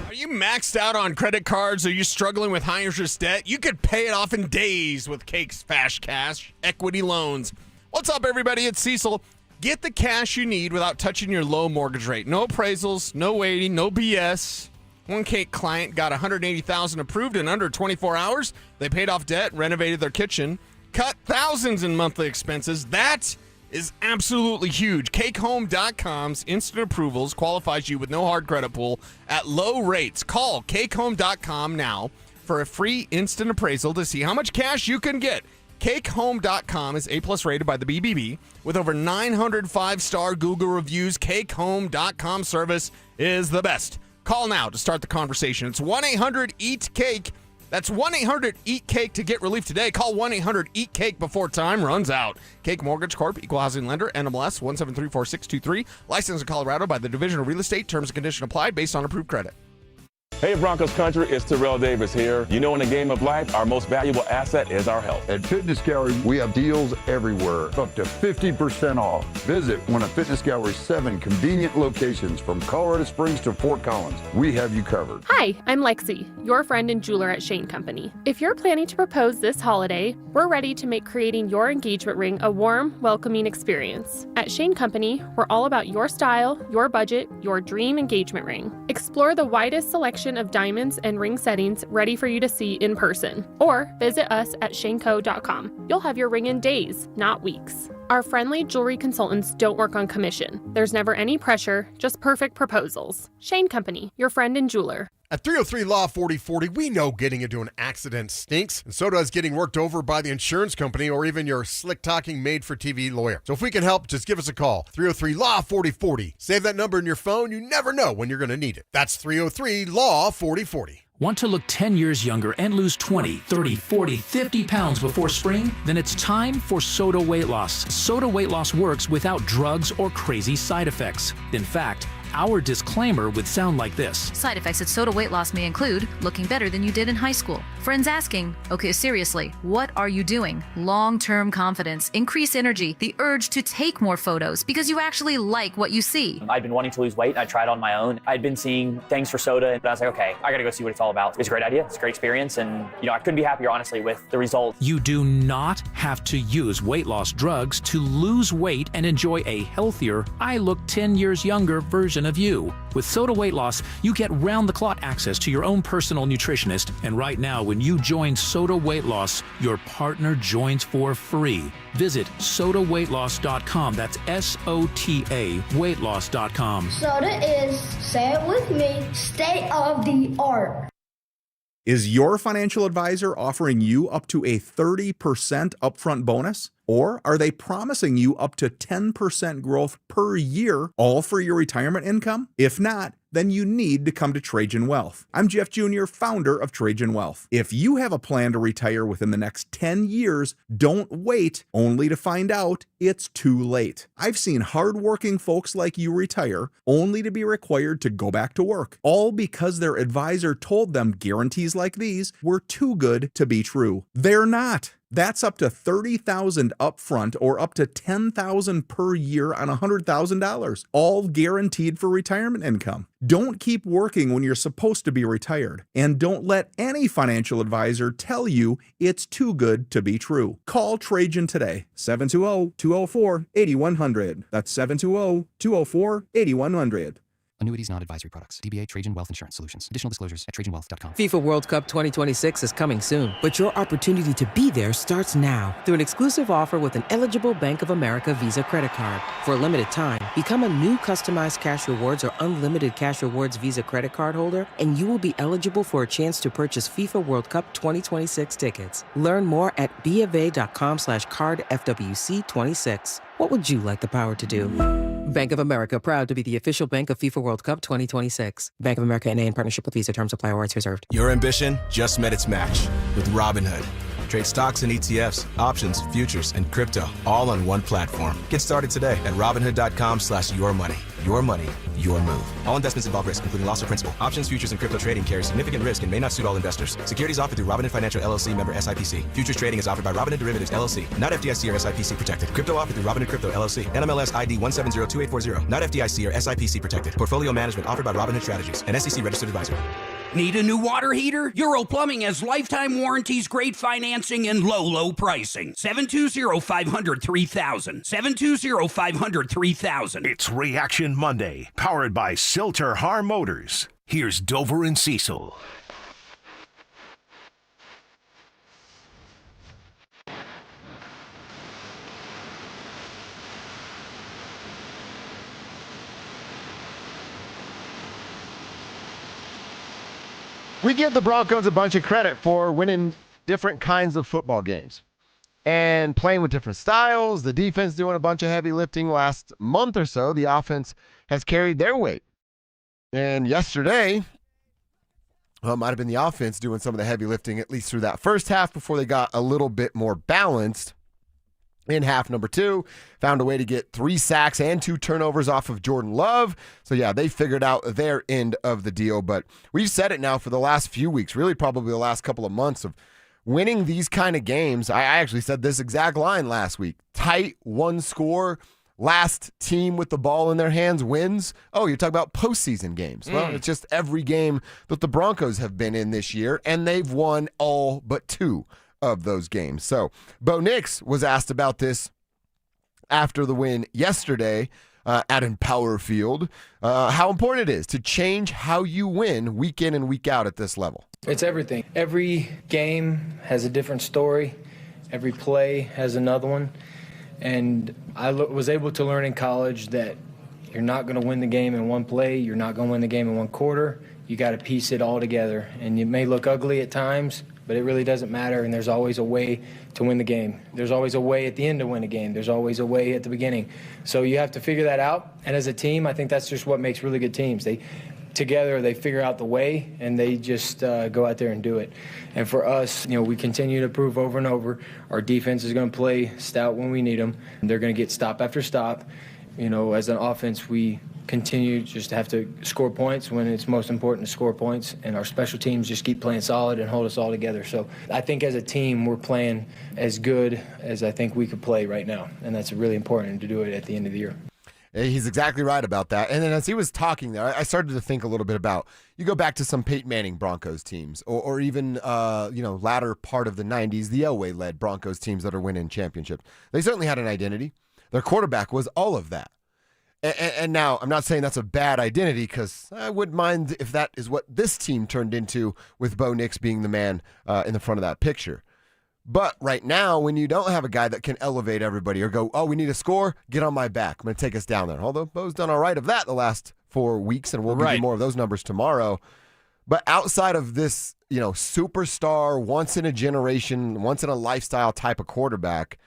Are you maxed out on credit cards? Are you struggling with high interest debt? You could pay it off in days with Cake's Fast Cash Equity Loans. What's up, everybody? It's Cecil. Get the cash you need without touching your low mortgage rate. No appraisals, no waiting, no BS. One Cake client got $180,000 approved in under 24 hours. They paid off debt, renovated their kitchen, cut thousands in monthly expenses. That is absolutely huge. CakeHome.com's instant approvals qualifies you with no hard credit pull at low rates. Call CakeHome.com now for a free instant appraisal to see how much cash you can get. CakeHome.com is A+ rated by the BBB with over 900 5-star Google reviews. CakeHome.com service is the best. Call now to start the conversation. It's 1-800-EAT-CAKE. That's 1-800-EAT-CAKE to get relief today. Call 1-800-EAT-CAKE before time runs out. Cake Mortgage Corp. Equal Housing Lender. NMLS 1734623. Licensed in Colorado by the Division of Real Estate. Terms and conditions apply based on approved credit. Hey Broncos country, it's Terrell Davis here. You know, in the game of life, our most valuable asset is our health. At Fitness Gallery, we have deals everywhere, up to 50% off. Visit one of Fitness Gallery's 7 convenient locations from Colorado Springs to Fort Collins. We have you covered. Hi, I'm Lexi, your friend and jeweler at Shane Company. If you're planning to propose this holiday, we're ready to make creating your engagement ring a warm, welcoming experience. At Shane Company, we're all about your style, your budget, your dream engagement ring. Explore the widest selection of diamonds and ring settings ready for you to see in person, or visit us at shaneco.com. You'll have your ring in days, not weeks. Our friendly jewelry consultants don't work on commission. There's never any pressure, just perfect proposals. Shane Company, your friend and jeweler. At 303 Law 4040, we know getting into an accident stinks, and so does getting worked over by the insurance company or even your slick-talking made-for-TV lawyer. So if we can help, just give us a call. 303 Law 4040. Save that number in your phone. You never know when you're going to need it. That's 303 Law 4040. Want to look 10 years younger and lose 20, 30, 40, 50 pounds before spring? Then it's time for Soda Weight Loss. Soda Weight Loss works without drugs or crazy side effects. In fact, our disclaimer would sound like this. Side effects at Soda Weight Loss may include looking better than you did in high school. Friends asking, okay, seriously, what are you doing? Long-term confidence, increased energy, the urge to take more photos because you actually like what you see. I'd been wanting to lose weight and I tried on my own. I'd been seeing things for soda and I was like, okay, I gotta go see what it's all about. It's a great idea, it's a great experience, and I couldn't be happier, honestly, with the results. You do not have to use weight loss drugs to lose weight and enjoy a healthier, I look 10 years younger version of you. With Soda Weight Loss, you get round-the-clock access to your own personal nutritionist, and right now, when you join Soda Weight Loss, your partner joins for free. Visit sodaweightloss.com. That's SOTA weightloss.com. Soda is, say it with me, state of the art. Is your financial advisor offering you up to a 30% upfront bonus? Or are they promising you up to 10% growth per year, all for your retirement income? If not, then you need to come to Trajan Wealth. I'm Jeff Jr., founder of Trajan Wealth. If you have a plan to retire within the next 10 years, don't wait only to find out it's too late. I've seen hardworking folks like you retire only to be required to go back to work, all because their advisor told them guarantees like these were too good to be true. They're not. That's up to $30,000 upfront or up to $10,000 per year on $100,000, all guaranteed for retirement income. Don't keep working when you're supposed to be retired, and don't let any financial advisor tell you it's too good to be true. Call Trajan today, 720-204-8100. That's 720-204-8100. Annuities, not advisory products. DBA Trajan Wealth Insurance Solutions. Additional disclosures at TrajanWealth.com. FIFA World Cup 2026 is coming soon, but your opportunity to be there starts now through an exclusive offer with an eligible Bank of America Visa credit card. For a limited time, become a new customized cash rewards or unlimited cash rewards Visa credit card holder, and you will be eligible for a chance to purchase FIFA World Cup 2026 tickets. Learn more at BofA.com/cardFWC26. What would you like the power to do? Bank of America, proud to be the official bank of FIFA World Cup 2026. Bank of America N.A. in partnership with Visa. Terms apply. Awards reserved. Your ambition just met its match with Robinhood. Trade stocks and ETFs, options, futures, and crypto all on one platform. Get started today at Robinhood.com/yourmoney. Your money, your move. All investments involve risk, including loss of principal. Options, futures, and crypto trading carry significant risk and may not suit all investors. Securities offered through Robinhood Financial LLC, member SIPC. Futures trading is offered by Robinhood Derivatives LLC, not FDIC or SIPC protected. Crypto offered through Robinhood Crypto LLC, NMLS ID 1702840, not FDIC or SIPC protected. Portfolio management offered by Robinhood Strategies, an SEC registered advisor. Need a new water heater? Euro Plumbing has lifetime warranties, great financing, and low pricing. 720-500-3000. 720-500-3000. It's Reaction Monday, powered by Silter Har Motors. Here's Dover and Cecil. We give the Broncos a bunch of credit for winning different kinds of football games and playing with different styles. The defense doing a bunch of heavy lifting. Last month or so, the offense has carried their weight. And yesterday, well, it might have been the offense doing some of the heavy lifting, at least through that first half, before they got a little bit more balanced. In half number 2, found a way to get 3 sacks and 2 turnovers off of Jordan Love. So, yeah, they figured out their end of the deal. But we've said it now for the last few weeks, really probably the last couple of months, of winning these kind of games. I actually said this exact line last week. Tight, one score, last team with the ball in their hands wins. Oh, you're talking about postseason games. Well, it's just every game that the Broncos have been in this year, and they've won all but 2 of those games. So Bo Nix was asked about this after the win yesterday at Empower Field, how important it is to change how you win week in and week out at this level. It's everything. Every game has a different story. Every play has another one. And I was able to learn in college that you're not going to win the game in one play. You're not going to win the game in one quarter. You got to piece it all together. And it may look ugly at times, but it really doesn't matter, and there's always a way to win the game. There's always a way at the end to win a game. There's always a way at the beginning. So you have to figure that out, and as a team, I think that's just what makes really good teams. Together, they figure out the way, and they just go out there and do it. And for us, we continue to prove over and over, our defense is going to play stout when we need them. They're going to get stop after stop. As an offense, we continue just to have to score points when it's most important to score points, and our special teams just keep playing solid and hold us all together. So I think as a team, we're playing as good as I think we could play right now, and that's really important to do it at the end of the year. He's exactly right about that. And then as he was talking there, I started to think a little bit about, you go back to some Peyton Manning Broncos teams, or even, latter part of the 90s, the Elway-led Broncos teams that are winning championships. They certainly had an identity. Their quarterback was all of that. And now, I'm not saying that's a bad identity, because I wouldn't mind if that is what this team turned into, with Bo Nix being the man in the front of that picture. But right now, when you don't have a guy that can elevate everybody or go, oh, we need a score, get on my back, I'm going to take us down there. Although Bo's done all right of that the last 4 weeks, and we'll give you more of those numbers tomorrow. But outside of this, superstar, once-in-a-generation, once-in-a-lifestyle type of quarterback,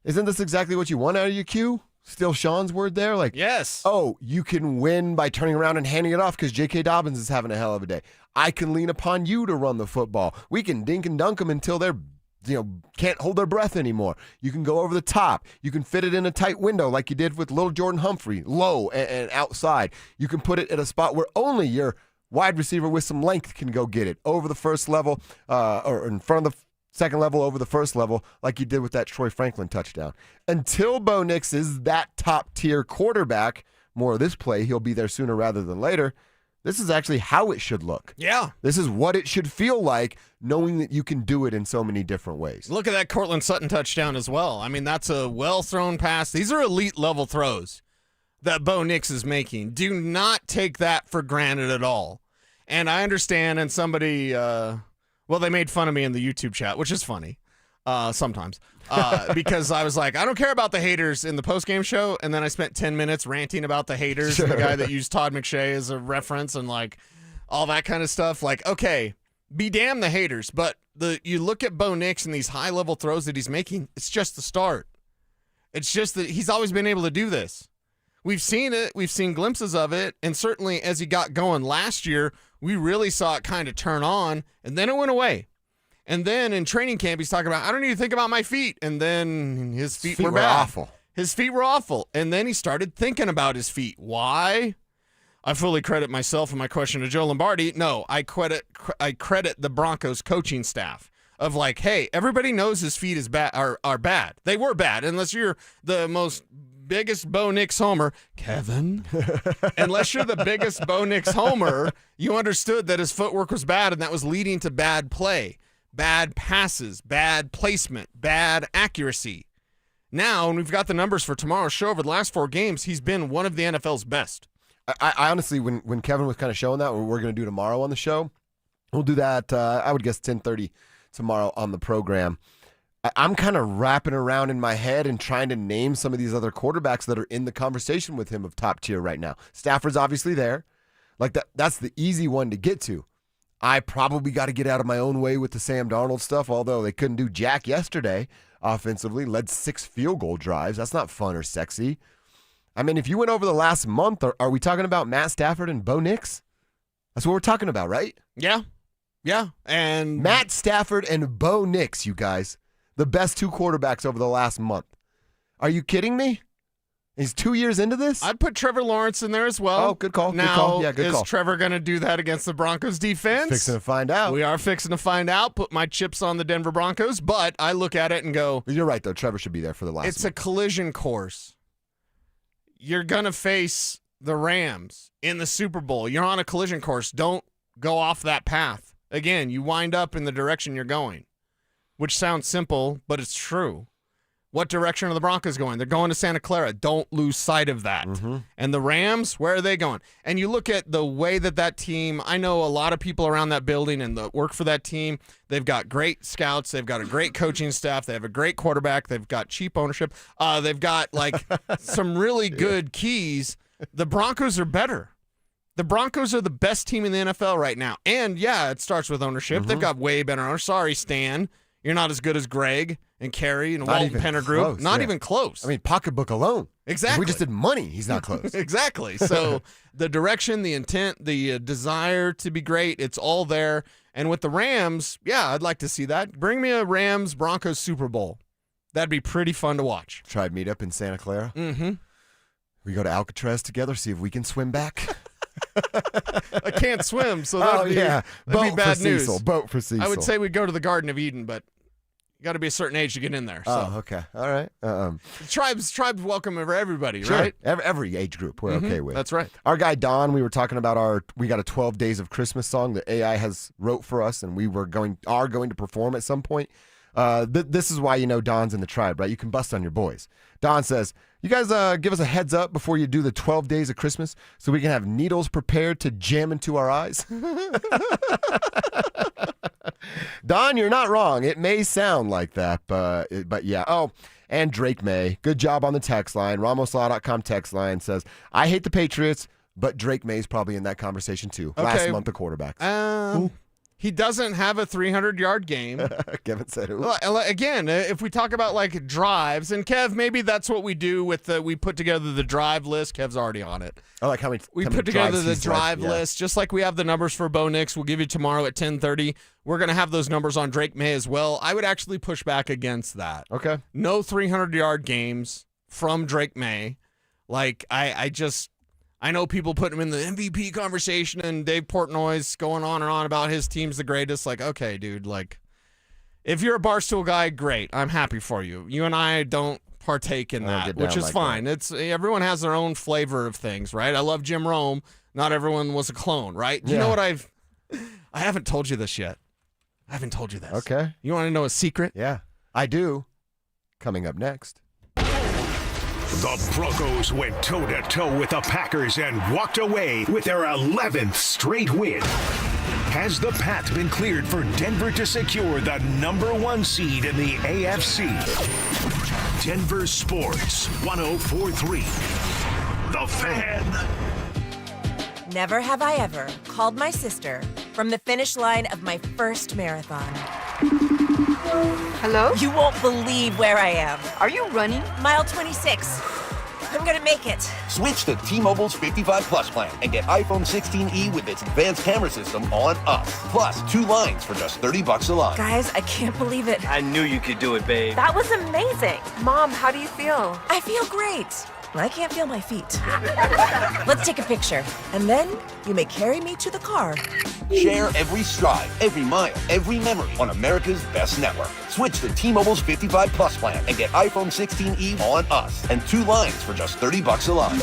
isn't this exactly what you want out of your Q? Still Sean's word there? Yes. Oh, you can win by turning around and handing it off because J.K. Dobbins is having a hell of a day. I can lean upon you to run the football. We can dink and dunk them until they're, can't hold their breath anymore. You can go over the top. You can fit it in a tight window like you did with little Jordan Humphrey, low and outside. You can put it at a spot where only your wide receiver with some length can go get it over the first level or in front of the second level, over the first level, like you did with that Troy Franklin touchdown. Until Bo Nix is that top-tier quarterback, more of this play, he'll be there sooner rather than later, this is actually how it should look. Yeah. This is what it should feel like, knowing that you can do it in so many different ways. Look at that Cortland Sutton touchdown as well. I mean, that's a well-thrown pass. These are elite-level throws that Bo Nix is making. Do not take that for granted at all. And I understand, and somebody... well, they made fun of me in the YouTube chat, which is funny sometimes, because I was like, I don't care about the haters in the postgame show, and then I spent 10 minutes ranting about the haters and the guy that used Todd McShay as a reference and all that kind of stuff. Okay, be damn the haters, but you look at Bo Nix and these high-level throws that he's making, it's just the start. It's just that he's always been able to do this. We've seen it. We've seen glimpses of it, and certainly as he got going last year, we really saw it kind of turn on, and then it went away. And then in training camp, he's talking about, I don't need to think about my feet. And then his feet were were bad. awful. His feet were awful. And then he started thinking about his feet. Why? I fully credit myself and my question to Joe Lombardi. No, I credit the Broncos coaching staff of like, hey, everybody knows his feet is bad are bad. They were bad, unless you're the most biggest Bo Nix homer, Kevin. Unless you're the biggest Bo Nix homer, you understood that his footwork was bad, and that was leading to bad play, bad passes, bad placement, bad accuracy. Now, when we've got the numbers for tomorrow's show over the last 4 games, he's been one of the NFL's best. I honestly, when Kevin was kind of showing that, what we're going to do tomorrow on the show, we'll do that, I would guess 10:30 tomorrow on the program. I'm kind of wrapping around in my head and trying to name some of these other quarterbacks that are in the conversation with him of top tier right now. Stafford's obviously there. Like that's the easy one to get to. I probably got to get out of my own way with the Sam Darnold stuff, although they couldn't do jack yesterday offensively, led 6 field goal drives. That's not fun or sexy. I mean, if you went over the last month, are we talking about Matt Stafford and Bo Nix? That's what we're talking about, right? Yeah. Yeah. And Matt Stafford and Bo Nix, you guys. The best 2 quarterbacks over the last month. Are you kidding me? He's 2 years into this? I'd put Trevor Lawrence in there as well. Oh, good call. Now, good call. Yeah, good call. Is Trevor going to do that against the Broncos defense? Fixing to find out. We are fixing to find out. Put my chips on the Denver Broncos, but I look at it and go, you're right, though. Trevor should be there for the last It's a collision course. You're going to face the Rams in the Super Bowl. You're on a collision course. Don't go off that path. Again, you wind up in the direction you're going, which sounds simple, but it's true. What direction are the Broncos going? They're going to Santa Clara. Don't lose sight of that. Mm-hmm. And the Rams, where are they going? And you look at the way that team, I know a lot of people around that building and that work for that team. They've got great scouts. They've got a great coaching staff. They have a great quarterback. They've got cheap ownership. They've got like some really good keys. The Broncos are better. The Broncos are the best team in the NFL right now. And yeah, it starts with ownership. Mm-hmm. They've got way better owners. Sorry, Stan. You're not as good as Greg and Kerry and Walton Penner Group. Not even close. I mean, pocketbook alone. Exactly. If we just did money, he's not close. Exactly. So the direction, the intent, the desire to be great, it's all there. And with the Rams, yeah, I'd like to see that. Bring me a Rams-Broncos Super Bowl. That'd be pretty fun to watch. Try meet up in Santa Clara. Mm-hmm. We go to Alcatraz together, see if we can swim back. I can't swim, so that'd be bad news. Cecil. Boat for Cecil. I would say we'd go to the Garden of Eden, but you got to be a certain age to get in there. So. Oh, okay. All right. Tribes welcome everybody, sure. right? Every age group we're okay with. That's right. Our guy Don, we were talking about we got a 12 Days of Christmas song that AI has wrote for us, and we are going to perform at some point. This is why you know Don's in the tribe, right? You can bust on your boys. Don says, you guys give us a heads up before you do the 12 Days of Christmas so we can have needles prepared to jam into our eyes. Don, you're not wrong. It may sound like that, but yeah. Oh, and Drake May. Good job on the text line. RamosLaw.com text line says, I hate the Patriots, but Drake May's probably in that conversation too. Okay. Last month, the quarterbacks. He doesn't have a 300-yard game. Kevin said it. Again, if we talk about like drives, and Kev, maybe that's what we do with we put together the drive list. Kev's already on it. I like how we put together the drive list, just like we have the numbers for Bo Nix. We'll give you tomorrow at 10:30. We're going to have those numbers on Drake May as well. I would actually push back against that. Okay. No 300-yard games from Drake May. Like, I know people put him in the MVP conversation, and Dave Portnoy's going on and on about his team's the greatest. Like, okay, dude, like, if you're a Barstool guy, great. I'm happy for you. You and I don't partake in that, which is fine. It's everyone has their own flavor of things, right? I love Jim Rome. Not everyone was a clone, right? You know what I haven't told you this yet. I haven't told you this. Okay. You want to know a secret? Yeah, I do. Coming up next. The Broncos went toe-to-toe with the Packers and walked away with their 11th straight win. Has the path been cleared for Denver to secure the #1 seed in the AFC? Denver Sports 104.3. The Fan. Never have I ever called my sister from the finish line of my first marathon. Hello? You won't believe where I am. Are you running? Mile 26. I'm gonna make it. Switch to T-Mobile's 55 Plus plan and get iPhone 16e with its advanced camera system on us. Plus, 2 lines for just $30 a line. Guys, I can't believe it. I knew you could do it, babe. That was amazing. Mom, how do you feel? I feel great. I can't feel my feet. Let's take a picture. And then you may carry me to the car. Share every stride, every mile, every memory on America's best network. Switch to T-Mobile's 55 Plus plan and get iPhone 16e on us and 2 lines for just $30 a line.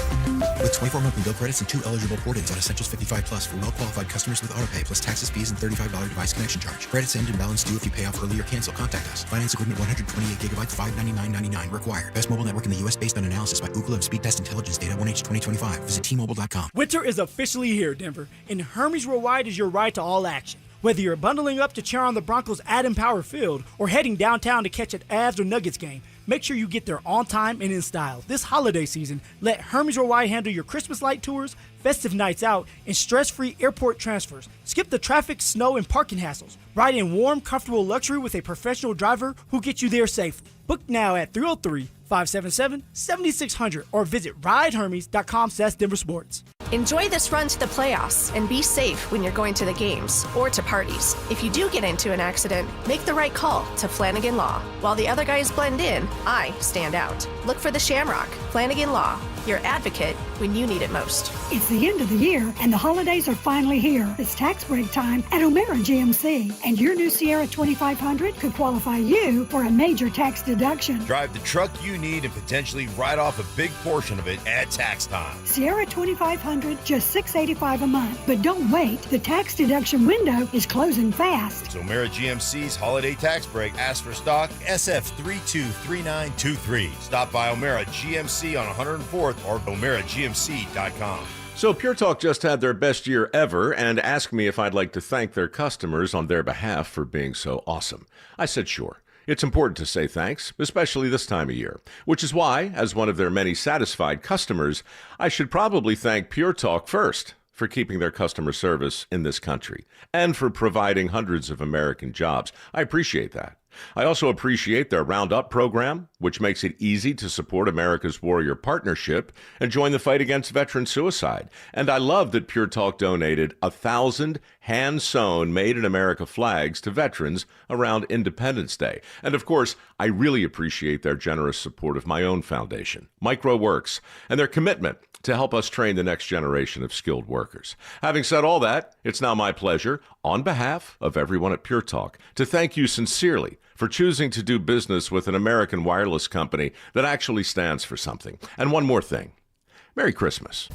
With 24 monthly bill credits and 2 eligible port-ins on Essentials 55 Plus for well-qualified customers with autopay plus taxes, fees, and $35 device connection charge. Credits end and balance due if you pay off early or cancel. Contact us. Finance agreement 128 gigabytes, $599.99 required. Best mobile network in the U.S. based on analysis by Ookla of Speed Test Intelligence data 1H 2025. Visit T-Mobile.com. Winter is officially here, Denver, and Hermes Worldwide is your ride to all action. Whether you're bundling up to cheer on the Broncos at Empower Field or heading downtown to catch an Avs or Nuggets game, make sure you get there on time and in style. This holiday season, let Hermes Worldwide handle your Christmas light tours, festive nights out, and stress-free airport transfers. Skip the traffic, snow, and parking hassles. Ride in warm, comfortable luxury with a professional driver who gets you there safely. Book now at 303-577-7600 or visit ridehermes.com/DenverSports. Enjoy this run to the playoffs and be safe when you're going to the games or to parties. If you do get into an accident, make the right call to Flanagan Law. While the other guys blend in, I stand out. Look for the Shamrock. Flanagan Law, your advocate when you need it most. It's the end of the year and the holidays are finally here. It's tax break time at O'Mara GMC, and your new Sierra 2500 could qualify you for a major tax deduction. Drive the truck you need and potentially write off a big portion of it at tax time. Sierra 2500, just $685 a month. But don't wait. The tax deduction window is closing fast. So O'Mara GMC's holiday tax break. Ask for stock SF323923. Stop by O'Mara GMC on 104th or OmaraGMC.com. So Pure Talk just had their best year ever and asked me if I'd like to thank their customers on their behalf for being so awesome. I said sure. It's important to say thanks, especially this time of year, which is why, as one of their many satisfied customers, I should probably thank Pure Talk first for keeping their customer service in this country and for providing hundreds of American jobs. I appreciate that. I also appreciate their Roundup program, which makes it easy to support America's Warrior Partnership and join the fight against veteran suicide. And I love that Pure Talk donated 1,000 hand-sewn Made in America flags to veterans around Independence Day. And of course, I really appreciate their generous support of my own foundation, MicroWorks, and their commitment to help us train the next generation of skilled workers. Having said all that, it's now my pleasure, on behalf of everyone at Pure Talk, to thank you sincerely for choosing to do business with an American wireless company that actually stands for something. And one more thing. Merry Christmas.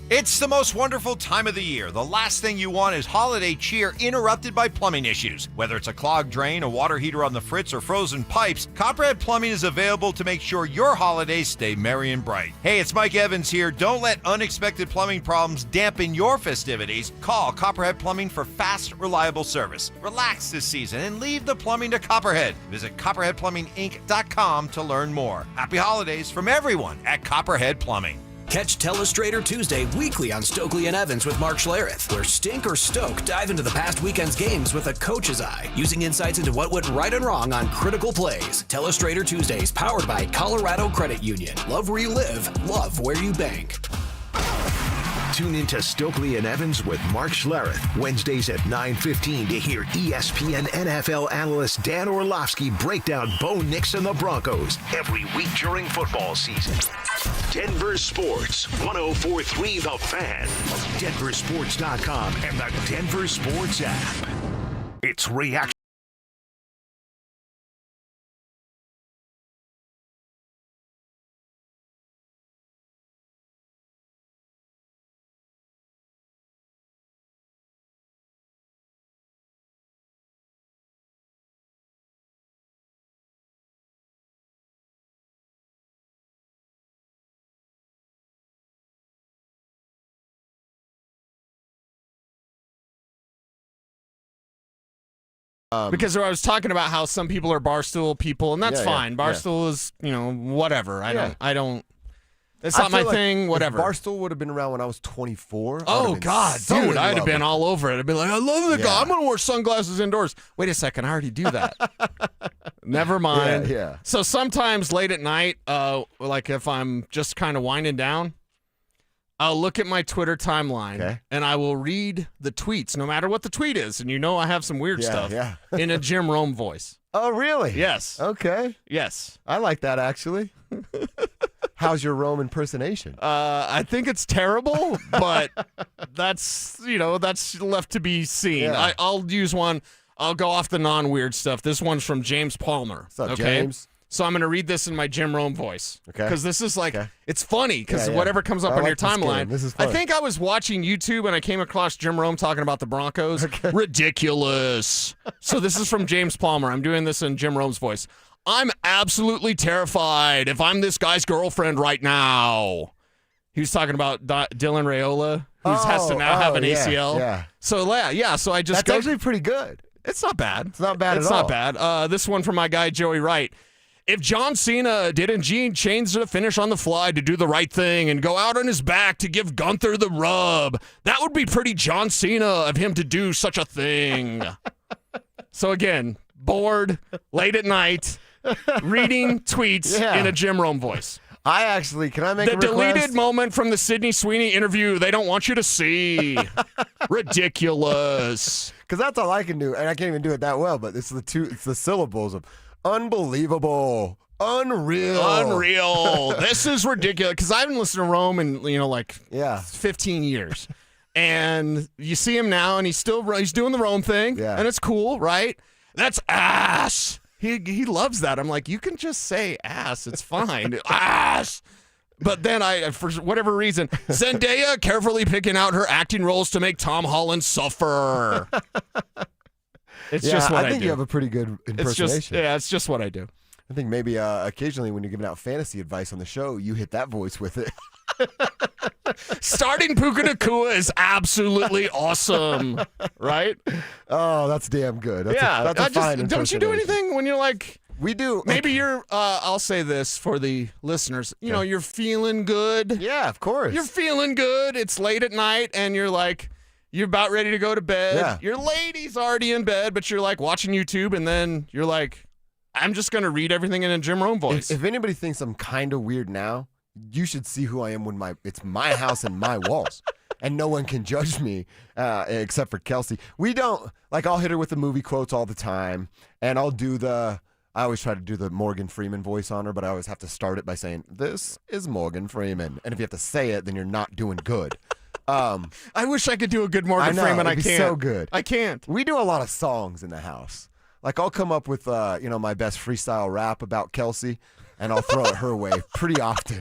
It's the most wonderful time of the year. The last thing you want is holiday cheer interrupted by plumbing issues. Whether it's a clogged drain, a water heater on the fritz, or frozen pipes, Copperhead Plumbing is available to make sure your holidays stay merry and bright. Hey, it's Mike Evans here. Don't let unexpected plumbing problems dampen your festivities. Call Copperhead Plumbing for fast, reliable service. Relax this season and leave the plumbing to Copperhead. Visit CopperheadPlumbingInc.com to learn more. Happy holidays from everyone at Copperhead Plumbing. Catch Telestrator Tuesday weekly on Stokely and Evans with Mark Schlereth, where Stink or Stoke dive into the past weekend's games with a coach's eye, using insights into what went right and wrong on critical plays. Telestrator Tuesdays, powered by Colorado Credit Union. Love where you live, love where you bank. Tune into Stokely and Evans with Mark Schlereth, Wednesdays at 9:15 to hear ESPN NFL analyst Dan Orlovsky break down Bo Nix and the Broncos every week during football season. Denver Sports, 104.3 The Fan, DenverSports.com, and the Denver Sports app. It's reaction. Because I was talking about how some people are Barstool people, and that's fine. Barstool is, whatever. I don't. It's not my thing. Whatever. If Barstool would have been around when I was 24. Oh God, dude, I'd have been all over it. I'd be like, I love the guy. I'm gonna wear sunglasses indoors. Wait a second, I already do that. Never mind. Yeah. So sometimes late at night, like if I'm just kind of winding down, I'll look at my Twitter timeline, and I will read the tweets, no matter what the tweet is. And you know I have some weird stuff in a Jim Rome voice. Oh, really? Yes. Okay. Yes. I like that, actually. How's your Rome impersonation? I think it's terrible, but that's left to be seen. Yeah. I'll use one. I'll go off the non-weird stuff. This one's from James Palmer. What's up, James? So I'm going to read this in my Jim Rome voice. Okay. Because this is it's funny because Yeah. whatever comes up I on like your this game. timeline. This is I fun. think I was watching YouTube and I came across Jim Rome talking about the Broncos. Ridiculous. So this is from James Palmer. I'm doing this in Jim Rome's voice. I'm absolutely terrified if I'm this guy's girlfriend right now. He was talking about Dylan Raiola, who has to now have an ACL. Yeah. So so I just That's actually pretty good. It's not bad. It's not bad It's at all. not bad. This one from my guy Joey Wright. If John Cena didn't change the finish on the fly to do the right thing and go out on his back to give Gunther the rub, that would be pretty John Cena of him to do such a thing. So again, bored, late at night, reading tweets in a Jim Rome voice. Can I make a request? The deleted moment from the Sydney Sweeney interview they don't want you to see. Ridiculous. Because that's all I can do, and I can't even do it that well, but it's the syllables of unbelievable, unreal. This is ridiculous, because I haven't listened to Rome in 15 years. And you see him now, and he's doing the Rome thing, and it's cool, right? That's ass. He loves that. I'm like, you can just say ass. It's fine. Ass. But then for whatever reason, Zendaya carefully picking out her acting roles to make Tom Holland suffer. It's just what I do. I think you have a pretty good impersonation. It's just what I do. I think maybe occasionally when you're giving out fantasy advice on the show, you hit that voice with it. Starting Puka Nacua is absolutely awesome, right? Oh, that's damn good. That's a fine don't you do anything when you're like... We do. Maybe you're, I'll say this for the listeners, you're feeling good. Yeah, of course. You're feeling good. It's late at night and you're like, you're about ready to go to bed. Yeah. Your lady's already in bed, but you're like watching YouTube and then you're like, I'm just going to read everything in a Jim Rome voice. If anybody thinks I'm kind of weird now, you should see who I am when it's my house and my walls. And no one can judge me except for Kelsey. We don't, I'll hit her with the movie quotes all the time. And I always try to do the Morgan Freeman voice on her, but I always have to start it by saying, this is Morgan Freeman. And if you have to say it, then you're not doing good. I wish I could do a good Morgan Freeman. I can't. So good. I can't. We do a lot of songs in the house. I'll come up with, my best freestyle rap about Kelsey, and I'll throw it her way pretty often.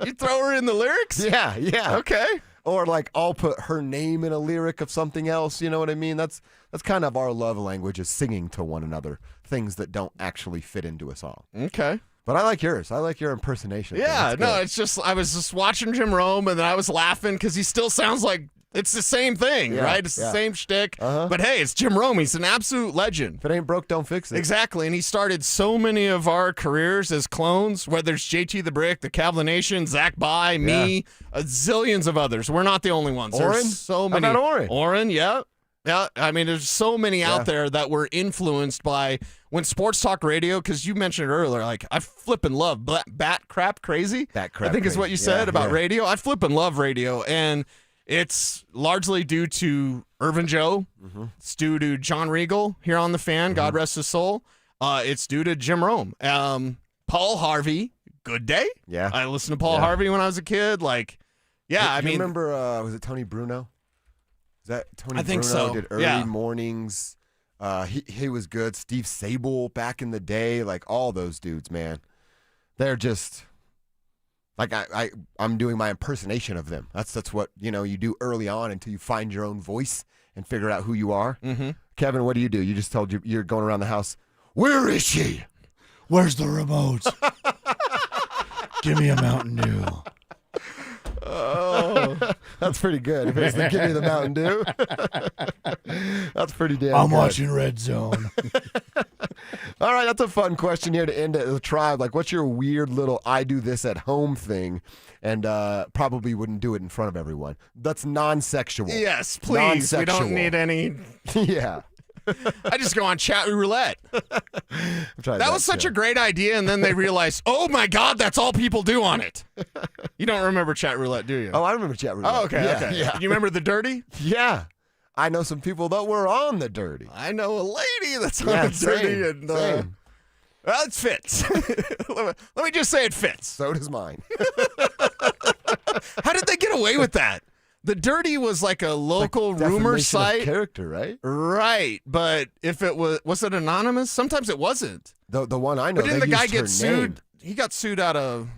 You throw her in the lyrics? Yeah. Okay. Or I'll put her name in a lyric of something else. You know what I mean? That's kind of our love language, is singing to one another things that don't actually fit into a song. Okay. But I like yours. I like your impersonation. Yeah, it's just, I was just watching Jim Rome and then I was laughing because he still sounds like it's the same thing, right? It's the same shtick. But hey, it's Jim Rome. He's an absolute legend. If it ain't broke, don't fix it. Exactly. And he started so many of our careers as clones, whether it's JT the Brick, the Cavalier Nation, Zach By, me, zillions of others. We're not the only ones. Oren? There's so many. How about Oren? Oren, yeah. Yeah, I mean, there's so many out there that were influenced by when sports talk radio, because you mentioned it earlier, I flippin' love bat crap crazy. Bat crap I think is what you said about radio. I flippin' love radio, and it's largely due to Irvin Joe. Mm-hmm. It's due to John Riegel here on The Fan, God rest his soul. It's due to Jim Rome. Paul Harvey, Good Day. Yeah. I listened to Paul Harvey when I was a kid. Do you remember, was it Tony Bruno? Is that Tony I think Bruno so. did early mornings? He was good. Steve Sable back in the day, all those dudes, man. They're just I'm doing my impersonation of them. That's what you do early on until you find your own voice and figure out who you are. Mm-hmm. Kevin, what do? You just told you're going around the house. Where is she? Where's the remote? Give me a Mountain Dew. Oh, that's pretty good. If it's the give me the Mountain Dew, that's pretty damn I'm good. watching Red Zone. All right, that's a fun question here to end it. The tribe, what's your weird little I do this at home thing, and probably wouldn't do it in front of everyone. That's non-sexual. Yes, please. We don't need any. Yeah. I just go on chat roulette. That was such a great idea, and then they realized, oh my God, that's all people do on it. You don't remember chat roulette, do you? Oh, I remember chat roulette. Oh, okay, Yeah, okay. yeah. You remember the dirty? Yeah. I know some people that were on the dirty. I know a lady that's on Yeah, the dirty. same, And, same. well, it fits. Let me just say it fits. So does mine. How did they get away with that? The dirty was like a local rumor Defamation of site. character, right? Right, but if it was it anonymous? Sometimes it wasn't. The one I know. But didn't they the guy used her get sued? name. He got sued out of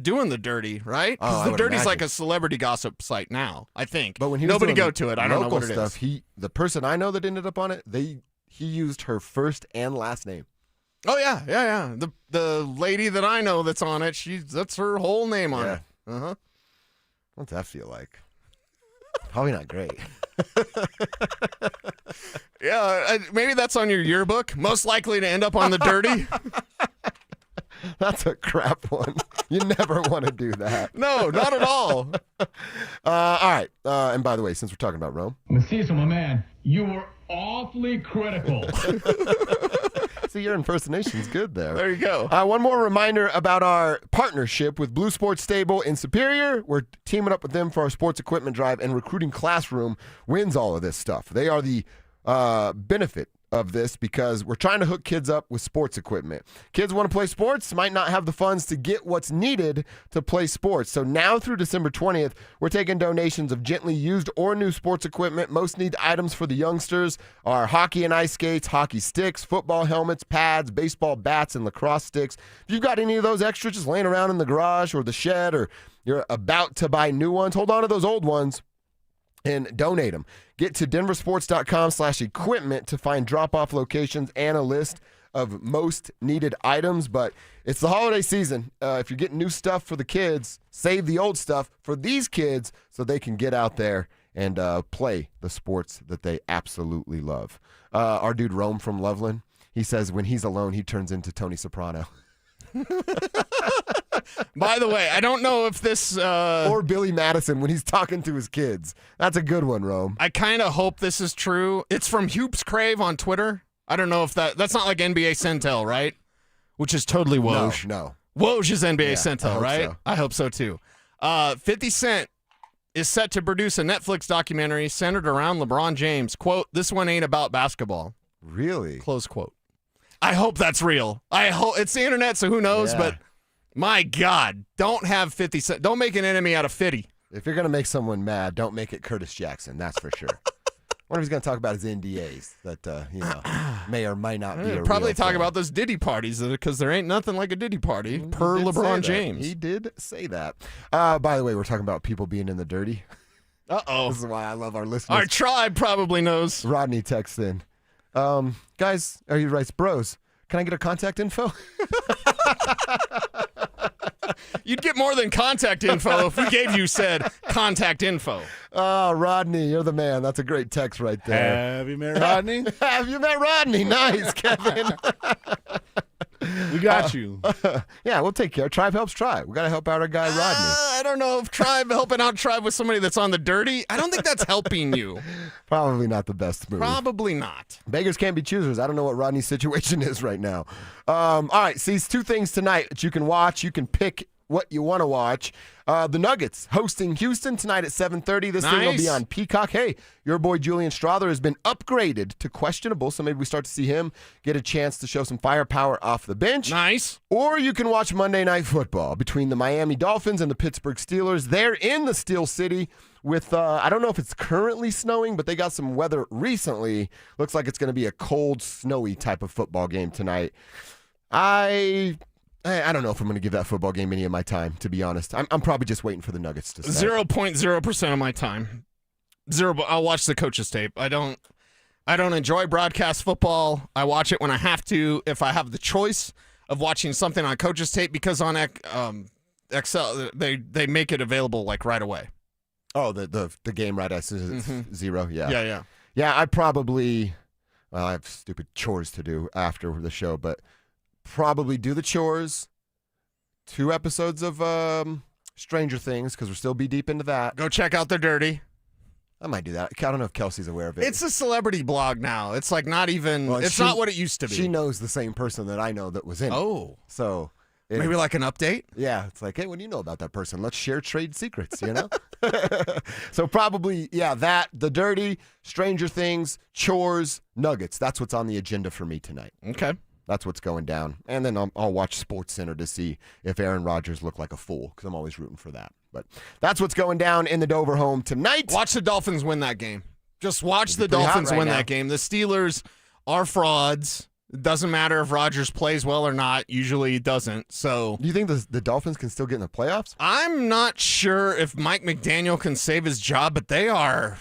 doing the dirty, right? Oh, I Because the would dirty's like imagine. a celebrity gossip site now, I think. But when he was nobody doing go to it, I don't know local what it stuff, is. the person I know that ended up on it, he used her first and last name. Oh yeah. The lady that I know that's on it, that's her whole name on it. Uh-huh. What's that feel like? Probably not great. Yeah, maybe that's on your yearbook. Most likely to end up on the dirty. That's a crap one. You never want to do that. No, not at all. All right. And by the way, since we're talking about Rome. Cecil, my man, you were awfully critical. See, your impersonation's good there. There you go. One more reminder about our partnership with Blue Sports Stable in Superior. We're teaming up with them for our sports equipment drive, and Recruiting Classroom wins all of this stuff. They are the benefit of this because we're trying to hook kids up with sports equipment. Kids want to play sports, might not have the funds to get what's needed to play sports. So now through December 20th, we're taking donations of gently used or new sports equipment. Most need items for the youngsters are hockey and ice skates, hockey sticks, football helmets, pads, baseball bats, and lacrosse sticks. If you've got any of those extras just laying around in the garage or the shed, or you're about to buy new ones, hold on to those old ones and donate them. Get to DenverSports.com/equipment to find drop-off locations and a list of most needed items. But it's the holiday season. If you're getting new stuff for the kids, save the old stuff for these kids so they can get out there and play the sports that they absolutely love. Our dude Rome from Loveland, he says when he's alone, he turns into Tony Soprano. By the way, I don't know if this or Billy Madison when he's talking to his kids. That's a good one, Rome. I kind of hope this is true. It's from Hoops Crave on Twitter. I don't know if that's not like NBA Centel, right? Which is totally Woj. No. Woj is NBA Yeah, I Centel, hope right? so. I hope so too. 50 Cent is set to produce a Netflix documentary centered around LeBron James. Quote, "This one ain't about basketball." Really? Close quote. I hope that's real. I hope it's the internet, so who knows? Yeah. But my God, don't have 50 Cent. Don't make an enemy out of 50. If you're going to make someone mad, don't make it Curtis Jackson. That's for sure. What if he's going to talk about his NDAs that, may or might not be a Probably real talk thing. about those Diddy parties because there ain't nothing like a Diddy party per He did say LeBron that. James. He did say that. By the way, we're talking about people being in the dirty. Uh-oh. This is why I love our listeners. Our tribe probably knows. Rodney texts in. Guys, he writes, bros, can I get a contact info? You'd get more than contact info if we gave you said contact info. Oh, Rodney, you're the man. That's a great text right there. Have you met Rodney? Have you met Rodney? Nice, Kevin. We got you. Yeah, we'll take care. Tribe helps Tribe. We got to help out our guy, Rodney. I don't know if Tribe helping out Tribe with somebody that's on the dirty. I don't think that's helping you. Probably not the best move. Probably not. Beggars can't be choosers. I don't know what Rodney's situation is right now. All right, see, two things tonight that you can watch. You can pick what you want to watch. The Nuggets hosting Houston tonight at 7:30. This thing will be Nice. on Peacock. Hey, your boy Julian Strother has been upgraded to questionable, so maybe we start to see him get a chance to show some firepower off the bench. Nice. Or you can watch Monday Night Football between the Miami Dolphins and the Pittsburgh Steelers. They're in the Steel City with, I don't know if it's currently snowing, but they got some weather recently. Looks like it's going to be a cold, snowy type of football game tonight. I don't know if I'm going to give that football game any of my time, to be honest. I'm probably just waiting for the Nuggets to start. 0.0% of my time. I'll watch the coach's tape. I don't enjoy broadcast football. I watch it when I have to. If I have the choice of watching something on coach's tape, because on Excel they make it available like right away. Oh, the game right as soon as it's 0? Yeah. Yeah. I probably, I have stupid chores to do after the show, but probably do the chores, 2 episodes of Stranger Things, because we'll still be deep into that. Go check out the dirty. I might do that. I don't know if Kelsey's aware of it. It's a celebrity blog now. It's like not even. Well, it's not what it used to be. She knows the same person that I know that was in it. Oh. So. Maybe like an update? Yeah. It's like, hey, what do you know about that person? Let's share trade secrets, you know? So probably, that, the dirty, Stranger Things, chores, Nuggets. That's what's on the agenda for me tonight. Okay. That's what's going down. And then I'll watch Sports Center to see if Aaron Rodgers looked like a fool, because I'm always rooting for that. But that's what's going down in the Dover home tonight. Watch the Dolphins win that game. Just watch the Dolphins win that game. The Steelers are frauds. It doesn't matter if Rodgers plays well or not. Usually he doesn't. So, do you think the Dolphins can still get in the playoffs? I'm not sure if Mike McDaniel can save his job, but they're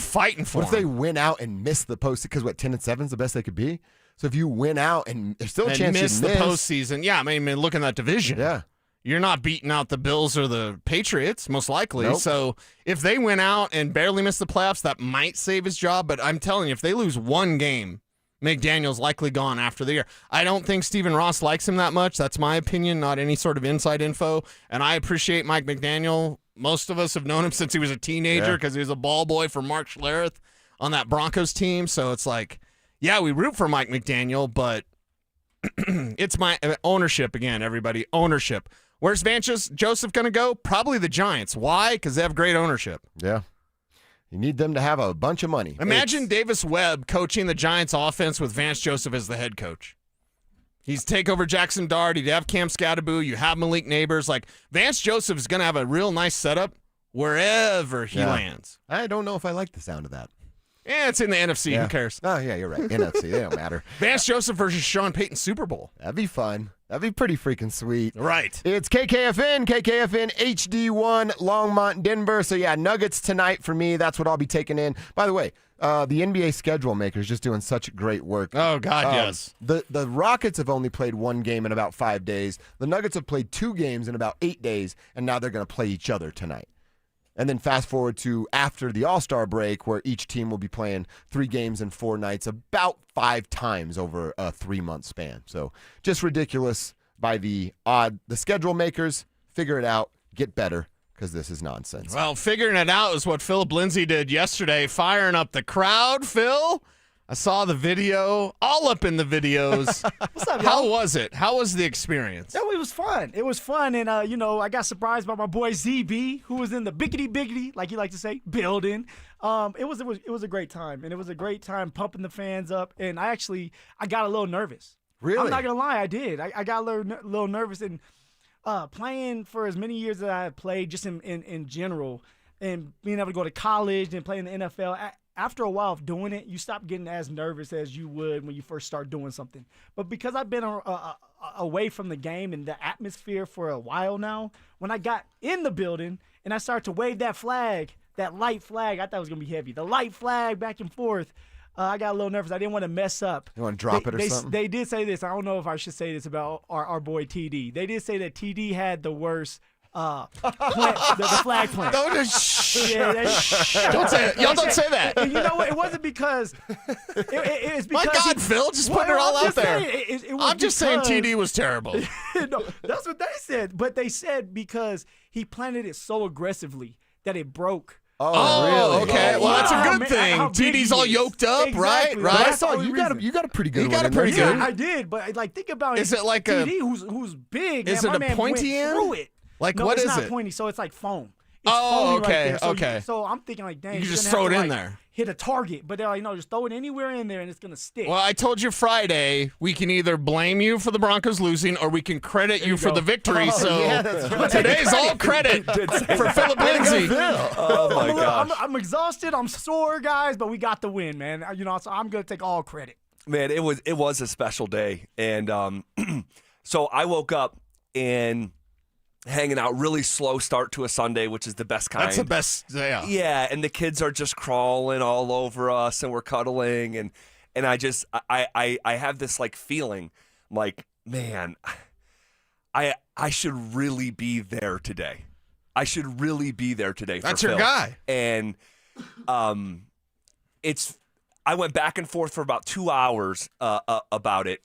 fighting for him. What if they win out and miss the post? Because 10-7 is the best they could be. So if you win out and there's still a chance you miss the postseason, I mean, look in that division. Yeah. You're not beating out the Bills or the Patriots, most likely. Nope. So if they win out and barely miss the playoffs, that might save his job. But I'm telling you, if they lose one game, McDaniel's likely gone after the year. I don't think Stephen Ross likes him that much. That's my opinion, not any sort of inside info. And I appreciate Mike McDaniel. Most of us have known him since he was a teenager because he was a ball boy for Mark Schlereth on that Broncos team. So it's like, we root for Mike McDaniel, but it's my ownership again, everybody. Ownership. Where's Vance Joseph going to go? Probably the Giants. Why? Because they have great ownership. Yeah. You need them to have a bunch of money. Imagine Davis Webb coaching the Giants offense with Vance Joseph as the head coach. He's take over Jackson Dart. He'd have Cam Scatterboo. You have Malik Neighbors. Like, Vance Joseph is going to have a real nice setup wherever he lands. I don't know if I like the sound of that. Yeah, it's in the NFC. Who cares? Oh, yeah, you're right. NFC. They don't matter. Vance Joseph versus Sean Payton Super Bowl. That'd be fun. That'd be pretty freaking sweet. Right. It's KKFN HD1, Longmont, Denver. So, Nuggets tonight for me. That's what I'll be taking in. By the way, the NBA schedule makers just doing such great work. Oh, God, yes. The Rockets have only played one game in about 5 days. The Nuggets have played 2 games in about 8 days, and now they're going to play each other tonight. And then fast forward to after the All-Star break, where each team will be playing 3 games in 4 nights, about 5 times over a 3-month span. So just ridiculous by the schedule makers. Figure it out. Get better, because this is nonsense. Well, figuring it out is what Philip Lindsay did yesterday, firing up the crowd, Phil. I saw the video, all up in the videos. What's up, y'all? How was it? How was the experience? It was fun. It was fun, and I got surprised by my boy ZB, who was in the biggity, like you like to say, building. It was a great time, and it was a great time pumping the fans up. And I got a little nervous. Really? I'm not gonna lie, I did. I got a little nervous, and playing for as many years as I have played, just in general, and being able to go to college and play in the NFL. After a while of doing it, you stop getting as nervous as you would when you first start doing something. But because I've been away from the game and the atmosphere for a while now, when I got in the building and I started to wave that flag, that light flag, I thought it was going to be heavy. The light flag back and forth, I got a little nervous. I didn't want to mess up. You want to drop it or something? They did say this. I don't know if I should say this about our boy TD. They did say that TD had the worst the flag plant. Don't Don't say it. Y'all don't say that. And you know what? It wasn't because it's because my God, Phil, just putting it all out there. I'm just saying TD was terrible. No, that's what they said. But they said because he planted it so aggressively that it broke. Oh, really? Okay. Well, that's a good thing. TD's all yoked up, exactly. right? I saw you got a pretty good one. You got a pretty good. I did, but think about it. Is it like TD, who's big? Is man, it my a man pointy went end? Through it. Like, no, what it's is not it? pointy, so it's like foam. It's oh, foamy okay, right there. okay. So I'm thinking like, dang, you just throw it in there. Hit a target, but they're like, no, just throw it anywhere in there and it's gonna stick. Well, I told you Friday we can either blame you for the Broncos losing or we can credit you for the victory. Today's all credit for Philip Lindsay. Oh my gosh! I'm exhausted. I'm sore, guys, but we got the win, man. So I'm gonna take all credit. Man, it was a special day, and so I woke up and hanging out, really slow start to a Sunday, which is the best kind. That's the best, yeah. Yeah, and the kids are just crawling all over us, and we're cuddling, and I have this like feeling, like, man, I should really be there today. I should really be there today. That's for your Phil. guy. And I went back and forth for about 2 hours about it.